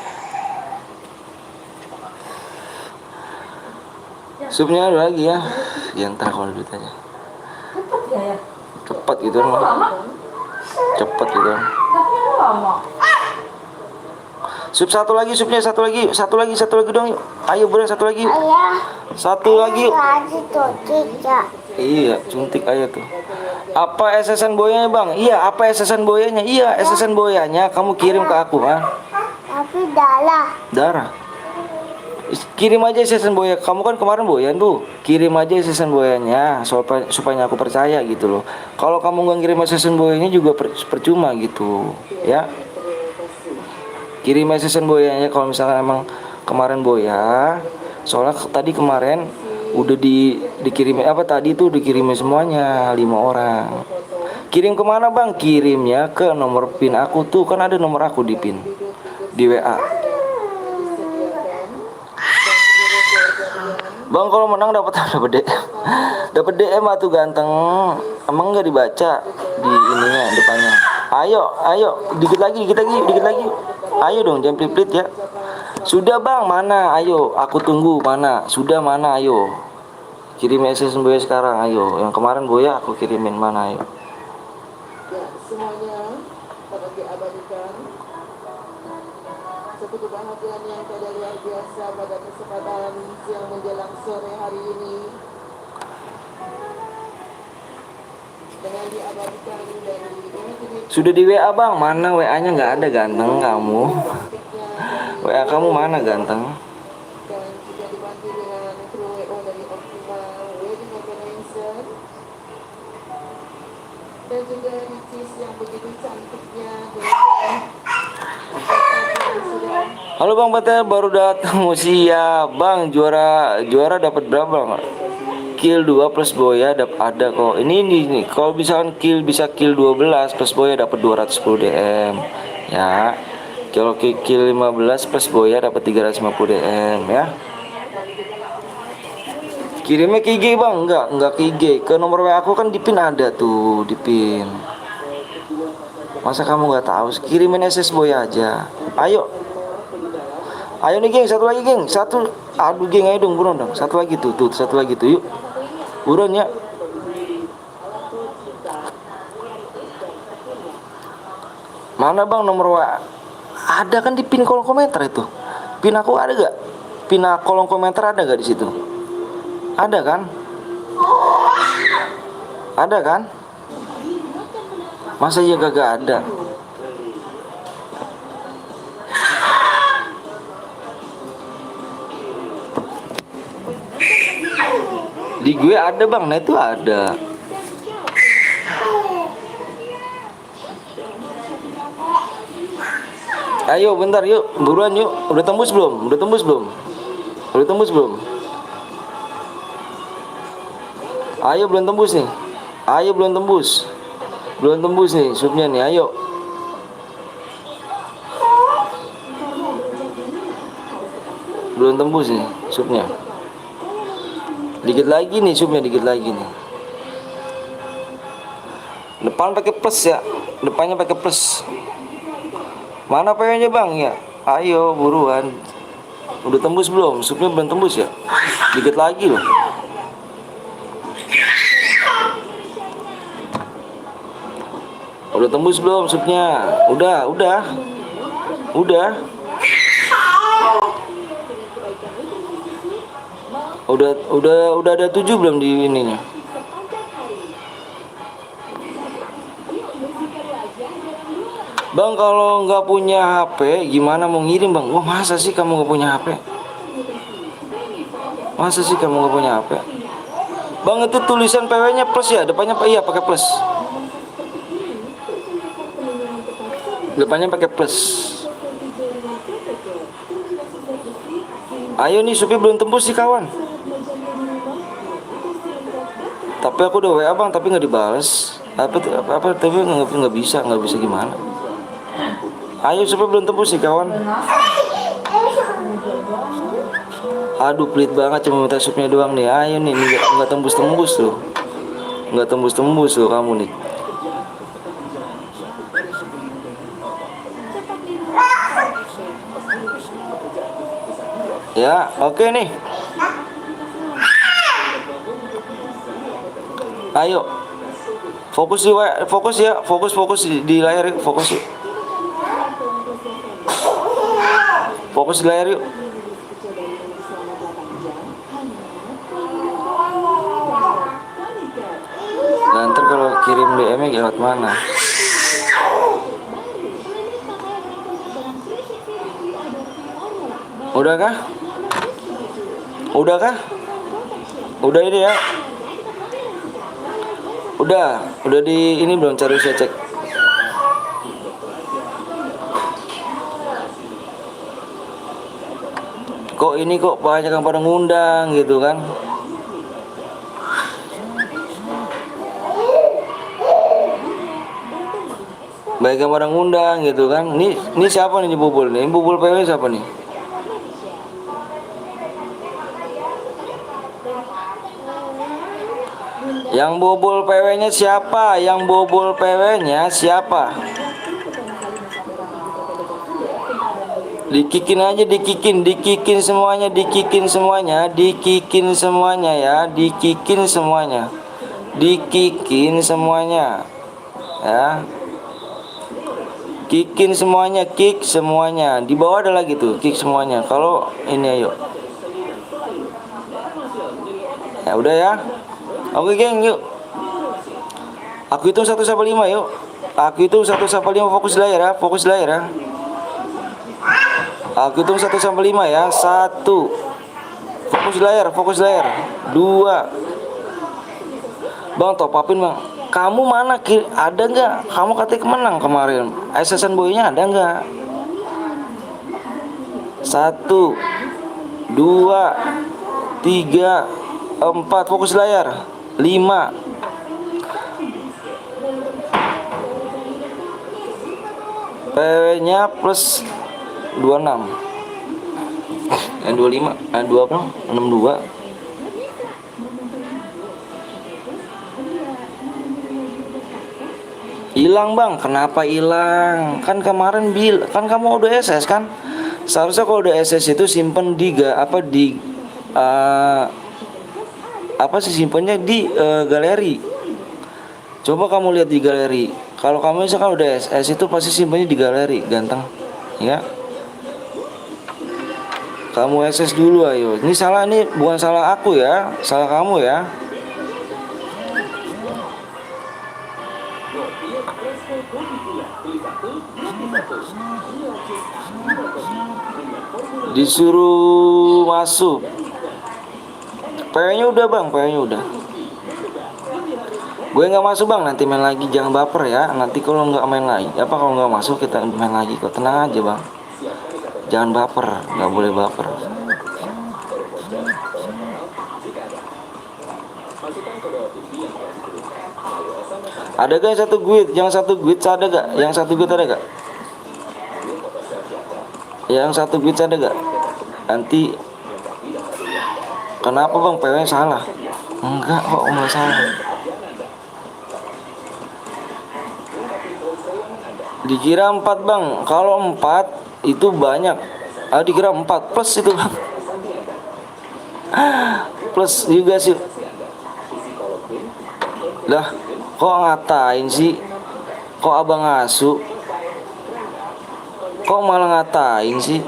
Supnya ada lagi ya. Ya ntar kalau duit aja. Cepet ya. Cepat gitu kan. Lama. Cepet gitu kan. Tapi lama. Sup satu lagi, supnya satu lagi dong yuk. Ayo boleh satu lagi yuk. Satu lagi yuk. Iya, cuntik aja tuh. Apa SSN Boyanya bang? Iya, apa SSN Boyanya? Iya, SSN Boyanya kamu kirim ke aku kan? Tapi darah. Kirim aja SSN Boya. Kamu kan kemarin Boyan tuh. Kirim aja SSN Boyanya supaya aku percaya gitu loh. Kalau kamu nggak kirim SSN Boyanya juga percuma gitu, ya. Kirim SSN Boyanya kalau misalkan emang kemarin Boya. Soalnya tadi kemarin udah dikirimin apa tadi tuh dikirimin semuanya 5 orang. Kirim kemana bang? Kirimnya ke nomor pin aku tuh, kan ada nomor aku di pin di WA. Bang kalau menang dapat DM tuh ganteng. Emang nggak dibaca di ininya depannya. Ayo dikit lagi. Ayo dong jangan pelit ya. Sudah bang, mana? Ayo aku tunggu mana. Sudah mana? Ayo kirim SSN Boya sekarang. Ayo yang kemarin Boya aku kirimin mana? Ayo. Ya, semuanya dapat diabadikan. Satu kebahagiaan yang tidak luar biasa pada kesempatan siang menjelang sore hari ini. Dengan diabadikan dari Sudah di WA bang, mana WA-nya nggak ada ganteng kamu. WA kamu mana ganteng? dan juga dibantu dengan kru WO dari Optima Wedding Organizer dan juga Ricis yang begitu cantiknya Halo bang Peter, baru datang. Siap bang, juara dapat berapa bang? Kill 2 plus Boya ada kok. Ini kalau misalkan bisa kill 12 plus Boya dapat 210 DM ya. Kalau kill 15 plus Boya dapat 350 DM ya. Kirimnya ke IG bang? Enggak ke IG. Ke nomor WA aku kan di pin ada tuh, di pin. Masa kamu nggak tahu? Kirimin SS Boya aja. Ayo nih geng, satu lagi geng. Aduh geng, ayo dong buruan dong. Satu lagi tuh, yuk. Buruan ya. Mana bang nomor WA? Ada kan di pin kolom komentar itu. Pin aku ada gak? Pin kolom komentar ada gak di situ? Ada kan? Ada kan? Masa iya gak ada? Di gue ada bang, nah itu ada. Ayo bentar yuk, buruan yuk. Udah tembus belum? Udah tembus belum? Udah tembus belum? Ayo belum tembus nih. Ayo belum tembus. Belum tembus nih supnya nih, ayo. Belum tembus nih supnya. Dikit lagi nih supnya, dikit lagi nih. Depan pakai plus ya. Depannya pakai plus. Mana PW-nya bang ya? Ayo buruan. Udah tembus belum? Supnya belum tembus ya? Dikit lagi loh. Udah tembus belum supnya? Udah. Udah ada 7 belum di ininya? Bang, kalau nggak punya HP, gimana mau ngirim bang? Wah, masa sih kamu nggak punya HP? Masa sih kamu nggak punya HP? Bang, itu tulisan PW-nya plus ya? Depannya iya pakai plus. Depannya pakai plus. Ayo nih, Supi belum tembus sih kawan. Tapi aku udah WA bang, tapi nggak dibales. Tapi nggak bisa gimana? Ayo Supi belum tembus nih kawan. Aduh pelit banget, cuma minta supnya doang nih. Ayo nih, nggak tembus tuh. Nggak tembus tuh kamu nih. Ya, oke nih. Ayo. Fokus di layar yuk, fokus yuk. Fokus di layar yuk. Nanti kalau kirim DM-nya lewat mana? Udah kah? Udah ini ya? Udah di ini belum, cari saya cek. Kok banyak yang pada ngundang gitu kan? Banyak yang pada ngundang gitu kan? Ini siapa nih bubul nih? Bubul PW siapa nih? Yang bobol PW-nya siapa? Dikikin aja, dikikin semuanya ya, dikikin semuanya. Ya. Kick semuanya. Di bawah ada lagi tuh, kick semuanya. Kalau ini ayo. Ya udah ya. Oke geng, yuk. Aku hitung 1 sampai 5 yuk. Aku hitung 1 sampai 5, fokus layar ya. Aku hitung 1 sampai 5 ya. 1. Fokus layar. 2. Bang, top upin bang. Kamu mana? Ada nggak? Kamu katanya kemenang kemarin. SSN boynya ada nggak? 1, 2, 3, 4. Fokus layar. 5. PW-nya plus 26. 25. 2 apa? 62. Hilang bang, kenapa hilang? Kan kemarin kan kamu udah SS kan? Seharusnya kalau udah SS itu simpen simpennya di galeri. Coba kamu lihat di galeri. Kalau kamu misalkan udah SS itu pasti simpennya di galeri, ganteng. Ya. Kamu SS dulu ayo. Ini bukan salah aku ya, salah kamu ya. Disuruh masuk. PW-nya udah bang, PW-nya udah. Gue nggak masuk bang, nanti main lagi, jangan baper ya. Nanti kalau nggak main lagi, apa kalau nggak masuk kita main lagi kok, tenang aja bang. Jangan baper, nggak boleh baper. Ada gak yang satu guit? Yang satu guit ada gak? Yang satu guit ada gak? Yang satu guit ada gak? Nanti kenapa bang PW salah? Enggak kok, nggak salah. Dikira 4 bang. Kalau 4 itu banyak. Dikira 4 plus itu bang. Plus juga sih. Lah, kok ngatain sih? Kok abang asuh? Kok malah ngatain sih?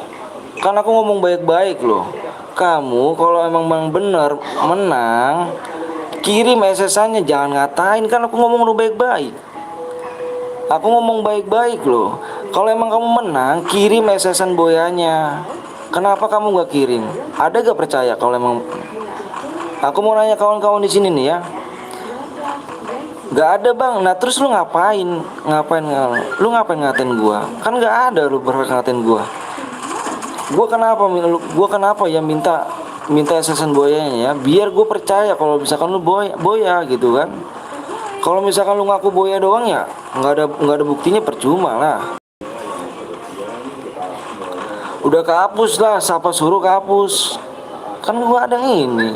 Kan aku ngomong baik-baik loh. Kamu kalau emang bener menang, kirim SS-nya, jangan ngatain. Kan aku ngomong lu baik-baik. Aku ngomong baik-baik loh. Kalau emang kamu menang, kirim SS-an boyanya. Kenapa kamu gak kirim? Ada gak percaya kalau emang? Aku mau nanya kawan-kawan di sini nih ya. Gak ada bang. Nah terus lu ngapain? Lu ngapain ngatain gua? Kan gak ada lu berhak ngatain gua. Gua kenapa ya minta SS-an boyanya ya? Biar gue percaya kalau misalkan lu boya gitu kan. Kalau misalkan lu ngaku boya doang ya nggak ada buktinya, percuma lah. Udah kehapus lah, siapa suruh kehapus? Kan gua ada yang ini.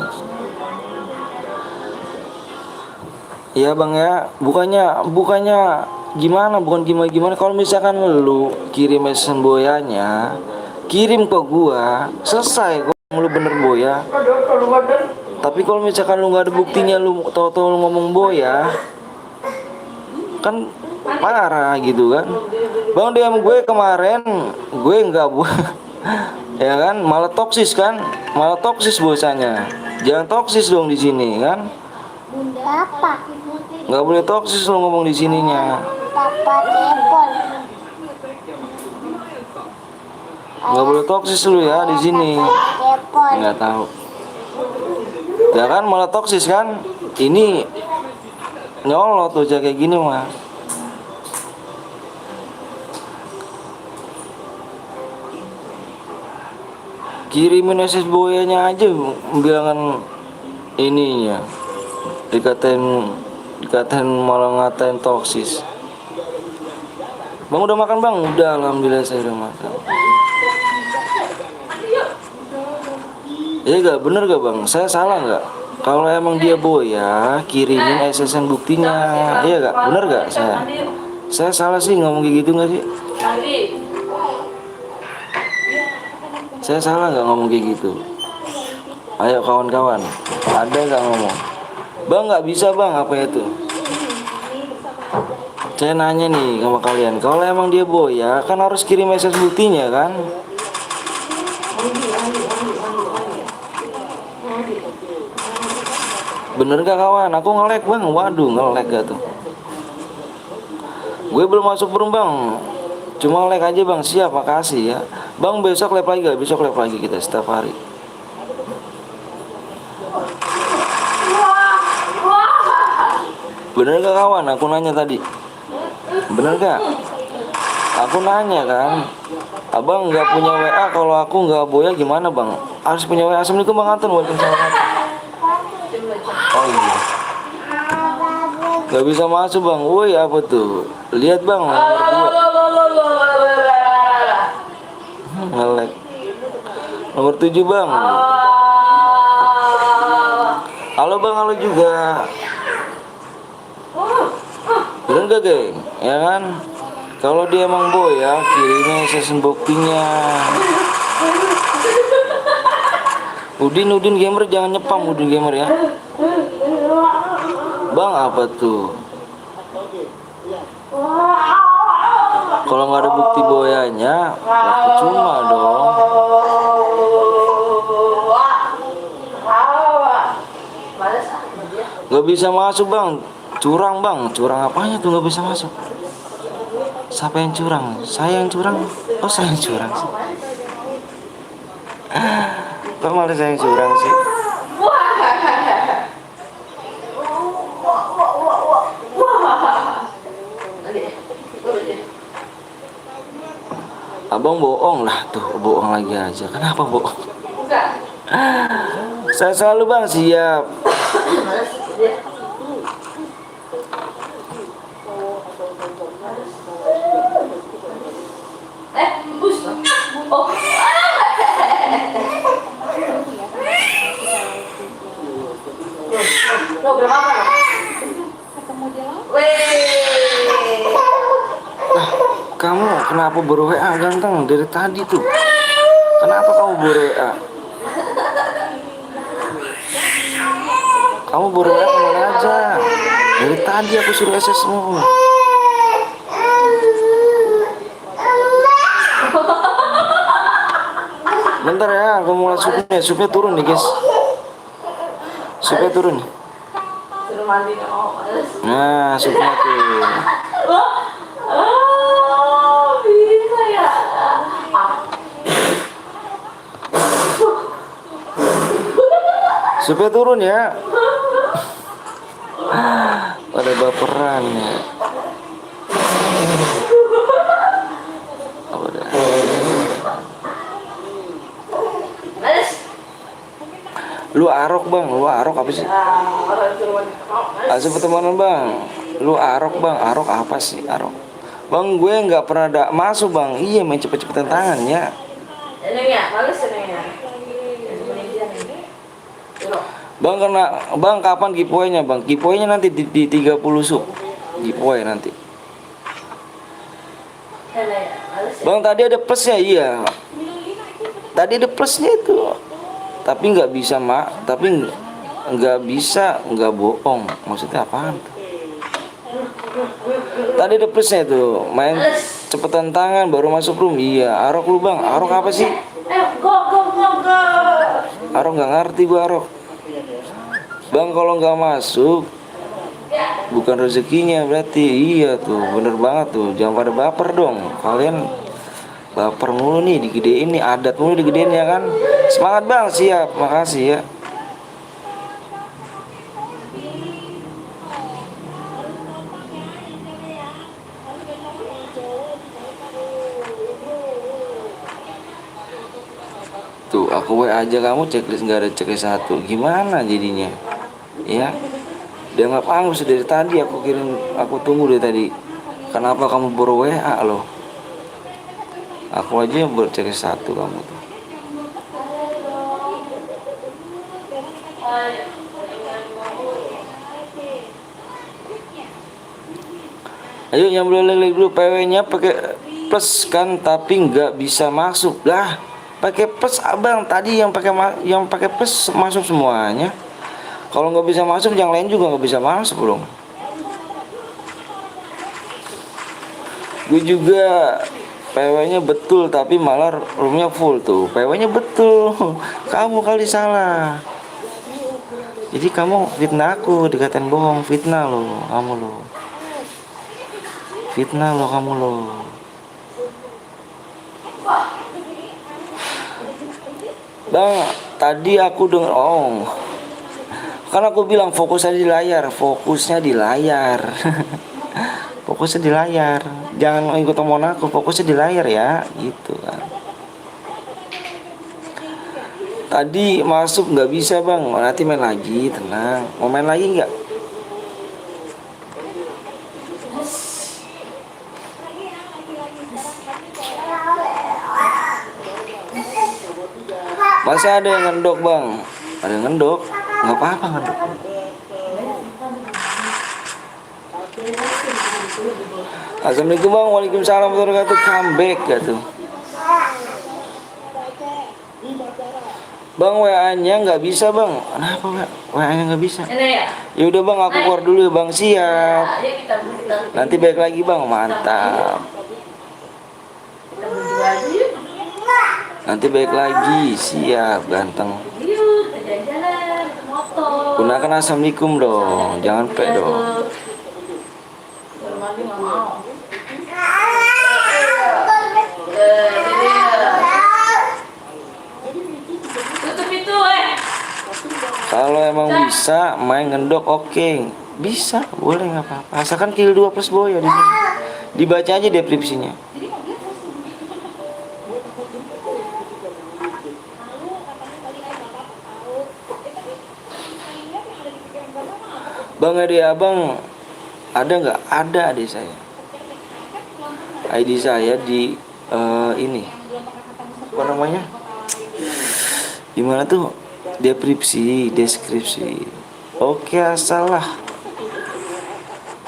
Ya bang ya, bukannya gimana, bukan gimana. Kalau misalkan lu kirim SMS boyanya, kirim ke gua, selesai. Kok lu bener boya. Tapi kalau misalkan lu nggak ada buktinya, lu tahu-tahu lu ngomong boya, kan parah gitu kan. Bang DM gue kemarin, gue nggak ya kan, malah toksis kan, malah toksis bosanya. Jangan toksis dong di sini kan. Papa. Nggak boleh toksis lo ngomong di sininya. Papa telepon. Nggak boleh toksis lu ya di sini. Telepon. Nggak tahu. Ya kan malah toksis kan. Ini nyolot tuh kayak gini mah. Kirimin SS boyanya aja bilangan ininya. Dikatain malah ngatain toksis. Bang udah makan bang? Udah, alhamdulillah saya udah makan. Iya gak, bener gak bang? Saya salah gak? Kalau emang dia boya, kirimin SSN buktinya. Iya gak? Bener gak saya? Saya salah sih ngomong kayak gitu gak sih? Saya salah gak ngomong kayak gitu? Ayo kawan-kawan, ada gak ngomong? Bang gak bisa bang, apa itu? Saya nanya nih sama kalian, kalau emang dia boya, kan harus kirim SS buktinya kan? Bener gak kawan? Aku nge-lag bang, waduh nge-lag gak tuh? Gue belum masuk room bang, cuma lag aja bang. Siap, makasih ya bang. Besok live lagi gak? Besok live lagi kita setiap hari. Bener gak kawan? Aku nanya tadi. Bener gak? Aku nanya kan. Abang gak punya WA, kalau aku gak boya gimana bang? Harus punya WA. Assalamualaikum bang Anton. Waalaikumsalam. Oh iya, gak bisa masuk bang. Woi apa tuh? Lihat bang, nge-lag. Nomor 7 bang. Halo bang, halo juga. Bener gak geng? Ya kan? Kalau dia emang boya, kirimnya sesen buktinya. Udin gamer jangan nyepam, Udin gamer ya. Bang apa tuh? Kalau nggak ada bukti boyanya, ya percuma dong. Gak bisa masuk bang, curang bang. Curang apanya tuh gak bisa masuk? Siapa yang curang? Saya yang curang? Oh saya yang curang sih. Kok malah saya yang curang sih? Abang bohong lah tuh, bohong lagi aja. Kenapa bohong? Buka. Saya selalu bang siap. Males dia. Bus. Oh. Lo berapa lo? Weh. Kamu kenapa baru WA ganteng dari tadi tuh? Kenapa kamu baru WA? Kamu baru WA kemana aja? Dari tadi aku suruh SS-mu. Bentar ya, aku mulai supnya. Supnya turun nih guys. Supnya turun nih. Suruh mandi nih. Oh, males. Nah, supnya tuh. Oh, bisa ya. Supnya turun ya. Pada baperan ya. Apa dah? Males. Lu arok bang, lu arok apa sih? Orang suruh mandi. Oh, males. Asal pertemanan bang. Lu arok bang, arok apa sih arok? Bang gue nggak pernah masuk bang. Iya main cepet-cepetan tangan ya. Ini ya, males ini ya. Bang bang kapan giveaway-nya bang? Giveaway-nya nanti di 30 sub. Giveaway nanti. Bang tadi ada plusnya iya. Tadi ada plusnya itu. Tapi nggak bisa mak. Tapi nggak bisa nggak bohong. Maksudnya apaan? Tadi ada plusnya itu. Main cepetan tangan baru masuk room. Iya. Arok lu bang. Arok apa sih? Go. Arok nggak ngerti gua arok. Bang kalau nggak masuk bukan rezekinya berarti. Iya tuh bener banget tuh. Jangan pada baper dong. Kalian baper mulu nih digedein nih. Adat mulu digedein ya kan. Semangat bang. Siap. Makasih ya. Tuh aku WA aja kamu checklist nggak ada checklist satu. Gimana jadinya? Ya. Dia nggak panggil dari tadi aku kirim, aku tunggu dari tadi. Kenapa kamu baru WA loh? Aku aja yang baru checklist satu kamu tuh. Ayo yang boleh like dulu PW-nya pakai plus kan tapi nggak bisa masuk lah. Pakai plus abang tadi yang pakai plus masuk semuanya. Kalau nggak bisa masuk yang lain juga nggak bisa masuk dong. Gue juga PW-nya betul tapi malah roomnya full tuh. PW-nya betul. Kamu kali salah. Jadi kamu fitnah aku dikatain bohong. Fitnah lo kamu lo. Fitnah lo kamu lo. Bang, tadi aku denger kan aku bilang fokusnya di layar, fokusnya di layar. Fokusnya di layar. Jangan ikut omongan aku, fokusnya di layar ya, gitu kan. Tadi masuk nggak bisa bang, nanti main lagi, tenang. Mau main lagi nggak? Masih ada yang ngendok bang. Ada yang ngendok. Nggak apa-apa ngendok. Assalamualaikum bang. Waalaikumsalam warahmatullahi wabarakatuh. Comeback gitu. Bang WA-nya nggak bisa bang. Kenapa WA-nya nggak bisa? Ya udah bang aku keluar dulu ya bang. Siap. Nanti balik lagi bang. Mantap. Nanti balik lagi, siap ganteng. Gunakan assalamualaikum dong, jangan pe dong. Kalau emang bisa main ngendok oke. Bisa, boleh nggak apa-apa. Asalkan kill 2 plus boya di sini. Dibaca aja deskripsinya. Bang, adik abang ada nggak? Ada adik saya. ID saya di ini apa namanya? Gimana tuh? Deskripsi. Oke, salah.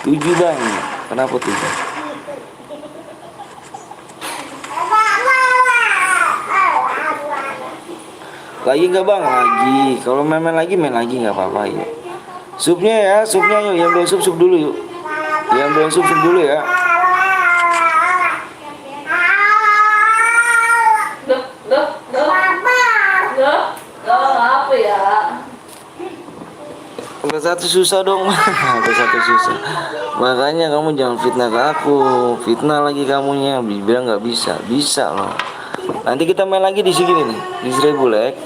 7 bang. Kenapa 7? Lagi nggak bang? Lagi. Kalau main lagi nggak apa-apa ya. Supnya ya, supnya yuk. Yang belum sup dulu yuk. Yang belum sup dulu ya. Apa ya? Sampai satu susah dong. Sampai satu susah. Makanya kamu jangan fitnah ke aku. Fitnah lagi kamunya. Bilang nggak bisa. Bisa loh. Nanti kita main lagi di sini nih. Di 1000 like.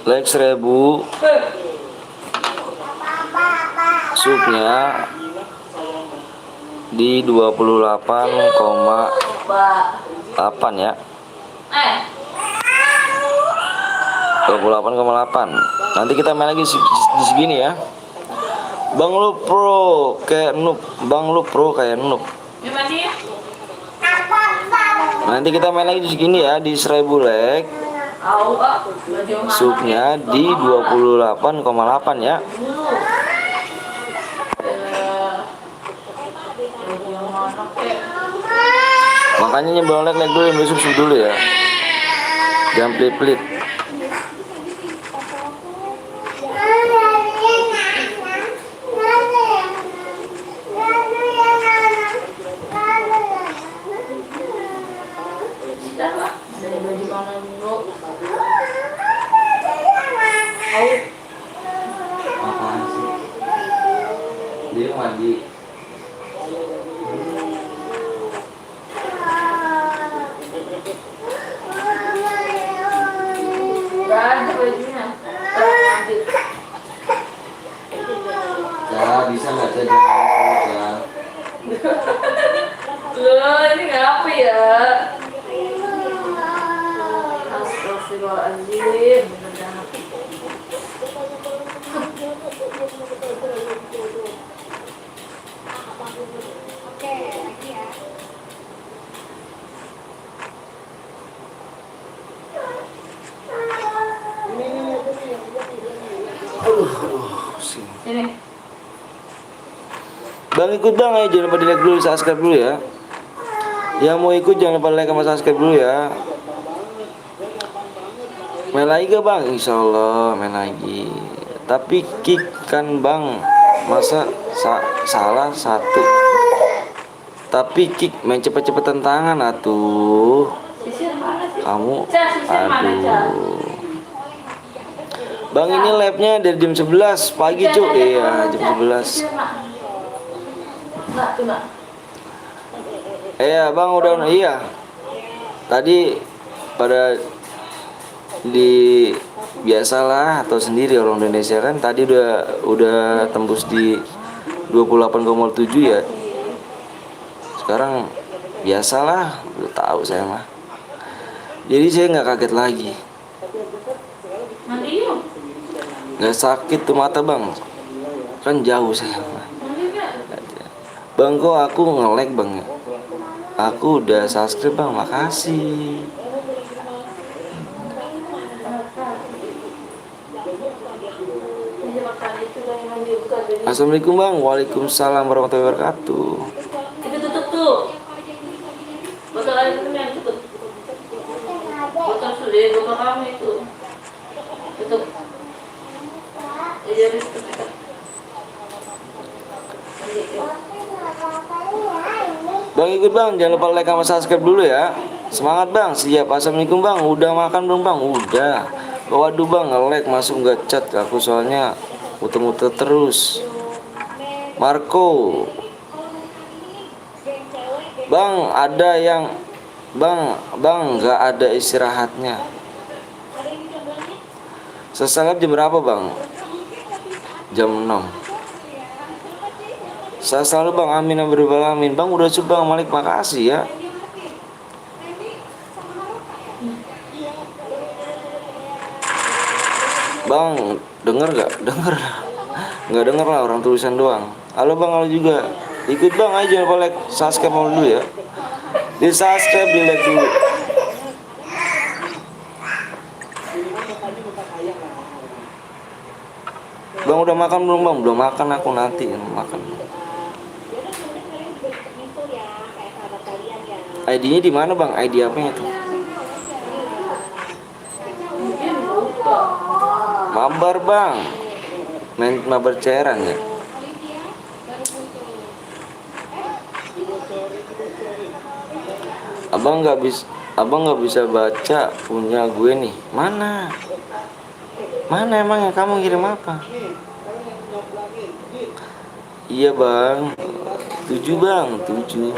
Like 1000. Supnya di 28,8 ya. 28,8. Nanti kita main lagi di segini ya. Bang lu pro kayak noob. Nanti kita main lagi di segini ya, di 1000 like. Supnya di 28,8 ya. Makanya nyembel like dulu, yang sub dulu ya. Jangan pelit-pelit. Apaan sih? Dia mandi. Ya, bisa nggak sih jangan. Loh, ini ngapa ya? Astagfirullahaladzim. Sini. Bang ikut bang, ayo jangan lupa di like dulu, subscribe dulu ya. Yang mau ikut jangan lupa like sama subscribe dulu ya. Main lagi gak bang? Insya Allah main lagi. Tapi kick kan bang, masa salah satu. Tapi kick main cepet-cepetan tangan atuh. Kamu aduh. Bang ini labnya dari jam 11 pagi cuk. Iya jam 11. Iya bang udah iya. Tadi pada di biasalah atau sendiri orang Indonesia kan tadi udah tembus di 28,7 ya. Sekarang biasalah, udah tahu saya mah. Jadi saya nggak kaget lagi. Nggak sakit tuh mata bang, kan jauh saya. Bang kok aku nge-like bang. Aku udah subscribe bang, makasih. Assalamualaikum bang. Waalaikumsalam warahmatullahi wabarakatuh. Itu tutup tuh. Botol air itu yang tutup. Botol sudah, botol kamu itu. Tutup. Jadi tutup. Bang ikut bang, jangan lupa like sama subscribe dulu ya. Semangat bang, siap. Assalamualaikum bang, udah makan belum bang? Udah. Waduh bang, nge-like masuk nggak chat aku soalnya muter-muter terus. Marco, bang ada yang bang nggak ada istirahatnya. Sesalat jam berapa bang? Jam 6. Saya selalu bang, amin amin. Bang udah coba bang Malik, makasih ya. Bang, denger gak? Denger. Nggak denger lah, orang tulisan doang. Halo bang, halo juga. Ikut bang aja, jangan lupa like, subscribe dulu ya. Di subscribe, di like dulu. Bang udah makan belum bang? Belum makan, aku nanti makan. ID-nya di mana bang? ID apanya tuh? Mabar bang. Main mabar cairan ya. Abang nggak bisa baca punya gue nih. Mana emangnya kamu kirim apa? Iya bang, 7 bang, 7.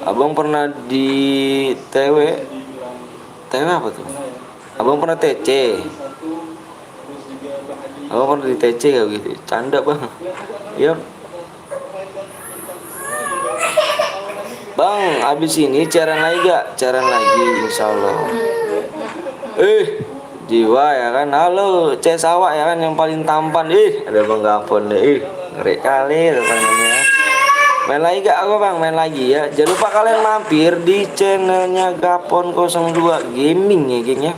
Abang pernah di TW apa tuh? Abang pernah TC. Abang pernah di TC kayak gitu. Canda bang. Iya. Bang, abis ini cairan lagi gak? Cairan lagi, insya Allah. Jiwa ya kan. Halo, C Sawak ya kan yang paling tampan. Ada bang Gapon deh. Ngeri kali rupanya. Main lagi gak aku bang? Main lagi ya. Jangan lupa kalian mampir di channelnya Gapon 02 Gaming ya geng ya.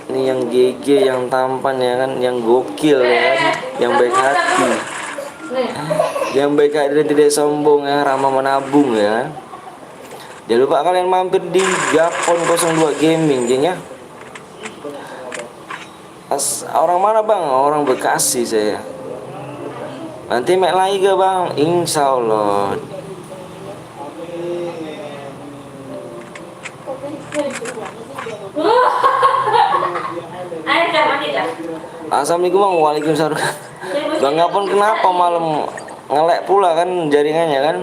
Ini yang GG, yang tampan ya kan, yang gokil ya kan, yang baik hati. Yang baik hati dan tidak sombong ya, ramah menabung ya. Jangan lupa kalian mampir di Gapon 02 Gaming geng ya. Orang mana bang? Orang Bekasi saya. Nanti main lagi gak bang? Insya Allah. Assalamualaikum bang. Waalaikumsalam. Bang Gapon kenapa malam ngelek pula kan jaringannya kan?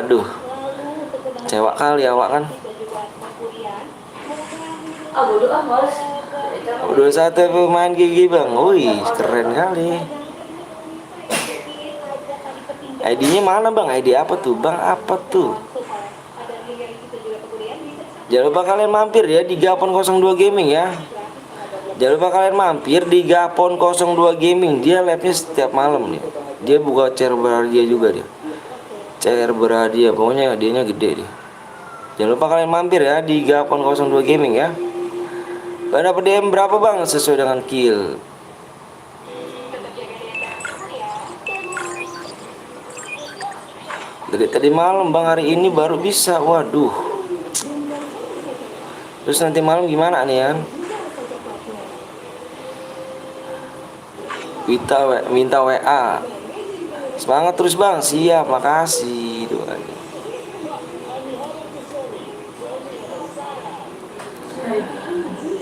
Aduh, cewek kali awak kan. Udah satu pemain gigi bang. Wih keren kali. ID-nya mana bang? ID apa tuh bang? Apa tuh? Jangan lupa kalian mampir ya di Gapon 02 Gaming ya. Jangan lupa kalian mampir di Gapon 02 Gaming. Dia live-nya setiap malam nih. Dia buka chair berhadiah juga dia. Chair berhadiah, pokoknya hadiahnya gede dia. Jangan lupa kalian mampir ya di Gapon 02 Gaming ya. Pada DM berapa bang? Sesuai dengan kill. Dari tadi malam bang, hari ini baru bisa. Waduh. Terus nanti malam gimana nih ya? Minta WA. Semangat terus bang. Siap, makasih. Tuhan.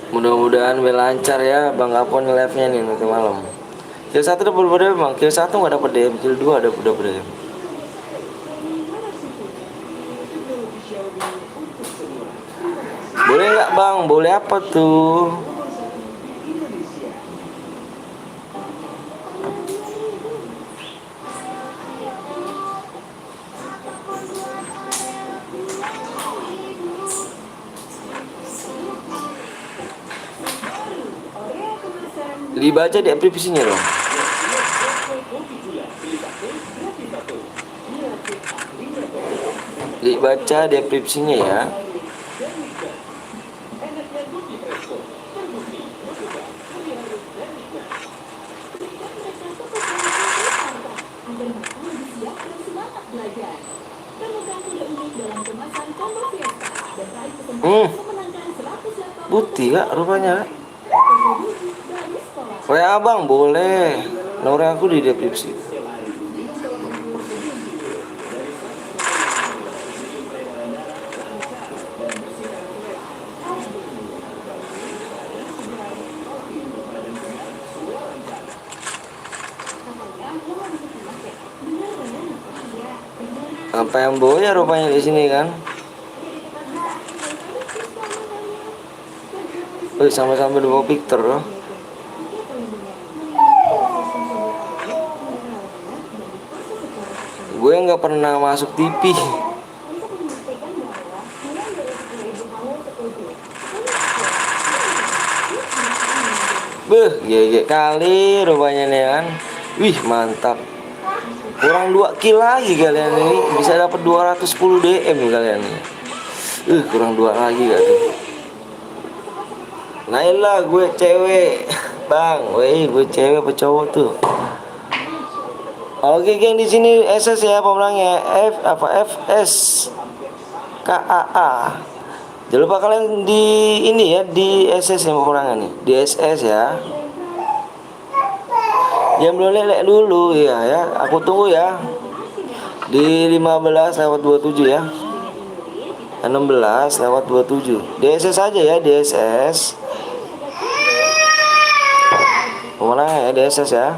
Mudah-mudahan lancar ya bang Gapon live-nya nih nanti malam. Kill 1 dapat DM bang. Kill 1 nggak dapat DM. Kill 2 dapat DM. Boleh nggak bang? Boleh apa tuh? Dibaca di aplikasinya dong. Dibaca di aplikasinya ya. Putih kak rupanya. WA bang boleh. Nomor aku di deskripsi. Apa yang boya rupanya di sini kan? Sama-sama di bawah Victor loh. Gue nggak pernah masuk TV. GG kali rupanya nih kan. Wih, mantap. Kurang 2 kill lagi kalian ini. Bisa dapat 210 DM nih kalian nih. Kurang 2 lagi gak tuh. Nailah gue cewek. Bang, weh gue cewek apa cowok tuh? Oke, geng, di sini SS ya pemenangnya. FS KAA. Jangan lupa kalian di ini ya, di SS yang pemenangan nih, di SS ya. Jangan belum lelek dulu ya. Aku tunggu ya. Di 15/27 ya. 16/27. Di SS aja ya, di SS. Pemenangnya ya, di SS ya.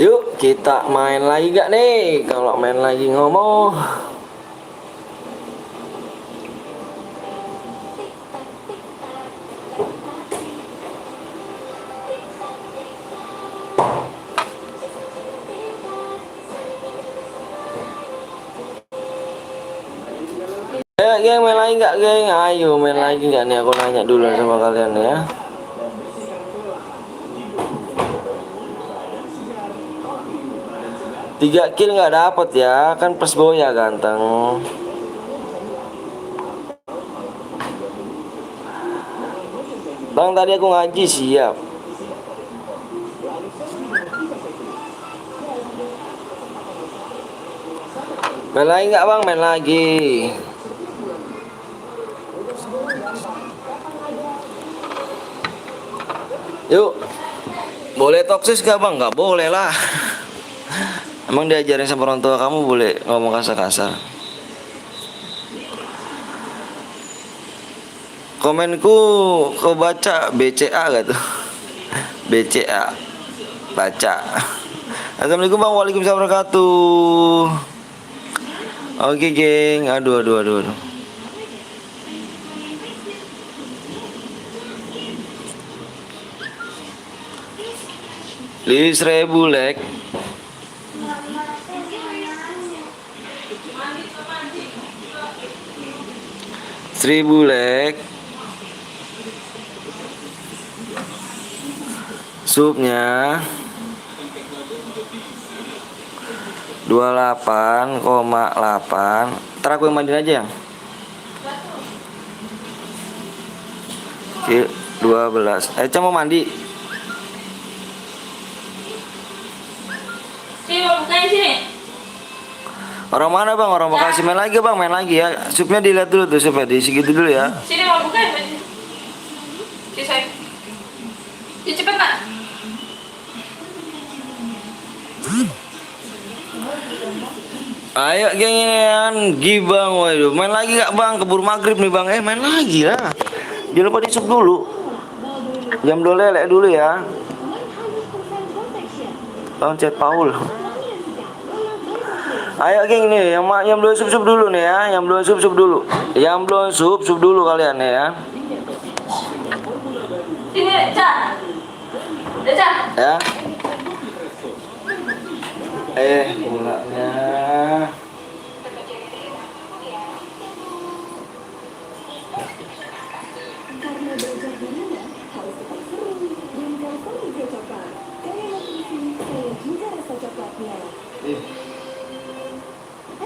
Yuk kita main lagi gak nih? Kalau main lagi ngomong. Ya geng, main lagi gak geng? Ayo main lagi gak nih? Aku nanya dulu sama kalian ya. Tiga kill nggak dapat ya, kan plus boya ganteng. Bang, tadi aku ngaji siap. Main lagi nggak bang? Main lagi. Yuk. Boleh toksis gak bang? Nggak boleh lah. Emang diajarin sama orang tua kamu boleh ngomong kasar-kasar? Komenku kebaca BCA gak tuh? BCA baca. Assalamualaikum bang, waalaikumsalam wabarakatuh. Oke geng, aduh. Li 1000 lek. Seribu lek. Supnya 28,8. Ntar aku yang mandiin aja ya. Oke, 12. Eca mau mandi. Sini, mau bukain sini. Orang mana bang? Orang Bekasi. Main lagi bang, main lagi ya. Supnya dilihat dulu tuh, supnya diisi gitu dulu ya. Sini mau bukain. Sini saya. Sini cepet nak. Ayo geng ini kan Gibang, waduh. Main lagi gak bang? Keburu maghrib nih bang. Main lagi lah. Jangan lupa disup dulu. Jam 2 lelek dulu ya. Bang chat Paul. Ayo geng nih, yang belum sup dulu nih ya, yang belum sup dulu, yang belum sup dulu kalian nih ya. Sini, Ca. Ya. Mulanya. Karena belajar banana harus tetap seru dan kalau hijau coklat, saya nutrisi, saya juga rasa coklatnya.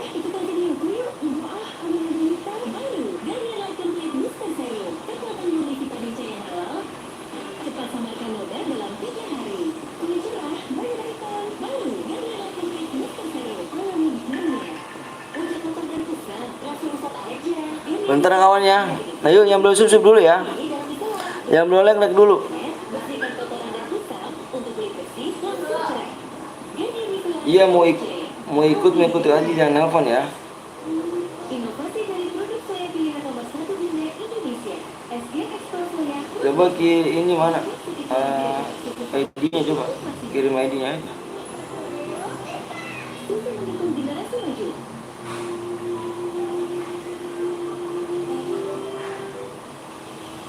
Itu kan jadi ibu yuk. Ibu ambil yang hitam baru dari Halal Complete Booster Serum. Kekuatan murni vitamin C yang halal. Cepat samarkan noda dalam 3 hari. Kulit cerah, banyak hitam baru dari Halal Complete Booster Serum. Alami nikmatnya. Wajah kotor dan kusam, langsung usap aja. Bentar kawan ya. Ayo yang belum sup dulu ya. Yang belum lek dulu. Bersihkan kotoran dan kusam untuk kulit bersih langsung cerah. Iya mau ikut mengikuti aja, jangan nelfon ya. Inovasi dari produk soya pilihan nomor 1 dunia Indonesia. SG Expo Soya. Coba ini mana? ID-nya coba. Kirim ID-nya. Susu mendukung generasi maju.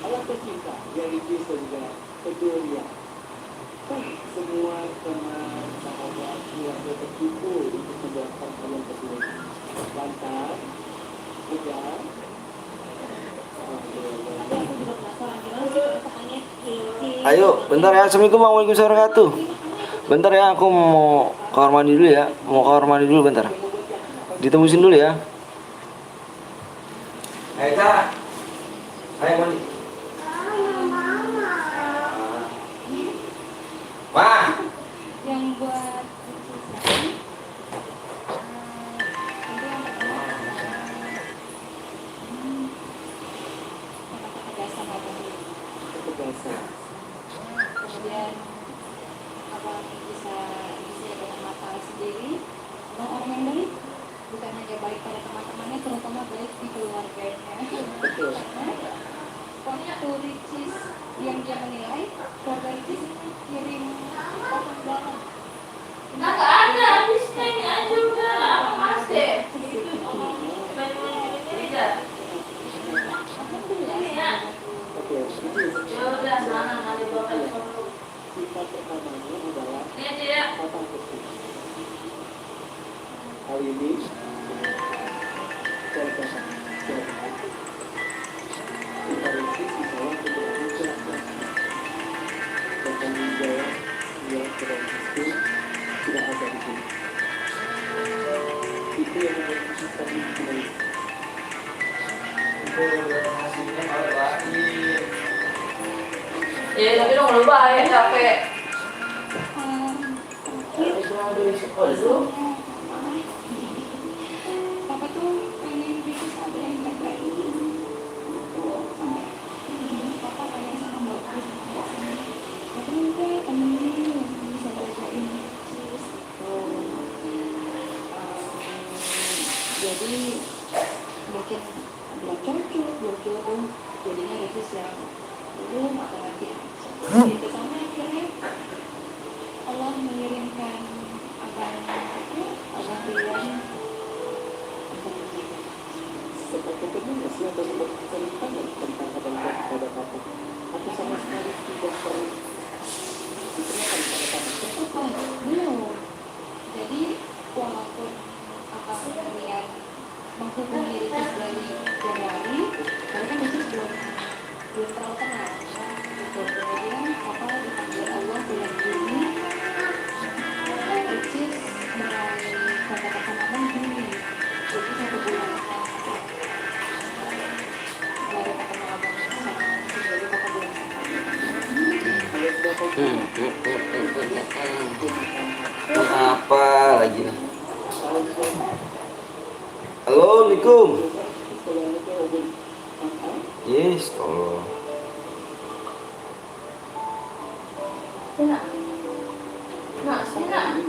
Alat tercinta dari Kristo juga pedulia. semua teman sahabat yang berkumpul untuk mendoakan kalian berdua. Lancar, tegar. Ayo, bentar ya. Assalamualaikum warahmatullahi wabarakatuh. Bentar ya, aku mau kamar mandi dulu ya. Mau kamar mandi dulu bentar. Ditembusin dulu ya. Ayo, Ta. Ayo mandi. Wah. Yang buat Ketegasan. kemudian abang bisa dengan mata sendiri abang orang yang baik, bukan hanya baik pada teman-temannya, terutama baik di keluarganya. Betul. Karena waktu Ricis yang dia menilai, keluarga Ricis kirim orang dalam. Nah, nggak ada habisnya ini aja udah mas deh. Gitu. Ini aja. Ini ya. Oke, itu Ya udah sana nanti bapak sifat pertamanya adalah ini aja ya. patah kecil. Hal ini contohnya Eukaristis misalnya keberadaan jelas dan tanggung jawab yang bereksistis tidak ada di sini. Itu yang harus kita mulai. Ya tapi dong lupa ya capek. Papa tuh pengen Ricis ada yang jagain. Papa pengen sama bapak tapi udah temenin bisa jagain Ricis. Jadi mungkin belum cocok, belum jodoh, jadinya Ricis yang belum atau nanti aja. Gitu sama akhirnya Allah mengirimkan abang Rian untuk menjaga. Sempat ketemu nggak sih atau sempat cerita nggak tentang abang kepada papa? Atau sama sekali tidak pernah diceritakan kepada papa? Belum. Jadi walaupun abang Rian menghubungi Ricis dari Januari, tapi kan Ricis belum terlalu kenal. Kemudian papa dipanggil Allah bulan Juni. Ricis mulai kontak sama abang Juni. Jadi 1 bulan baru ketemu abang sama Ricis, jadi papa belum sempat. Apa lagi nih? Halo, Assalamualaikum. Yes, tolong. Sina. Nah, Sina.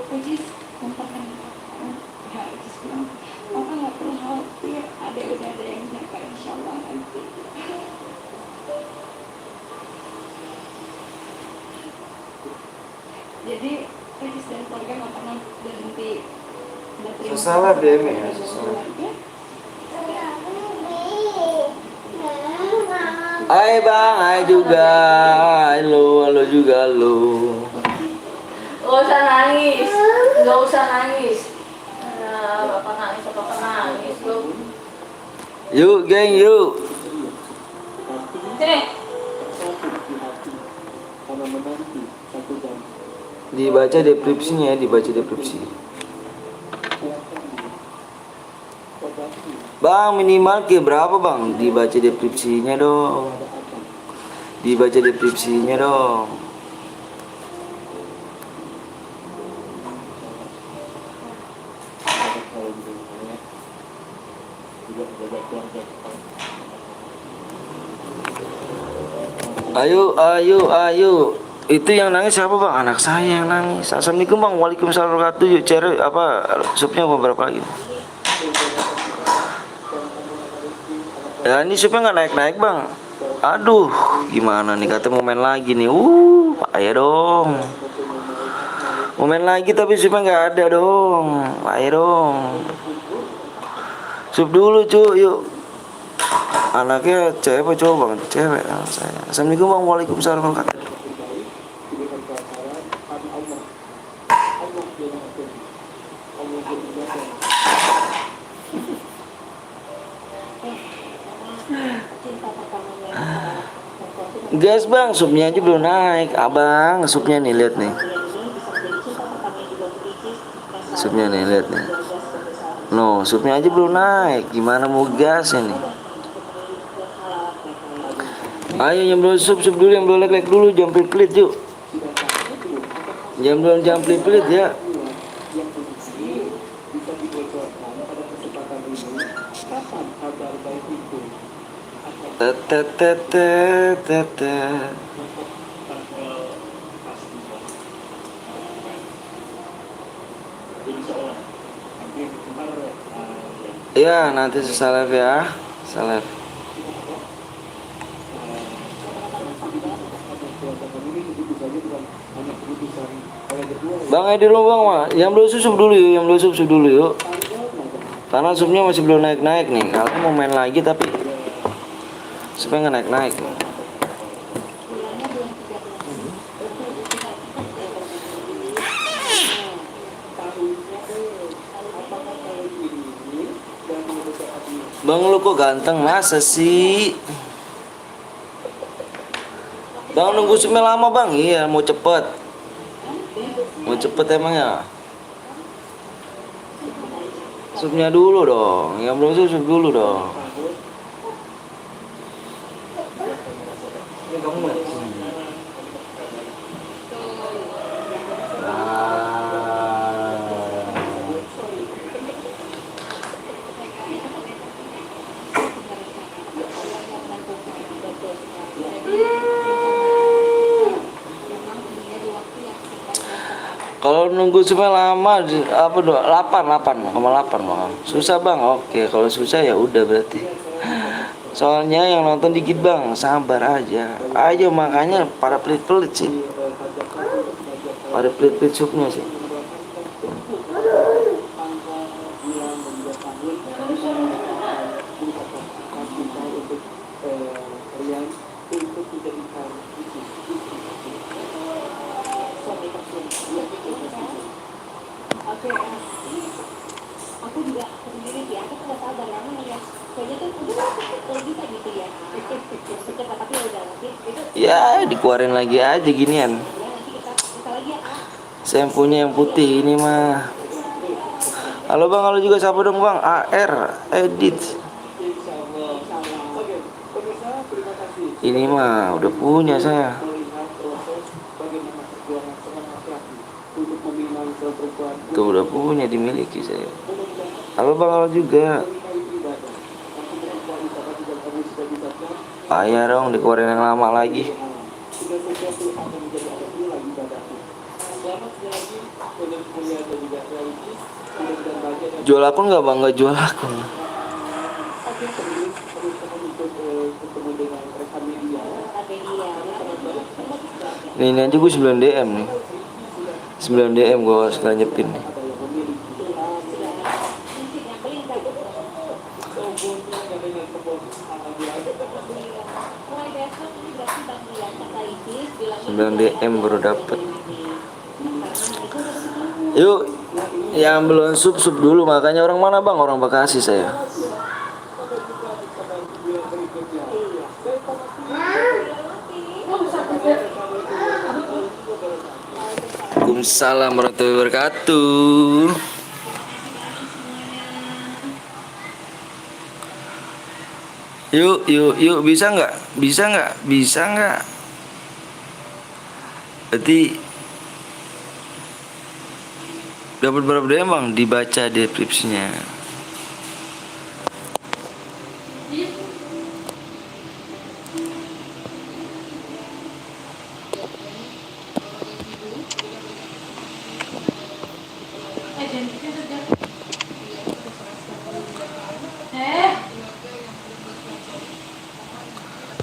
Ricis memperkenalkan, ya Ricis bilang, papa nggak perlu khawatir, udah ada yang jaga, insya Allah nanti. Jadi Ricis dan keluarga nggak pernah berhenti berterima Salah kasih deh, kepada ya, salah. keluarga. Hai bang, hai juga. Halo juga halo. Gak usah nangis. Gak usah nangis. Bapak nangis, bapak nangis lu. Yuk geng yuk. Sini. Karena menanti satu jam. Dibaca deskripsinya ya, dibaca deskripsi. Bang minimal ke berapa bang? Dibaca deskripsinya dong. Dibaca deskripsinya dong. Ayo. Itu yang nangis siapa bang? Anak saya yang nangis. Assalamualaikum bang. Waalaikumsalam warahmatullahi wabarakatuh. Yuk cari apa supnya berapa lagi? Ya ini supnya nggak naik bang. Aduh, gimana nih kata mau main lagi nih. Payah dong. Mau main lagi tapi supnya nggak ada dong. Ayo dong. Sup dulu cu, yuk. Anaknya cewek apa cowok bang? Cewek saya. Assalamualaikum bang. Waalaikumsalam warahmatullahi wabarakatuh. diberikan kelancaran karena Allah yang mengatur, Allah yang menjaga. Cinta pertamanya anak perempuan itu Gas bang, supnya aja belum naik. Abang, supnya nih lihat nih. ini bisa menjadi cinta pertama yang dibuat Isis. Supnya nih lihat nih. No, supnya aja belum naik. Gimana mau gasnya nih? Ayo yang belum sup dulu, yang belum lek dulu, jangan pelit-pelit yuk. Jangan pelit-pelit ya. Yang begitu bisa dibocorkan pada kesempatan ini kapan kabar baik itu akan Tetetetetete. tanggal pasti. Jadi seorang nanti kemarin Ya nanti sesalaf ya, salaf. Bang Edi dulu bang mah, yang belum sup dulu yuk, yang belum sup dulu yuk. Karena supnya masih belum naik-naik nih. Aku mau main lagi tapi supnya nggak naik-naik. Bang lu kok ganteng masa sih? Bang nunggu supnya lama bang, iya mau cepet. Mau cepet emangnya? Supnya dulu dong, yang belum sup dulu dong. Ini kamu nggak? Kalau nunggu supnya lama apa doh? 8 bang. Susah bang. Oke, kalau susah ya udah berarti. Soalnya yang nonton dikit bang, sabar aja. Ayo makanya pada pelit-pelit sih. Pada pelit-pelit supnya sih. Oke, aku juga sendiri sih, aku nggak sabar karena ngeliat kayaknya tuh udah kalau bisa gitu ya. Secepat tapi udah itu Ya dikeluarin lagi aja ginian. ya nanti kita lagi ya. Sempunya yang putih ini mah. Halo bang, halo juga siapa dong bang? AR Edit. Ini mah udah punya saya. Tuh udah punya dimiliki saya. Halo bang, halo juga. Ayah dong dikeluarin yang lama lagi. Jual akun nggak bang? Nggak jual akun. Ini aja gue 9 DM nih. 9 DM gue sekalian nyepin nih. Mulai besok ini berarti Bang Dian kata Isis bilangnya 9 DM baru dapet. Yuk, yang belum sup dulu. Makanya orang mana bang? Orang Bekasi saya. Waalaikumsalam warahmatullahi wabarakatuh. Yuk, bisa nggak? Bisa nggak? Berarti dapat berapa DM bang? Dibaca deskripsinya.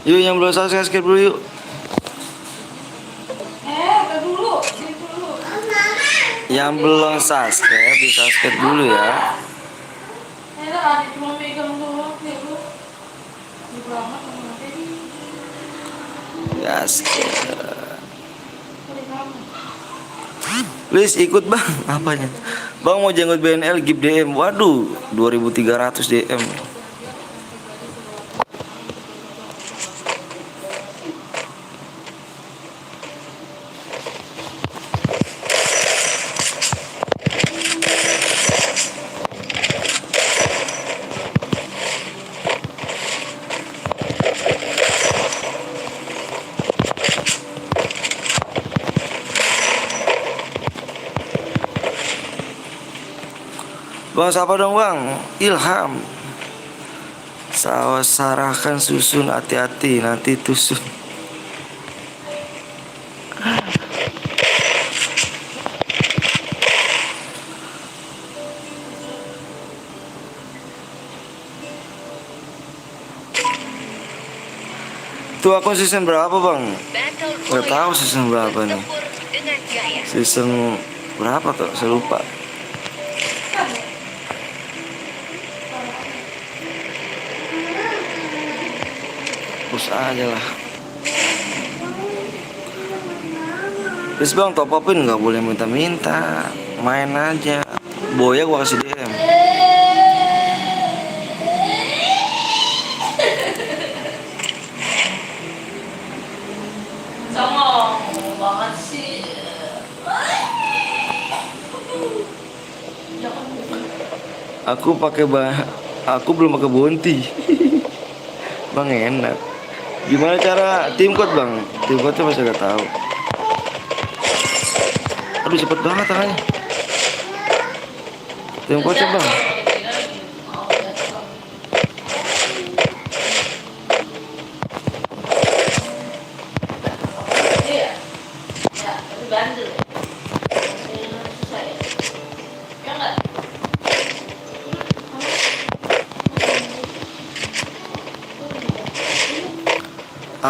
Yuk yang belum subscribe dulu yuk. udah dulu, gitu dulu. Yang belum subscribe di subscribe dulu ya. Enak adik cuma megang doang ya lu. Ini banget sama adik. Gas. Please ikut bang. Apanya? Bang mau jenggot BNL give DM. Waduh 2300 DM. Bang siapa dong bang? Ilham. Saya sarahkan susun, hati-hati nanti tusun. Itu aku season berapa bang? Gak tahu season berapa nih. Season berapa tuh? Saya lupa. Push aja lah. Terus bang top upin nggak boleh minta-minta, main aja. Boya gua kasih DM. Songong banget sih. Aku belum pakai bonti. Bang enak. Gimana cara tim code bang? Tim code masih gak tahu. Aduh cepet banget tangannya. Tim code bang. Iya. Ya, tapi bandel. Susah ya. Ya enggak?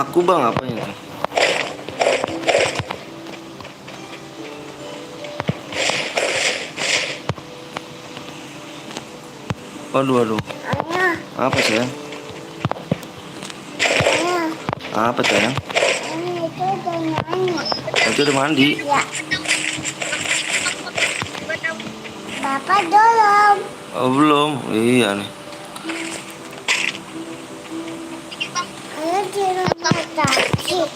Aku bang apanya tuh? Waduh. Ayah, Apa sayang? ayah, Apa sayang? ini itu udah nyanyi. Itu udah mandi. Ya. Papa belum. Oh belum. Iya nih. Ayah di rumah sakit.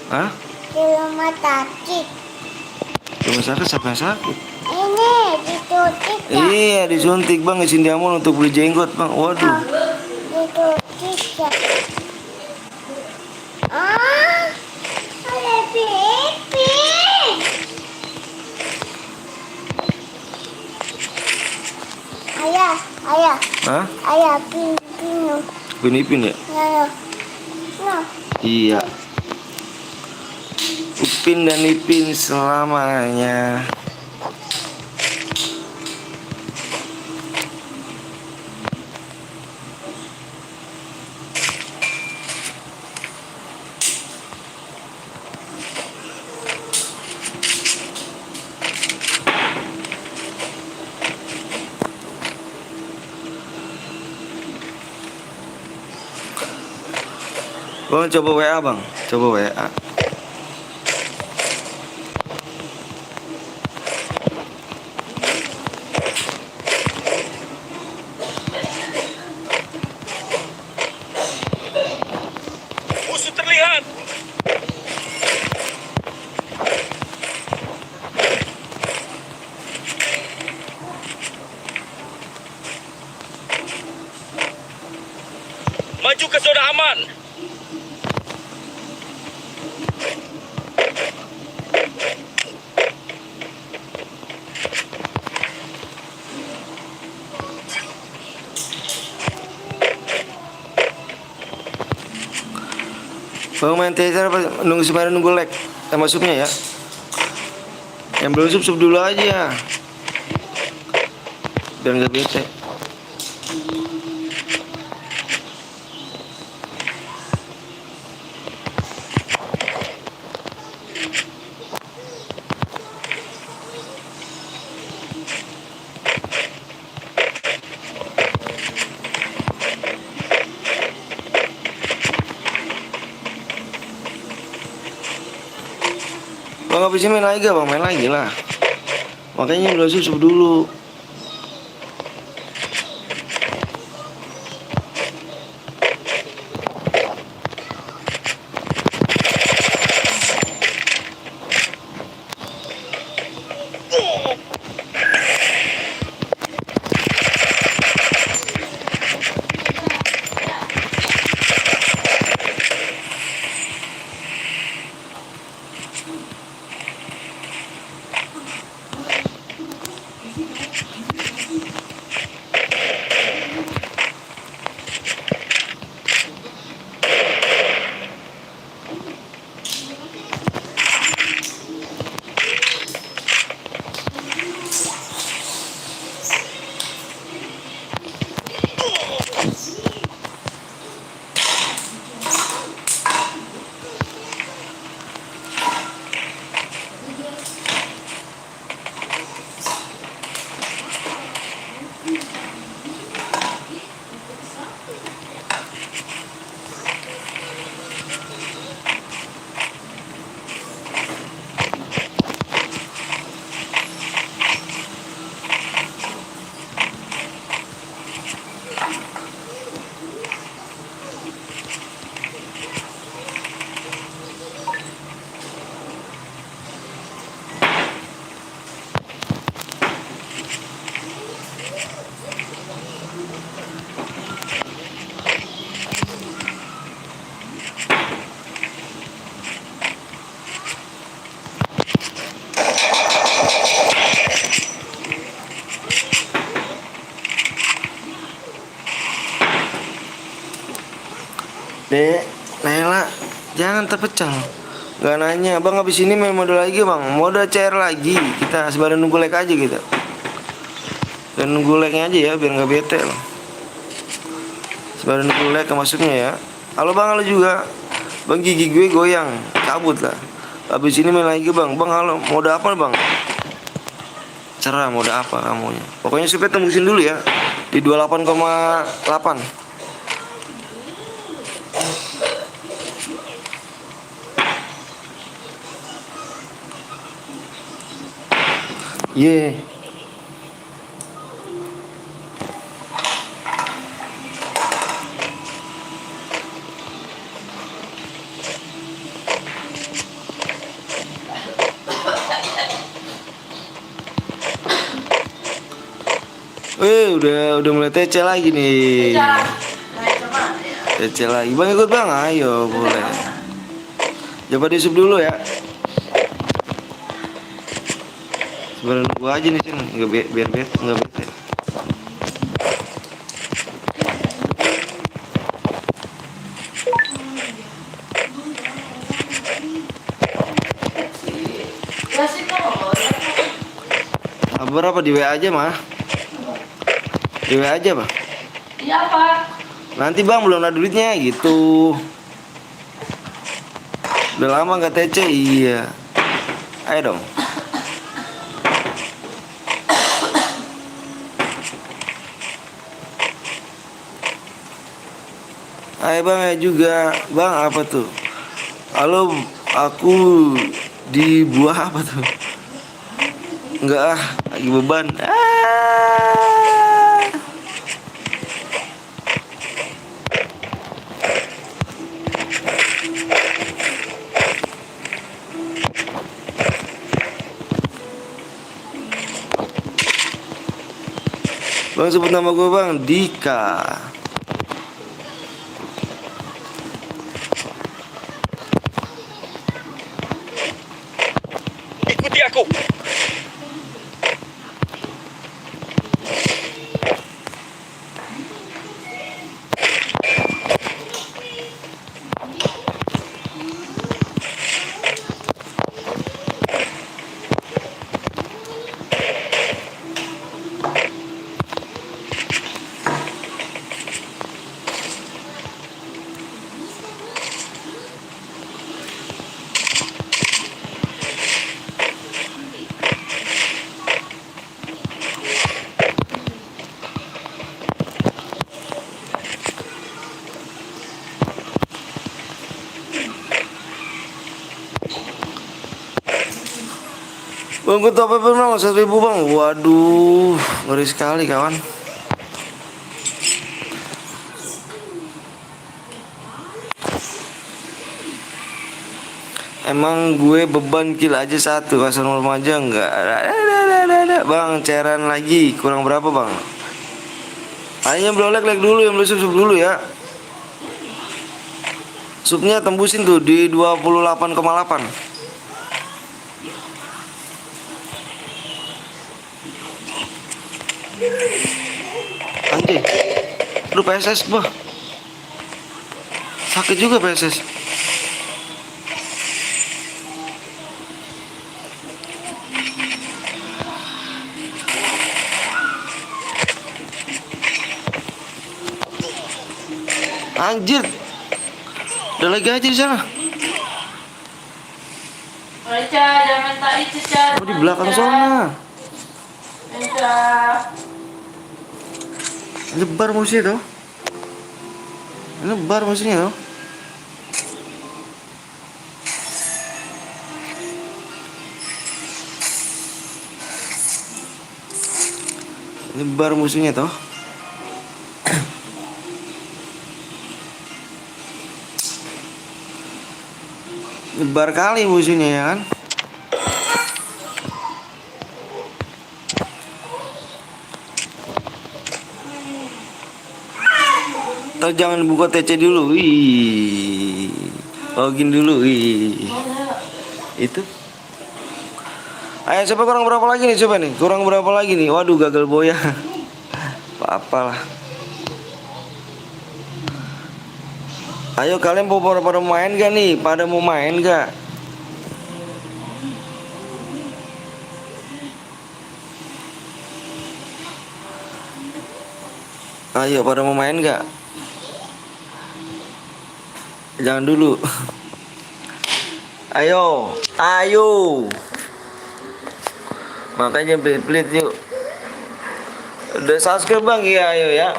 Hah? Di rumah sakit. Rumah sakit siapa yang sakit? Ini ditutup ya. Iya disuntik bang, izin diamond untuk beli jenggot bang. Waduh. Ditutup ya. Ah, ada pipi. Ayah, Hah? ayah pinu. Ipin ya? Ya, no. Iya. Upin dan Ipin selamanya. Bang coba WA bang, coba WA. Musuh terlihat. Maju ke zona aman. Bang main teaser apa nunggu sebentar nunggu lag sama supnya ya. Yang belum sup dulu aja. Biar nggak bete. Bang habis ini main lagi gak bang? Main lagi lah. Makanya udah susup dulu. Dek, Naila, jangan terpecah. Gak nanya, bang habis ini main mode lagi bang. Mode CR lagi. Kita sebaran nunggu lag aja gitu. Dan nunggu lagnya aja ya, biar gak bete loh. Sebaran nunggu lag masuknya ya. Halo bang, halo juga. Bang gigi gue goyang, cabut lah. Habis ini main lagi bang. Bang halo, mode apa bang? Cerah, mode apa kamunya? Pokoknya supaya tembusin dulu ya. Di 28,8. Yeah. Udah mulai TC lagi nih. TC lagi. Bang ikut bang, ayo boleh. Coba di sub dulu ya. Sebenarnya gua aja nih sini, biar nggak bete. Berapa di WA aja mah? Di WA aja bang. Iya pak. Nanti bang belum ada duitnya gitu. Udah lama nggak TC, iya. Ayo dong. Ayo bang ya juga. Bang apa tuh? Halo, aku di buah apa tuh? Enggak lagi beban. Bang sebut nama gue bang, Dika. Ikuti aku. Bang, gue top up bang, 1.000 bang. Waduh, ngeri sekali kawan. Emang gue beban kill aja satu, kasar aja enggak. Ada. Bang, cairan lagi, kurang berapa bang? Ayo belum like dulu, yang belum sub dulu ya. Subnya tembusin tuh di 28,8. Anjir, lu PSS bah. Sakit juga PSS. Anjir, udah lagi aja di sana. Reca, jangan tak itu, Ca. Oh, di belakang sana. Reca. Nyebar musiknya tuh. Nyebar musiknya tuh. Nyebar musiknya tuh. Nyebar kali musuhnya ya kan. Ntar jangan buka TC dulu. Wih. Login dulu. Wih. Itu. Ayo coba kurang berapa lagi nih, coba nih. Kurang berapa lagi nih? Waduh, gagal boya. Apa-apalah. Ayo kalian pada main gak nih? Pada mau main gak? Ayo pada mau main gak? Jangan dulu. Ayo. Makanya pelit-pelit yuk. Udah subscribe bang ya, ayo ya.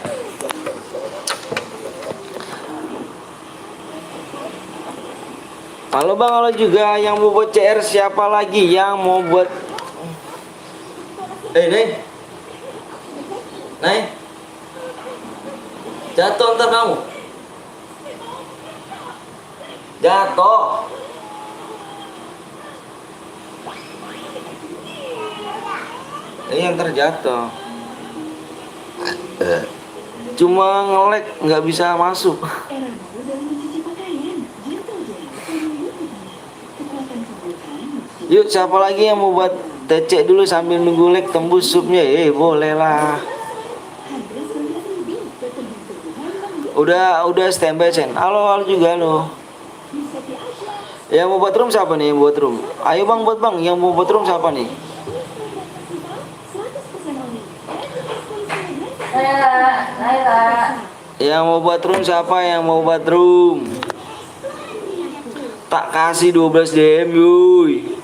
Halo bang, halo juga yang mau buat CR, siapa lagi yang mau buat? Nih, jatuh ntar kamu, jatuh. Ini yang terjatuh. Cuma nge-lag nggak bisa masuk. Yuk siapa lagi yang mau buat TC dulu sambil nunggu lag tembus subnya? Boleh lah. Udah standby Sen. Halo juga lo. Yang mau buat room siapa nih? Yang buat room. Ayo bang buat bang. Yang mau buat room siapa nih? Naila. Yang mau buat room siapa? Yang mau buat room? Tak kasih 12 DM yuy.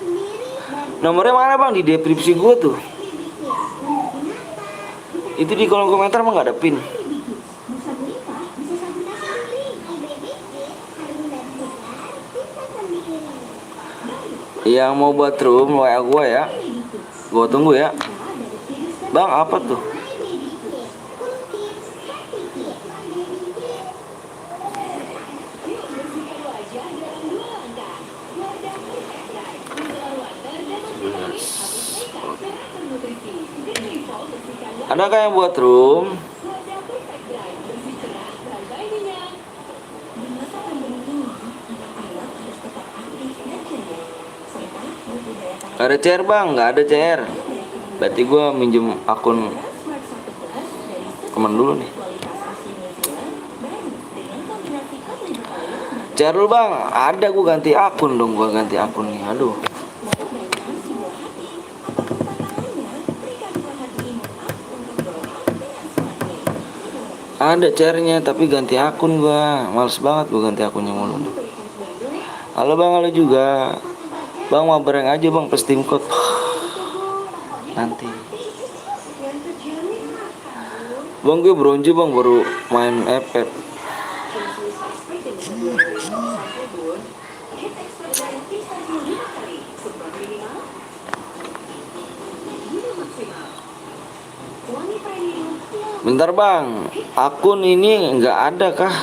Nomornya mana bang? Di deskripsi gue tuh. Itu di kolom komentar emang gak ada pin. Yang mau buat room WA gue ya. Gue tunggu ya. Bang apa tuh? Adakah yang buat room? Ada CR bang? Nggak ada CR. Berarti gue minjem akun temen dulu nih. CR dulu bang. Ada, gue ganti akun dong. Gue ganti akun nih. Aduh. Ada CR-nya tapi ganti akun gua. Males banget gua ganti akunnya mulu. Halo bang, halo juga. Bang mau bareng aja bang pas tim code. Nanti. Bang gue bronze bang, baru main FF. Bentar bang, akun ini nggak ada kah?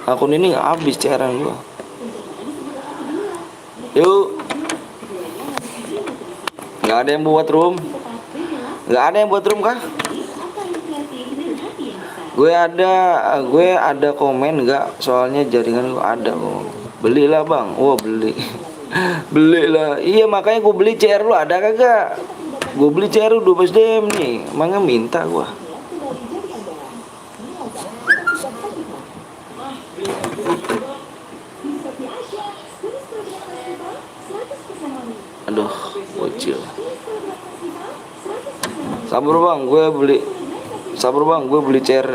Akun ini nggak habis cairan gua. Yuk, nggak ada yang buat room? Nggak ada yang buat room kah? Gue ada komen nggak? Soalnya jaringan gue ada kok. Belilah bang, wah beli, belilah. Iya makanya gue beli CR lu ada kagak? Gue beli CR 12 DM nih, emangnya minta gue. Aduh, bocil. Sabar bang, gue beli. Sabar bang, gue beli CR.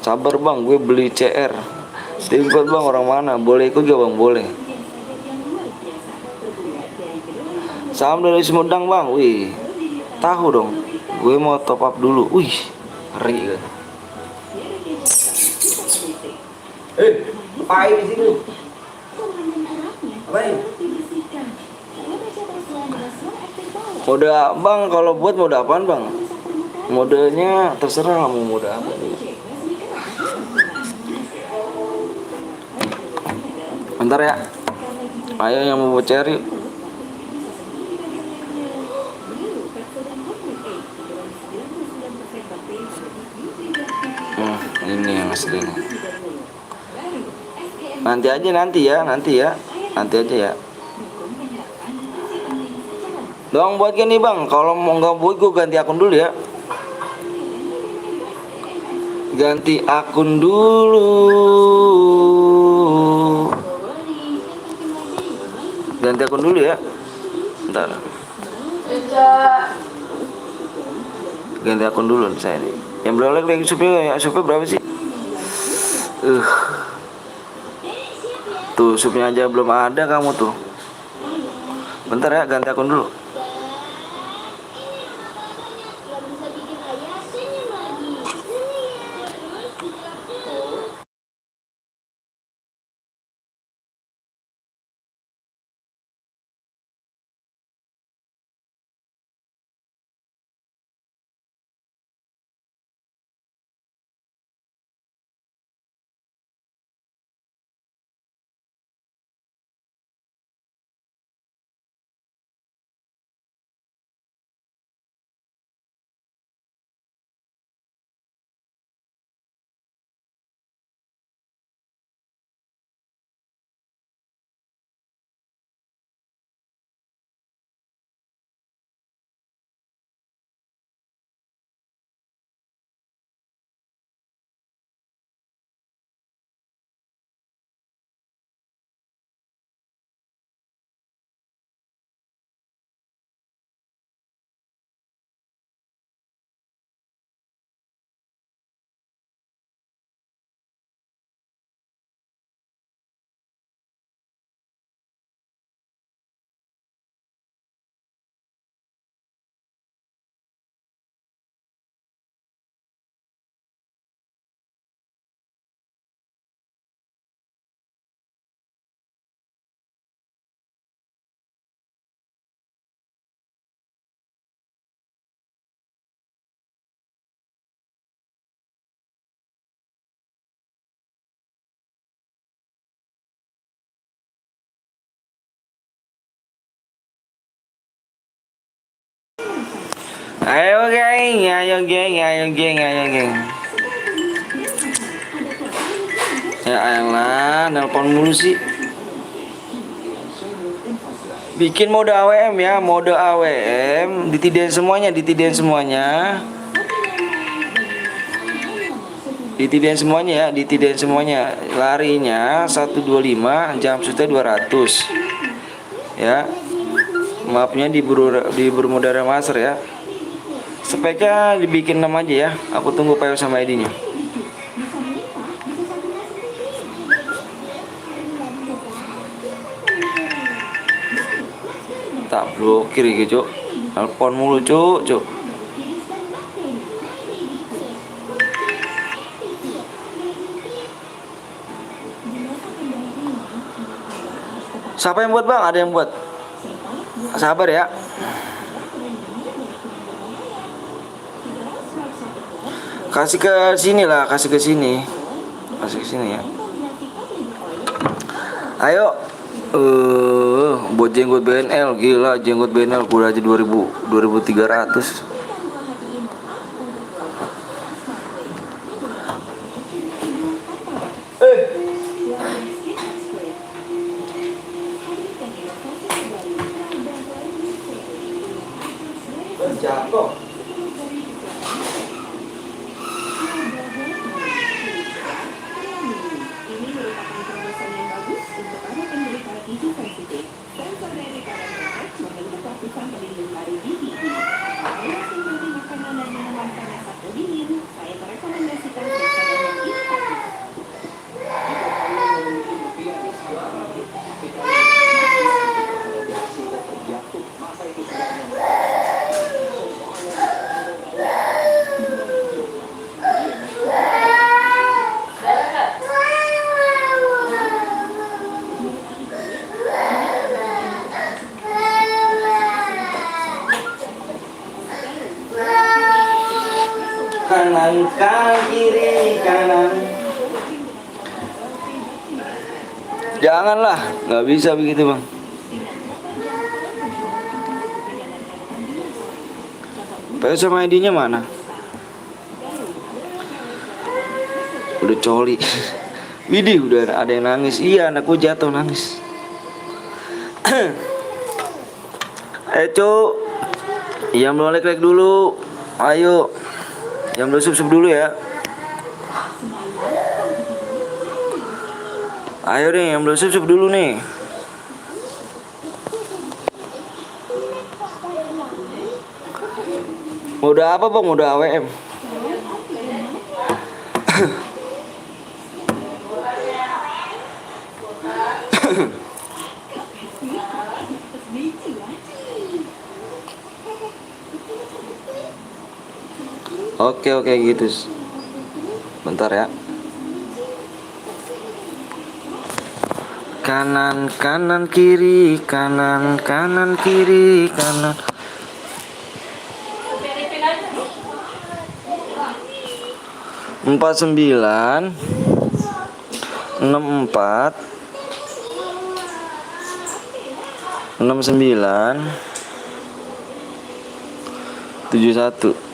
Sabar bang, gue beli CR. Ikut bang, orang mana? Boleh ikut gak bang? Boleh. Salam dari Sumedang bang. Wih, tahu dong. Gue mau top up dulu. Wih, ngeri kan. Apain di sini? Apain? Mode bang, kalau buat mode apaan bang? Modenya terserah mau mode apa nih. Bentar ya. Ayo yang mau cari. Ini yang asli nih. Nanti aja ya. Dong buat gini bang. Kalau mau nggak buat gue ganti akun dulu ya. Ganti akun dulu. Ganti akun dulu ya. Bentar. Ganti akun dulu saya nih. Yang belum lagi supnya berapa sih? Tuh supnya aja belum ada kamu tuh. Bentar ya, ganti akun dulu. Ayo geng. Ya elah, nelpon mulu sih. Bikin mode AWM ya, mode AWM, ditidain semuanya. Ditidain semuanya. Larinya 125, jam shootnya 200. Ya. Mapnya di Bermuda Master ya. Speknya dibikin 6 aja ya. Aku tunggu PO sama ID-nya. Tak blokir gitu, Cuk. Telepon mulu, Cuk. Siapa yang buat, Bang? Ada yang buat. Sabar ya. Kasih ke sini lah, kasih ke sini. Kasih ke sini ya. Ayo. Buat jenggot BNL, gila jenggot BNL udah aja 2300. Jatuh. Ini merupakan terobosan yang bagus untuk anak yang menderita gizi sensitif. Sensor dari kadar efek membentuk lapisan pelindung pari gigi. Anak yang memberi makanan dan minuman panas atau dingin, saya merekomendasikan sensor yang ini. Kanan kiri kanan. Janganlah, nggak bisa begitu bang. PS sama ID-nya mana? Udah coli. Widih, udah ada yang nangis. Iya, anakku jatuh nangis. Cu, yang belum like dulu. Ayo. Yang belum subscribe dulu ya. Ayo nih, yang belum subscribe dulu nih. Udah apa bang? Udah AWM. Oke gitu. Bentar ya. Kanan kiri kanan kiri kanan. Pilipin aja. 49 64 69 71.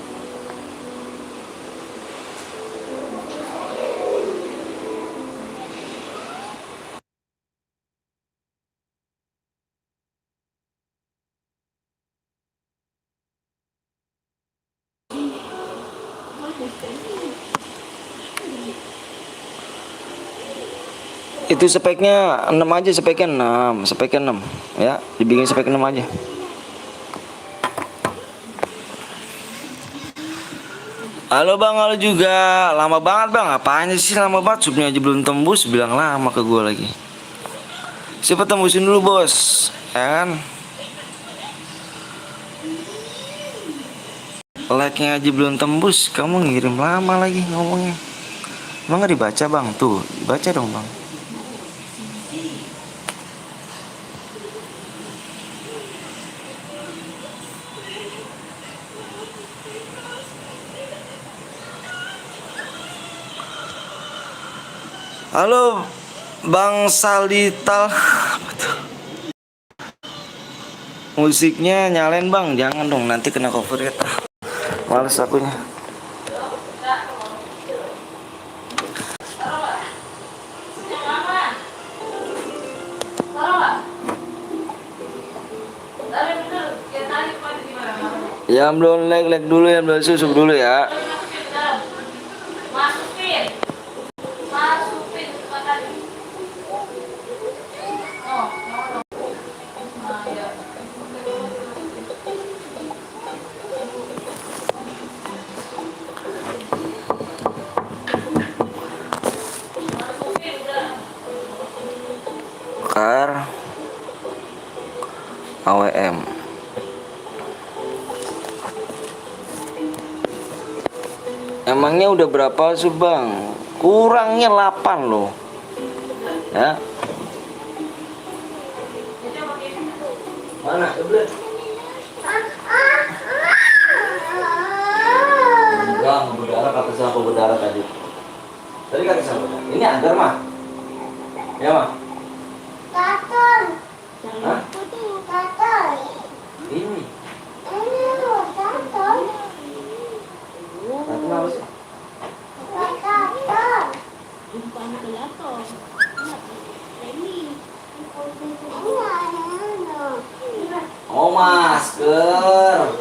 Itu speknya 6 aja, speknya 6 ya, dibikin spek 6 aja. Halo bang, halo juga. Lama banget bang, apanya sih lama banget, subnya aja belum tembus, bilang lama ke gue lagi. Siapa tembusin dulu bos, ya kan? Like-nya aja belum tembus, kamu ngirim lama lagi ngomongnya. Emang gak dibaca bang? Tuh, baca dong bang. Halo Bang Salital. Musiknya nyalain bang, jangan dong nanti kena copyright. Males akunya. Yang belum like dulu, yang belum subscribe dulu ya. Masukin tadi. Oh, ya. Kar AWM. Emangnya udah berapa sih bang? Kurangnya 8 loh. Ya. Mana? Bang, berdarah kata sama berdarah tadi. Tadi kata sama berdarah. Ini agar mah. Ya mah. Katon. Hah? Katon. Ini. Ini loh, katon. Katon apa sih? Katon. Oh masker.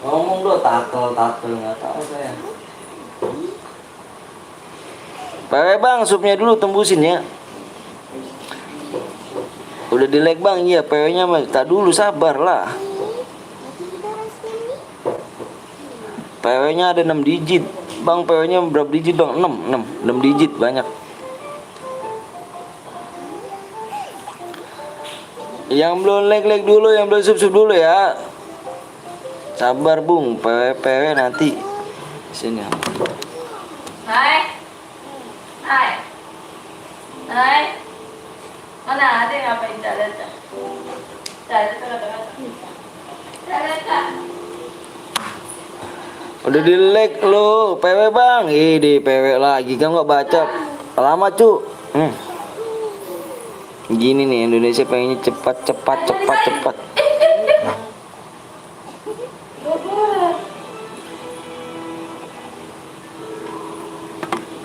Ngomong do takel nggak tahu saya. Pakai bang, supnya dulu tembusin ya. Udah di-lag bang, iya PW-nya mah tak dulu sabar lah. PW-nya ada 6 digit. Bang PW-nya berapa digit bang? 6 digit banyak. Yang belum lag dulu, yang belum sub dulu ya. Sabar bung, PW nanti. Sini. Hai. Mana ada yang ngapain Caleta? Caleta. Udah di-lag lo, PW bang. Di PW lagi, kamu nggak baca. Lama cu. Gini nih Indonesia pengennya cepat.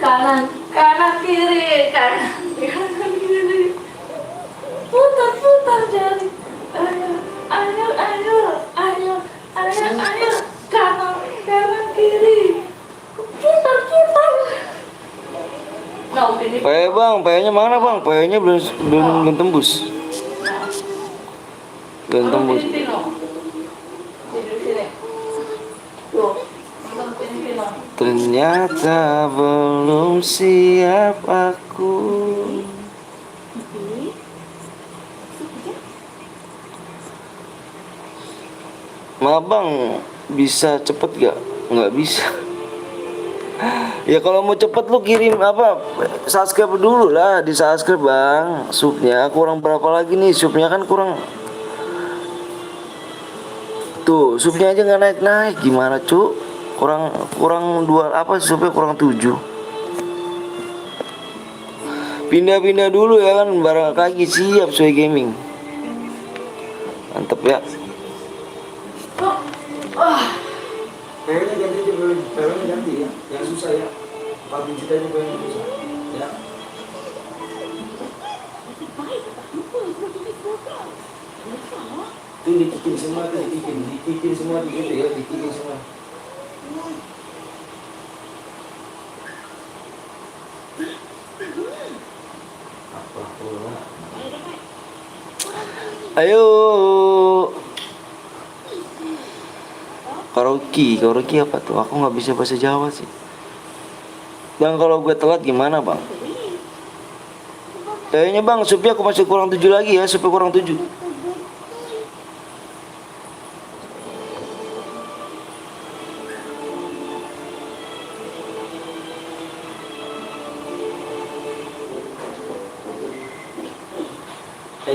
Kanan kiri. Putar jari. Ayo. Kanan kiri. Putar. Nah, ini. PW bang, PW-nya mana bang? PW-nya belum tembus. Belum tembus. Filipino. Di sini. Tuh. Nonton Filipino. Ternyata belum siap aku. Ma bang, bisa cepet gak? Nggak bisa. Ya kalau mau cepet lu kirim apa? Subscribe dulu lah, di subscribe bang. Subnya kurang berapa lagi nih? Subnya kan kurang. Tuh, subnya aja nggak naik. Gimana cu? Kurang 2 apa? Subnya kurang 7. Pindah dulu ya kan, barang kaki siap Soy Gaming. Mantep ya. PW-nya ganti aja, PW-nya ganti ya. Yang susah ya. 4 digit aja PW yang susah. Ya. Itu dikikin semua tuh, dikikin semua gitu ya, dikikin semua. Apa pula? Ayo. Karaoke apa tuh? Aku nggak bisa bahasa Jawa sih. Bang kalau gue telat gimana bang? Kayaknya bang, supnya aku masih kurang 7 lagi ya, supnya kurang 7.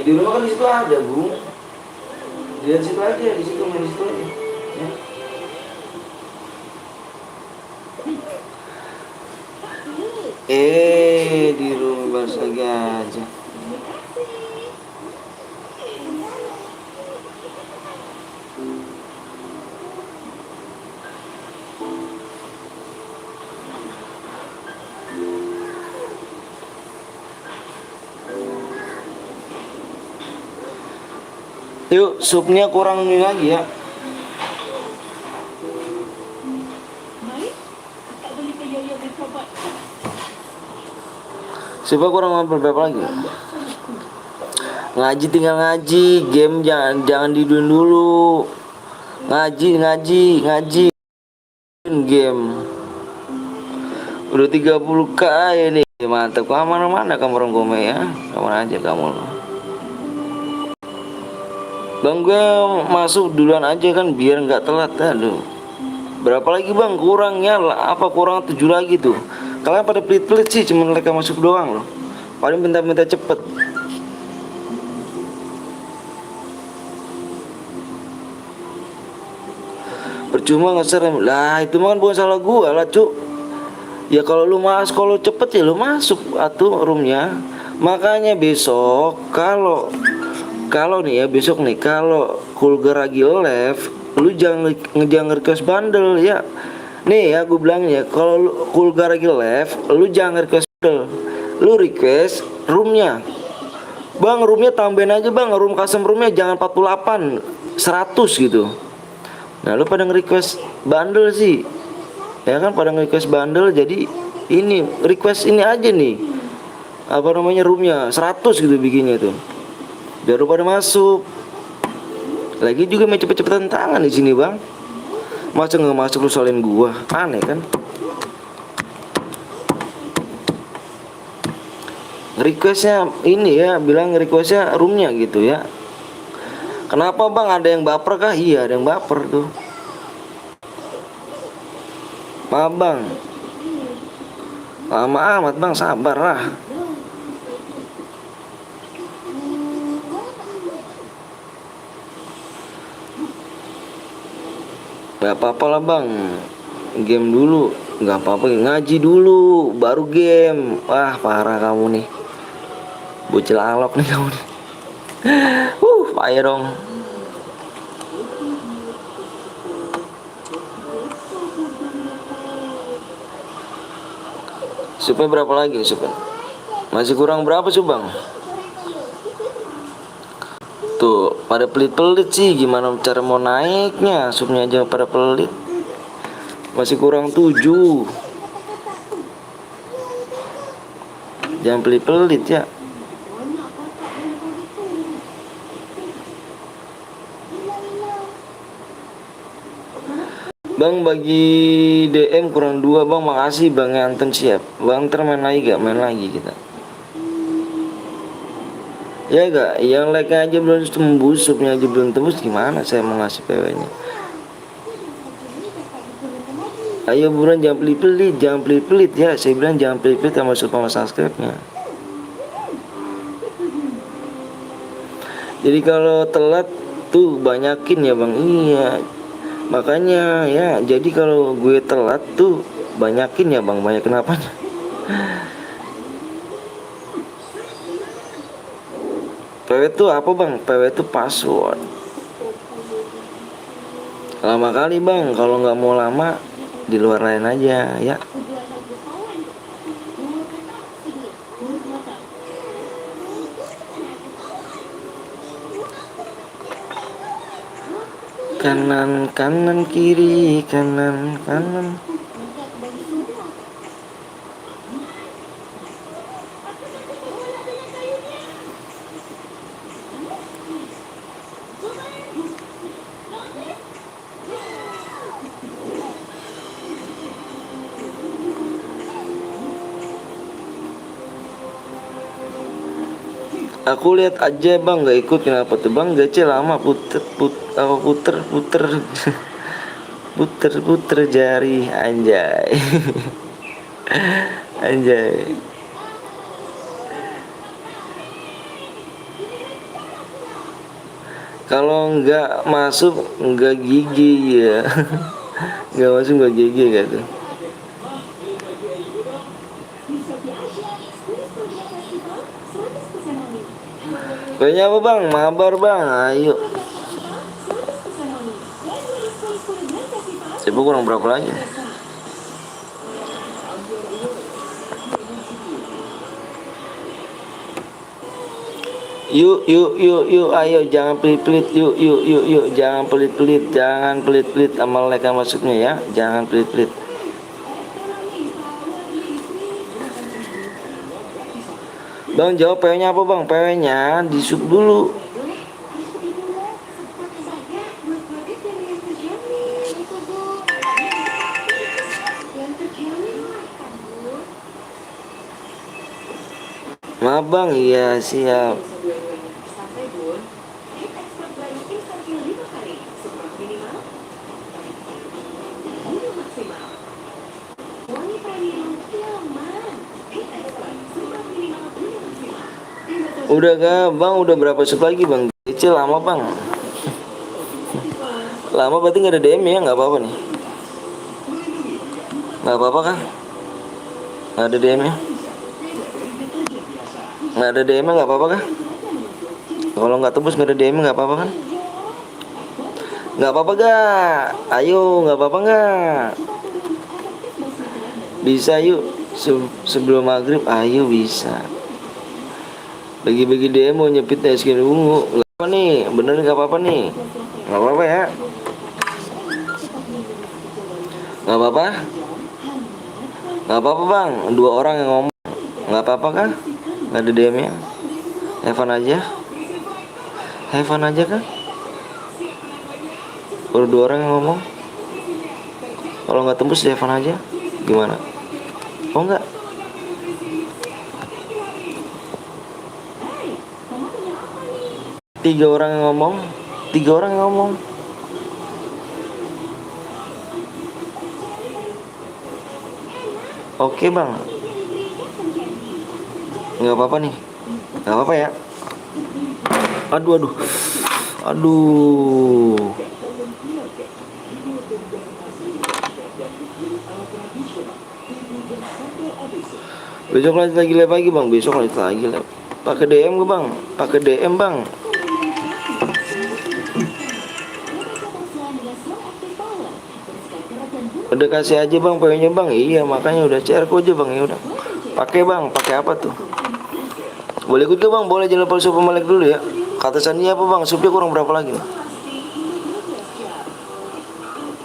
Di rumah kan di situ ada bung. Di situ aja, di situ main di situ aja. Ya. Di rumah bahasa aja. Yuk, supnya kurang ini lagi ya. Supnya kurang berapa lagi? Ngaji tinggal ngaji, game jangan diduin dulu. Ngaji game. Udah 30k ini. Mantap, kemana-mana kamu orang gome ya. Kemana aja kamu. Bang gue masuk duluan aja kan biar nggak telat. Aduh. Berapa lagi bang kurangnya lah, apa kurang 7 lagi tuh. Kalian pada pelit-pelit sih, cuma mereka masuk doang loh. Paling minta cepet. Percuma ngeser lah, itu mah kan bukan salah gua lah cuk. Ya kalau lu kalau cepet ya lu masuk atuh roomnya. Makanya besok kalau nih ya besok nih kalau Kulgar lagi live, lu jangan request bundle ya. Nih ya gue bilang ya, kalau Kulgar lagi live, lu jangan request bundle. Lu request roomnya. Bang, roomnya tambahin aja bang, room custom roomnya jangan 48, 100 gitu. Nah lu pada nge-request bundle sih. Ya kan pada nge-request bundle, jadi ini request ini aja nih. Apa namanya roomnya 100 gitu bikinnya tuh. Biar lu pada masuk. Lagi juga main cepet-cepetan tangan di sini bang. Masa nggak masuk lu soalin gua, aneh kan? Requestnya ini ya, bilang requestnya roomnya gitu ya. Kenapa bang, ada yang baper kah? Iya ada yang baper tuh. Maaf bang, lama amat bang, sabar lah. Gak apa-apa lah bang, game dulu. Gak apa-apa, ngaji dulu baru game. Wah parah kamu nih, bocil alok nih kamu nih. Payah dong. Supaya berapa lagi supaya? Masih kurang berapa sih bang? Tuh pada pelit-pelit sih, gimana cara mau naiknya? Supnya aja pada pelit. Masih kurang 7. Jangan pelit-pelit ya. Bang bagi DM kurang 2 bang, makasih bang, Anton siap. Bang ntar main lagi gak? Main lagi kita. Ya gak, yang like aja belum tembus, subnya aja belum tembus, gimana saya mau ngasih PW nya? Ayo buruan, jangan pelit-pelit, jangan pelit-pelit ya. Saya bilang jangan pelit-pelit sama sub sama subscribe nya. Jadi kalau telat tuh banyakin ya bang. Iya, makanya ya, jadi kalau gue telat tuh banyakin ya bang, banyakin apanya? PW itu apa bang? PW itu password. Lama kali bang, kalau nggak mau lama di luar lain aja ya. Kanan kanan kiri kanan kanan. Aku lihat aja bang, nggak ikut. Kenapa tuh bang? Gace lama, puter puter jari, anjay. Anjay. Kalau nggak masuk nggak gigi ya. Nggak masuk nggak gigi gitu. Kayaknya apa bang? Mabar bang, ayo. Coba kurang berapa lagi? Yuk, ayo jangan pelit-pelit, yuk, jangan pelit-pelit sama like masuknya ya, jangan pelit-pelit. Bang jawab PW-nya apa bang? PW-nya di sub dulu. Maaf bang, iya siap. Udah gak bang, udah berapa sub lagi bang? Kecil lama bang. Lama berarti gak ada DM ya, gak apa-apa nih. Gak apa-apa kan? Nggak ada DM-nya? Nggak ada DM-nya nggak apa-apa kah? Kalau nggak tembus nggak ada DM-nya nggak apa-apa kan? Nggak apa-apa gak? Ayo, nggak apa-apa nggak? Bisa yuk sebelum maghrib, ayo bisa. Bagi-bagi DM mau nyepit es krim ungu. Nggak apa nih, bener nggak apa-apa nih? Nggak apa-apa ya? Nggak apa-apa? Nggak apa-apa bang, 2 orang yang ngomong. Nggak apa-apa kan? Nggak ada DM-nya. Have fun aja. Have fun aja kan? Baru 2 orang yang ngomong. Kalau nggak tembus have fun aja. Gimana? Oh enggak? Tiga orang yang ngomong. Oke bang. Nggak apa-apa nih. Nggak apa-apa ya. Aduh. Besok lanjut lagi live lagi bang. Besok lanjut lagi live. Pakai DM ke bang? Pakai DM bang. Udah kasih aja bang PO-nya bang. Iya makanya udah share kok aja bang. Ya udah. Pakai bang. Pakai apa tuh? Boleh ikut ke bang? Boleh jalan level sup Malik dulu ya. Kata Sandi apa bang? Supnya kurang berapa lagi?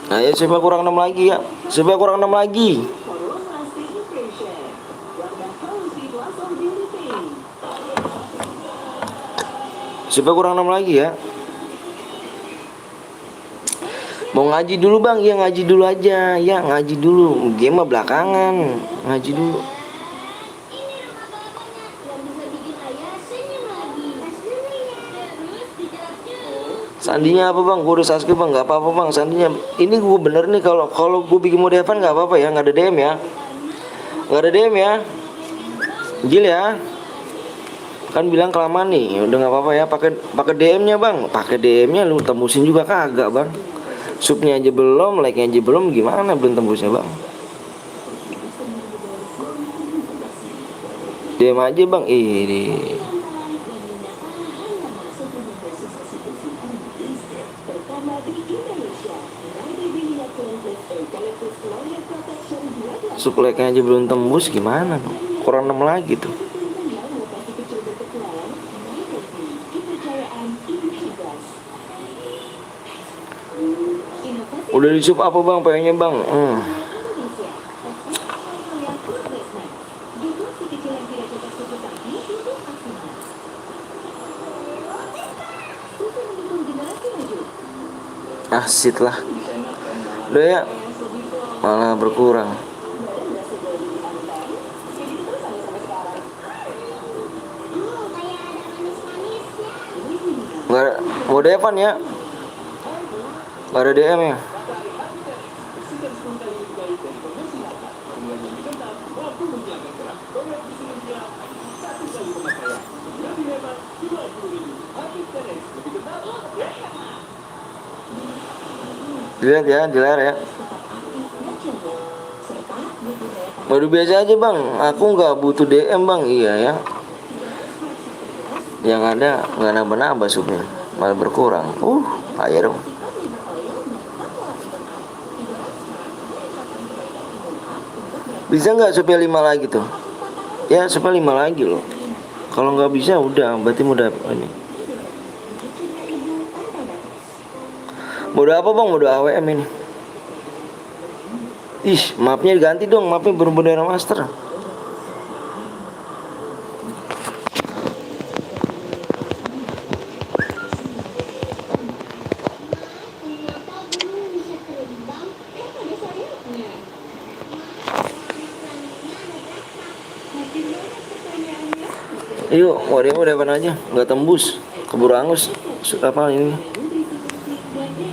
Nah ya supnya kurang 6 lagi ya. Supnya kurang 6 lagi. Supaya kurang 6 lagi ya. Mau ngaji dulu bang? Ya ngaji dulu aja. Ya ngaji dulu. Game mah belakangan. Ngaji dulu. Sandinya apa bang? Gue udah subscribe bang. Gak apa-apa bang. Sandinya ini gue bener nih. Kalau gue bikin mode Evan gak apa-apa ya. Gak ada DM ya. Gak ada DM ya. Gil ya. Kan bilang kelamaan nih. Udah gak apa-apa ya. Pakai DM-nya bang. Pakai DM-nya lu tembusin juga kagak bang. Subnya aja belum, like-nya aja belum. Gimana belum tembusnya bang? DM aja bang. Ini. Sub like-nya aja belum tembus gimana? Kurang 6 lagi tuh. Udah di sub apa bang? PO-nya bang? Sit lah. Udah ya. Malah berkurang. Nggak ada. Mau Evan ya? Nggak ada DM ya? Dilihat ya, di layar ya. Baru biasa aja bang. Aku nggak butuh DM bang. Iya ya. Yang ada nggak nambah-nambah subnya, malah berkurang. Ayo dong. Bisa nggak supaya 5 lagi tuh? Ya supaya 5 lagi loh. Kalau nggak bisa udah, berarti udah ini. Mode apa bang? Mode AWM ini. Mapnya diganti dong. Mapnya berbendera master. Yuk, mode apa aja? Nggak tembus. Keburu angus. Apa ini?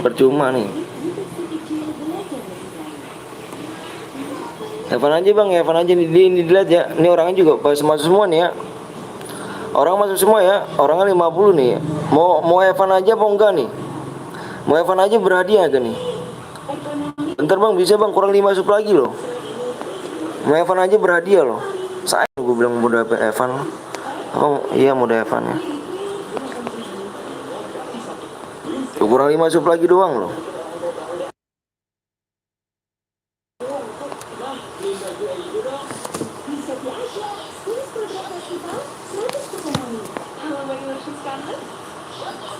Percuma nih. Evan aja bang, Evan aja ini dilihat ya. Ini orangnya juga masuk semua nih ya. Orang masuk semua ya. Orangnya 50 nih ya. Mau Evan aja apa enggak nih? Mau Evan aja berhadiah kan nih. Bentar bang, bisa bang, kurang 5 sub lagi loh. Mau Evan aja berhadiah loh. Sayang gue bilang mau dapet Evan loh. Oh iya mau dapet Evan ya. Tuh, kurang 5 sub lagi doang loh.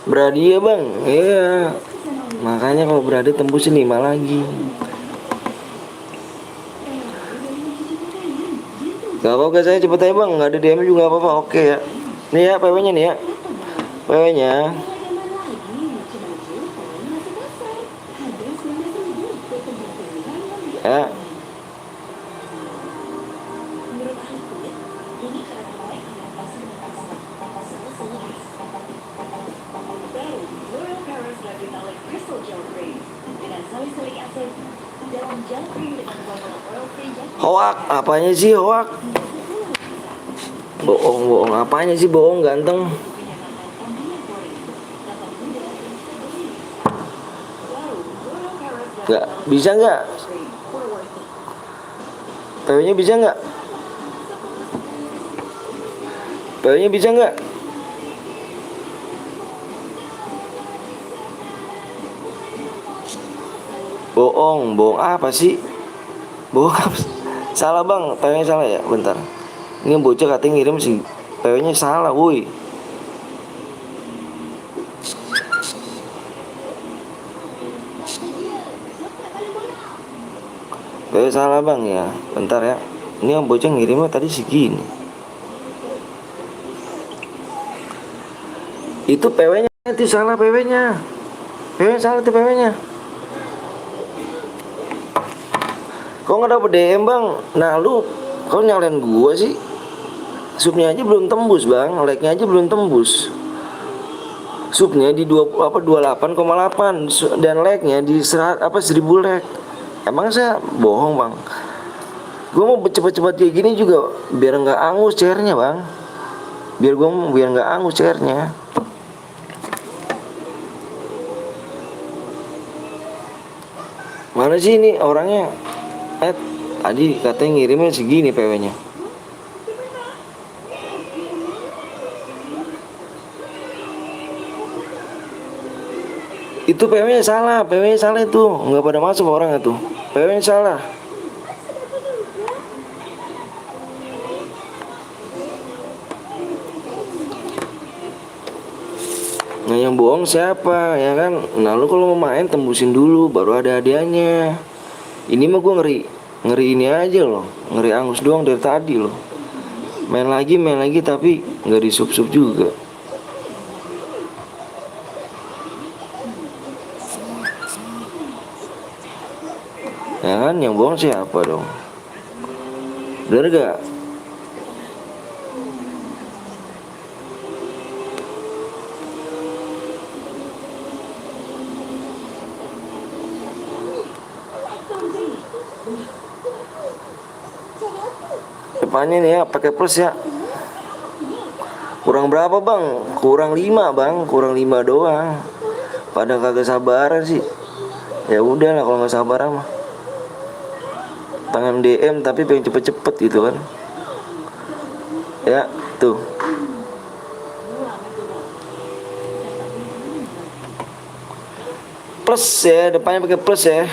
Berhadiah bang. Iya. Makanya kalau berhadiah tembusin 5 lagi. Gak apa-apa saya cepet aja bang. Gak ada DM juga gak apa-apa. Oke ya. Nih ya PW nya nih ya. PW nya ya. Hoak, apanya sih hoak? Bohong, apanya sih bohong ganteng? Nggak, bisa nggak? PW-nya bisa nggak? PW-nya bisa nggak? Bohong apa sih? Bohong apa? Salah bang, PW-nya salah ya? Bentar. Ini bocah katanya ngirim sih. PW-nya salah, woi. PW salah bang ya. Bentar ya. Ini yang bocah ngirimnya tadi segini. Itu PW-nya itu salah PW-nya. PW salah tuh PW-nya. Kok nggak dapet DM bang? Nah lu kau nyalain gua sih. Subnya aja belum tembus bang, like-nya aja belum tembus. Subnya di 28,8 dan like-nya di 1000 like. Emang saya bohong bang? Gua mau cepet-cepet kayak gini juga biar nggak angus chairnya bang. Biar nggak angus chairnya. Mana sih ini orangnya? Tadi katanya ngirimnya segini PW-nya. Itu PW-nya salah itu. Nggak pada masuk orang itu. PW-nya salah. Nah yang bohong siapa ya kan? Nah lu kalau mau main tembusin dulu baru ada hadiahnya. Ini mah gue ngeri ini aja loh. Ngeri angus doang dari tadi loh. Main lagi tapi nggak di sub juga. Ya kan yang bohong siapa dong? Bener gak? Depannya nih ya pakai plus ya. Kurang berapa bang? Kurang 5 bang. Kurang 5 doang. Pada kagak sabaran sih. Ya udah lah kalau nggak sabaran mah. Tangan DM tapi pengen cepet-cepet gitu kan. Ya tuh. Plus ya, depannya pakai plus ya.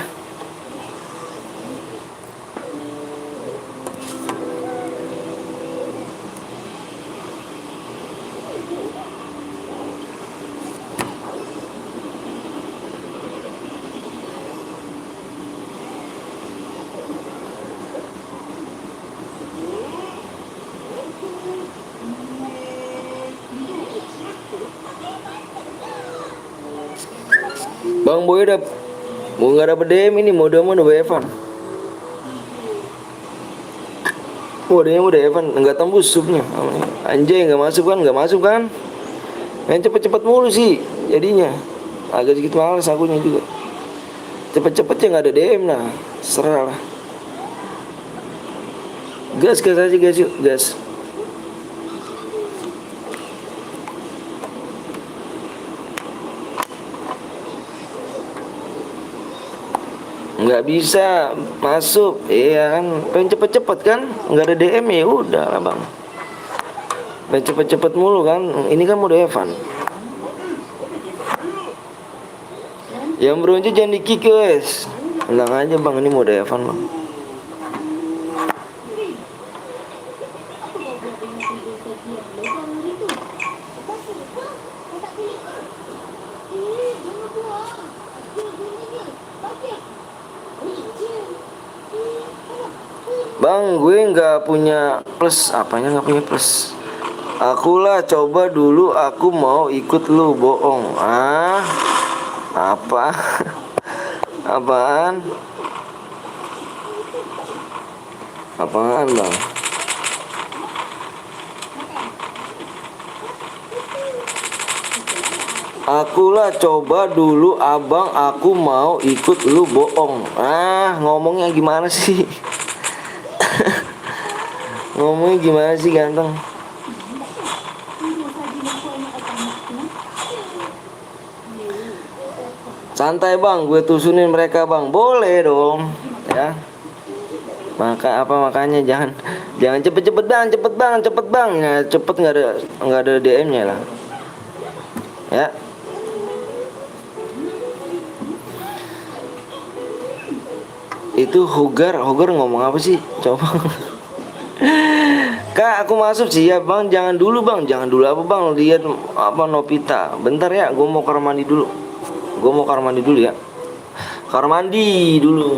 Bang Boy udah mau nggak dapet DM ini mau udah Evan. Udah Evan nggak tembus subnya. Anjay nggak masuk kan? Yang cepet-cepet mulu sih jadinya. Agak sedikit males akunya juga. Cepet-cepet ya nggak ada DM lah. Serah lah. Gas aja yuk gas. nggak bisa masuk, iya kan? Pengen cepet-cepet kan? Nggak ada DM ya udah lah bang. Pengen cepet-cepet mulu kan? Ini kan mode Evan. Yang beronce jangan di kick guys. Tenang aja bang, ini mode Evan bang. Bang, gue nggak punya plus. Apanya nggak punya plus? Akulah coba dulu, aku mau ikut lu, bohong. Ah, apa? Apaan? Apaan bang? Akulah coba dulu abang, aku mau ikut lu, bohong. Ah, ngomongnya gimana sih? Ngomongnya gimana sih ganteng? Santai bang, gue tusunin mereka bang. Boleh dong, ya. Makanya jangan cepet bang, cepet bang. Ya, cepet nggak ada DM-nya lah. Ya. Itu Hogar ngomong apa sih? Coba. Kak, aku masuk sih ya bang. Jangan dulu apa bang? Lihat apa Novita. Bentar ya, gue mau kamar mandi dulu. Ya. Kamar mandi dulu.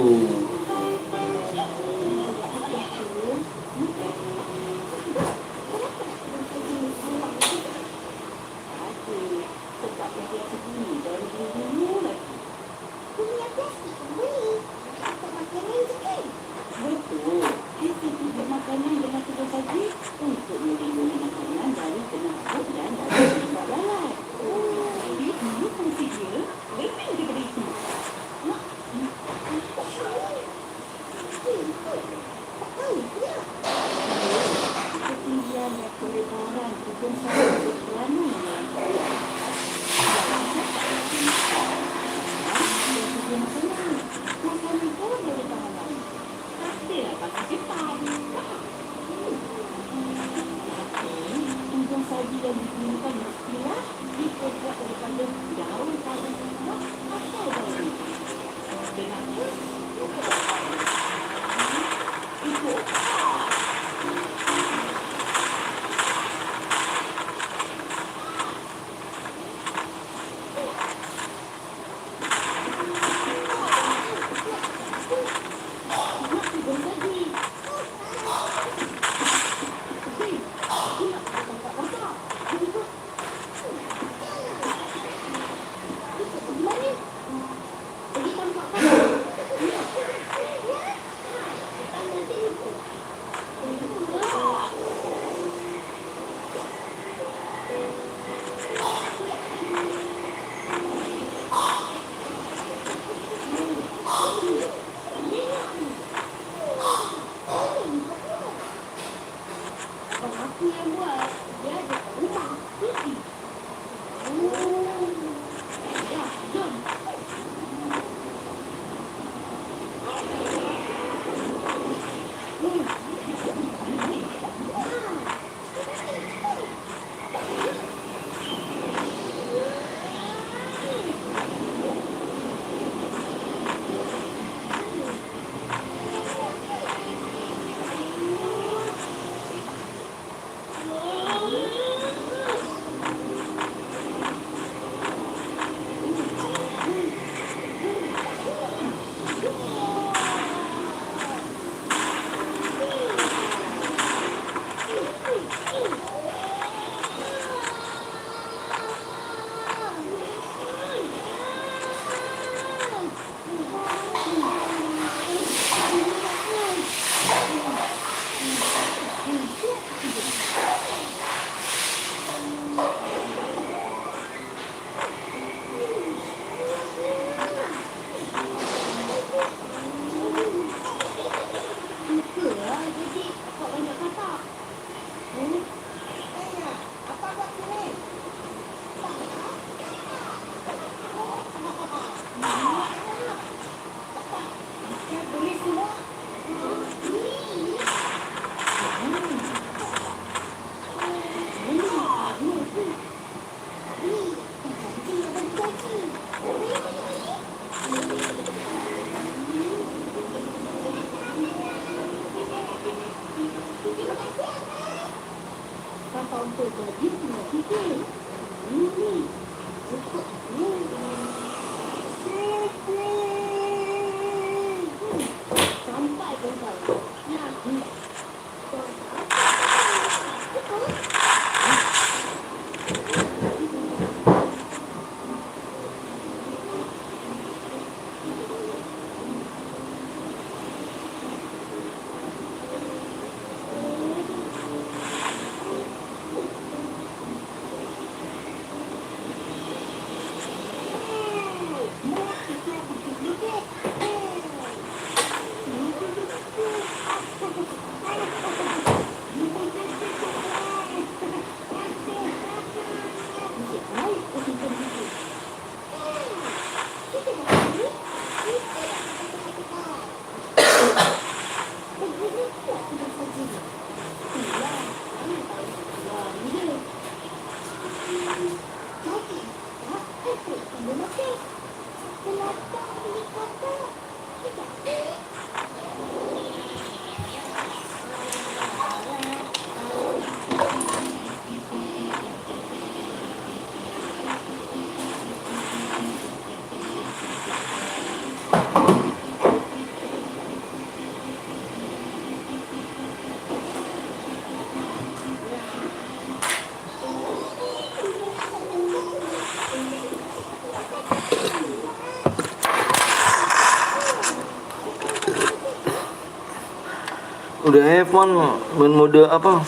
Udah Evan main mode apa?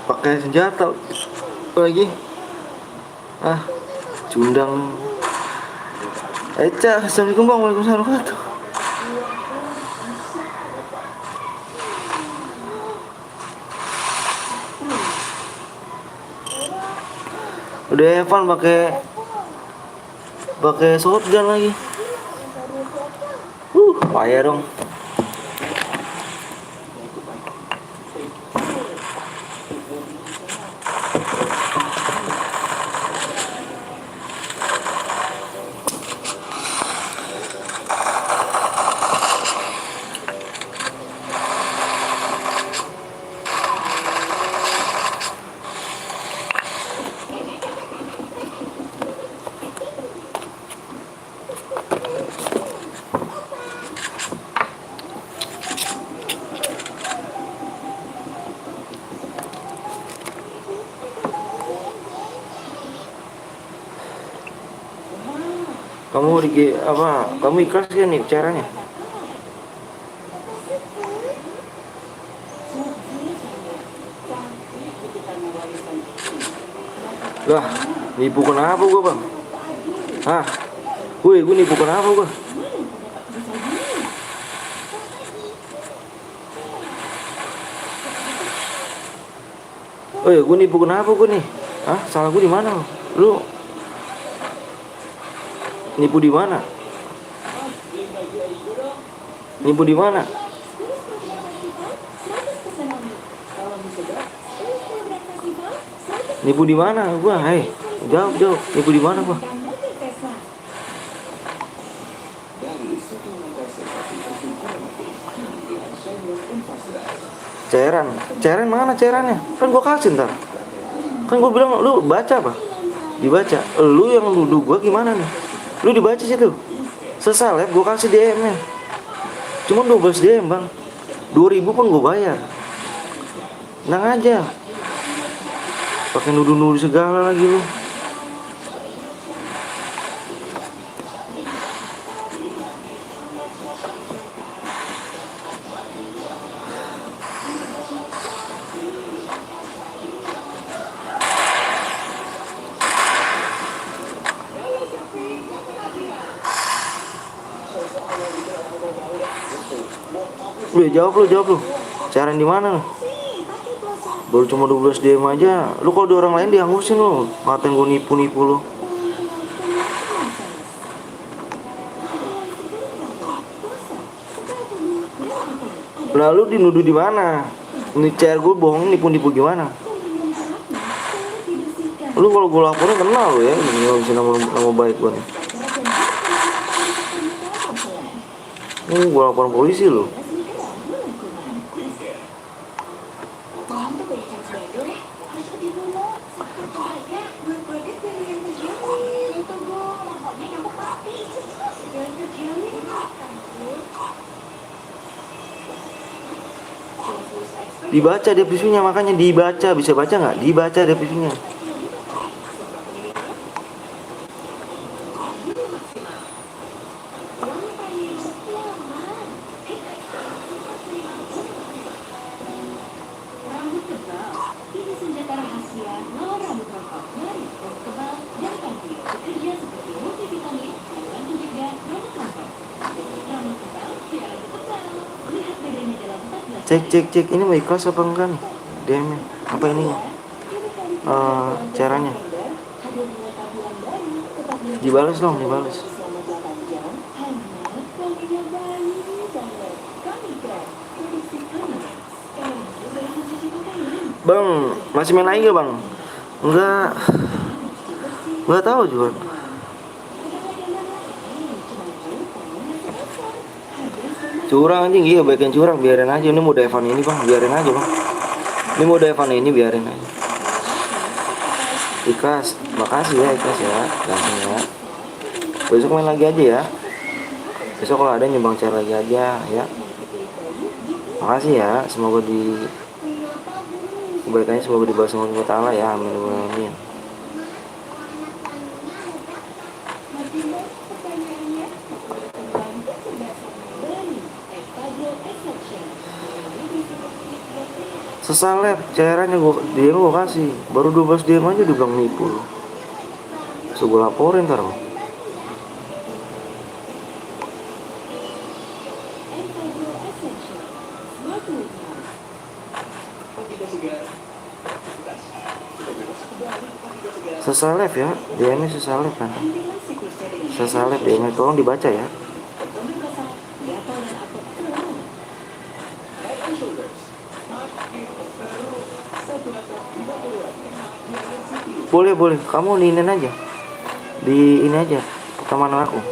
Pakai senjata lagi. Cundang. Eca, assalamualaikum bang, waalaikumsalam warahmatullahi. Udah Evan pakai shotgun lagi. Payah dong. Kamu kamu ikhlas kan nih caranya? Lah, nipu kenapa gua bang? Gue nipu kenapa gua? Gue nipu kenapa gua nih? Salah gua di mana? Lu nipu di mana? Nipu di mana? Nipu di mana gua? Jawab. Nipu di mana gua? Cairan mana cairannya? Kan gua kasih ntar. Kan gua bilang lu baca apa? Dibaca. Lu yang nuduh gua gimana nih? Lu dibaca situ. Sesalep gua kasih DM-nya. Cuma 12 DM bang. 2.000 pun gua bayar. Tenang aja. Pakai nuduh-nuduh segala lagi lu. Jawab lu. Cairan di mana? Baru cuma 12 DM aja. Lu kalau ada orang lain dihangusin lu. Ngatain gue nipu lu. Lalu dinuduh di mana? Ini cair gue bohong nipu gimana? Lu kalau gue laporin kenal lu ya. Ini gak bisa nama baik gue nih. Gue laporan polisi lu. Dibaca definisinya, makanya dibaca. Bisa baca nggak? Dibaca definisinya. Cek ini mau ikhlas apa enggak nih DM-nya? Apa ini caranya? Dibalas dong, dibalas. Bang, masih main lagi gak bang? Enggak tahu juga. Curang anjing, iya baik yang curang, biarin aja. Ini mode Evan ini bang, biarin aja bang. Ini mode Evan ini biarin aja. Ikhlas, makasih ya Ikhlas ya, langsung ya. Besok main lagi aja ya. Besok kalau ada nyumbang share lagi aja ya. Makasih ya, semoga kebaikannya semoga dibalas sama Allah Ta'ala ya, amin amin. Sesalep cairannya gue kasih, baru 12 DM aja dibilang nipu loh. So gue laporin ntar loh. Sesalep ya, DM-nya sesalep kan. Sesalep DM-nya, tolong dibaca ya. Boleh, kamu diinin aja. Di ini aja, pertemanan aku.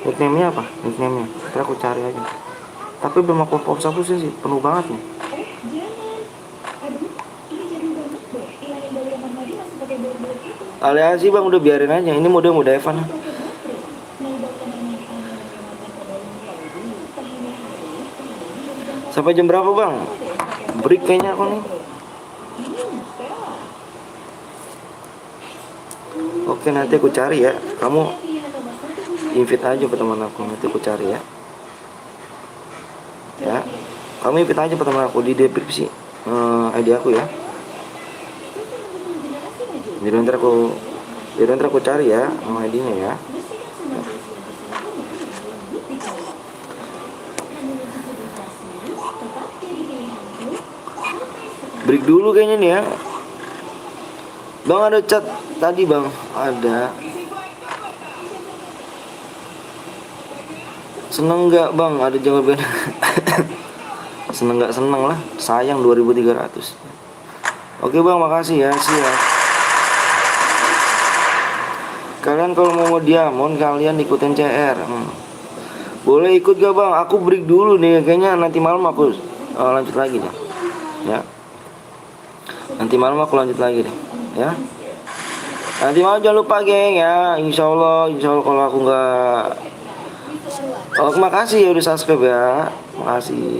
Nickname-nya apa? Nickname-nya, ntar aku cari aja. Tapi belum aku hapus sih, penuh banget nih. Aliasi bang, udah biarin aja. Ini mode Evan. Sampai jam berapa bang? Break kayaknya aku nih. Oke, nanti aku cari ya. Kamu invite aja ke teman aku, nanti aku cari ya. Ya, kamu invite aja ke teman aku di deskripsi ID aku ya. Jadi nanti aku cari ya nama ID-nya ya. Break dulu kayaknya nih ya. Bang ada chat tadi bang, ada. Seneng nggak bang? Ada jawaban. Seneng nggak seneng lah, sayang 2.300. Oke bang, makasih ya, siap. Kalian kalau mau diamond kalian ikutin CR. Boleh ikut gak bang? Aku break dulu nih, kayaknya nanti malam aku lanjut lagi deh. Ya. Nanti malam aku lanjut lagi deh. Ya. Nanti malam jangan lupa geng ya. Insya Allah kalau aku nggak. Oh, makasih ya udah subscribe ya.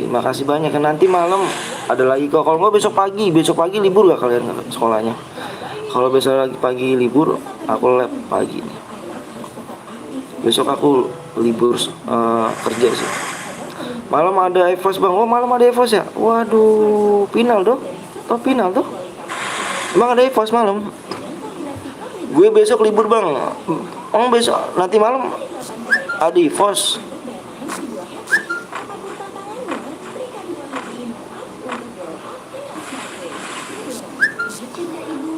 Makasih banyak. Nanti malam ada lagi kok. Kalau nggak besok pagi libur gak kalian sekolahnya? Kalau besok lagi pagi libur, aku lab pagi nih. Besok aku libur kerja sih. Malam ada EVOS bang. Oh malam ada EVOS ya. Waduh, final tuh. Oh final tuh. Emang ada EVOS malam? Gue besok libur bang. Oh besok nanti malam ada EVOS.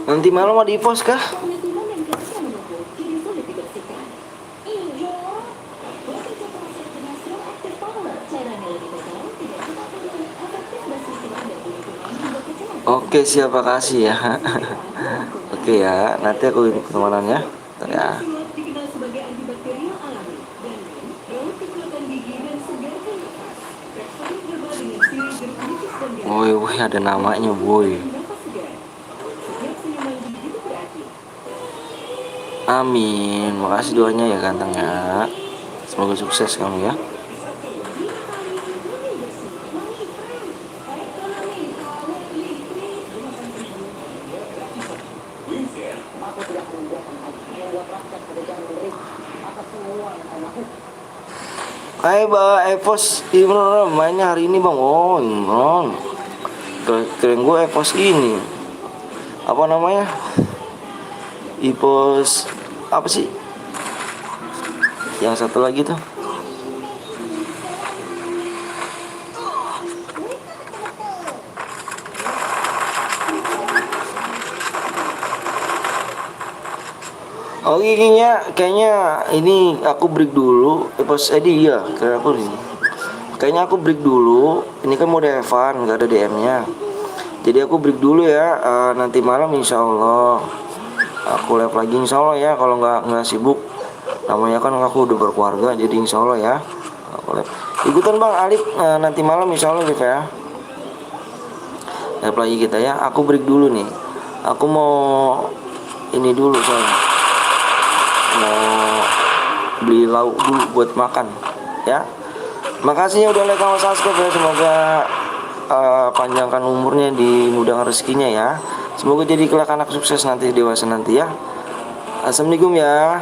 Nanti malam ada EVOS kah? Oke siap, kasih ya. Oke ya, nanti aku ini pertemanannya. Bentar ya. Woi, ada namanya boy. Amin, makasih doanya ya ganteng ya. Semoga sukses kamu ya. Hai Mbak EVOS, gimana mainnya hari ini bang? Oh, Imron. Keren gue EVOS ini. Apa namanya? EVOS apa sih? Yang satu lagi tuh. Oh kayaknya ini aku break dulu. EVOS Edi ya, kayak aku nih. Kayaknya aku break dulu. Ini kan mode Evan, nggak ada DM-nya. Jadi aku break dulu ya. Nanti malam insya Allah aku live lagi insya Allah ya. Kalau nggak sibuk, namanya kan aku udah berkeluarga. Jadi insya Allah ya. Boleh. Ikutan Bang Alif nanti malam insya Allah Alif ya. Live lagi kita ya. Aku break dulu nih. Aku mau ini dulu soalnya. Mau beli lauk dulu buat makan ya. Makasih ya udah like sama subscribe ya. Semoga panjangkan umurnya, dimudahkan rezekinya ya. Semoga jadi kelak anak sukses nanti dewasa nanti ya. Assalamualaikum ya.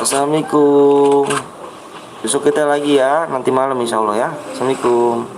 Assalamualaikum. Besok kita lagi ya, nanti malam insya Allah ya. Assalamualaikum.